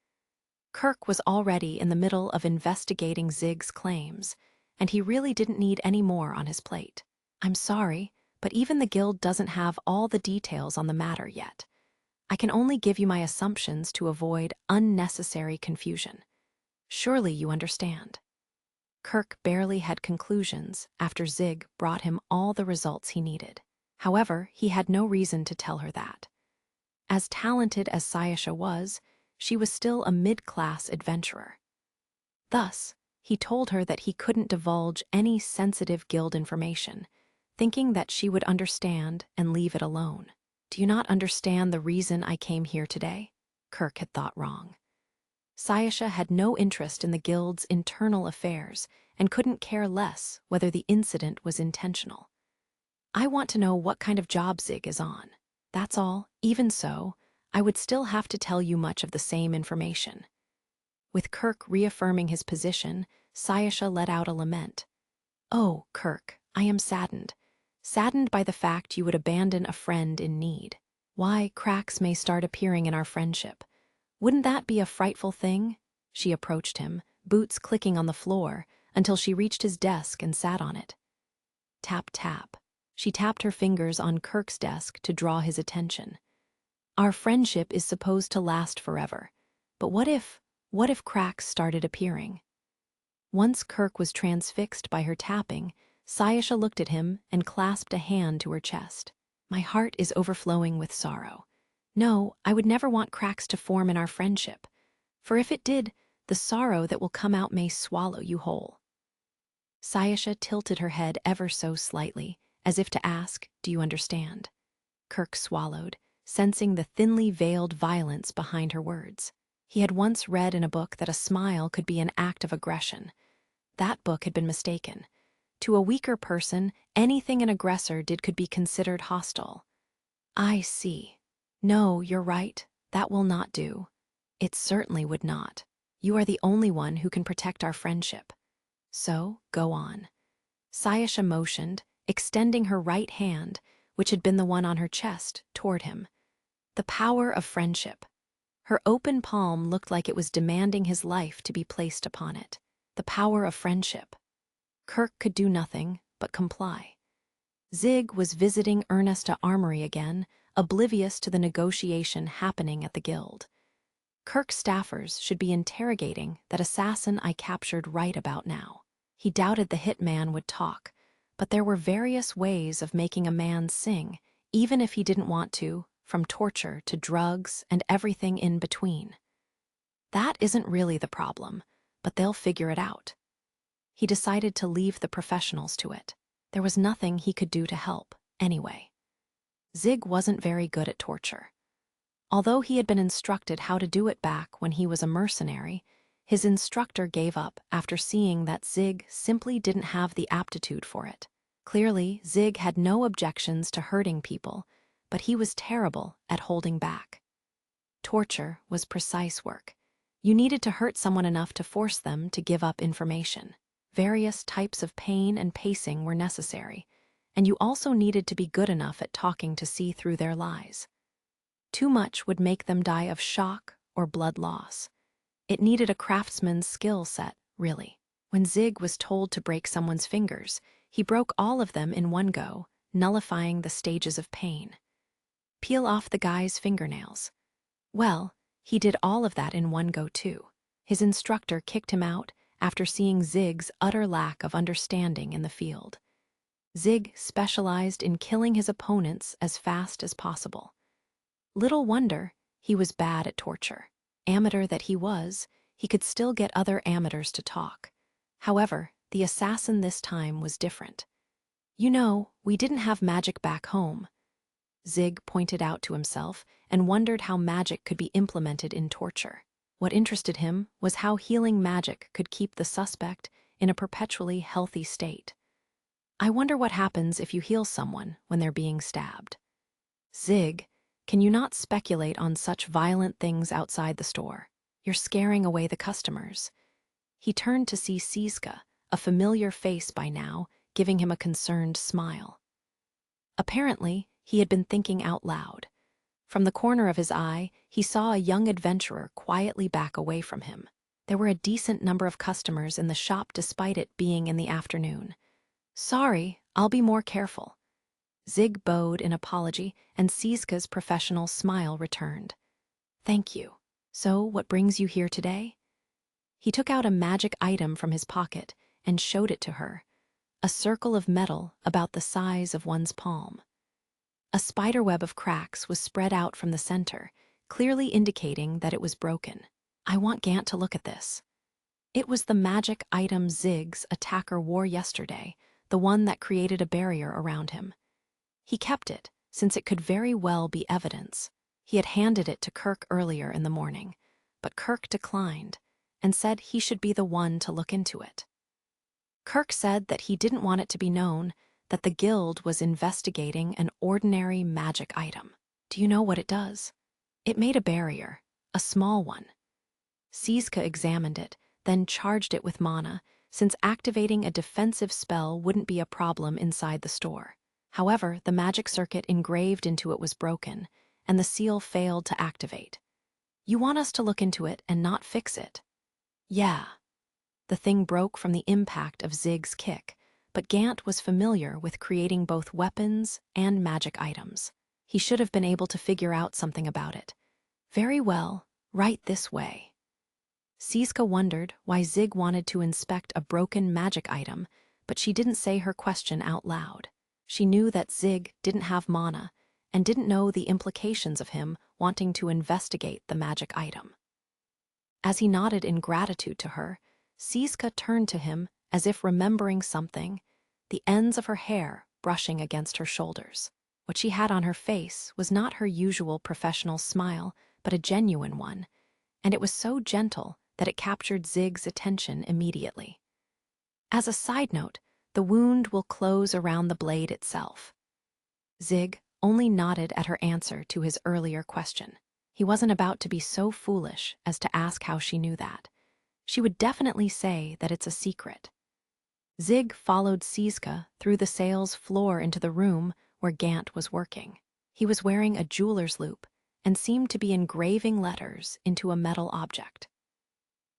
Kirk was already in the middle of investigating Zig's claims, and he really didn't need any more on his plate. I'm sorry, but even the guild doesn't have all the details on the matter yet. I can only give you my assumptions to avoid unnecessary confusion. Surely you understand. Kirk barely had conclusions after Zig brought him all the results he needed. However, he had no reason to tell her that. As talented as Sayasha was, she was still a mid-class adventurer. Thus, he told her that he couldn't divulge any sensitive guild information, thinking that she would understand and leave it alone. Do you not understand the reason I came here today? Kirk had thought wrong. Sayasha had no interest in the guild's internal affairs and couldn't care less whether the incident was intentional. I want to know what kind of job Zig is on. That's all. Even so, I would still have to tell you much of the same information. With Kirk reaffirming his position, Sayasha let out a lament. Oh, Kirk, I am saddened. saddened by the fact you would abandon a friend in need. Why, cracks may start appearing in our friendship. Wouldn't that be a frightful thing? She approached him, boots clicking on the floor, until she reached his desk and sat on it. Tap, tap. She tapped her fingers on Kirk's desk to draw his attention. Our friendship is supposed to last forever. But what if cracks started appearing? Once Kirk was transfixed by her tapping, Sayasha looked at him and clasped a hand to her chest. My heart is overflowing with sorrow. No, I would never want cracks to form in our friendship. For if it did, the sorrow that will come out may swallow you whole. Sayasha tilted her head ever so slightly, as if to ask, do you understand? Kirk swallowed, sensing the thinly veiled violence behind her words. He had once read in a book that a smile could be an act of aggression. That book had been mistaken. To a weaker person, anything an aggressor did could be considered hostile. I see. No, you're right. That will not do. It certainly would not. You are the only one who can protect our friendship. So, go on. Sayasha motioned, extending her right hand, which had been the one on her chest, toward him. The power of friendship. Her open palm looked like it was demanding his life to be placed upon it. The power of friendship. Kirk could do nothing but comply. Zig was visiting Ernesta Armory again, oblivious to the negotiation happening at the guild. Kirk's staffers should be interrogating that assassin I captured right about now. He doubted the hitman would talk, but there were various ways of making a man sing, even if he didn't want to, from torture to drugs and everything in between. That isn't really the problem, but they'll figure it out. He decided to leave the professionals to it. There was nothing he could do to help, anyway. Zig wasn't very good at torture. Although he had been instructed how to do it back when he was a mercenary, his instructor gave up after seeing that Zig simply didn't have the aptitude for it. Clearly, Zig had no objections to hurting people, but he was terrible at holding back. Torture was precise work. You needed to hurt someone enough to force them to give up information. Various types of pain and pacing were necessary, and you also needed to be good enough at talking to see through their lies. Too much would make them die of shock or blood loss. It needed a craftsman's skill set, really. When Zig was told to break someone's fingers, he broke all of them in one go, nullifying the stages of pain. Peel off the guy's fingernails. Well, he did all of that in one go too. His instructor kicked him out after seeing Zig's utter lack of understanding in the field. Zig specialized in killing his opponents as fast as possible. Little wonder he was bad at torture. Amateur that he was, he could still get other amateurs to talk. However, the assassin this time was different. You know, we didn't have magic back home. Zig pointed out to himself and wondered how magic could be implemented in torture. What interested him was how healing magic could keep the suspect in a perpetually healthy state. I wonder what happens if you heal someone when they're being stabbed. Zig, can you not speculate on such violent things outside the store? You're scaring away the customers. He turned to see Siska, a familiar face by now, giving him a concerned smile. Apparently, he had been thinking out loud. From the corner of his eye, he saw a young adventurer quietly back away from him. There were a decent number of customers in the shop despite it being in the afternoon. Sorry, I'll be more careful. Zig bowed in apology, and Siska's professional smile returned. Thank you. So, what brings you here today? He took out a magic item from his pocket and showed it to her. A circle of metal about the size of one's palm. A spiderweb of cracks was spread out from the center, clearly indicating that it was broken. I want Gant to look at this. It was the magic item Zig's attacker wore yesterday, the one that created a barrier around him. He kept it, since it could very well be evidence. He had handed it to Kirk earlier in the morning, but Kirk declined and said he should be the one to look into it. Kirk said that he didn't want it to be known that the guild was investigating an ordinary magic item. Do you know what it does? It made a barrier, a small one. Siska examined it, then charged it with mana, since activating a defensive spell wouldn't be a problem inside the store. However, the magic circuit engraved into it was broken, and the seal failed to activate. You want us to look into it and not fix it? Yeah. The thing broke from the impact of Zig's kick, but Gant was familiar with creating both weapons and magic items. He should have been able to figure out something about it. Very well, right this way. Siska wondered why Zig wanted to inspect a broken magic item, but she didn't say her question out loud. She knew that Zig didn't have mana and didn't know the implications of him wanting to investigate the magic item. As he nodded in gratitude to her, Siska turned to him as if remembering something, the ends of her hair brushing against her shoulders. What she had on her face was not her usual professional smile, but a genuine one, and it was so gentle that it captured Zig's attention immediately. As a side note, the wound will close around the blade itself. Zig only nodded at her answer to his earlier question. He wasn't about to be so foolish as to ask how she knew that. She would definitely say that it's a secret. Zig followed Siska through the sales floor into the room where Gant was working. He was wearing a jeweler's loop and seemed to be engraving letters into a metal object.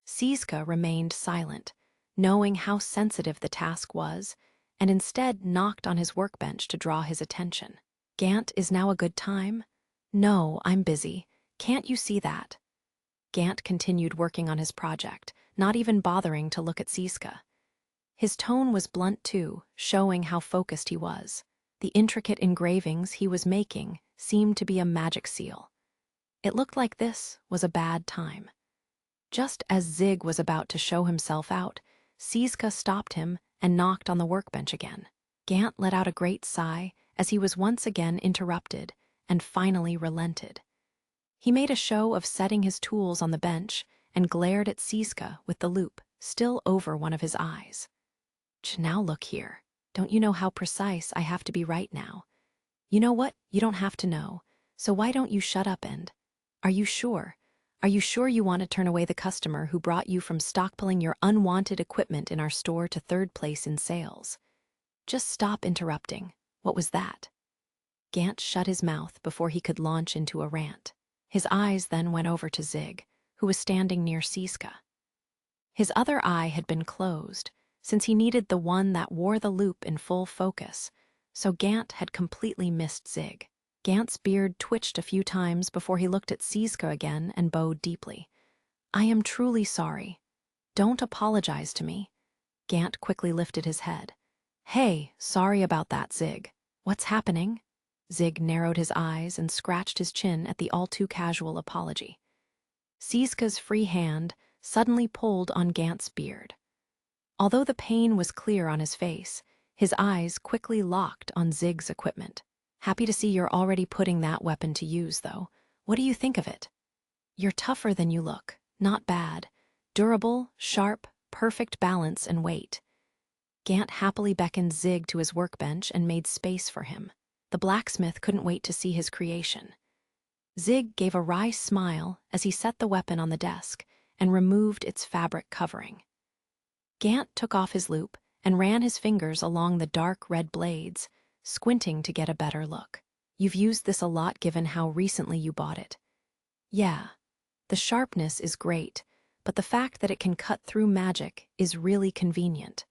Siska remained silent, knowing how sensitive the task was, and instead knocked on his workbench to draw his attention. Gant, is now a good time? No, I'm busy. Can't you see that? Gant continued working on his project, not even bothering to look at Siska. His tone was blunt too, showing how focused he was. The intricate engravings he was making seemed to be a magic seal. It looked like this was a bad time. Just as Zig was about to show himself out, Siska stopped him and knocked on the workbench again. Gant let out a great sigh as he was once again interrupted and finally relented. He made a show of setting his tools on the bench and glared at Siska with the loop still over one of his eyes. Now look here. Don't you know how precise I have to be right now? You know what? You don't have to know. So why don't you shut up and... Are you sure? Are you sure you want to turn away the customer who brought you from stockpiling your unwanted equipment in our store to third place in sales? Just stop interrupting. What was that? Gant shut his mouth before he could launch into a rant. His eyes then went over to Zig, who was standing near Siska. His other eye had been closed, since he needed the one that wore the loop in full focus, so Gant had completely missed Zig. Gant's beard twitched a few times before he looked at Siska again and bowed deeply. I am truly sorry. Don't apologize to me. Gant quickly lifted his head. Hey, sorry about that, Zig. What's happening? Zig narrowed his eyes and scratched his chin at the all-too-casual apology. Siska's free hand suddenly pulled on Gant's beard. Although the pain was clear on his face, his eyes quickly locked on Zig's equipment. Happy to see you're already putting that weapon to use, though. What do you think of it? You're tougher than you look. Not bad. Durable, sharp, perfect balance and weight. Gant happily beckoned Zig to his workbench and made space for him. The blacksmith couldn't wait to see his creation. Zig gave a wry smile as he set the weapon on the desk and removed its fabric covering. Gant took off his loop and ran his fingers along the dark red blades, squinting to get a better look. You've used this a lot given how recently you bought it. Yeah, the sharpness is great, but the fact that it can cut through magic is really convenient.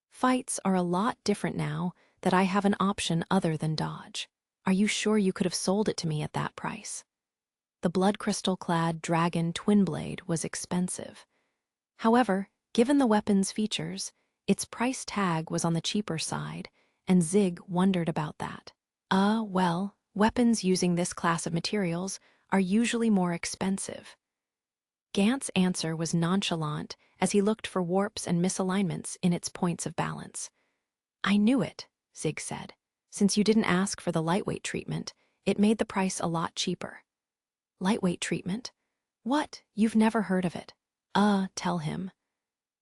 Fights are a lot different now that I have an option other than dodge. Are you sure you could have sold it to me at that price? The blood crystal-clad dragon twin blade was expensive. However, given the weapon's features, its price tag was on the cheaper side, and Zig wondered about that. Well, weapons using this class of materials are usually more expensive. Gant's answer was nonchalant as he looked for warps and misalignments in its points of balance. I knew it, Zig said. Since you didn't ask for the lightweight treatment, it made the price a lot cheaper. Lightweight treatment? What? You've never heard of it. Tell him.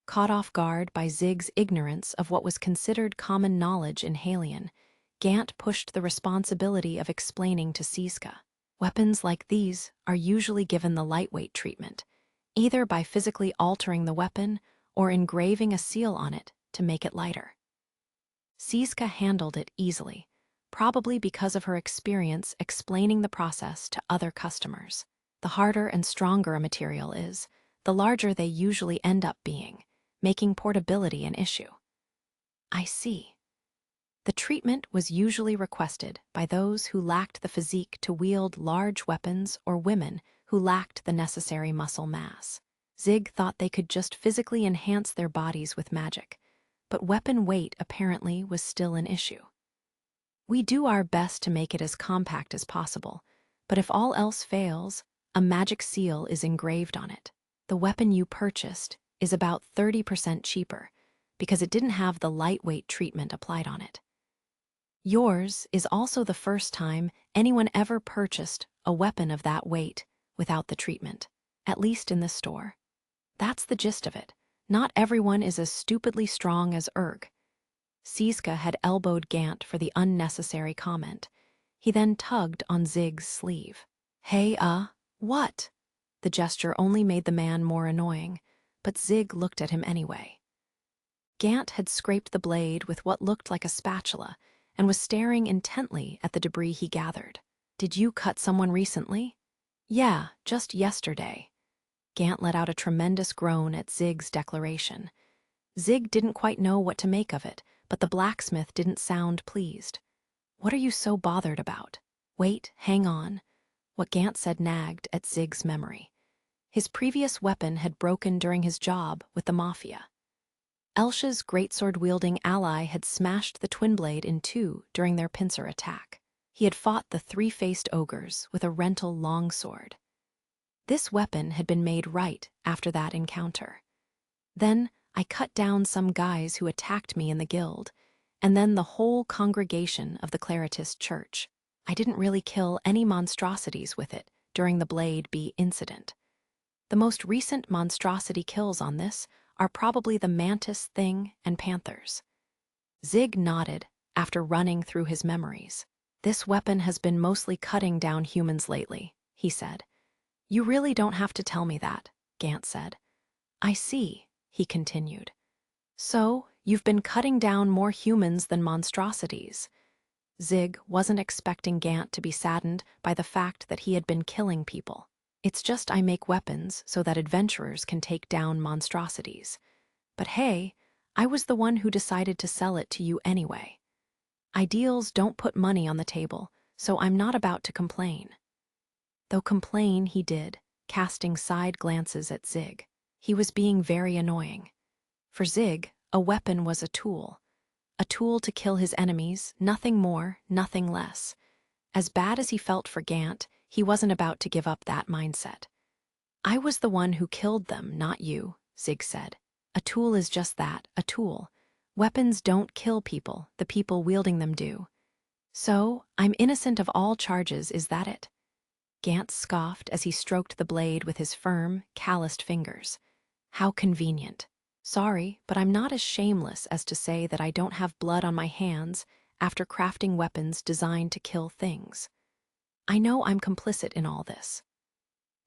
Caught off guard by Zig's ignorance of what was considered common knowledge in Halion, Gant pushed the responsibility of explaining to Siska. Weapons like these are usually given the lightweight treatment, either by physically altering the weapon or engraving a seal on it to make it lighter. Siska handled it easily, probably because of her experience explaining the process to other customers. The harder and stronger a material is, the larger they usually end up being, making portability an issue. I see. The treatment was usually requested by those who lacked the physique to wield large weapons or women who lacked the necessary muscle mass. Zig thought they could just physically enhance their bodies with magic, but weapon weight apparently was still an issue. We do our best to make it as compact as possible, but if all else fails, a magic seal is engraved on it. The weapon you purchased is about 30% cheaper because it didn't have the lightweight treatment applied on it. Yours is also the first time anyone ever purchased a weapon of that weight without the treatment, at least in this store. That's the gist of it. Not everyone is as stupidly strong as Erg. Siska had elbowed Gant for the unnecessary comment. He then tugged on Zig's sleeve. Hey, what? The gesture only made the man more annoying, but Zig looked at him anyway. Gant had scraped the blade with what looked like a spatula and was staring intently at the debris he gathered. Did you cut someone recently? Yeah, just yesterday. Gant let out a tremendous groan at Zig's declaration. Zig didn't quite know what to make of it, but the blacksmith didn't sound pleased. What are you so bothered about? Wait, hang on. What Gant said nagged at Zig's memory. His previous weapon had broken during his job with the Mafia. Elsha's greatsword-wielding ally had smashed the twin blade in two during their pincer attack. He had fought the three-faced ogres with a rental longsword. This weapon had been made right after that encounter. Then I cut down some guys who attacked me in the guild, and then the whole congregation of the Claritist church. I didn't really kill any monstrosities with it during the Blade B incident. The most recent monstrosity kills on this are probably the mantis thing and panthers. Zig nodded after running through his memories. This weapon has been mostly cutting down humans lately, he said. You really don't have to tell me that, Gant said. I see, he continued. So, you've been cutting down more humans than monstrosities. Zig wasn't expecting Gant to be saddened by the fact that he had been killing people. It's just I make weapons so that adventurers can take down monstrosities. But hey, I was the one who decided to sell it to you anyway. Ideals don't put money on the table, so I'm not about to complain. Though complain he did, casting side glances at Zig. He was being very annoying. For Zig, a weapon was a tool to kill his enemies, nothing more, nothing less. As bad as he felt for Gant, he wasn't about to give up that mindset. I was the one who killed them, not you, Zig said. A tool is just that, a tool. Weapons don't kill people, the people wielding them do. So, I'm innocent of all charges, is that it? Gant scoffed as he stroked the blade with his firm, calloused fingers. How convenient. Sorry, but I'm not as shameless as to say that I don't have blood on my hands after crafting weapons designed to kill things. I know I'm complicit in all this.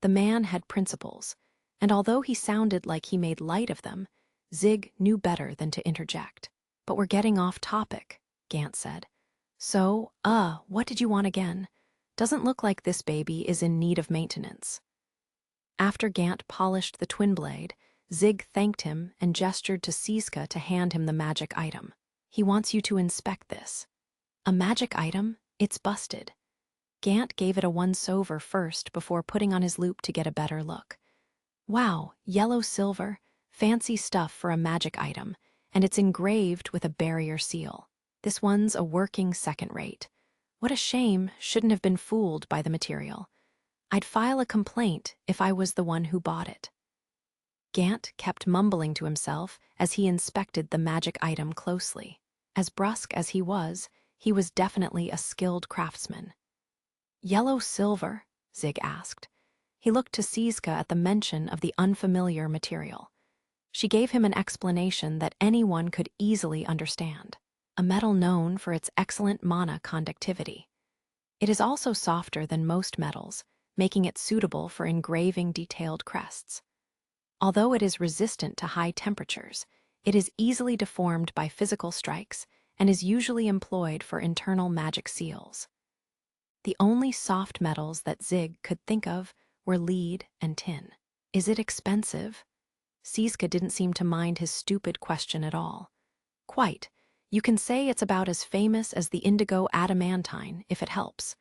The man had principles, and although he sounded like he made light of them, Zig knew better than to interject. But we're getting off topic, Gant said. So, what did you want again? Doesn't look like this baby is in need of maintenance. After Gant polished the twin blade, Zig thanked him and gestured to Siska to hand him the magic item. He wants you to inspect this. A magic item? It's busted. Gant gave it a once-over first before putting on his loupe to get a better look. Wow, yellow silver, fancy stuff for a magic item, and it's engraved with a barrier seal. This one's a working second rate. What a shame, shouldn't have been fooled by the material. I'd file a complaint if I was the one who bought it. Gant kept mumbling to himself as he inspected the magic item closely. As brusque as he was definitely a skilled craftsman. Yellow silver? Zig asked. He looked to Siska at the mention of the unfamiliar material. She gave him an explanation that anyone could easily understand. A metal known for its excellent mana conductivity. It is also softer than most metals, making it suitable for engraving detailed crests. Although it is resistant to high temperatures, it is easily deformed by physical strikes and is usually employed for internal magic seals. The only soft metals that Zig could think of were lead and tin. Is it expensive? Siska didn't seem to mind his stupid question at all. Quite. You can say it's about as famous as the indigo adamantine, if it helps.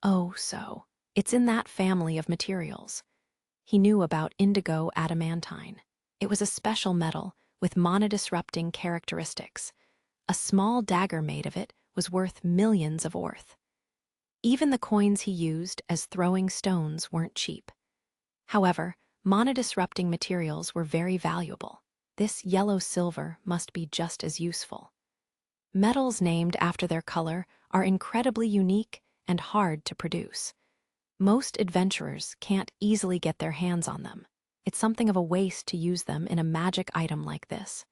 Oh, so. It's in that family of materials. He knew about indigo adamantine. It was a special metal with monodisrupting characteristics. A small dagger made of it was worth millions of orth. Even the coins he used as throwing stones weren't cheap. However, monodisrupting materials were very valuable. This yellow silver must be just as useful. Metals named after their color are incredibly unique and hard to produce. Most adventurers can't easily get their hands on them. It's something of a waste to use them in a magic item like this.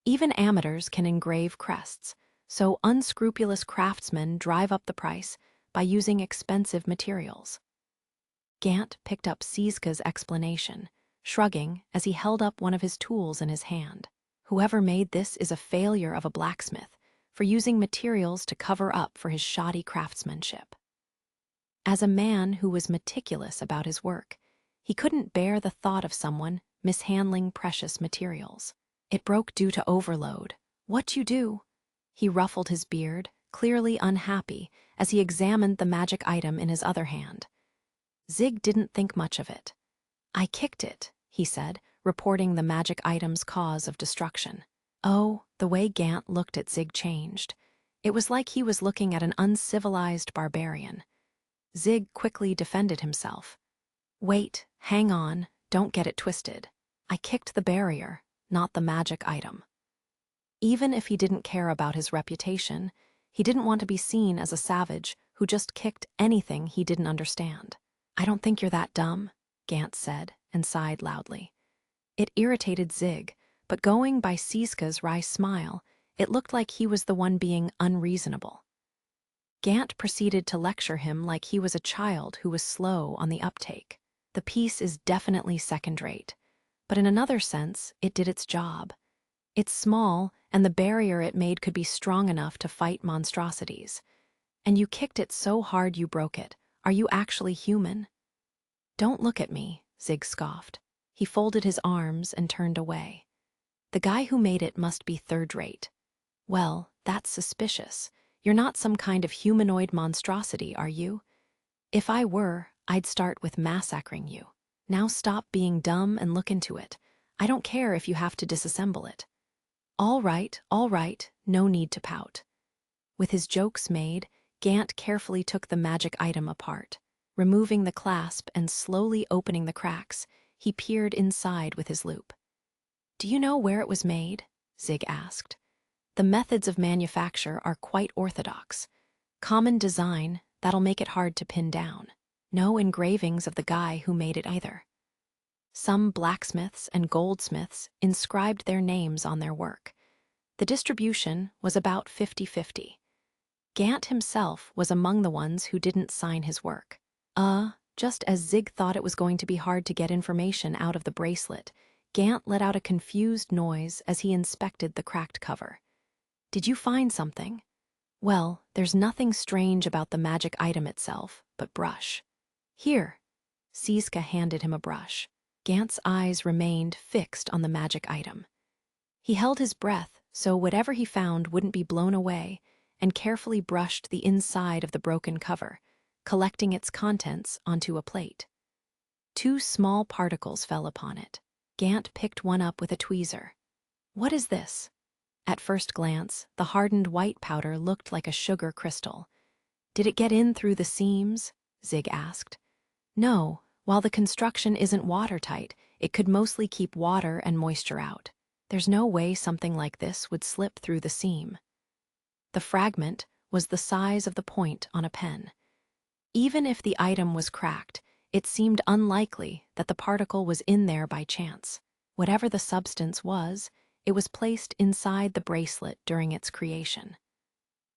Even amateurs can engrave crests, so unscrupulous craftsmen drive up the price by using expensive materials. Gant picked up Siska's explanation, shrugging as he held up one of his tools in his hand. Whoever made this is a failure of a blacksmith for using materials to cover up for his shoddy craftsmanship. As a man who was meticulous about his work, he couldn't bear the thought of someone mishandling precious materials. It broke due to overload. What you do? He ruffled his beard, clearly unhappy, as he examined the magic item in his other hand. Zig didn't think much of it. I kicked it, he said, reporting the magic item's cause of destruction. Oh, the way Gant looked at Zig changed. It was like he was looking at an uncivilized barbarian. Zig quickly defended himself. Wait, hang on, don't get it twisted. I kicked the barrier, not the magic item. Even if he didn't care about his reputation, he didn't want to be seen as a savage who just kicked anything he didn't understand. I don't think you're that dumb, Gant said, and sighed loudly. It irritated Zig, but going by Siska's wry smile, it looked like he was the one being unreasonable. Gant proceeded to lecture him like he was a child who was slow on the uptake. The piece is definitely second-rate, but in another sense, it did its job. It's small, and the barrier it made could be strong enough to fight monstrosities. And you kicked it so hard you broke it. Are you actually human? Don't look at me, Zig scoffed. He folded his arms and turned away. The guy who made it must be third-rate. Well, that's suspicious. You're not some kind of humanoid monstrosity, are you? If I were, I'd start with massacring you. Now stop being dumb and look into it. I don't care if you have to disassemble it. All right, no need to pout. With his jokes made, Gant carefully took the magic item apart. Removing the clasp and slowly opening the cracks, he peered inside with his loupe. Do you know where it was made? Zig asked. The methods of manufacture are quite orthodox. Common design that'll make it hard to pin down. No engravings of the guy who made it either. Some blacksmiths and goldsmiths inscribed their names on their work. The distribution was about 50-50. Gant himself was among the ones who didn't sign his work. Just as Zig thought it was going to be hard to get information out of the bracelet, Gant let out a confused noise as he inspected the cracked cover. Did you find something? Well, there's nothing strange about the magic item itself, but brush. Here. Siska handed him a brush. Gant's eyes remained fixed on the magic item. He held his breath so whatever he found wouldn't be blown away and carefully brushed the inside of the broken cover, collecting its contents onto a plate. 2 small particles fell upon it. Gant picked one up with a tweezer. What is this? At first glance, the hardened white powder looked like a sugar crystal. Did it get in through the seams? Zig asked. No, while the construction isn't watertight, it could mostly keep water and moisture out. There's no way something like this would slip through the seam. The fragment was the size of the point on a pen. Even if the item was cracked, it seemed unlikely that the particle was in there by chance. Whatever the substance was, it was placed inside the bracelet during its creation.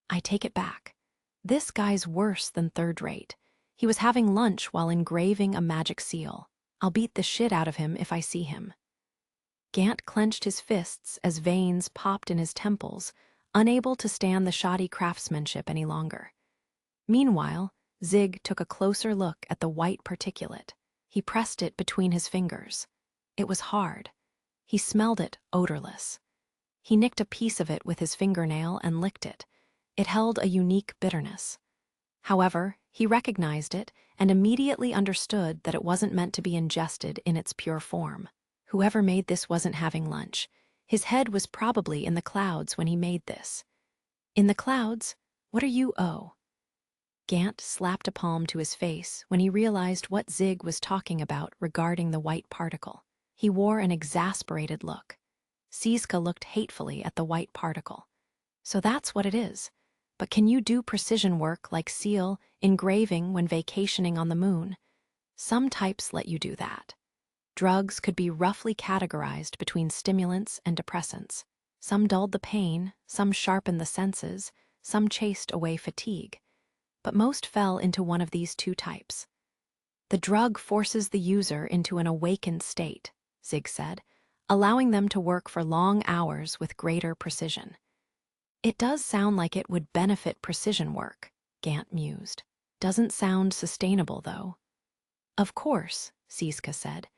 I take it back. This guy's worse than third-rate. He was having lunch while engraving a magic seal. I'll beat the shit out of him if I see him. Gant clenched his fists as veins popped in his temples, unable to stand the shoddy craftsmanship any longer. Meanwhile, Zig took a closer look at the white particulate. He pressed it between his fingers. It was hard. He smelled it odorless. He nicked a piece of it with his fingernail and licked it. It held a unique bitterness. However, he recognized it and immediately understood that it wasn't meant to be ingested in its pure form. Whoever made this wasn't having lunch. His head was probably in the clouds when he made this. In the clouds? What are you, oh? Gant slapped a palm to his face when he realized what Zig was talking about regarding the white particle. He wore an exasperated look. Siska looked hatefully at the white particle. So that's what it is. But can you do precision work like seal engraving when vacationing on the moon? Some types let you do that. Drugs could be roughly categorized between stimulants and depressants. Some dulled the pain, some sharpened the senses, some chased away fatigue. But most fell into one of these two types. The drug forces the user into an awakened state, Zig said, allowing them to work for long hours with greater precision. It does sound like it would benefit precision work, Gant mused. Doesn't sound sustainable, though. Of course, Siska said.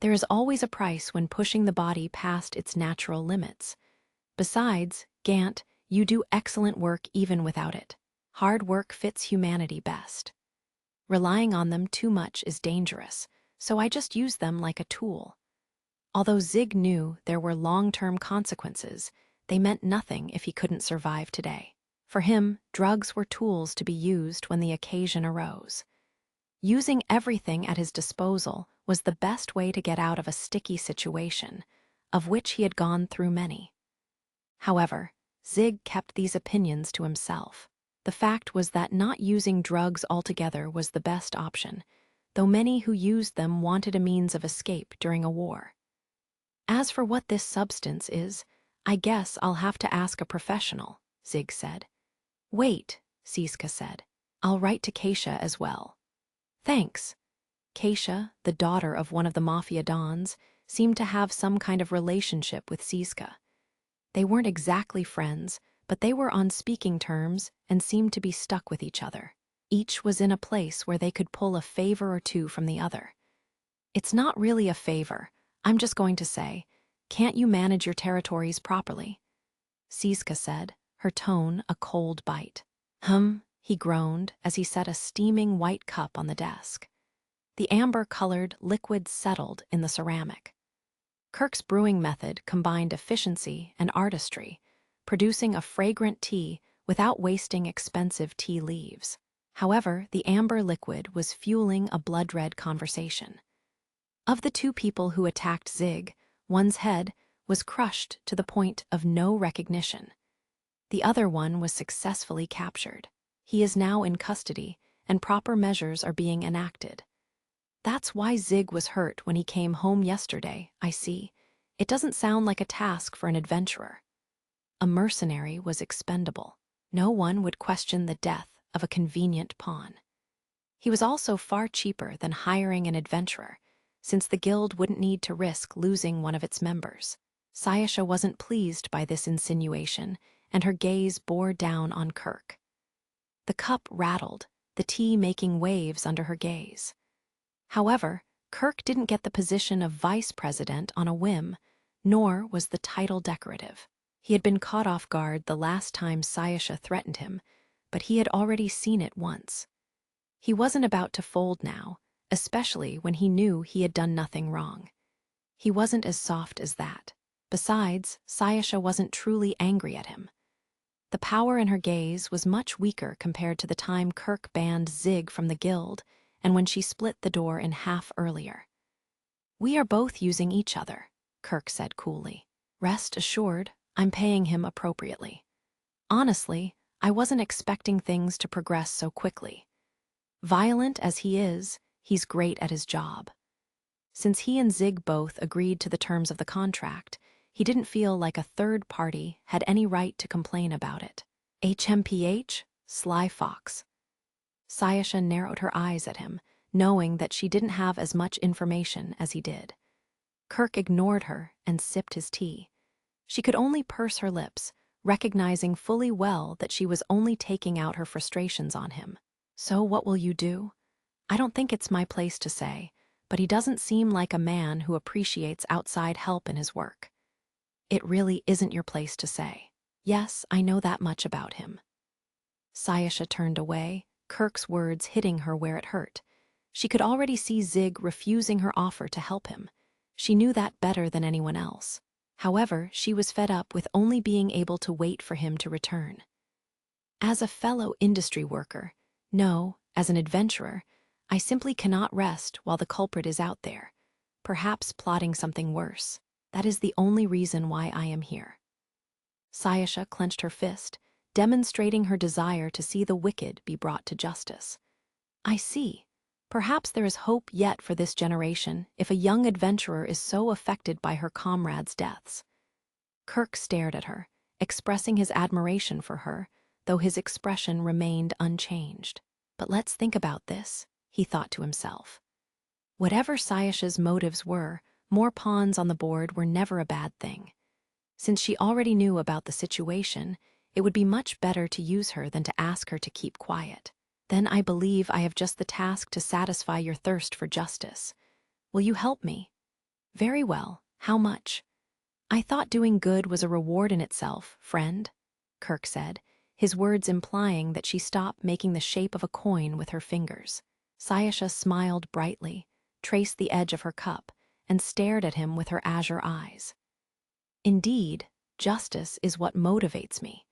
There is always a price when pushing the body past its natural limits. Besides, Gant, you do excellent work even without it. Hard work fits humanity best. Relying on them too much is dangerous, so I just use them like a tool. Although Zig knew there were long-term consequences, they meant nothing if he couldn't survive today. For him, drugs were tools to be used when the occasion arose. Using everything at his disposal was the best way to get out of a sticky situation, of which he had gone through many. However, Zig kept these opinions to himself. The fact was that not using drugs altogether was the best option, though many who used them wanted a means of escape during a war. As for what this substance is, I guess I'll have to ask a professional, Zig said. Wait, Siska said. I'll write to Keisha as well. Thanks. Keisha, the daughter of one of the mafia dons, seemed to have some kind of relationship with Siska. They weren't exactly friends, but they were on speaking terms and seemed to be stuck with each other. Each was in a place where they could pull a favor or two from the other. It's not really a favor. I'm just going to say, can't you manage your territories properly? Siska said, her tone a cold bite. He groaned as he set a steaming white cup on the desk. The amber-colored liquid settled in the ceramic. Kirk's brewing method combined efficiency and artistry, producing a fragrant tea without wasting expensive tea leaves. However, the amber liquid was fueling a blood-red conversation. Of the two people who attacked Zig, one's head was crushed to the point of no recognition. The other one was successfully captured. He is now in custody, and proper measures are being enacted. That's why Zig was hurt when he came home yesterday, I see. It doesn't sound like a task for an adventurer. A mercenary was expendable. No one would question the death of a convenient pawn. He was also far cheaper than hiring an adventurer, since the guild wouldn't need to risk losing one of its members. Sayasha wasn't pleased by this insinuation, and her gaze bore down on Kirk. The cup rattled, the tea making waves under her gaze. However, Kirk didn't get the position of vice president on a whim, nor was the title decorative. He had been caught off guard the last time Sayasha threatened him, but he had already seen it once. He wasn't about to fold now, especially when he knew he had done nothing wrong. He wasn't as soft as that. Besides, Sayasha wasn't truly angry at him. The power in her gaze was much weaker compared to the time Kirk banned Zig from the guild and when she split the door in half earlier. We are both using each other, Kirk said coolly. Rest assured, I'm paying him appropriately. Honestly, I wasn't expecting things to progress so quickly. Violent as he is, he's great at his job. Since he and Zig both agreed to the terms of the contract, he didn't feel like a third party had any right to complain about it. HMPH? Sly Fox. Sayasha narrowed her eyes at him, knowing that she didn't have as much information as he did. Kirk ignored her and sipped his tea. She could only purse her lips, recognizing fully well that she was only taking out her frustrations on him. "So what will you do?" "I don't think it's my place to say, but he doesn't seem like a man who appreciates outside help in his work." "It really isn't your place to say." "Yes, I know that much about him." Sayasha turned away, Kirk's words hitting her where it hurt. She could already see Zig refusing her offer to help him. She knew that better than anyone else. However, she was fed up with only being able to wait for him to return. As a fellow industry worker, no, as an adventurer, I simply cannot rest while the culprit is out there, perhaps plotting something worse. That is the only reason why I am here. Sayasha clenched her fist, demonstrating her desire to see the wicked be brought to justice. "I see. Perhaps there is hope yet for this generation if a young adventurer is so affected by her comrades' deaths." Kirk stared at her, expressing his admiration for her, though his expression remained unchanged. "But let's think about this," he thought to himself. Whatever Sayasha's motives were, more pawns on the board were never a bad thing. Since she already knew about the situation, it would be much better to use her than to ask her to keep quiet. "Then I believe I have just the task to satisfy your thirst for justice. Will you help me?" "Very well. How much?" "I thought doing good was a reward in itself, friend," Kirk said, his words implying that she stop making the shape of a coin with her fingers. Sayasha smiled brightly, traced the edge of her cup, and stared at him with her azure eyes. "Indeed, justice is what motivates me.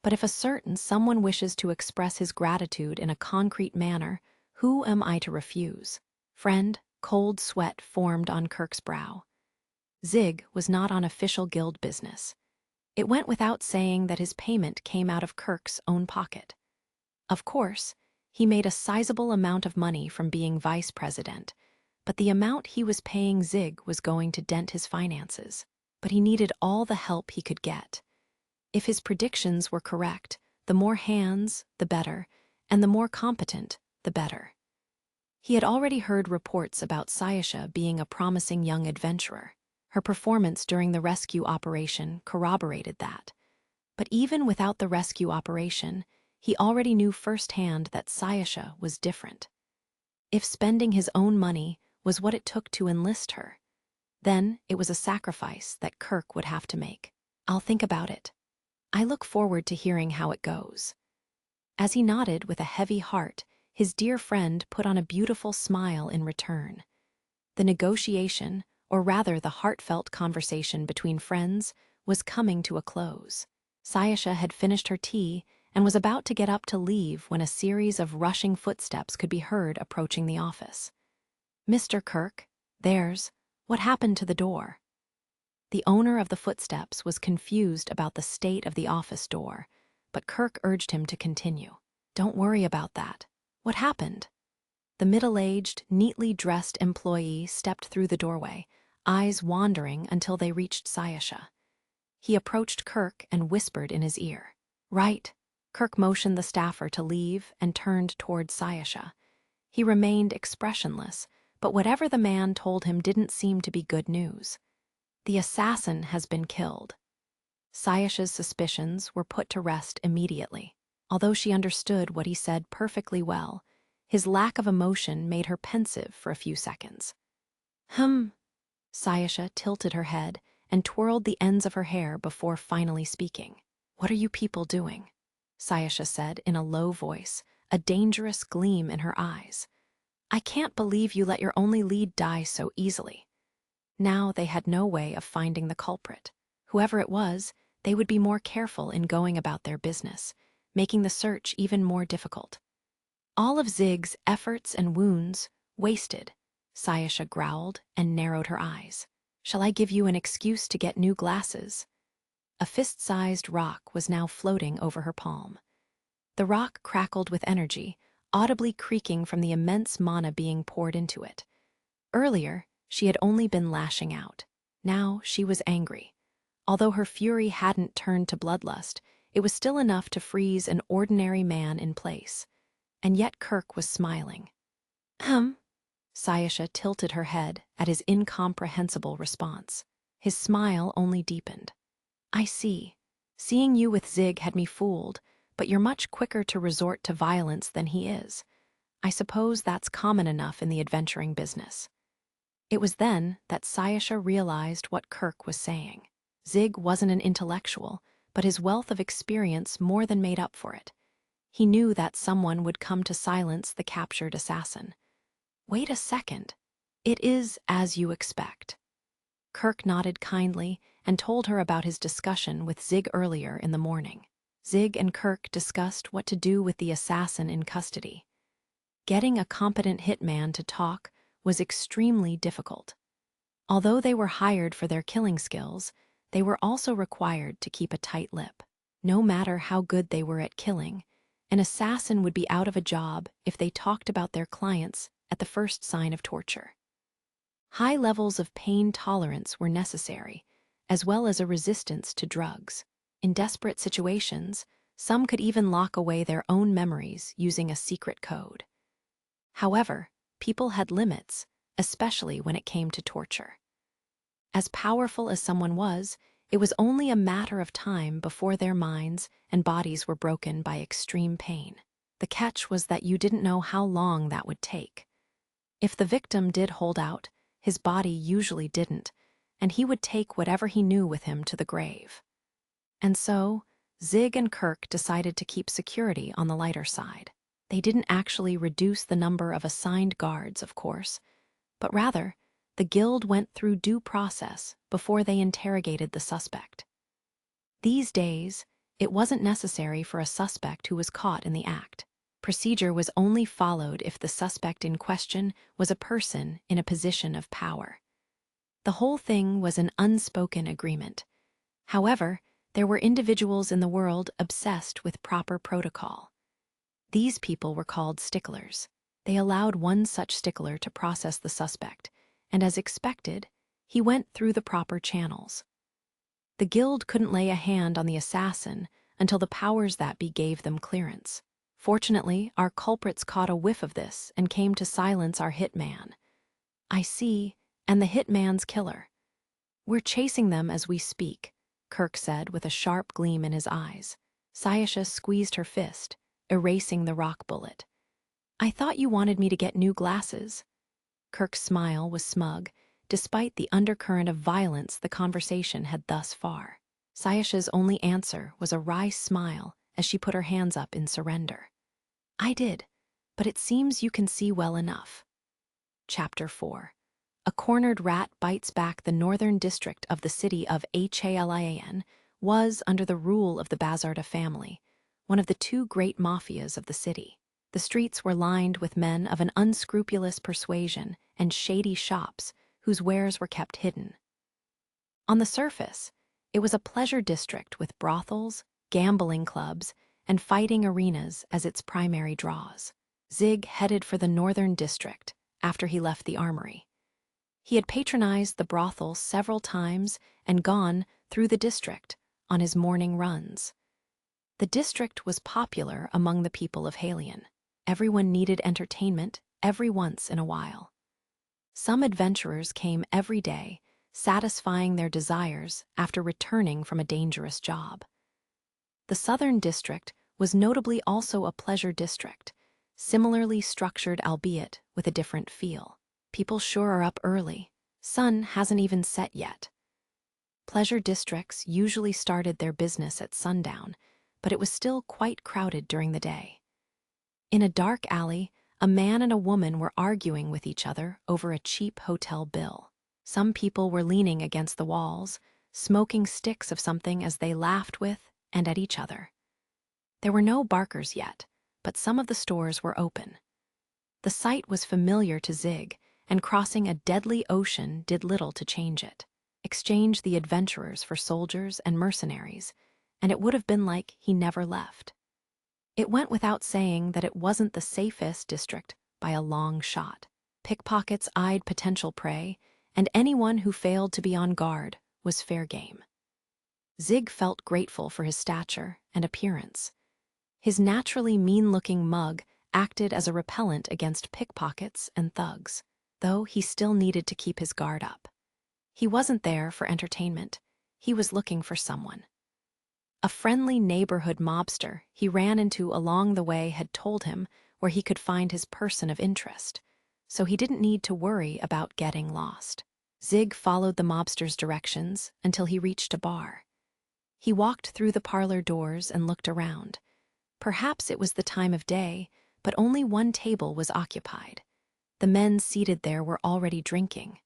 But if a certain someone wishes to express his gratitude in a concrete manner, who am I to refuse?" "Friend," cold sweat formed on Kirk's brow. Zig was not on official guild business. It went without saying that his payment came out of Kirk's own pocket. Of course, he made a sizable amount of money from being vice president, but the amount he was paying Zig was going to dent his finances. But he needed all the help he could get. If his predictions were correct, the more hands, the better, and the more competent, the better. He had already heard reports about Sayasha being a promising young adventurer. Her performance during the rescue operation corroborated that. But even without the rescue operation, he already knew firsthand that Sayasha was different. If spending his own money was what it took to enlist her, then it was a sacrifice that Kirk would have to make. "I'll think about it. I look forward to hearing how it goes." As he nodded with a heavy heart, his dear friend put on a beautiful smile in return. The negotiation, or rather the heartfelt conversation between friends, was coming to a close. Sayasha had finished her tea and was about to get up to leave when a series of rushing footsteps could be heard approaching the office. "Mr. Kirk, what happened to the door?" The owner of the footsteps was confused about the state of the office door, but Kirk urged him to continue. "Don't worry about that. What happened?" The middle-aged, neatly dressed employee stepped through the doorway, eyes wandering until they reached Sayasha. He approached Kirk and whispered in his ear. "Right." Kirk motioned the staffer to leave and turned toward Sayasha. He remained expressionless, but whatever the man told him didn't seem to be good news. "The assassin has been killed." Sayasha's suspicions were put to rest immediately. Although she understood what he said perfectly well, his lack of emotion made her pensive for a few seconds. Sayasha tilted her head and twirled the ends of her hair before finally speaking. "What are you people doing?" Sayasha said in a low voice, a dangerous gleam in her eyes. "I can't believe you let your only lead die so easily." Now they had no way of finding the culprit. Whoever it was, they would be more careful in going about their business, making the search even more difficult. "All of Zig's efforts and wounds wasted," Sayasha growled and narrowed her eyes. "Shall I give you an excuse to get new glasses?" A fist-sized rock was now floating over her palm. The rock crackled with energy, audibly creaking from the immense mana being poured into it. Earlier, she had only been lashing out. Now she was angry. Although her fury hadn't turned to bloodlust, it was still enough to freeze an ordinary man in place. And yet Kirk was smiling. Sayasha tilted her head at his incomprehensible response. His smile only deepened. "I see. Seeing you with Zig had me fooled, but you're much quicker to resort to violence than he is. I suppose that's common enough in the adventuring business." It was then that Sayasha realized what Kirk was saying. Zig wasn't an intellectual, but his wealth of experience more than made up for it. He knew that someone would come to silence the captured assassin. "Wait a second. It is as you expect." Kirk nodded kindly and told her about his discussion with Zig earlier in the morning. Zig and Kirk discussed what to do with the assassin in custody. Getting a competent hitman to talk was extremely difficult. Although they were hired for their killing skills, they were also required to keep a tight lip. No matter how good they were at killing, an assassin would be out of a job if they talked about their clients at the first sign of torture. High levels of pain tolerance were necessary, as well as a resistance to drugs. In desperate situations, some could even lock away their own memories using a secret code. However, people had limits, especially when it came to torture. As powerful as someone was, it was only a matter of time before their minds and bodies were broken by extreme pain. The catch was that you didn't know how long that would take. If the victim did hold out, his body usually didn't, and he would take whatever he knew with him to the grave. And so, Zig and Kirk decided to keep security on the lighter side. They didn't actually reduce the number of assigned guards, of course, but rather, the guild went through due process before they interrogated the suspect. These days, it wasn't necessary for a suspect who was caught in the act. Procedure was only followed if the suspect in question was a person in a position of power. The whole thing was an unspoken agreement. However, there were individuals in the world obsessed with proper protocol. These people were called sticklers. They allowed one such stickler to process the suspect, and as expected, he went through the proper channels. The guild couldn't lay a hand on the assassin until the powers that be gave them clearance. Fortunately, our culprits caught a whiff of this and came to silence our hitman. "I see, and the hitman's killer." "We're chasing them as we speak," Kirk said with a sharp gleam in his eyes. Sayasha squeezed her fist, erasing the rock bullet. "I thought you wanted me to get new glasses." Kirk's smile was smug, despite the undercurrent of violence the conversation had thus far. Sayasha's only answer was a wry smile as she put her hands up in surrender. "I did, but it seems you can see well enough." Chapter 4. A cornered rat bites back. The northern district of the city of Halian was under the rule of the Bazarda family, one of the two great mafias of the city. The streets were lined with men of an unscrupulous persuasion and shady shops whose wares were kept hidden. On the surface, it was a pleasure district with brothels, gambling clubs, and fighting arenas as its primary draws. Zig headed for the northern district after he left the armory. He had patronized the brothel several times and gone through the district on his morning runs. The district was popular among the people of Halian. Everyone needed entertainment every once in a while. Some adventurers came every day, satisfying their desires after returning from a dangerous job. The southern district was notably also a pleasure district, similarly structured albeit with a different feel. People sure are up early. Sun hasn't even set yet. Pleasure districts usually started their business at sundown, but it was still quite crowded during the day. In a dark alley, a man and a woman were arguing with each other over a cheap hotel bill. Some people were leaning against the walls, smoking sticks of something as they laughed with and at each other. There were no barkers yet, but some of the stores were open. The sight was familiar to Zig, and crossing a deadly ocean did little to change it. Exchange the adventurers for soldiers and mercenaries, and it would have been like he never left. It went without saying that it wasn't the safest district by a long shot. Pickpockets eyed potential prey, and anyone who failed to be on guard was fair game. Zig felt grateful for his stature and appearance. His naturally mean-looking mug acted as a repellent against pickpockets and thugs, though he still needed to keep his guard up. He wasn't there for entertainment. He was looking for someone. A friendly neighborhood mobster he ran into along the way had told him where he could find his person of interest, so he didn't need to worry about getting lost. Zig followed the mobster's directions until he reached a bar. He walked through the parlor doors and looked around. Perhaps it was the time of day, but only one table was occupied. The men seated there were already drinking.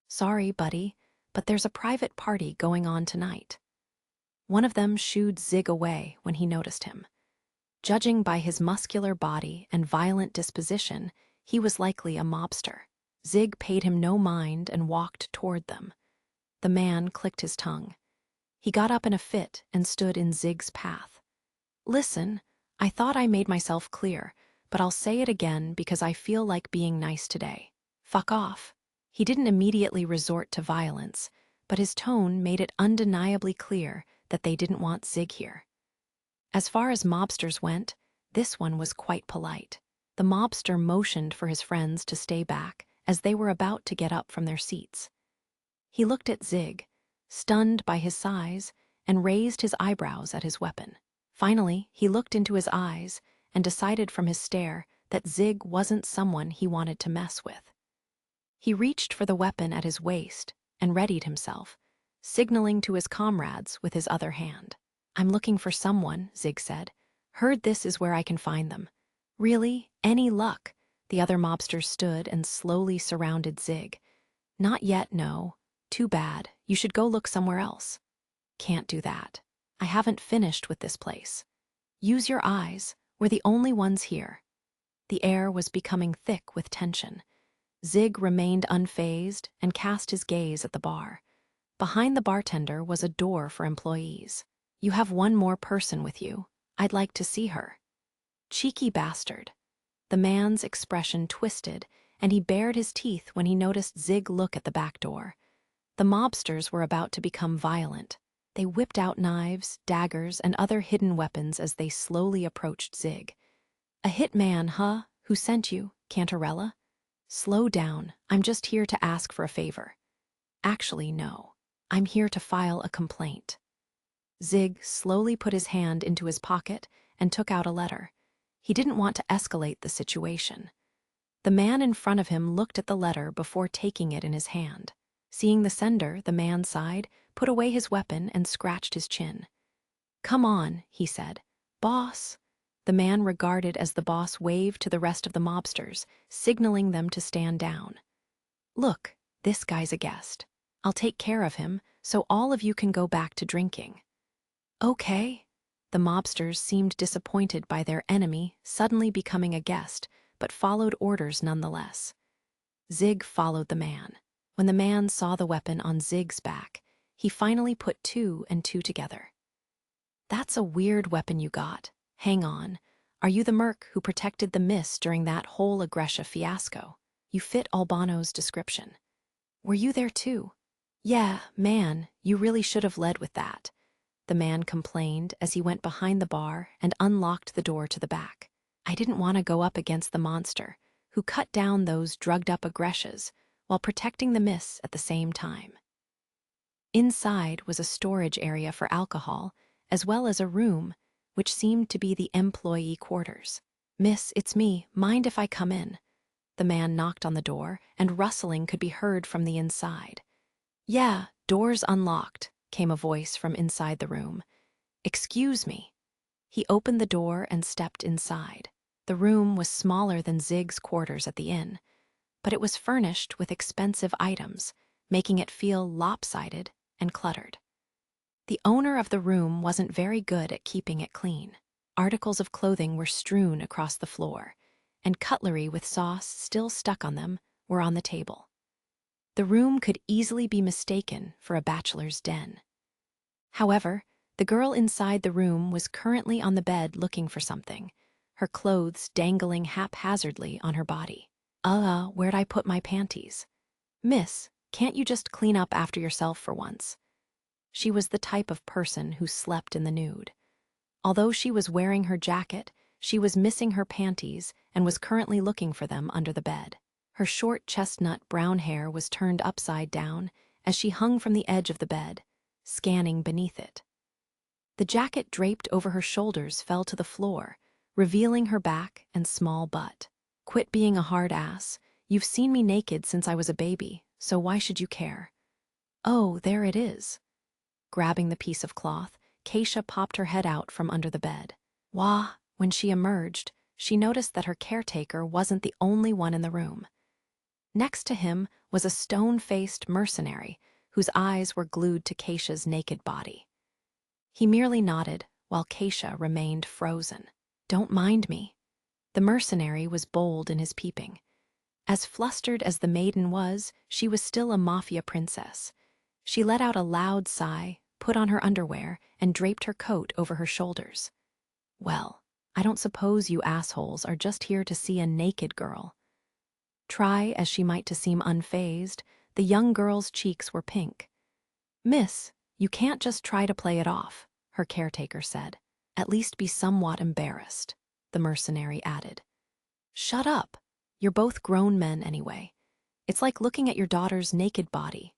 Sorry, buddy, but there's a private party going on tonight. One of them shooed Zig away when he noticed him. Judging by his muscular body and violent disposition, he was likely a mobster. Zig paid him no mind and walked toward them. The man clicked his tongue. He got up in a fit and stood in Zig's path. Listen, I thought I made myself clear, but I'll say it again because I feel like being nice today. Fuck off. He didn't immediately resort to violence, but his tone made it undeniably clear that they didn't want Zig here. As far as mobsters went, this one was quite polite. The mobster motioned for his friends to stay back as they were about to get up from their seats. He looked at Zig, stunned by his size, and raised his eyebrows at his weapon. Finally, he looked into his eyes and decided from his stare that Zig wasn't someone he wanted to mess with. He reached for the weapon at his waist and readied himself, signaling to his comrades with his other hand. I'm looking for someone, Zig said. Heard this is where I can find them. Really? Any luck? The other mobsters stood and slowly surrounded Zig. Not yet, no. Too bad. You should go look somewhere else. Can't do that. I haven't finished with this place. Use your eyes. We're the only ones here. The air was becoming thick with tension. Zig remained unfazed and cast his gaze at the bar. Behind the bartender was a door for employees. You have one more person with you. I'd like to see her. Cheeky bastard. The man's expression twisted, and he bared his teeth when he noticed Zig look at the back door. The mobsters were about to become violent. They whipped out knives, daggers, and other hidden weapons as they slowly approached Zig. A hitman, huh? Who sent you, Cantarella? Slow down. I'm just here to ask for a favor. Actually, no. I'm here to file a complaint. Zig slowly put his hand into his pocket and took out a letter. He didn't want to escalate the situation. The man in front of him looked at the letter before taking it in his hand. Seeing the sender, the man sighed, put away his weapon, and scratched his chin. Come on, he said. Boss. The man regarded as the boss waved to the rest of the mobsters, signaling them to stand down. Look, this guy's a guest. I'll take care of him, so all of you can go back to drinking. Okay. The mobsters seemed disappointed by their enemy suddenly becoming a guest, but followed orders nonetheless. Zig followed the man. When the man saw the weapon on Zig's back, he finally put two and two together. That's a weird weapon you got. Hang on. Are you the merc who protected the miss during that whole Agresha fiasco? You fit Albano's description. Were you there too? Yeah, man, you really should have led with that. The man complained as he went behind the bar and unlocked the door to the back. I didn't want to go up against the monster, who cut down those drugged-up Agreshas while protecting the miss at the same time. Inside was a storage area for alcohol, as well as a room, which seemed to be the employee quarters. Miss, it's me. Mind if I come in? The man knocked on the door, and rustling could be heard from the inside. Yeah, door's unlocked, came a voice from inside the room. Excuse me. He opened the door and stepped inside. The room was smaller than Zig's quarters at the inn, but it was furnished with expensive items, making it feel lopsided and cluttered. The owner of the room wasn't very good at keeping it clean. Articles of clothing were strewn across the floor, and cutlery with sauce still stuck on them were on the table. The room could easily be mistaken for a bachelor's den. However, the girl inside the room was currently on the bed looking for something, her clothes dangling haphazardly on her body. Where'd I put my panties? Miss, can't you just clean up after yourself for once? She was the type of person who slept in the nude. Although she was wearing her jacket, she was missing her panties and was currently looking for them under the bed. Her short chestnut brown hair was turned upside down as she hung from the edge of the bed, scanning beneath it. The jacket draped over her shoulders fell to the floor, revealing her back and small butt. "Quit being a hard ass. You've seen me naked since I was a baby, so why should you care?" "Oh, there it is." Grabbing the piece of cloth, Keisha popped her head out from under the bed. Wah! When she emerged, she noticed that her caretaker wasn't the only one in the room. Next to him was a stone-faced mercenary whose eyes were glued to Keisha's naked body. He merely nodded while Keisha remained frozen. "Don't mind me." The mercenary was bold in his peeping. As flustered as the maiden was, she was still a mafia princess. She let out a loud sigh, put on her underwear, and draped her coat over her shoulders. "Well, I don't suppose you assholes are just here to see a naked girl." Try as she might to seem unfazed, the young girl's cheeks were pink. "Miss, you can't just try to play it off," her caretaker said. "At least be somewhat embarrassed," the mercenary added. "Shut up. You're both grown men anyway. It's like looking at your daughter's naked body."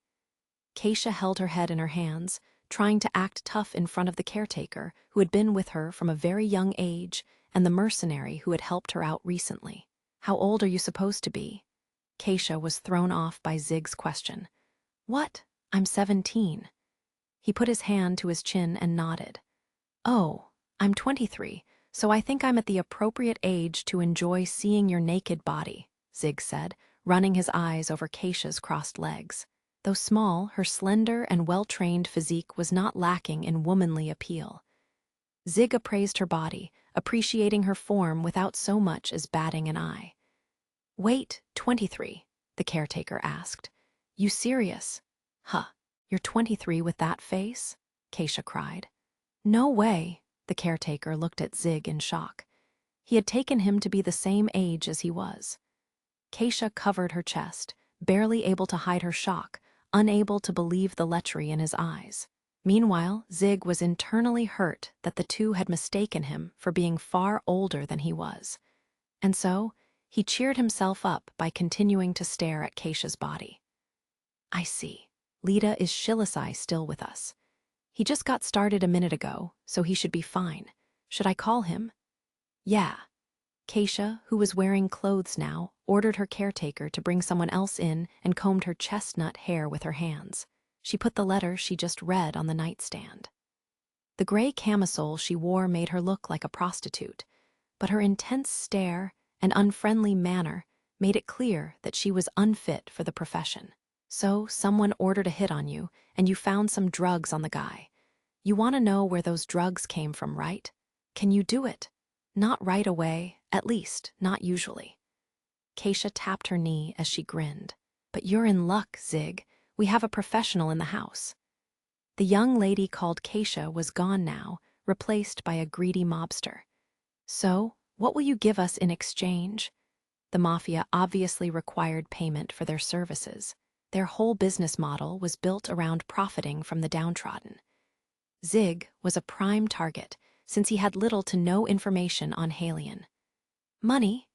Keisha held her head in her hands, trying to act tough in front of the caretaker, who had been with her from a very young age, and the mercenary who had helped her out recently. "How old are you supposed to be?" Keisha was thrown off by Zig's question. "What? I'm 17. He put his hand to his chin and nodded. "Oh, I'm 23, so I think I'm at the appropriate age to enjoy seeing your naked body," Zig said, running his eyes over Keisha's crossed legs. Though small, her slender and well-trained physique was not lacking in womanly appeal. Zig appraised her body, appreciating her form without so much as batting an eye. "Wait, 23?" the caretaker asked. "You serious?" "Huh, you're 23 with that face?" Keisha cried. "No way." The caretaker looked at Zig in shock. He had taken him to be the same age as he was. Keisha covered her chest, barely able to hide her shock, unable to believe the lechery in his eyes. Meanwhile, Zig was internally hurt that the two had mistaken him for being far older than he was. And so, he cheered himself up by continuing to stare at Keisha's body. "I see. Lita is Shilisai still with us. He just got started a minute ago, so he should be fine. Should I call him?" "Yeah." Keisha, who was wearing clothes now, ordered her caretaker to bring someone else in and combed her chestnut hair with her hands. She put the letter she just read on the nightstand. The gray camisole she wore made her look like a prostitute, but her intense stare and unfriendly manner made it clear that she was unfit for the profession. "So, someone ordered a hit on you, and you found some drugs on the guy. You want to know where those drugs came from, right? Can you do it?" "Not right away, at least, not usually." Keisha tapped her knee as she grinned. "But you're in luck, Zig. We have a professional in the house." The young lady called Keisha was gone now, replaced by a greedy mobster. "So, what will you give us in exchange?" The mafia obviously required payment for their services. Their whole business model was built around profiting from the downtrodden. Zig was a prime target, since he had little to no information on Halion. "Money?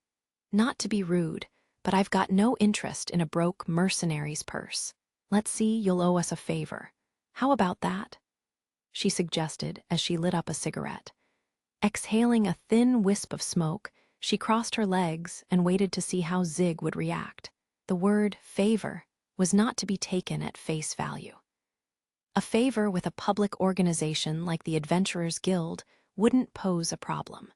Not to be rude, but I've got no interest in a broke mercenary's purse. Let's see, you'll owe us a favor. How about that?" she suggested as she lit up a cigarette. Exhaling a thin wisp of smoke, she crossed her legs and waited to see how Zig would react. The word favor was not to be taken at face value. A favor with a public organization like the Adventurers Guild wouldn't pose a problem.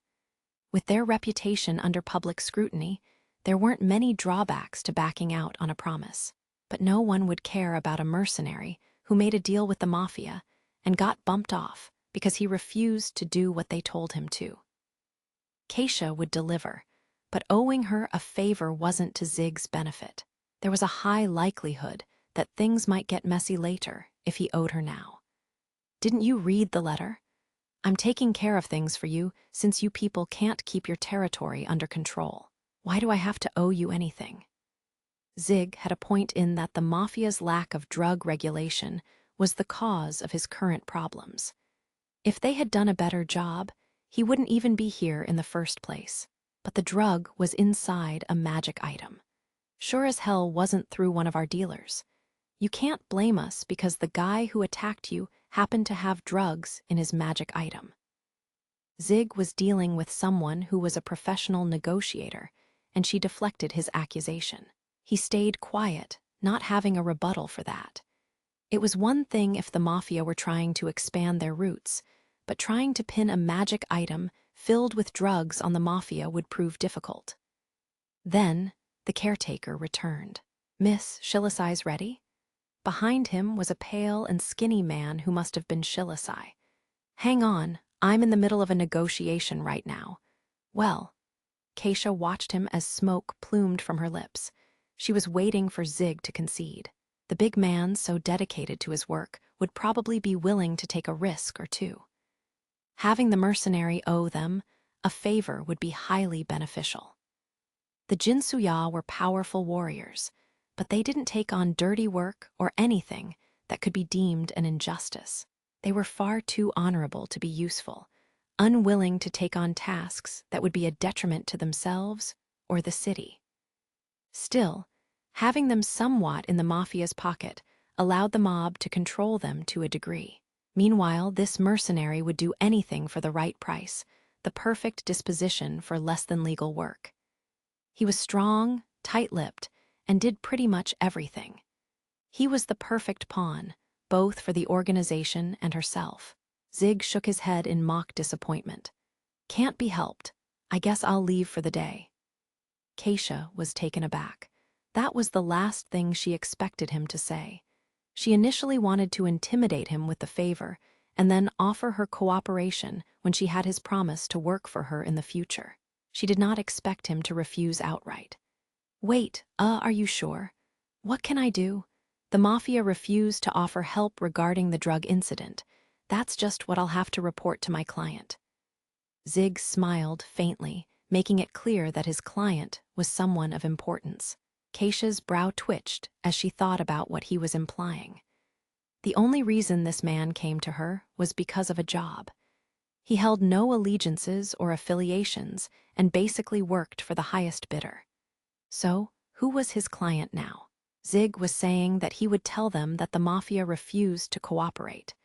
With their reputation under public scrutiny, there weren't many drawbacks to backing out on a promise. But no one would care about a mercenary who made a deal with the mafia and got bumped off because he refused to do what they told him to. Keisha would deliver, but owing her a favor wasn't to Zig's benefit. There was a high likelihood that things might get messy later if he owed her now. "Didn't you read the letter? I'm taking care of things for you since you people can't keep your territory under control. Why do I have to owe you anything?" Zig had a point in that the mafia's lack of drug regulation was the cause of his current problems. If they had done a better job, he wouldn't even be here in the first place. But the drug was inside a magic item. Sure as hell wasn't through one of our dealers. You can't blame us because the guy who attacked you happened to have drugs in his magic item. Zig was dealing with someone who was a professional negotiator, and she deflected his accusation. He stayed quiet, not having a rebuttal for that. It was one thing if the mafia were trying to expand their roots, but trying to pin a magic item filled with drugs on the mafia would prove difficult. Then, the caretaker returned. "Miss Shilasai's ready?" Behind him was a pale and skinny man who must have been Shilasai. "Hang on, I'm in the middle of a negotiation right now." "Well," Keisha watched him as smoke plumed from her lips. She was waiting for Zig to concede. The big man, so dedicated to his work, would probably be willing to take a risk or two. Having the mercenary owe them a favor would be highly beneficial. The Jinsuya were powerful warriors, but they didn't take on dirty work or anything that could be deemed an injustice. They were far too honorable to be useful, unwilling to take on tasks that would be a detriment to themselves or the city. Still, having them somewhat in the mafia's pocket allowed the mob to control them to a degree. Meanwhile, this mercenary would do anything for the right price, the perfect disposition for less than legal work. He was strong, tight-lipped, and did pretty much everything. He was the perfect pawn, both for the organization and herself. Zig shook his head in mock disappointment. "Can't be helped. I guess I'll leave for the day." Keisha was taken aback. That was the last thing she expected him to say. She initially wanted to intimidate him with the favor, and then offer her cooperation when she had his promise to work for her in the future. She did not expect him to refuse outright. "Wait, are you sure? What can I do?" The mafia refused to offer help regarding the drug incident. "That's just what I'll have to report to my client." Zig smiled faintly, making it clear that his client was someone of importance. Keisha's brow twitched as she thought about what he was implying. The only reason this man came to her was because of a job. He held no allegiances or affiliations and basically worked for the highest bidder. So, who was his client now? Zig was saying that he would tell them that the mafia refused to cooperate.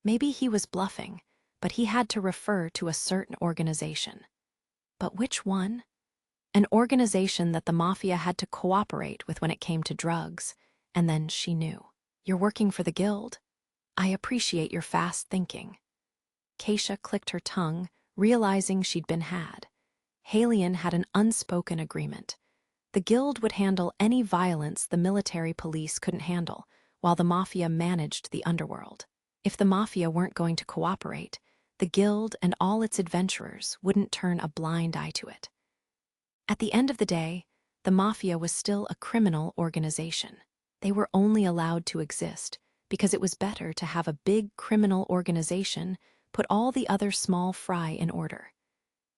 Maybe he was bluffing, but he had to refer to a certain organization. But which one? An organization that the mafia had to cooperate with when it came to drugs. And then she knew. "You're working for the guild? I appreciate your fast thinking." Keisha clicked her tongue, realizing she'd been had. Halion had an unspoken agreement. The guild would handle any violence the military police couldn't handle, while the mafia managed the underworld. If the mafia weren't going to cooperate, the guild and all its adventurers wouldn't turn a blind eye to it. At the end of the day, the mafia was still a criminal organization. They were only allowed to exist because it was better to have a big criminal organization put all the other small fry in order.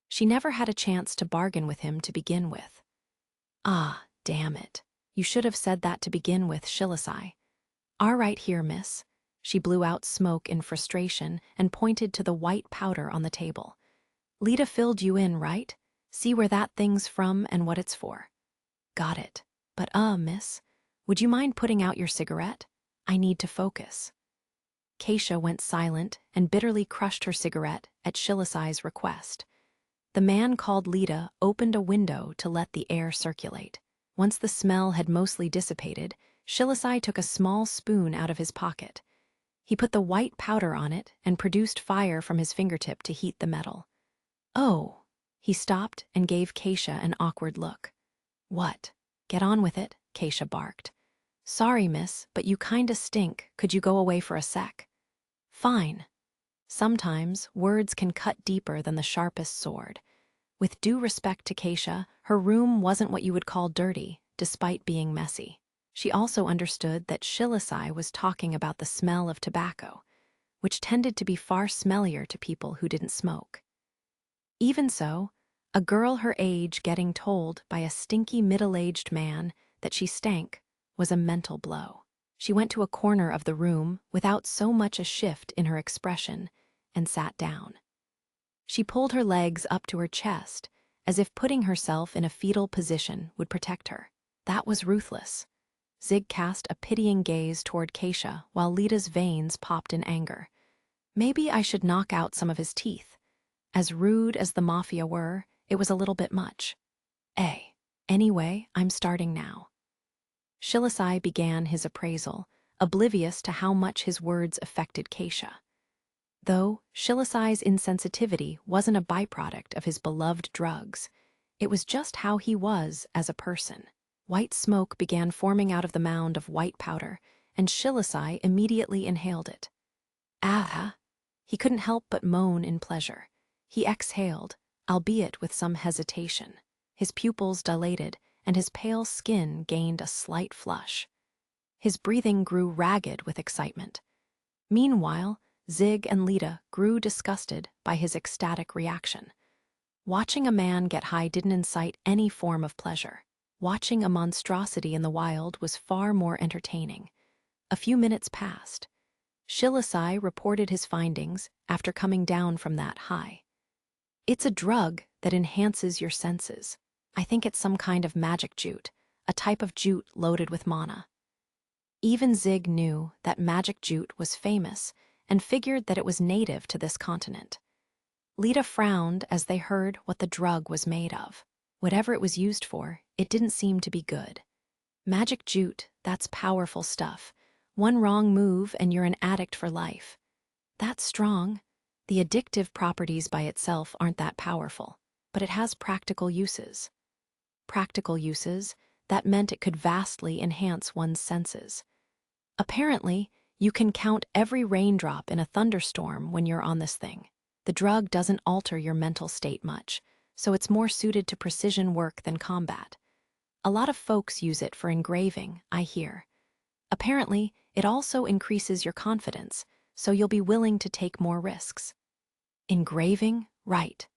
She never had a chance to bargain with him to begin with. "Ah, damn it. You should have said that to begin with, Shilasai." "All right here, miss." She blew out smoke in frustration and pointed to the white powder on the table. "Lita filled you in, right? See where that thing's from and what it's for." "Got it. But miss, would you mind putting out your cigarette? I need to focus." Keisha went silent and bitterly crushed her cigarette at Shilasai's request. The man called Lita opened a window to let the air circulate. Once the smell had mostly dissipated, Shilasai took a small spoon out of his pocket. He put the white powder on it and produced fire from his fingertip to heat the metal. "Oh." He stopped and gave Keisha an awkward look. "What? Get on with it," Keisha barked. "Sorry, miss, but you kinda stink. Could you go away for a sec?" "Fine." Sometimes words can cut deeper than the sharpest sword. With due respect to Keisha, her room wasn't what you would call dirty, despite being messy. She also understood that Shilasai was talking about the smell of tobacco, which tended to be far smellier to people who didn't smoke. Even so, a girl her age getting told by a stinky middle-aged man that she stank was a mental blow. She went to a corner of the room without so much a shift in her expression and sat down. She pulled her legs up to her chest, as if putting herself in a fetal position would protect her. That was ruthless. Zig cast a pitying gaze toward Keisha while Lita's veins popped in anger. Maybe I should knock out some of his teeth. As rude as the mafia were, it was a little bit much. Anyway, I'm starting now. Shilisai began his appraisal, oblivious to how much his words affected Keisha. Though Shilisai's insensitivity wasn't a byproduct of his beloved drugs, it was just how he was as a person. White smoke began forming out of the mound of white powder, and Shilisai immediately inhaled it. Ah! He couldn't help but moan in pleasure. He exhaled, albeit with some hesitation. His pupils dilated, and his pale skin gained a slight flush. His breathing grew ragged with excitement. Meanwhile, Zig and Lita grew disgusted by his ecstatic reaction. Watching a man get high didn't incite any form of pleasure. Watching a monstrosity in the wild was far more entertaining. A few minutes passed. Shilisai reported his findings after coming down from that high. It's a drug that enhances your senses. I think it's some kind of magic jute, a type of jute loaded with mana. Even Zig knew that magic jute was famous and figured that it was native to this continent. Lita frowned as they heard what the drug was made of. Whatever it was used for, it didn't seem to be good. Magic jute, that's powerful stuff. One wrong move and you're an addict for life. That's strong. The addictive properties by itself aren't that powerful, but it has practical uses. Practical uses, that meant it could vastly enhance one's senses. Apparently, you can count every raindrop in a thunderstorm when you're on this thing. The drug doesn't alter your mental state much, so it's more suited to precision work than combat. A lot of folks use it for engraving, I hear. Apparently, it also increases your confidence, so you'll be willing to take more risks. Engraving? Right.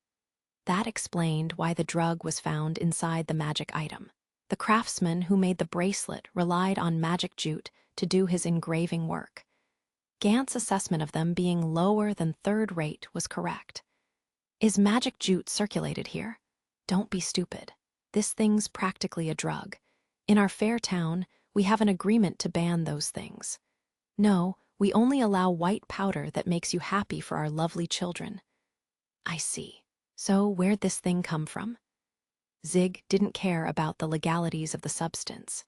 That explained why the drug was found inside the magic item. The craftsman who made the bracelet relied on magic jute to do his engraving work. Gant's assessment of them being lower than third rate was correct. Is magic jute circulated here? Don't be stupid. This thing's practically a drug. In our fair town, we have an agreement to ban those things. No, we only allow white powder that makes you happy for our lovely children. I see. So where'd this thing come from? Zig didn't care about the legalities of the substance.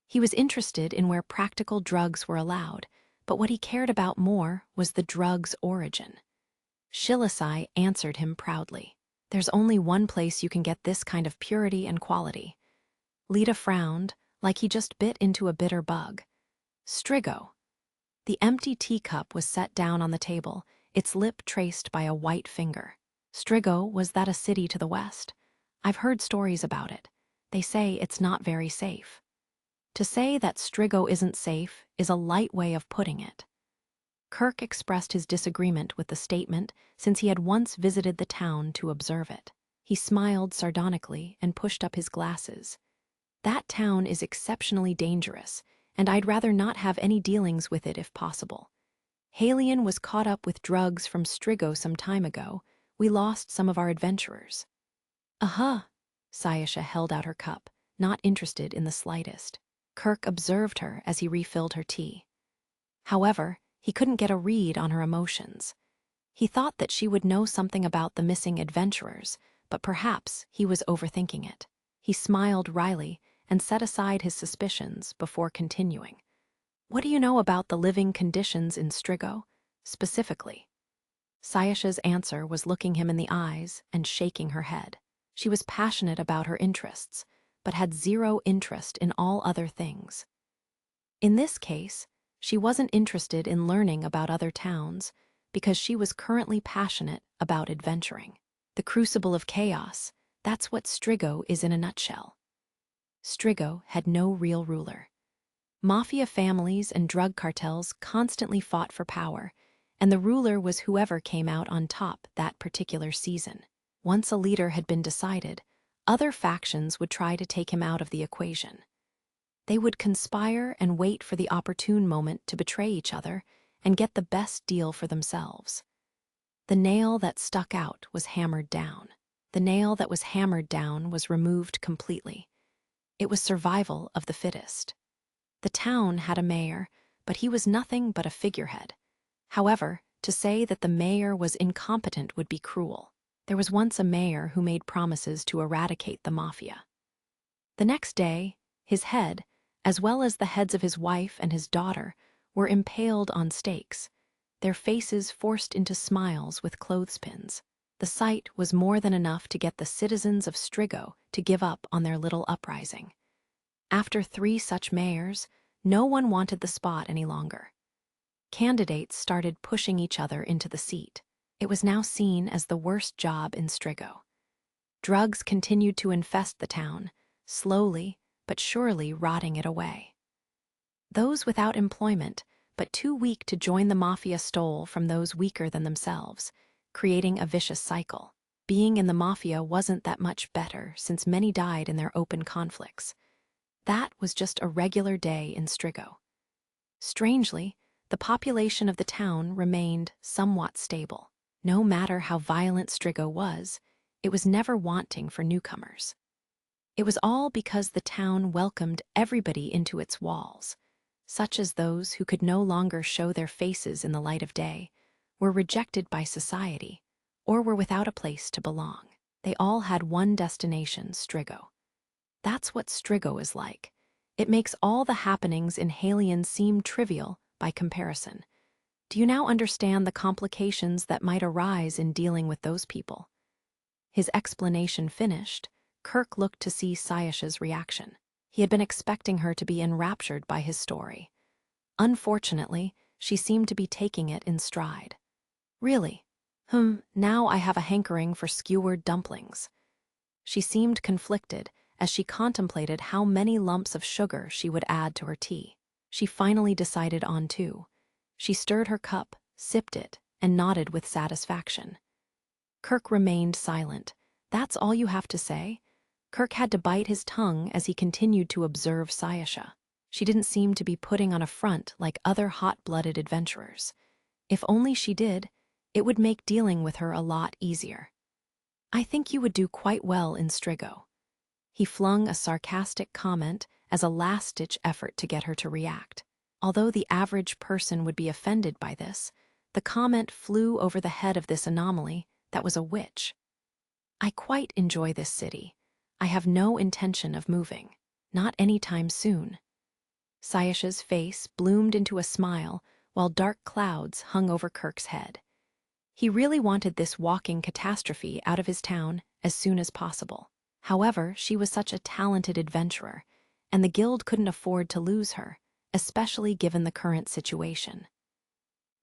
He was interested in where practical drugs were allowed, but what he cared about more was the drug's origin. Shilisai answered him proudly. There's only one place you can get this kind of purity and quality. Lita frowned, like he just bit into a bitter bug. Strigo. The empty teacup was set down on the table, its lip traced by a white finger. Strigo was that a city to the west? I've heard stories about it. They say it's not very safe. To say that Strigo isn't safe is a light way of putting it. Kirk expressed his disagreement with the statement since he had once visited the town to observe it. He smiled sardonically and pushed up his glasses. That town is exceptionally dangerous, and I'd rather not have any dealings with it if possible. Halion was caught up with drugs from Strigo some time ago. We lost some of our adventurers. Sayasha held out her cup, not interested in the slightest. Kirk observed her as he refilled her tea. However, he couldn't get a read on her emotions. He thought that she would know something about the missing adventurers, but perhaps he was overthinking it. He smiled wryly and set aside his suspicions before continuing. What do you know about the living conditions in Strigo, specifically? Sayasha's answer was looking him in the eyes and shaking her head. She was passionate about her interests, but had zero interest in all other things. In this case, she wasn't interested in learning about other towns because she was currently passionate about adventuring. The crucible of chaos, that's what Strigo is in a nutshell. Strigo had no real ruler. Mafia families and drug cartels constantly fought for power, and the ruler was whoever came out on top that particular season. Once a leader had been decided, other factions would try to take him out of the equation. They would conspire and wait for the opportune moment to betray each other and get the best deal for themselves. The nail that stuck out was hammered down. The nail that was hammered down was removed completely. It was survival of the fittest. The town had a mayor, but he was nothing but a figurehead. However, to say that the mayor was incompetent would be cruel. There was once a mayor who made promises to eradicate the mafia. The next day, his head, as well as the heads of his wife and his daughter, were impaled on stakes, their faces forced into smiles with clothespins. The sight was more than enough to get the citizens of Strigo to give up on their little uprising. After 3 such mayors, no one wanted the spot any longer. Candidates started pushing each other into the seat. It was now seen as the worst job in Strigo. Drugs continued to infest the town, slowly but surely rotting it away. Those without employment, but too weak to join the mafia, stole from those weaker than themselves, creating a vicious cycle. Being in the mafia wasn't that much better, since many died in their open conflicts. That was just a regular day in Strigo. Strangely, the population of the town remained somewhat stable. No matter how violent Strigo was, it was never wanting for newcomers. It was all because the town welcomed everybody into its walls, such as those who could no longer show their faces in the light of day, were rejected by society, or were without a place to belong. They all had one destination: Strigo. That's what Strigo is like. It makes all the happenings in Halion seem trivial by comparison. Do you now understand the complications that might arise in dealing with those people? His explanation finished, Kirk looked to see Sayash's reaction. He had been expecting her to be enraptured by his story. Unfortunately, she seemed to be taking it in stride. Really? Now I have a hankering for skewered dumplings. She seemed conflicted as she contemplated how many lumps of sugar she would add to her tea. She finally decided on 2. She stirred her cup, sipped it, and nodded with satisfaction. Kirk remained silent. That's all you have to say? Kirk had to bite his tongue as he continued to observe Sayasha. She didn't seem to be putting on a front like other hot-blooded adventurers. If only she did, it would make dealing with her a lot easier. I think you would do quite well in Strigo. He flung a sarcastic comment as a last-ditch effort to get her to react. Although the average person would be offended by this, the comment flew over the head of this anomaly that was a witch. I quite enjoy this city. I have no intention of moving. Not anytime soon. Sayash's face bloomed into a smile while dark clouds hung over Kirk's head. He really wanted this walking catastrophe out of his town as soon as possible. However, she was such a talented adventurer, and the guild couldn't afford to lose her, especially given the current situation.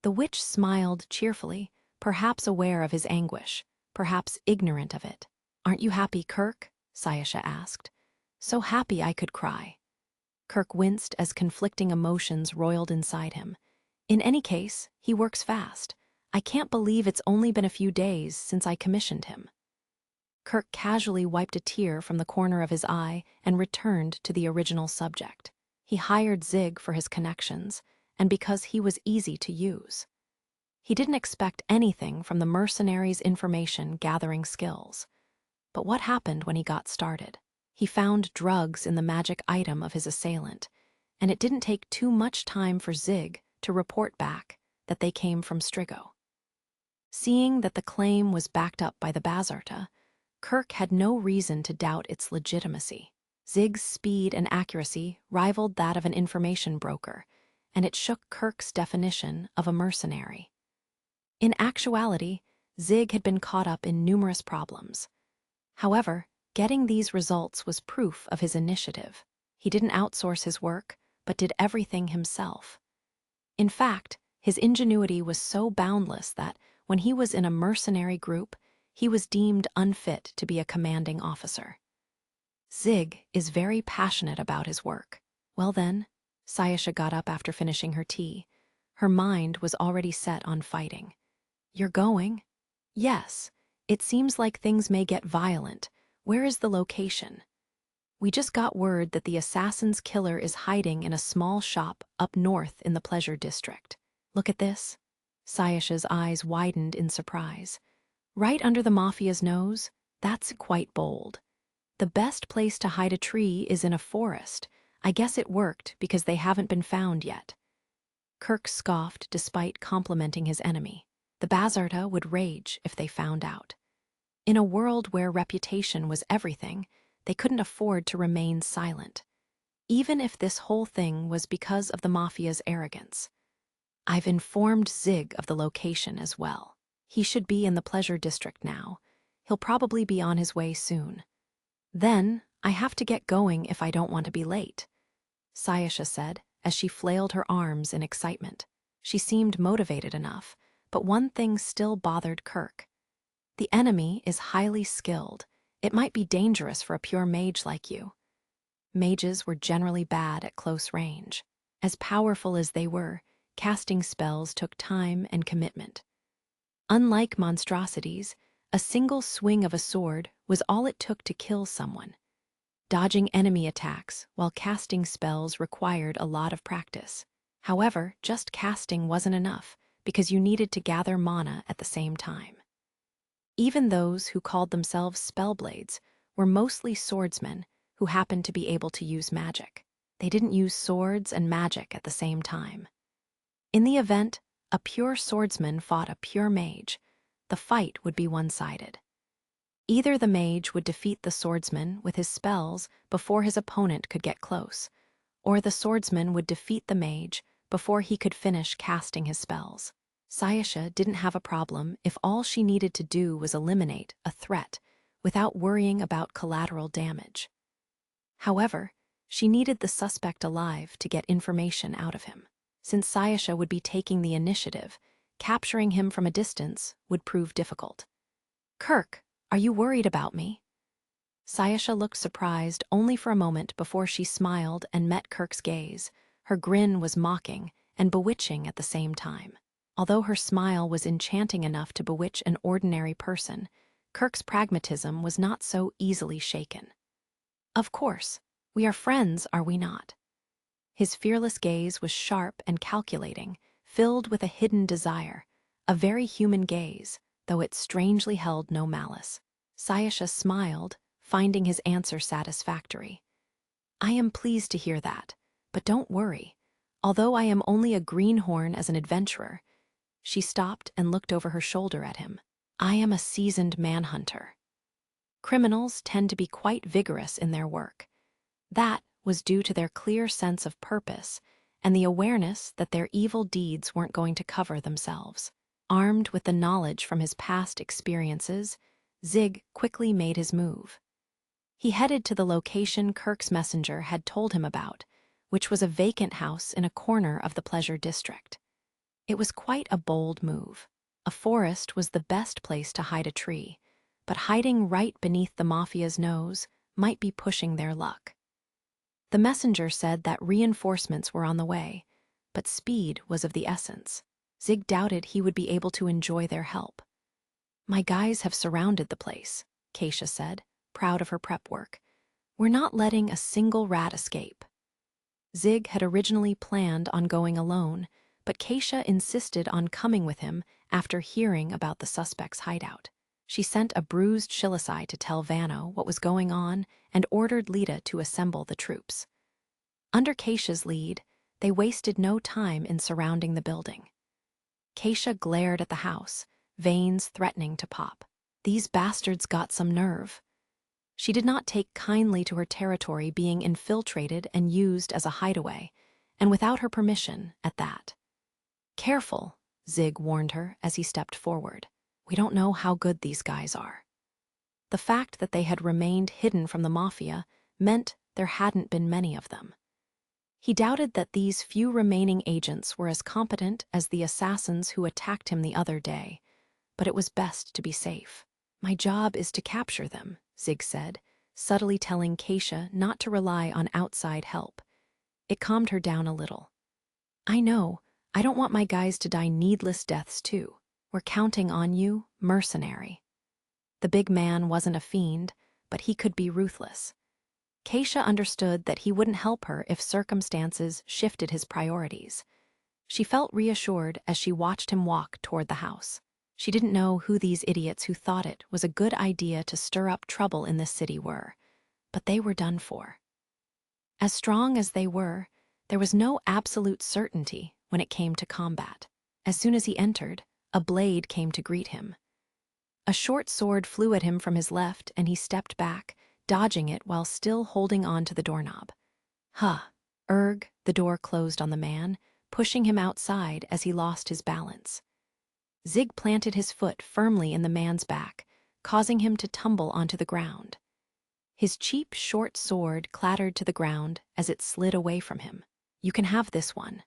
The witch smiled cheerfully, perhaps aware of his anguish, perhaps ignorant of it. Aren't you happy, Kirk? Sayasha asked. So happy I could cry. Kirk winced as conflicting emotions roiled inside him. In any case, he works fast. I can't believe it's only been a few days since I commissioned him. Kirk casually wiped a tear from the corner of his eye and returned to the original subject. He hired Zig for his connections, and because he was easy to use. He didn't expect anything from the mercenary's information-gathering skills. But what happened when he got started? He found drugs in the magic item of his assailant, and it didn't take too much time for Zig to report back that they came from Strigo. Seeing that the claim was backed up by the Bazarta, Kirk had no reason to doubt its legitimacy. Zig's speed and accuracy rivaled that of an information broker, and it shook Kirk's definition of a mercenary. In actuality, Zig had been caught up in numerous problems. However, getting these results was proof of his initiative. He didn't outsource his work, but did everything himself. In fact, his ingenuity was so boundless that, when he was in a mercenary group, he was deemed unfit to be a commanding officer. Zig is very passionate about his work. Well then, Sayasha got up after finishing her tea. Her mind was already set on fighting. You're going? Yes. It seems like things may get violent. Where is the location? We just got word that the assassin's killer is hiding in a small shop up north in the Pleasure District. Look at this. Sayasha's eyes widened in surprise. Right under the mafia's nose? That's quite bold. The best place to hide a tree is in a forest. I guess it worked because they haven't been found yet. Kirk scoffed despite complimenting his enemy. The Bazarta would rage if they found out. In a world where reputation was everything, they couldn't afford to remain silent, even if this whole thing was because of the Mafia's arrogance. I've informed Zig of the location as well. He should be in the Pleasure District now. He'll probably be on his way soon. Then, I have to get going if I don't want to be late, Sayasha said as she flailed her arms in excitement. She seemed motivated enough, but one thing still bothered Kirk. The enemy is highly skilled. It might be dangerous for a pure mage like you. Mages were generally bad at close range. As powerful as they were, casting spells took time and commitment. Unlike monstrosities, a single swing of a sword was all it took to kill someone. Dodging enemy attacks while casting spells required a lot of practice. However, just casting wasn't enough, because you needed to gather mana at the same time. Even those who called themselves spellblades were mostly swordsmen who happened to be able to use magic. They didn't use swords and magic at the same time. In the event a pure swordsman fought a pure mage, the fight would be one-sided. Either the mage would defeat the swordsman with his spells before his opponent could get close, or the swordsman would defeat the mage before he could finish casting his spells. Sayasha didn't have a problem if all she needed to do was eliminate a threat without worrying about collateral damage. However, she needed the suspect alive to get information out of him. Since Sayasha would be taking the initiative, capturing him from a distance would prove difficult. "Kirk, are you worried about me?" Sayasha looked surprised only for a moment before she smiled and met Kirk's gaze. Her grin was mocking and bewitching at the same time. Although her smile was enchanting enough to bewitch an ordinary person, Kirk's pragmatism was not so easily shaken. "Of course, we are friends, are we not?" His fearless gaze was sharp and calculating, filled with a hidden desire, a very human gaze, though it strangely held no malice. Sayasha smiled, finding his answer satisfactory. "I am pleased to hear that, but don't worry. Although I am only a greenhorn as an adventurer," she stopped and looked over her shoulder at him, "I am a seasoned manhunter." Criminals tend to be quite vigorous in their work. That was due to their clear sense of purpose and the awareness that their evil deeds weren't going to cover themselves. Armed with the knowledge from his past experiences, Zig quickly made his move. He headed to the location Kirk's messenger had told him about, which was a vacant house in a corner of the Pleasure District. It was quite a bold move. A forest was the best place to hide a tree, but hiding right beneath the Mafia's nose might be pushing their luck. The messenger said that reinforcements were on the way, but speed was of the essence. Zig doubted he would be able to enjoy their help. "My guys have surrounded the place," Keisha said, proud of her prep work. "We're not letting a single rat escape." Zig had originally planned on going alone, but Keisha insisted on coming with him after hearing about the suspect's hideout. She sent a bruised Shilisai to tell Vano what was going on and ordered Lita to assemble the troops. Under Keisha's lead, they wasted no time in surrounding the building. Keisha glared at the house, veins threatening to pop. These bastards got some nerve. She did not take kindly to her territory being infiltrated and used as a hideaway, and without her permission at that. "Careful," Zig warned her as he stepped forward. "We don't know how good these guys are." The fact that they had remained hidden from the Mafia meant there hadn't been many of them. He doubted that these few remaining agents were as competent as the assassins who attacked him the other day, but it was best to be safe. "My job is to capture them," Zig said, subtly telling Keisha not to rely on outside help. It calmed her down a little. "I know, I don't want my guys to die needless deaths too. We're counting on you, Mercenary." The big man wasn't a fiend, but he could be ruthless. Keisha understood that he wouldn't help her if circumstances shifted his priorities. She felt reassured as she watched him walk toward the house. She didn't know who these idiots who thought it was a good idea to stir up trouble in this city were, but they were done for. As strong as they were, there was no absolute certainty when it came to combat. As soon as he entered, a blade came to greet him. A short sword flew at him from his left, and he stepped back, dodging it while still holding on to the doorknob. The door closed on the man, pushing him outside as he lost his balance. Zig planted his foot firmly in the man's back, causing him to tumble onto the ground. His cheap, short sword clattered to the ground as it slid away from him. "You can have this one."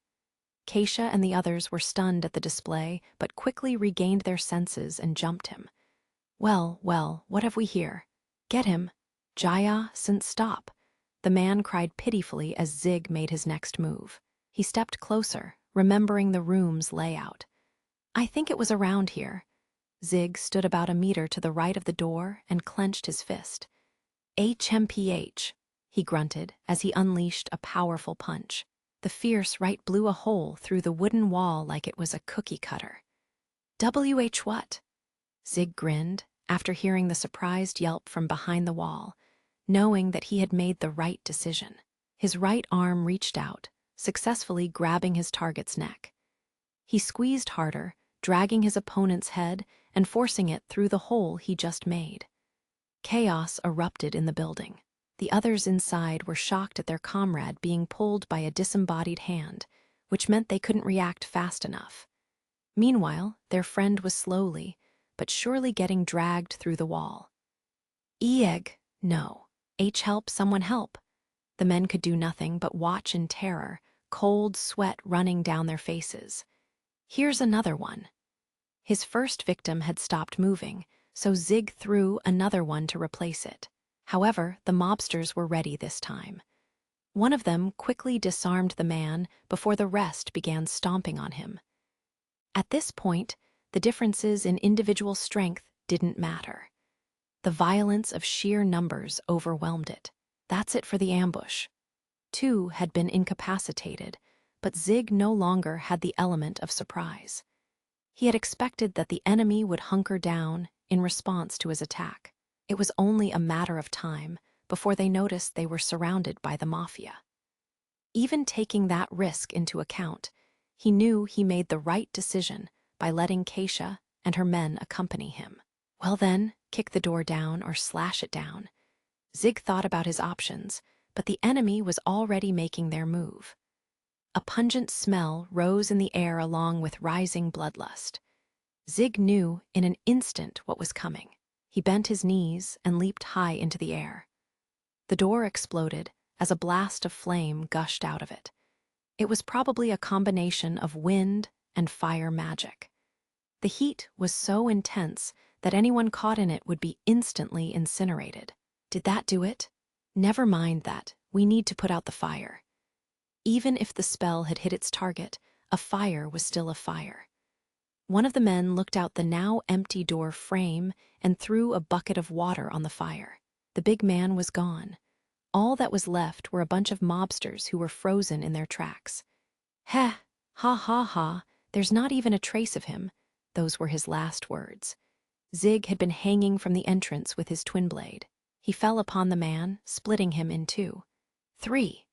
Keisha and the others were stunned at the display, but quickly regained their senses and jumped him. Well, what have we here? Get him. Jaya, stop." The man cried pitifully as Zig made his next move. He stepped closer, remembering the room's layout. "I think it was around here." Zig stood about a meter to the right of the door and clenched his fist. "HMPH," he grunted as he unleashed a powerful punch. The fierce right blew a hole through the wooden wall like it was a cookie cutter. "WH what?" Zig grinned after hearing the surprised yelp from behind the wall, knowing that he had made the right decision. His right arm reached out, successfully grabbing his target's neck. He squeezed harder, dragging his opponent's head and forcing it through the hole he just made. Chaos erupted in the building. The others inside were shocked at their comrade being pulled by a disembodied hand, which meant they couldn't react fast enough. Meanwhile, their friend was slowly, but surely getting dragged through the wall. "Egg, no. Help, someone help." The men could do nothing but watch in terror, cold sweat running down their faces. "Here's another one." His first victim had stopped moving, so Zig threw another one to replace it. However, the mobsters were ready this time. One of them quickly disarmed the man before the rest began stomping on him. At this point, the differences in individual strength didn't matter. The violence of sheer numbers overwhelmed it. That's it for the ambush. 2 had been incapacitated, but Zig no longer had the element of surprise. He had expected that the enemy would hunker down in response to his attack. It was only a matter of time before they noticed they were surrounded by the mafia. Even taking that risk into account, he knew he made the right decision by letting Keisha and her men accompany him. Well then, kick the door down or slash it down. Zig thought about his options, but the enemy was already making their move. A pungent smell rose in the air along with rising bloodlust. Zig knew in an instant what was coming. He bent his knees and leaped high into the air. The door exploded as a blast of flame gushed out of it. It was probably a combination of wind and fire magic. The heat was so intense that anyone caught in it would be instantly incinerated. Did that do it? Never mind that. We need to put out the fire. Even if the spell had hit its target, a fire was still a fire. One of the men looked out the now empty door frame and threw a bucket of water on the fire. The big man was gone. All that was left were a bunch of mobsters who were frozen in their tracks. "Heh, ha, there's not even a trace of him." Those were his last words. Zig had been hanging from the entrance with his twin blade. He fell upon the man, splitting him in 2. 3.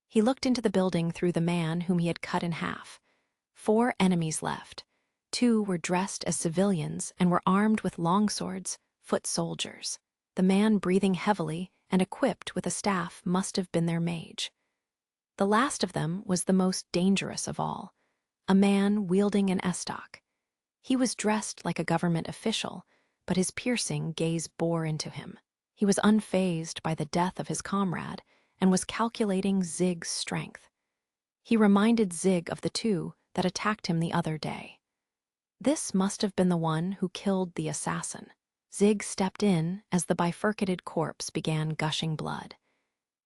He looked into the building through the man whom he had cut in half. 4 enemies left. 2 were dressed as civilians and were armed with longswords, foot soldiers. The man breathing heavily and equipped with a staff must have been their mage. The last of them was the most dangerous of all, a man wielding an estoc. He was dressed like a government official, but his piercing gaze bore into him. He was unfazed by the death of his comrade and was calculating Zig's strength. He reminded Zig of the 2 that attacked him the other day. This must have been the one who killed the assassin. Zig stepped in as the bifurcated corpse began gushing blood.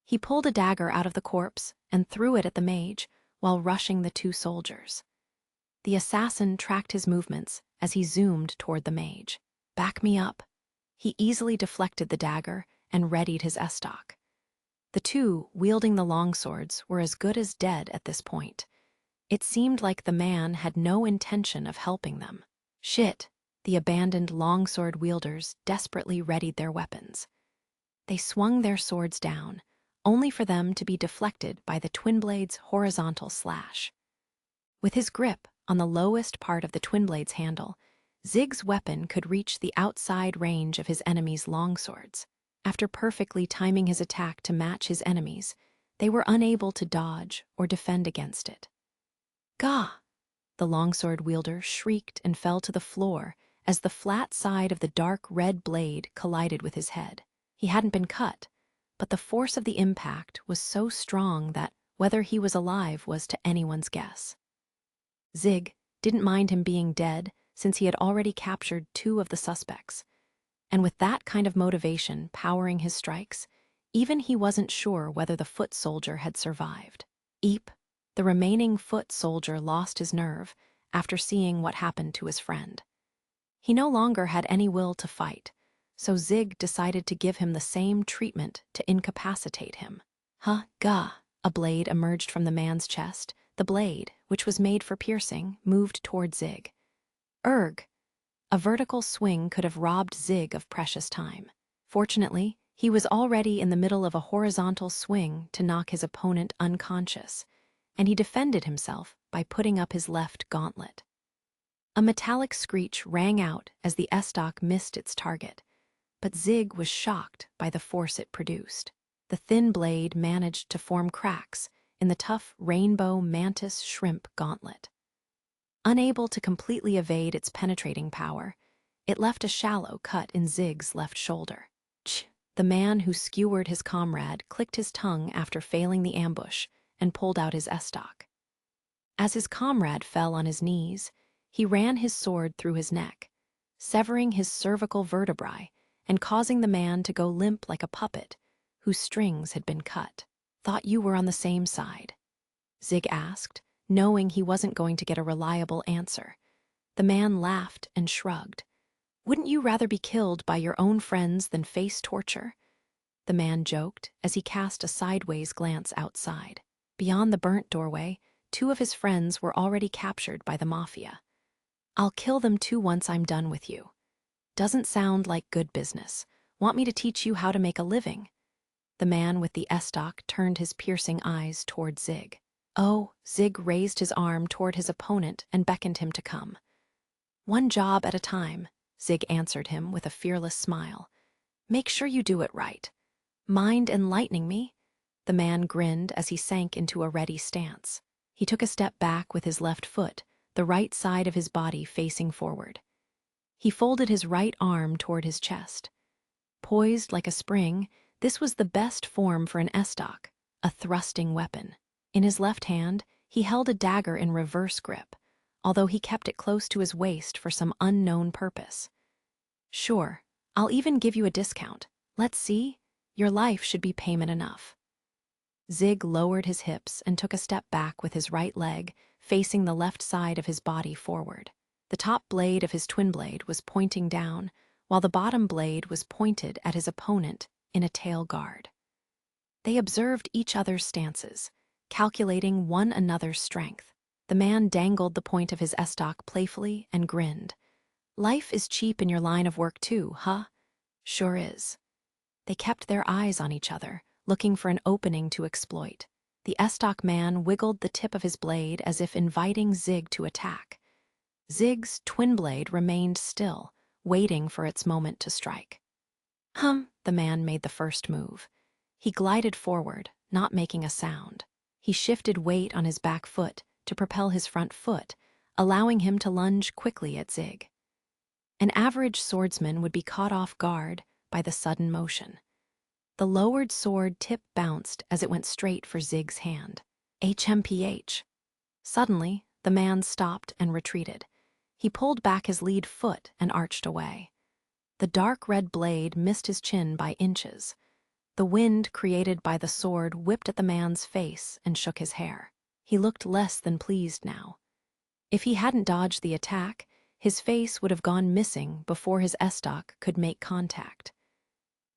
He pulled a dagger out of the corpse and threw it at the mage while rushing the 2 soldiers. The assassin tracked his movements as he zoomed toward the mage. "Back me up." He easily deflected the dagger and readied his estoc. The 2 wielding the longswords were as good as dead at this point. It seemed like the man had no intention of helping them. Shit, the abandoned longsword wielders desperately readied their weapons. They swung their swords down, only for them to be deflected by the twin blade's horizontal slash. With his grip on the lowest part of the twin blade's handle, Zig's weapon could reach the outside range of his enemy's longswords. After perfectly timing his attack to match his enemy's, they were unable to dodge or defend against it. Gah! The longsword wielder shrieked and fell to the floor as the flat side of the dark red blade collided with his head. He hadn't been cut, but the force of the impact was so strong that whether he was alive was to anyone's guess. Zig didn't mind him being dead since he had already captured 2 of the suspects. And with that kind of motivation powering his strikes, even he wasn't sure whether the foot soldier had survived. Eep, the remaining foot soldier lost his nerve after seeing what happened to his friend. He no longer had any will to fight, so Zig decided to give him the same treatment to incapacitate him. Gah! A blade emerged from the man's chest. The blade, which was made for piercing, moved toward Zig. Erg! A vertical swing could have robbed Zig of precious time. Fortunately, he was already in the middle of a horizontal swing to knock his opponent unconscious, and he defended himself by putting up his left gauntlet. A metallic screech rang out as the estoc missed its target, but Zig was shocked by the force it produced. The thin blade managed to form cracks in the tough rainbow mantis shrimp gauntlet. Unable to completely evade its penetrating power, it left a shallow cut in Zig's left shoulder. The man who skewered his comrade clicked his tongue after failing the ambush and pulled out his estoc. As his comrade fell on his knees, he ran his sword through his neck, severing his cervical vertebrae and causing the man to go limp like a puppet whose strings had been cut. "Thought you were on the same side?" Zig asked, knowing he wasn't going to get a reliable answer. The man laughed and shrugged. "Wouldn't you rather be killed by your own friends than face torture?" The man joked as he cast a sideways glance outside. Beyond the burnt doorway, 2 of his friends were already captured by the mafia. "I'll kill them too once I'm done with you." "Doesn't sound like good business. Want me to teach you how to make a living?" The man with the estoc turned his piercing eyes toward Zig. "Oh," Zig raised his arm toward his opponent and beckoned him to come. "One job at a time," Zig answered him with a fearless smile. "Make sure you do it right. Mind enlightening me?" The man grinned as he sank into a ready stance. He took a step back with his left foot, the right side of his body facing forward. He folded his right arm toward his chest. Poised like a spring, this was the best form for an estoc, a thrusting weapon. In his left hand, he held a dagger in reverse grip, although he kept it close to his waist for some unknown purpose. "Sure, I'll even give you a discount. Let's see, your life should be payment enough." Zig lowered his hips and took a step back with his right leg, facing the left side of his body forward. The top blade of his twin blade was pointing down, while the bottom blade was pointed at his opponent in a tail guard. They observed each other's stances, calculating one another's strength. The man dangled the point of his estoc playfully and grinned. "Life is cheap in your line of work too, huh?" "Sure is." They kept their eyes on each other, looking for an opening to exploit. The estoc man wiggled the tip of his blade as if inviting Zig to attack. Zig's twin blade remained still, waiting for its moment to strike. The man made the first move. He glided forward, not making a sound. He shifted weight on his back foot to propel his front foot, allowing him to lunge quickly at Zig. An average swordsman would be caught off guard by the sudden motion. The lowered sword tip bounced as it went straight for Zig's hand. HMPH. Suddenly, the man stopped and retreated. He pulled back his lead foot and arched away. The dark red blade missed his chin by inches. The wind created by the sword whipped at the man's face and shook his hair. He looked less than pleased now. If he hadn't dodged the attack, his face would have gone missing before his estoc could make contact.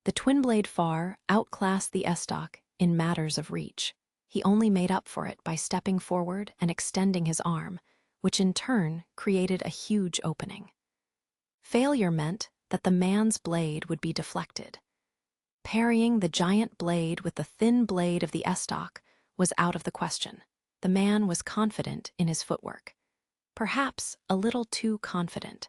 The twin blade far outclassed the estoc in matters of reach. He only made up for it by stepping forward and extending his arm, which in turn created a huge opening. Failure meant that the man's blade would be deflected. Parrying the giant blade with the thin blade of the estoc was out of the question. The man was confident in his footwork. Perhaps a little too confident.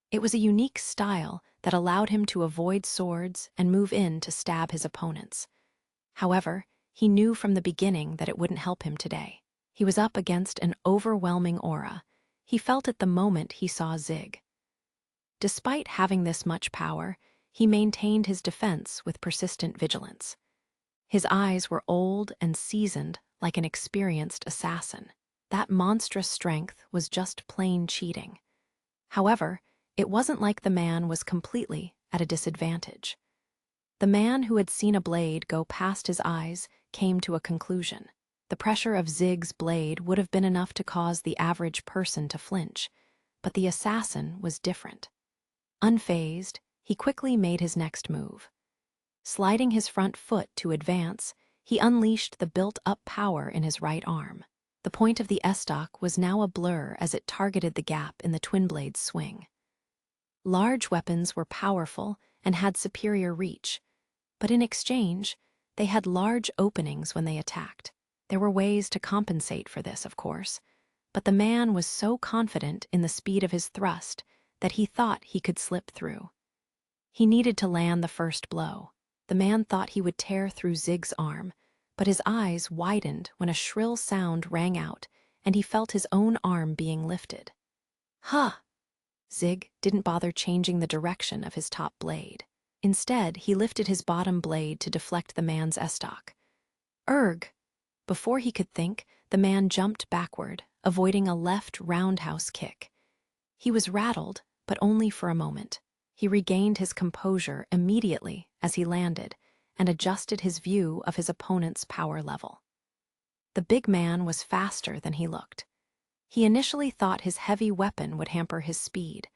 It was a unique style that allowed him to avoid swords and move in to stab his opponents. However, he knew from the beginning that it wouldn't help him today. He was up against an overwhelming aura. He felt it the moment he saw Zig. Despite having this much power, he maintained his defense with persistent vigilance. His eyes were old and seasoned like an experienced assassin. That monstrous strength was just plain cheating. However, it wasn't like the man was completely at a disadvantage. The man who had seen a blade go past his eyes came to a conclusion. The pressure of Zig's blade would have been enough to cause the average person to flinch, but the assassin was different. Unfazed, he quickly made his next move. Sliding his front foot to advance, he unleashed the built-up power in his right arm. The point of the estoc was now a blur as it targeted the gap in the twin blade's swing. Large weapons were powerful and had superior reach, but in exchange, they had large openings when they attacked. There were ways to compensate for this, of course, but the man was so confident in the speed of his thrust that he thought he could slip through. He needed to land the first blow. The man thought he would tear through Zig's arm, but his eyes widened when a shrill sound rang out and he felt his own arm being lifted. Huh! Zig didn't bother changing the direction of his top blade. Instead, he lifted his bottom blade to deflect the man's estoc. Erg! Before he could think, the man jumped backward, avoiding a left roundhouse kick. He was rattled, but only for a moment. He regained his composure immediately as he landed and adjusted his view of his opponent's power level. The big man was faster than he looked. He initially thought his heavy weapon would hamper his speed,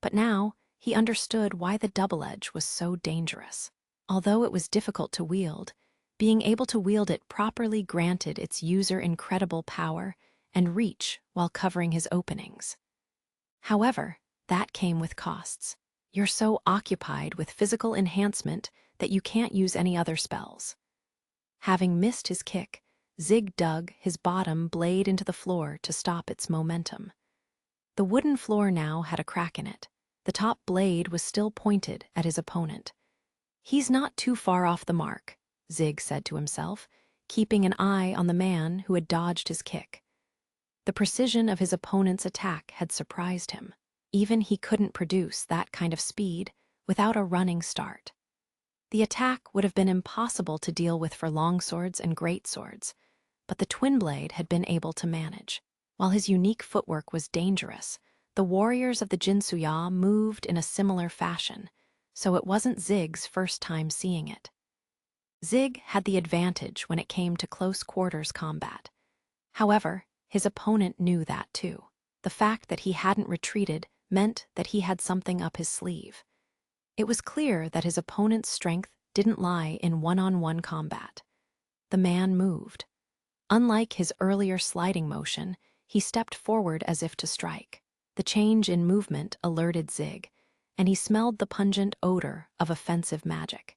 but now he understood why the double edge was so dangerous. Although it was difficult to wield, being able to wield it properly granted its user incredible power and reach while covering his openings. However, that came with costs. You're so occupied with physical enhancement that you can't use any other spells. Having missed his kick, Zig dug his bottom blade into the floor to stop its momentum. The wooden floor now had a crack in it. The top blade was still pointed at his opponent. He's not too far off the mark, Zig said to himself, keeping an eye on the man who had dodged his kick. The precision of his opponent's attack had surprised him. Even he couldn't produce that kind of speed without a running start. The attack would have been impossible to deal with for longswords and greatswords, but the twin blade had been able to manage. While his unique footwork was dangerous, the warriors of the Jinsuya moved in a similar fashion, so it wasn't Zig's first time seeing it. Zig had the advantage when it came to close quarters combat. However, his opponent knew that too. The fact that he hadn't retreated meant that he had something up his sleeve. It was clear that his opponent's strength didn't lie in one-on-one combat. The man moved. Unlike his earlier sliding motion, he stepped forward as if to strike. The change in movement alerted Zig, and he smelled the pungent odor of offensive magic.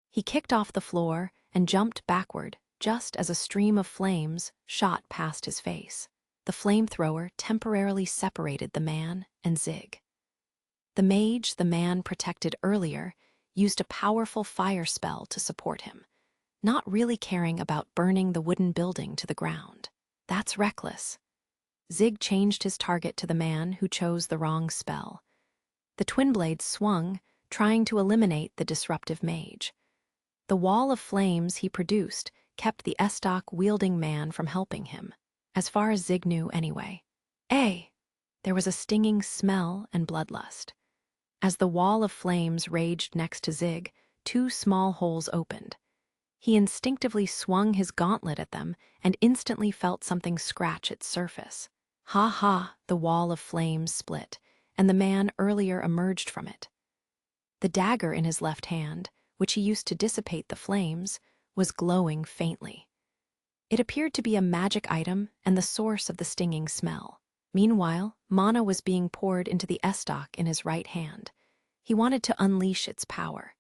He kicked off the floor and jumped backward just as a stream of flames shot past his face. The flamethrower temporarily separated the man and Zig. The mage the man protected earlier used a powerful fire spell to support him, not really caring about burning the wooden building to the ground. That's reckless. Zig changed his target to the man who chose the wrong spell. The twin blade swung, trying to eliminate the disruptive mage. The wall of flames he produced kept the estoc-wielding man from helping him, as far as Zig knew anyway. There was a stinging smell and bloodlust. As the wall of flames raged next to Zig, two small holes opened. He instinctively swung his gauntlet at them and instantly felt something scratch its surface. Ha ha, the wall of flames split, and the man earlier emerged from it. The dagger in his left hand, which he used to dissipate the flames, was glowing faintly. It appeared to be a magic item and the source of the stinging smell. Meanwhile, mana was being poured into the estoc in his right hand. He wanted to unleash its power.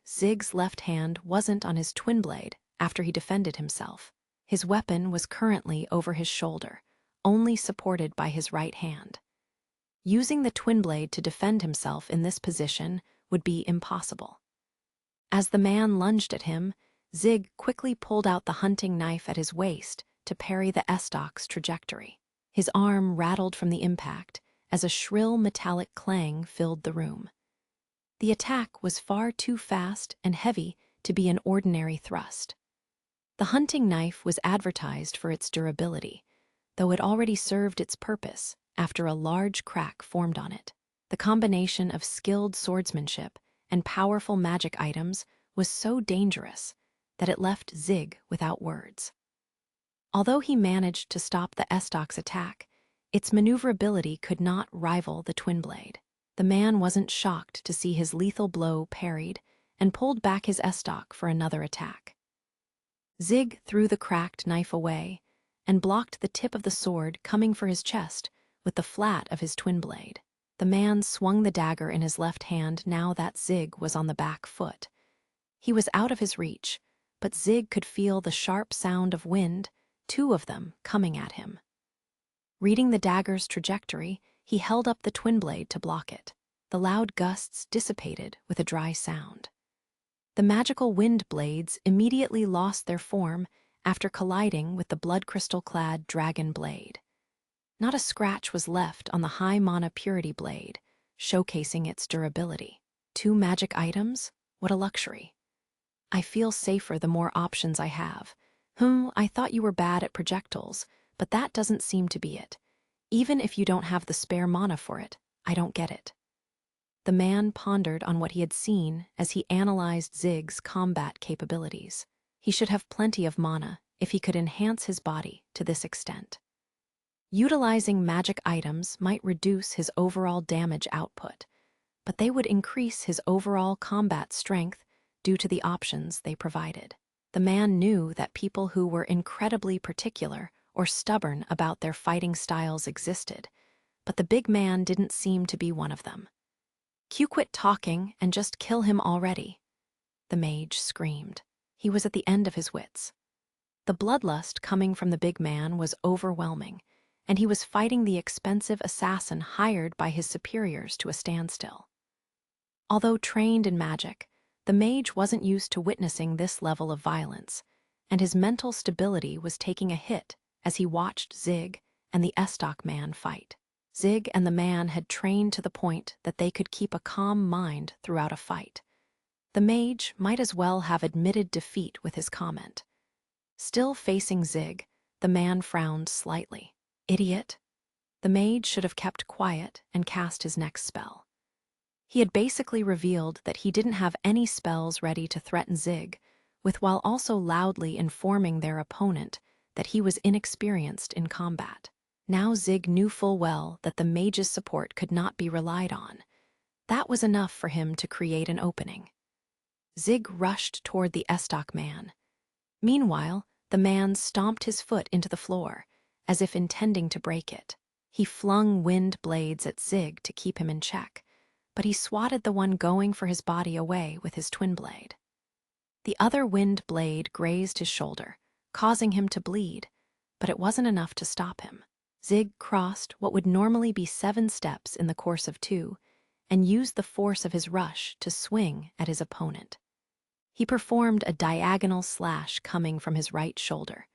Zig's left hand wasn't on his twin blade after he defended himself. His weapon was currently over his shoulder, only supported by his right hand. Using the twin blade to defend himself in this position would be impossible. As the man lunged at him, Zig quickly pulled out the hunting knife at his waist to parry the estock's trajectory. His arm rattled from the impact as a shrill metallic clang filled the room. The attack was far too fast and heavy to be an ordinary thrust. The hunting knife was advertised for its durability, though it already served its purpose after a large crack formed on it. The combination of skilled swordsmanship and powerful magic items was so dangerous that it left Zig without words. Although he managed to stop the estock's attack, its maneuverability could not rival the twin blade. The man wasn't shocked to see his lethal blow parried and pulled back his estock for another attack. Zig threw the cracked knife away and blocked the tip of the sword coming for his chest with the flat of his twin blade. The man swung the dagger in his left hand now that Zig was on the back foot. He was out of his reach, but Zig could feel the sharp sound of wind, 2 of them coming at him. Reading the dagger's trajectory, he held up the twin blade to block it. The loud gusts dissipated with a dry sound. The magical wind blades immediately lost their form after colliding with the blood crystal-clad dragon blade. Not a scratch was left on the high mana purity blade, showcasing its durability. 2 magic items? What a luxury. I feel safer the more options I have. I thought you were bad at projectiles, but that doesn't seem to be it. Even if you don't have the spare mana for it, I don't get it. The man pondered on what he had seen as he analyzed Zig's combat capabilities. He should have plenty of mana if he could enhance his body to this extent. Utilizing magic items might reduce his overall damage output, but they would increase his overall combat strength due to the options they provided. The man knew that people who were incredibly particular or stubborn about their fighting styles existed, but the big man didn't seem to be one of them. Quit talking and just kill him already, the mage screamed. He was at the end of his wits. The bloodlust coming from the big man was overwhelming, and he was fighting the expensive assassin hired by his superiors to a standstill. Although trained in magic, the mage wasn't used to witnessing this level of violence, and his mental stability was taking a hit as he watched Zig and the estock man fight. Zig and the man had trained to the point that they could keep a calm mind throughout a fight. The mage might as well have admitted defeat with his comment. Still facing Zig, the man frowned slightly. Idiot. The mage should have kept quiet and cast his next spell. He had basically revealed that he didn't have any spells ready to threaten Zig, while also loudly informing their opponent that he was inexperienced in combat. Now Zig knew full well that the mage's support could not be relied on. That was enough for him to create an opening. Zig rushed toward the estock man. Meanwhile, the man stomped his foot into the floor, as if intending to break it. He flung wind blades at Zig to keep him in check, but he swatted the one going for his body away with his twin blade. The other wind blade grazed his shoulder, causing him to bleed, but it wasn't enough to stop him. Zig crossed what would normally be 7 steps in the course of 2, and used the force of his rush to swing at his opponent. He performed a diagonal slash coming from his right shoulder,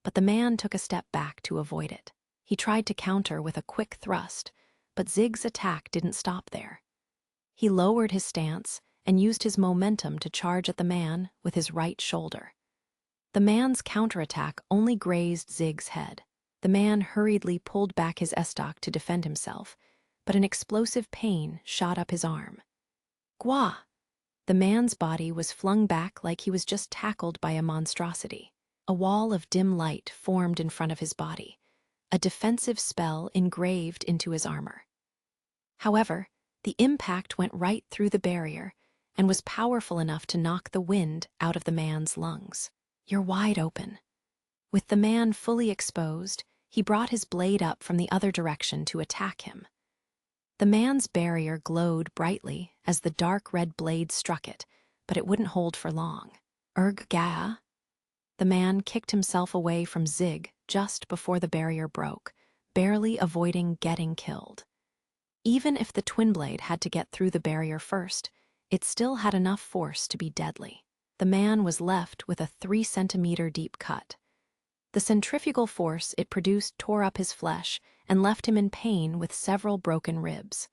but the man took a step back to avoid it. He tried to counter with a quick thrust, but Zig's attack didn't stop there. He lowered his stance and used his momentum to charge at the man with his right shoulder. The man's counterattack only grazed Zig's head. The man hurriedly pulled back his estock to defend himself, but an explosive pain shot up his arm. Gwa! The man's body was flung back like he was just tackled by a monstrosity. A wall of dim light formed in front of his body, a defensive spell engraved into his armor. However, the impact went right through the barrier and was powerful enough to knock the wind out of the man's lungs. You're wide open. With the man fully exposed, he brought his blade up from the other direction to attack him. The man's barrier glowed brightly as the dark red blade struck it, but it wouldn't hold for long. Erg ga. The man kicked himself away from Zig just before the barrier broke, barely avoiding getting killed. Even if the twin blade had to get through the barrier first, it still had enough force to be deadly. The man was left with a 3-centimeter deep cut. The centrifugal force it produced tore up his flesh and left him in pain with several broken ribs.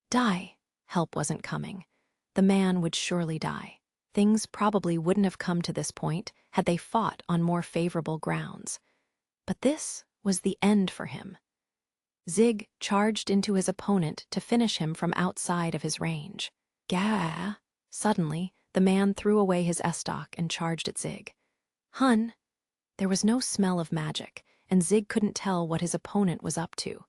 Die. Help wasn't coming. The man would surely die. Things probably wouldn't have come to this point had they fought on more favorable grounds. But this was the end for him. Zig charged into his opponent to finish him from outside of his range. Gah! Suddenly, the man threw away his estoc and charged at Zig. Hun! There was no smell of magic, and Zig couldn't tell what his opponent was up to.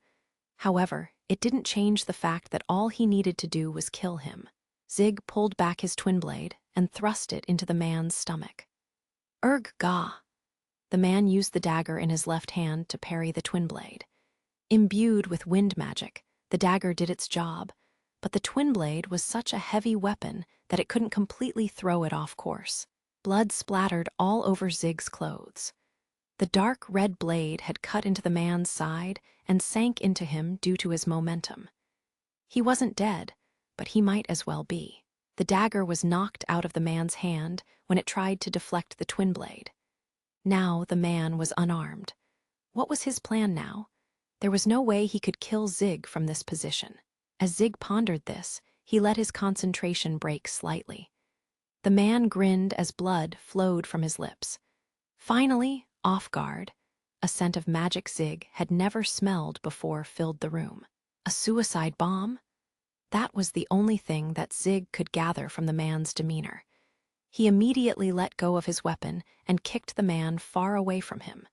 However, it didn't change the fact that all he needed to do was kill him. Zig pulled back his twin blade and thrust it into the man's stomach. Erg ga! The man used the dagger in his left hand to parry the twin blade. Imbued with wind magic, the dagger did its job, but the twin blade was such a heavy weapon that it couldn't completely throw it off course. Blood splattered all over Zig's clothes. The dark red blade had cut into the man's side and sank into him due to his momentum. He wasn't dead, but he might as well be. The dagger was knocked out of the man's hand when it tried to deflect the twin blade. Now the man was unarmed. What was his plan now? There was no way he could kill Zig from this position. As Zig pondered this, he let his concentration break slightly. The man grinned as blood flowed from his lips. Finally, off guard, a scent of magic Zig had never smelled before filled the room. A suicide bomb? That was the only thing that Zig could gather from the man's demeanor. He immediately let go of his weapon and kicked the man far away from him.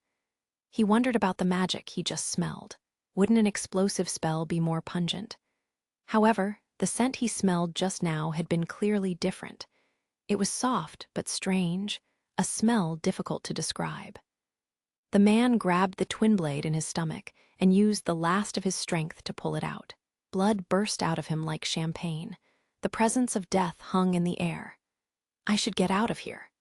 He wondered about the magic he just smelled. Wouldn't an explosive spell be more pungent? However, the scent he smelled just now had been clearly different. It was soft but strange, a smell difficult to describe. The man grabbed the twin blade in his stomach and used the last of his strength to pull it out. Blood burst out of him like champagne. The presence of death hung in the air. I should get out of here.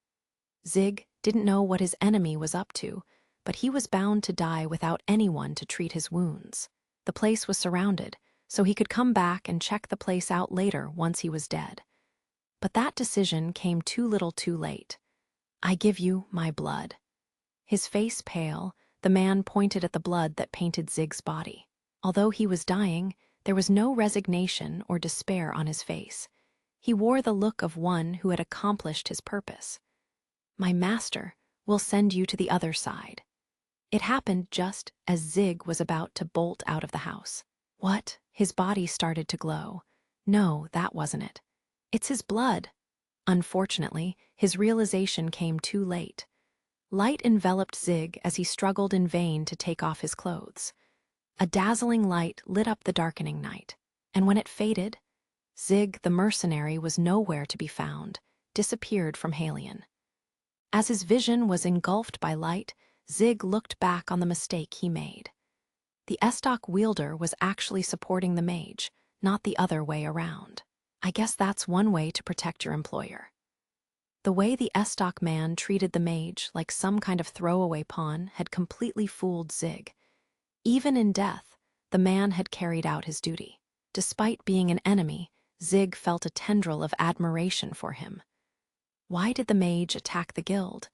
Zig didn't know what his enemy was up to, but he was bound to die without anyone to treat his wounds. The place was surrounded, so he could come back and check the place out later once he was dead. But that decision came too little too late. I give you my blood. His face pale, the man pointed at the blood that painted Zig's body. Although he was dying, there was no resignation or despair on his face. He wore the look of one who had accomplished his purpose. My master will send you to the other side. It happened just as Zig was about to bolt out of the house. What? His body started to glow. No, that wasn't it. It's his blood. Unfortunately, his realization came too late. Light enveloped Zig as he struggled in vain to take off his clothes. A dazzling light lit up the darkening night, and when it faded, Zig the mercenary was nowhere to be found, disappeared from Halion. As his vision was engulfed by light, Zig looked back on the mistake he made. The estoc wielder was actually supporting the mage, not the other way around. I guess that's one way to protect your employer. The way the estoc man treated the mage like some kind of throwaway pawn had completely fooled Zig. Even in death, the man had carried out his duty. Despite being an enemy, Zig felt a tendril of admiration for him. Why did the mage attack the guild?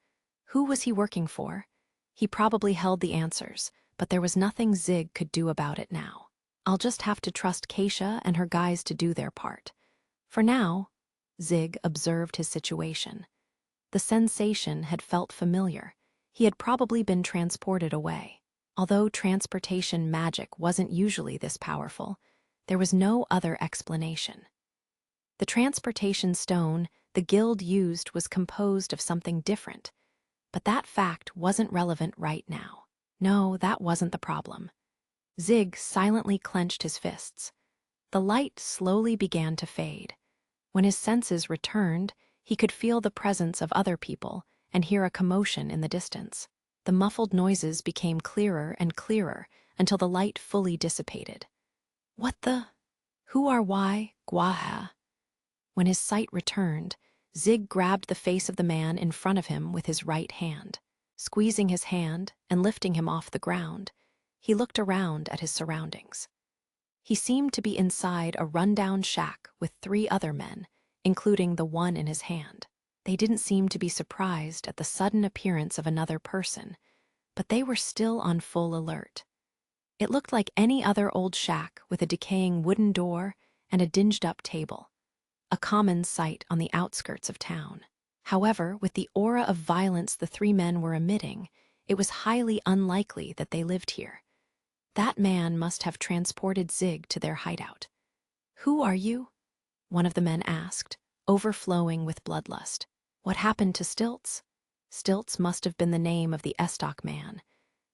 Who was he working for? He probably held the answers, but there was nothing Zig could do about it now. I'll just have to trust Keisha and her guys to do their part. For now, Zig observed his situation. The sensation had felt familiar. He had probably been transported away. Although transportation magic wasn't usually this powerful, there was no other explanation. The transportation stone the guild used was composed of something different, but that fact wasn't relevant right now. No, that wasn't the problem. Zig silently clenched his fists. The light slowly began to fade. When his senses returned, he could feel the presence of other people and hear a commotion in the distance. The muffled noises became clearer and clearer until the light fully dissipated. What the? Who are why, Gwaha? When his sight returned, Zig grabbed the face of the man in front of him with his right hand. Squeezing his hand and lifting him off the ground, he looked around at his surroundings. He seemed to be inside a rundown shack with 3 other men, including the one in his hand. They didn't seem to be surprised at the sudden appearance of another person, but they were still on full alert. It looked like any other old shack with a decaying wooden door and a dinged-up table, a common sight on the outskirts of town. However, with the aura of violence the 3 men were emitting, it was highly unlikely that they lived here. That man must have transported Zig to their hideout. "Who are you?" one of the men asked, overflowing with bloodlust. "What happened to Stilts?" Stilts must have been the name of the Estoc man.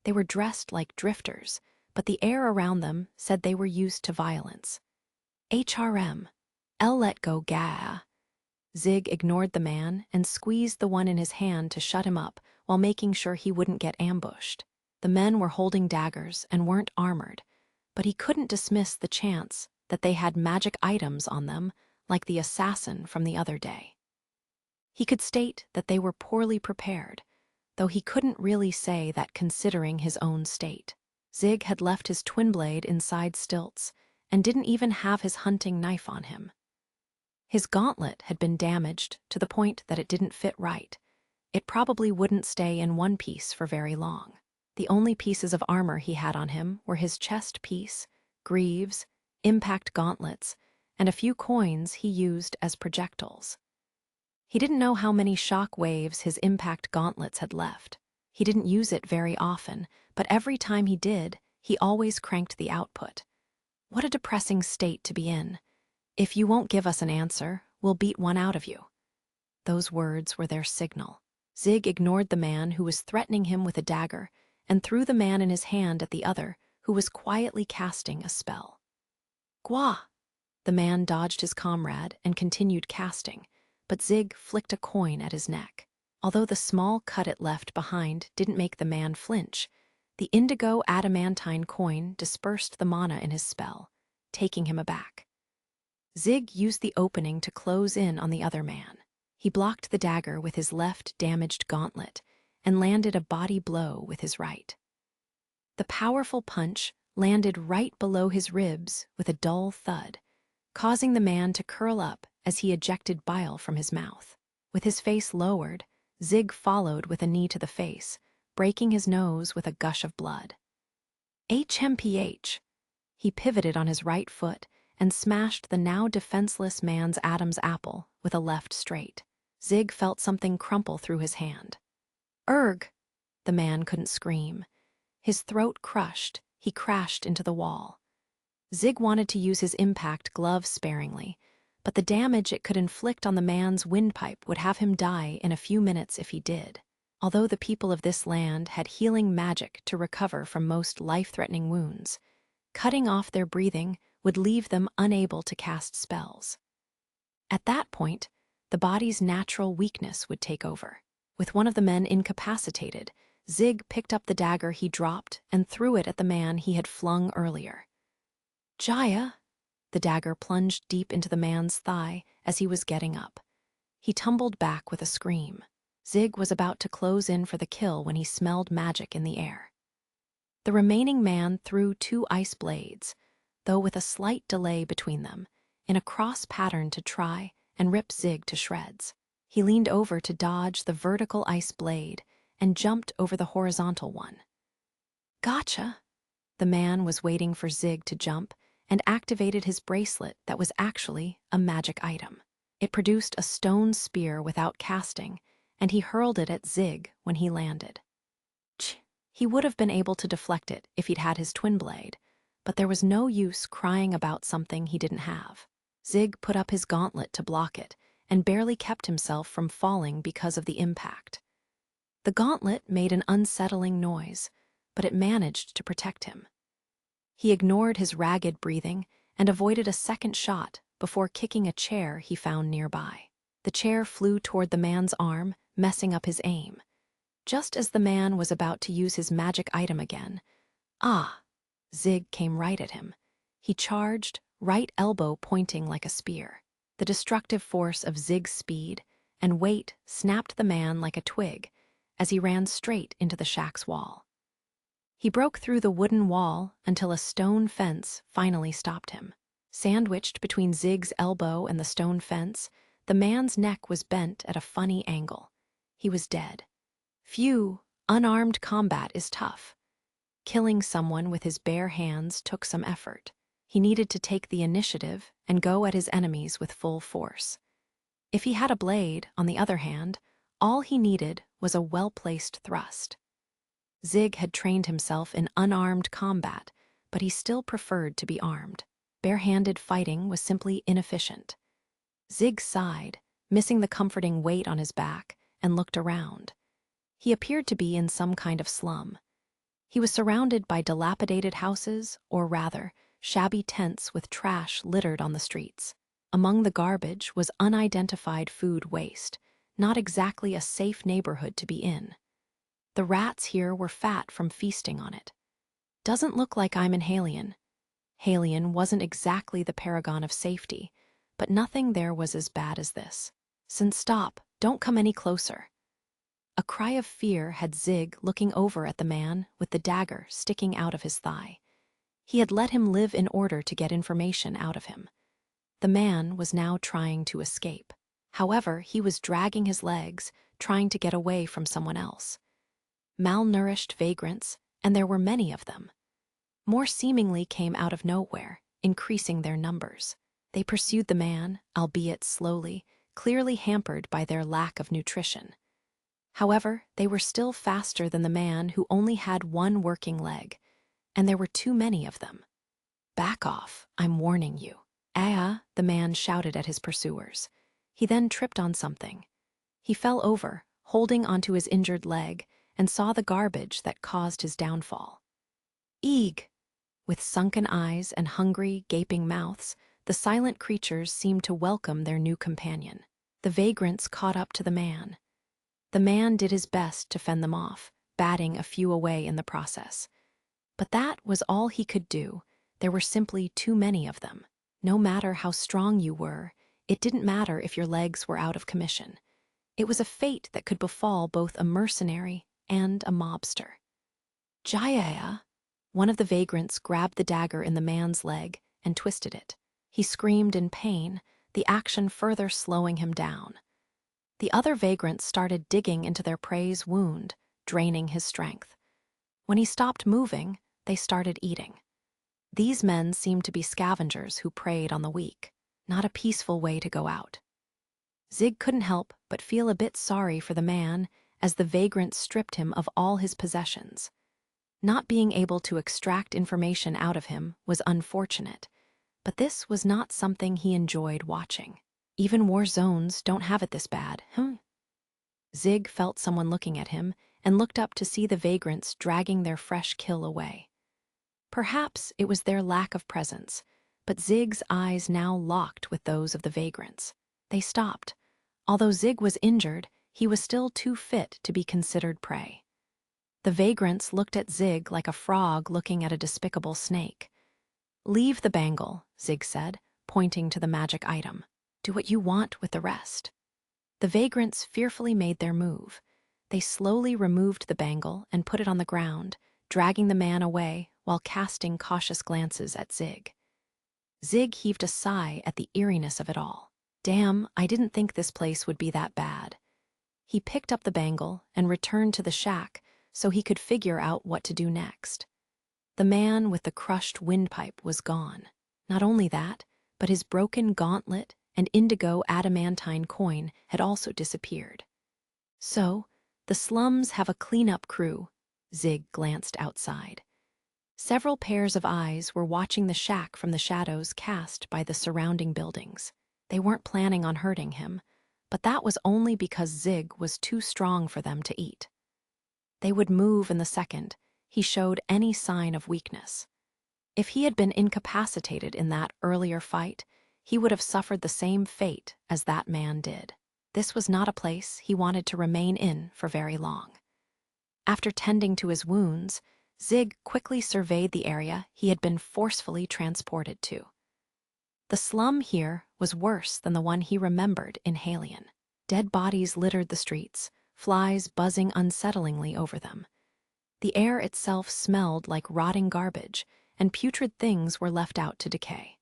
They were dressed like drifters, but the air around them said they were used to violence. "HRM. I'll let go ga." Zig ignored the man and squeezed the one in his hand to shut him up while making sure he wouldn't get ambushed. The men were holding daggers and weren't armored, but he couldn't dismiss the chance that they had magic items on them like the assassin from the other day. He could state that they were poorly prepared, though he couldn't really say that considering his own state. Zig had left his twin blade inside Stilts and didn't even have his hunting knife on him. His gauntlet had been damaged to the point that it didn't fit right. It probably wouldn't stay in one piece for very long. The only pieces of armor he had on him were his chest piece, greaves, impact gauntlets, and a few coins he used as projectiles. He didn't know how many shock waves his impact gauntlets had left. He didn't use it very often, but every time he did, he always cranked the output. What a depressing state to be in. "If you won't give us an answer, we'll beat one out of you." Those words were their signal. Zig ignored the man who was threatening him with a dagger and threw the man in his hand at the other, who was quietly casting a spell. "Gwa!" The man dodged his comrade and continued casting, but Zig flicked a coin at his neck. Although the small cut it left behind didn't make the man flinch, the indigo adamantine coin dispersed the mana in his spell, taking him aback. Zig used the opening to close in on the other man. He blocked the dagger with his left damaged gauntlet and landed a body blow with his right. The powerful punch landed right below his ribs with a dull thud, causing the man to curl up as he ejected bile from his mouth. With his face lowered, Zig followed with a knee to the face, breaking his nose with a gush of blood. HMPH. He pivoted on his right foot and smashed the now defenseless man's Adam's apple with a left straight. Zig felt something crumple through his hand. "Erg!" The man couldn't scream. His throat crushed, he crashed into the wall. Zig wanted to use his impact glove sparingly, but the damage it could inflict on the man's windpipe would have him die in a few minutes if he did. Although the people of this land had healing magic to recover from most life-threatening wounds, cutting off their breathing would leave them unable to cast spells. At that point, the body's natural weakness would take over. With one of the men incapacitated, Zig picked up the dagger he dropped and threw it at the man he had flung earlier. "Jaya!" The dagger plunged deep into the man's thigh as he was getting up. He tumbled back with a scream. Zig was about to close in for the kill when he smelled magic in the air. The remaining man threw 2 ice blades, though with a slight delay between them, in a cross pattern to try and rip Zig to shreds. He leaned over to dodge the vertical ice blade and jumped over the horizontal one. "Gotcha!" The man was waiting for Zig to jump and activated his bracelet that was actually a magic item. It produced a stone spear without casting, and he hurled it at Zig when he landed. He would have been able to deflect it if he'd had his twin blade, but there was no use crying about something he didn't have. Zig put up his gauntlet to block it and barely kept himself from falling because of the impact. The gauntlet made an unsettling noise, but it managed to protect him. He ignored his ragged breathing and avoided a second shot before kicking a chair he found nearby. The chair flew toward the man's arm, messing up his aim. Just as the man was about to use his magic item again, Zig came right at him. He charged, right elbow pointing like a spear. The destructive force of Zig's speed and weight snapped the man like a twig as he ran straight into the shack's wall. He broke through the wooden wall until a stone fence finally stopped him. Sandwiched between Zig's elbow and the stone fence, the man's neck was bent at a funny angle. He was dead. Phew, unarmed combat is tough. Killing someone with his bare hands took some effort. He needed to take the initiative and go at his enemies with full force. If he had a blade, on the other hand, all he needed was a well-placed thrust. Zig had trained himself in unarmed combat, but he still preferred to be armed. Bare-handed fighting was simply inefficient. Zig sighed, missing the comforting weight on his back, and looked around. He appeared to be in some kind of slum. He was surrounded by dilapidated houses, or rather, shabby tents with trash littered on the streets. Among the garbage was unidentified food waste, not exactly a safe neighborhood to be in. The rats here were fat from feasting on it. Doesn't look like I'm in Halion. Halion wasn't exactly the paragon of safety, but nothing there was as bad as this. Stop, don't come any closer. A cry of fear had Zig looking over at the man with the dagger sticking out of his thigh. He had let him live in order to get information out of him. The man was now trying to escape. However, he was dragging his legs, trying to get away from someone else. Malnourished vagrants, and there were many of them. More seemingly came out of nowhere, increasing their numbers. They pursued the man, albeit slowly, clearly hampered by their lack of nutrition. However, they were still faster than the man who only had one working leg, and there were too many of them. Back off, I'm warning you. The man shouted at his pursuers. He then tripped on something. He fell over, holding onto his injured leg, and saw the garbage that caused his downfall. Eeg! With sunken eyes and hungry, gaping mouths, the silent creatures seemed to welcome their new companion. The vagrants caught up to the man. The man did his best to fend them off, batting a few away in the process. But that was all he could do. There were simply too many of them. No matter how strong you were, it didn't matter if your legs were out of commission. It was a fate that could befall both a mercenary and a mobster. Jaya! One of the vagrants grabbed the dagger in the man's leg and twisted it. He screamed in pain, the action further slowing him down. The other vagrants started digging into their prey's wound, draining his strength. When he stopped moving, they started eating. These men seemed to be scavengers who preyed on the weak, not a peaceful way to go out. Zig couldn't help but feel a bit sorry for the man as the vagrants stripped him of all his possessions. Not being able to extract information out of him was unfortunate, but this was not something he enjoyed watching. Even war zones don't have it this bad, Zig felt someone looking at him and looked up to see the vagrants dragging their fresh kill away. Perhaps it was their lack of presence, but Zig's eyes now locked with those of the vagrants. They stopped. Although Zig was injured, he was still too fit to be considered prey. The vagrants looked at Zig like a frog looking at a despicable snake. "Leave the bangle," Zig said, pointing to the magic item. "Do what you want with the rest." The vagrants fearfully made their move. They slowly removed the bangle and put it on the ground, dragging the man away while casting cautious glances at Zig. Zig heaved a sigh at the eeriness of it all. Damn, I didn't think this place would be that bad. He picked up the bangle and returned to the shack so he could figure out what to do next. The man with the crushed windpipe was gone. Not only that, but his broken gauntlet and indigo adamantine coin had also disappeared. So, the slums have a cleanup crew. Zig glanced outside. Several pairs of eyes were watching the shack from the shadows cast by the surrounding buildings. They weren't planning on hurting him, but that was only because Zig was too strong for them to eat. They would move in the second he showed any sign of weakness. If he had been incapacitated in that earlier fight, he would have suffered the same fate as that man did. This was not a place he wanted to remain in for very long. After tending to his wounds, Zig quickly surveyed the area he had been forcefully transported to. The slum here was worse than the one he remembered in Halion. Dead bodies littered the streets, flies buzzing unsettlingly over them. The air itself smelled like rotting garbage, and putrid things were left out to decay.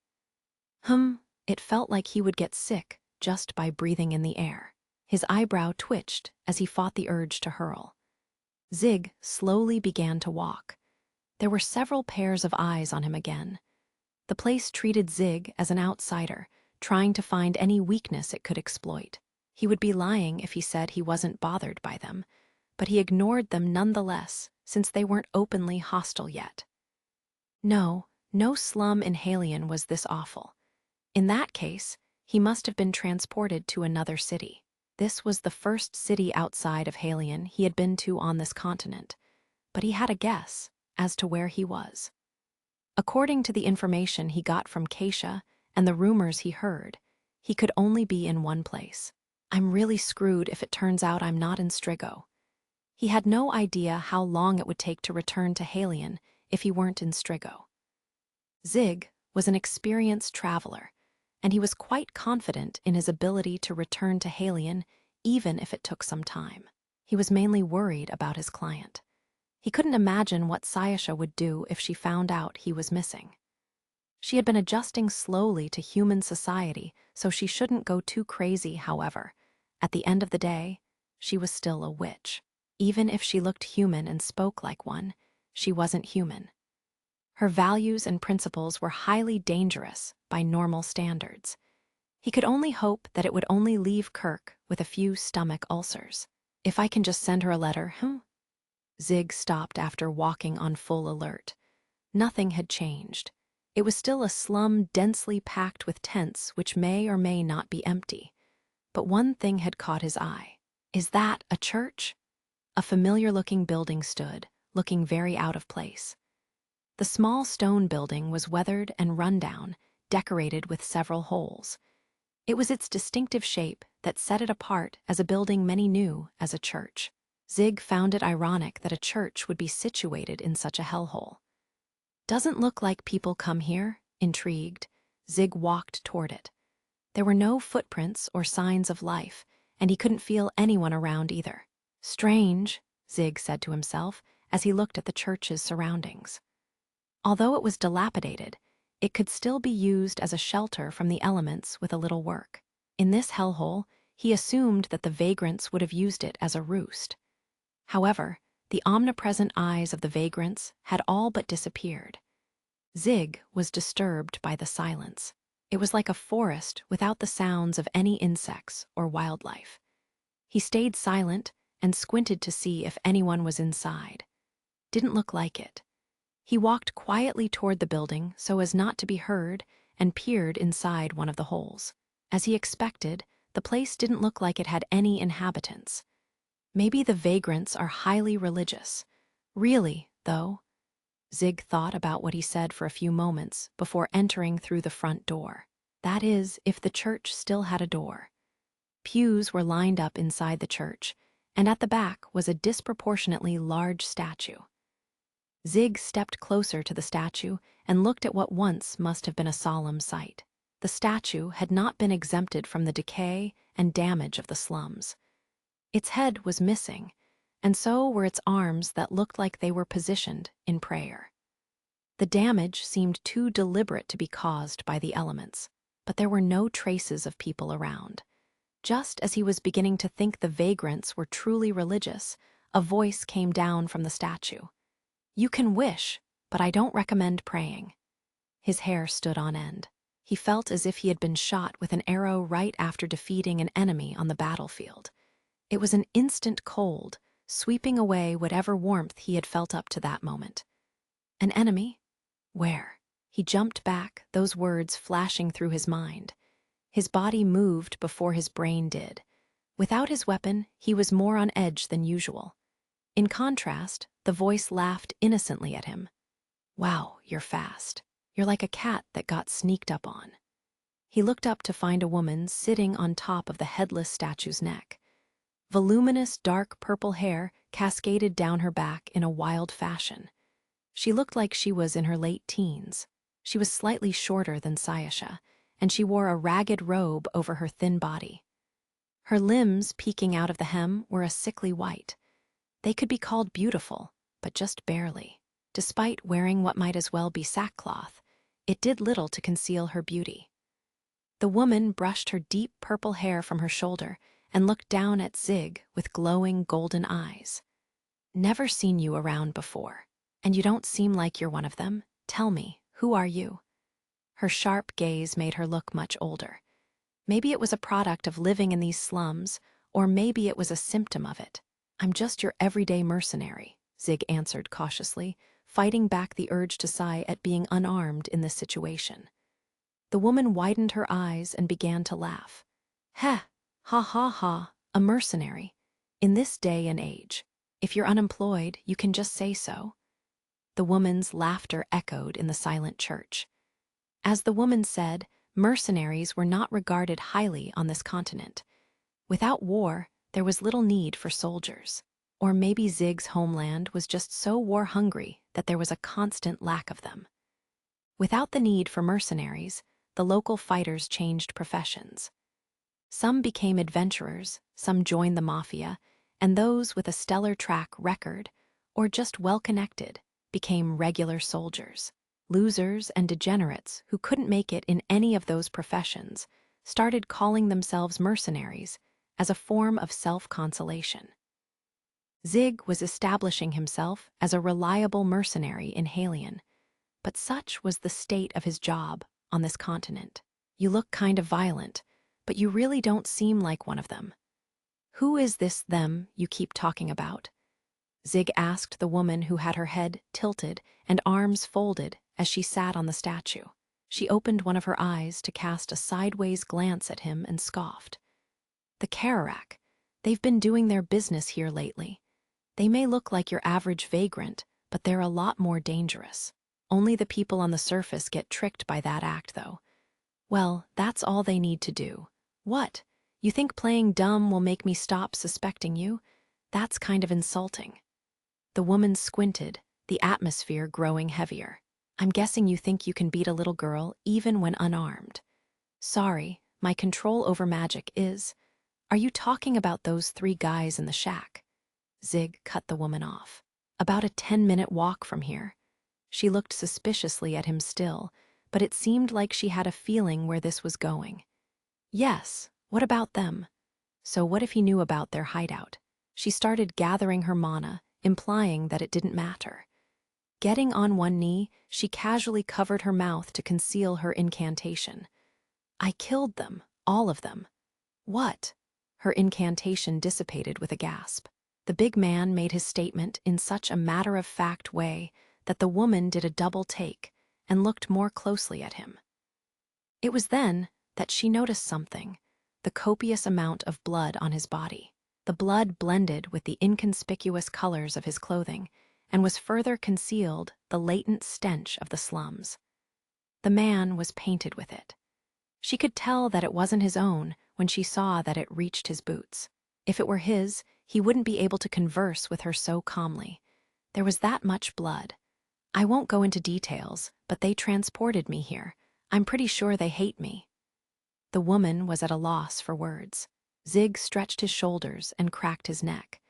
It felt like he would get sick just by breathing in the air. His eyebrow twitched as he fought the urge to hurl. Zig slowly began to walk. There were several pairs of eyes on him again. The place treated Zig as an outsider, trying to find any weakness it could exploit. He would be lying if he said he wasn't bothered by them, but he ignored them nonetheless, since they weren't openly hostile yet. No slum in Halion was this awful. In that case, he must have been transported to another city. This was the first city outside of Halion he had been to on this continent, but he had a guess as to where he was. According to the information he got from Keisha and the rumors he heard, he could only be in one place. I'm really screwed if it turns out I'm not in Strigo. He had no idea how long it would take to return to Halion if he weren't in Strigo. Zig was an experienced traveler, and he was quite confident in his ability to return to Halion even if it took some time. He was mainly worried about his client. He couldn't imagine what Sayasha would do if she found out he was missing. She had been adjusting slowly to human society, so she shouldn't go too crazy, however. At the end of the day, she was still a witch. Even if she looked human and spoke like one, she wasn't human. Her values and principles were highly dangerous by normal standards. He could only hope that it would only leave Kirk with a few stomach ulcers. If I can just send her a letter, Zig stopped after walking on full alert. Nothing had changed. It was still a slum densely packed with tents which may or may not be empty. But one thing had caught his eye. Is that a church? A familiar-looking building stood, looking very out of place. The small stone building was weathered and run down, decorated with several holes. It was its distinctive shape that set it apart as a building many knew as a church. Zig found it ironic that a church would be situated in such a hellhole. Doesn't look like people come here? Intrigued, Zig walked toward it. There were no footprints or signs of life, and he couldn't feel anyone around either. Strange, Zig said to himself as he looked at the church's surroundings. Although it was dilapidated, it could still be used as a shelter from the elements with a little work. In this hellhole, he assumed that the vagrants would have used it as a roost. However, the omnipresent eyes of the vagrants had all but disappeared. Zig was disturbed by the silence. It was like a forest without the sounds of any insects or wildlife. He stayed silent and squinted to see if anyone was inside. Didn't look like it. He walked quietly toward the building so as not to be heard and peered inside one of the holes. As he expected, the place didn't look like it had any inhabitants. Maybe the vagrants are highly religious. Really, though? Zig thought about what he said for a few moments before entering through the front door. That is, if the church still had a door. Pews were lined up inside the church, and at the back was a disproportionately large statue. Zig stepped closer to the statue and looked at what once must have been a solemn sight. The statue had not been exempted from the decay and damage of the slums. Its head was missing, and so were its arms that looked like they were positioned in prayer. The damage seemed too deliberate to be caused by the elements, but there were no traces of people around. Just as he was beginning to think the vagrants were truly religious, a voice came down from the statue. You can wish, but I don't recommend praying. His hair stood on end. He felt as if he had been shot with an arrow right after defeating an enemy on the battlefield. It was an instant cold, sweeping away whatever warmth he had felt up to that moment. An enemy? Where? He jumped back, those words flashing through his mind. His body moved before his brain did. Without his weapon, he was more on edge than usual. In contrast, the voice laughed innocently at him. Wow, you're fast. You're like a cat that got sneaked up on. He looked up to find a woman sitting on top of the headless statue's neck. Voluminous dark purple hair cascaded down her back in a wild fashion. She looked like she was in her late teens. She was slightly shorter than Sayasha, and she wore a ragged robe over her thin body. Her limbs peeking out of the hem were a sickly white. They could be called beautiful, but just barely. Despite wearing what might as well be sackcloth, it did little to conceal her beauty. The woman brushed her deep purple hair from her shoulder and looked down at Zig with glowing golden eyes. "Never seen you around before, and you don't seem like you're one of them. Tell me, who are you?" Her sharp gaze made her look much older. Maybe it was a product of living in these slums, or maybe it was a symptom of it. "I'm just your everyday mercenary," Zig answered cautiously, fighting back the urge to sigh at being unarmed in this situation. The woman widened her eyes and began to laugh. "Heh, ha ha ha, a mercenary. In this day and age, if you're unemployed, you can just say so." The woman's laughter echoed in the silent church. As the woman said, mercenaries were not regarded highly on this continent. Without war, there was little need for soldiers. Or maybe Zig's homeland was just so war-hungry that there was a constant lack of them. Without the need for mercenaries, the local fighters changed professions. Some became adventurers, some joined the mafia, and those with a stellar track record, or just well-connected, became regular soldiers. Losers and degenerates who couldn't make it in any of those professions started calling themselves mercenaries as a form of self-consolation. Zig was establishing himself as a reliable mercenary in Halion, but such was the state of his job on this continent. "You look kind of violent, but you really don't seem like one of them. Who is this them you keep talking about?" Zig asked the woman who had her head tilted and arms folded as she sat on the statue. She opened one of her eyes to cast a sideways glance at him and scoffed. "The Kararak. They've been doing their business here lately. They may look like your average vagrant, but they're a lot more dangerous. Only the people on the surface get tricked by that act, though. Well, that's all they need to do. What? You think playing dumb will make me stop suspecting you? That's kind of insulting." The woman squinted, the atmosphere growing heavier. "I'm guessing you think you can beat a little girl even when unarmed. Sorry, my control over magic is... Are you talking about those 3 guys in the shack?" Zig cut the woman off. "About a 10-minute walk from here." She looked suspiciously at him still, but it seemed like she had a feeling where this was going. "Yes, what about them?" So what if he knew about their hideout? She started gathering her mana, implying that it didn't matter. Getting on one knee, she casually covered her mouth to conceal her incantation. "I killed them, all of them." "What?" Her incantation dissipated with a gasp. The big man made his statement in such a matter-of-fact way that the woman did a double take and looked more closely at him. It was then that she noticed something: the copious amount of blood on his body. The blood blended with the inconspicuous colors of his clothing and was further concealed the latent stench of the slums. The man was painted with it. She could tell that it wasn't his own when she saw that it reached his boots. If it were his, he wouldn't be able to converse with her so calmly. There was that much blood. "I won't go into details, but they transported me here. I'm pretty sure they hate me." The woman was at a loss for words. Zig stretched his shoulders and cracked his neck.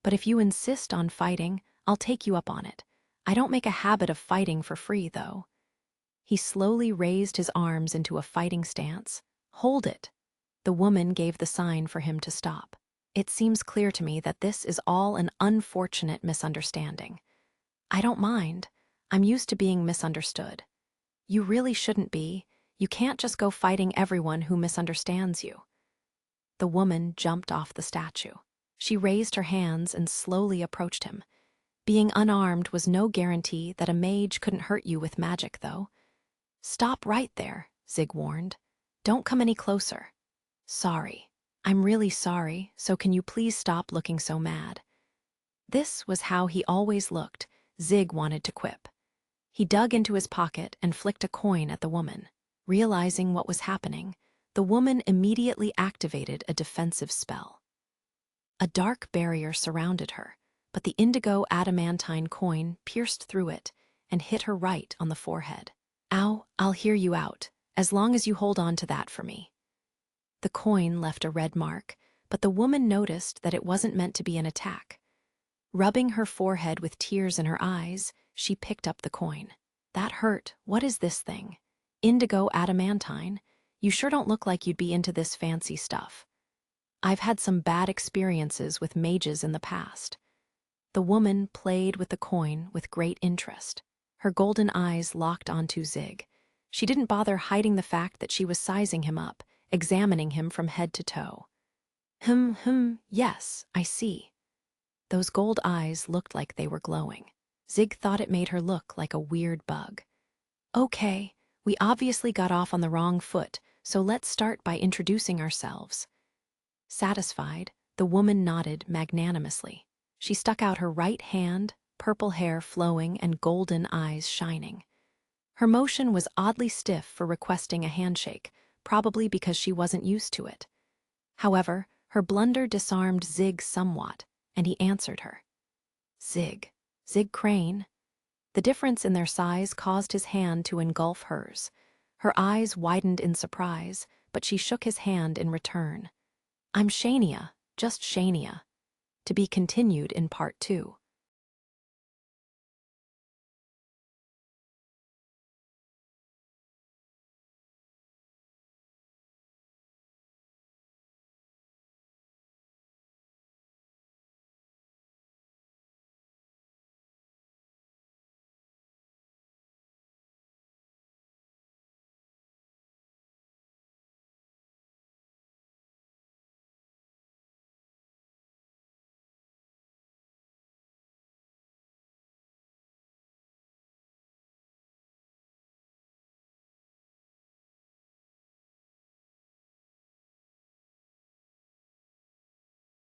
"But if you insist on fighting, I'll take you up on it. I don't make a habit of fighting for free, though." He slowly raised his arms into a fighting stance. "Hold it." The woman gave the sign for him to stop. "It seems clear to me that this is all an unfortunate misunderstanding." "I don't mind. I'm used to being misunderstood." "You really shouldn't be. You can't just go fighting everyone who misunderstands you." The woman jumped off the statue. She raised her hands and slowly approached him. Being unarmed was no guarantee that a mage couldn't hurt you with magic, though. "Stop right there," Zig warned. "Don't come any closer." "Sorry. I'm really sorry, so can you please stop looking so mad?" This was how he always looked, Zig wanted to quip. He dug into his pocket and flicked a coin at the woman. Realizing what was happening, the woman immediately activated a defensive spell. A dark barrier surrounded her, but the indigo adamantine coin pierced through it and hit her right on the forehead. "Ow, I'll hear you out, as long as you hold on to that for me." The coin left a red mark, but the woman noticed that it wasn't meant to be an attack. Rubbing her forehead with tears in her eyes, she picked up the coin. That hurt. What is this thing? Indigo adamantine? You sure don't look like you'd be into this fancy stuff. I've had some bad experiences with mages in the past. The woman played with the coin with great interest. Her golden eyes locked onto Zig. She didn't bother hiding the fact that she was sizing him up, examining him from head to toe. Yes, I see. Those gold eyes looked like they were glowing. Zig thought it made her look like a weird bug. Okay, we obviously got off on the wrong foot, so let's start by introducing ourselves. Satisfied, the woman nodded magnanimously. She stuck out her right hand, purple hair flowing and golden eyes shining. Her motion was oddly stiff for requesting a handshake, probably because she wasn't used to it. However, her blunder disarmed Zig somewhat, and he answered her. Zig Crane. The difference in their size caused his hand to engulf hers. Her eyes widened in surprise, but she shook his hand in return. I'm Shania, just Shania. To be continued in part 2.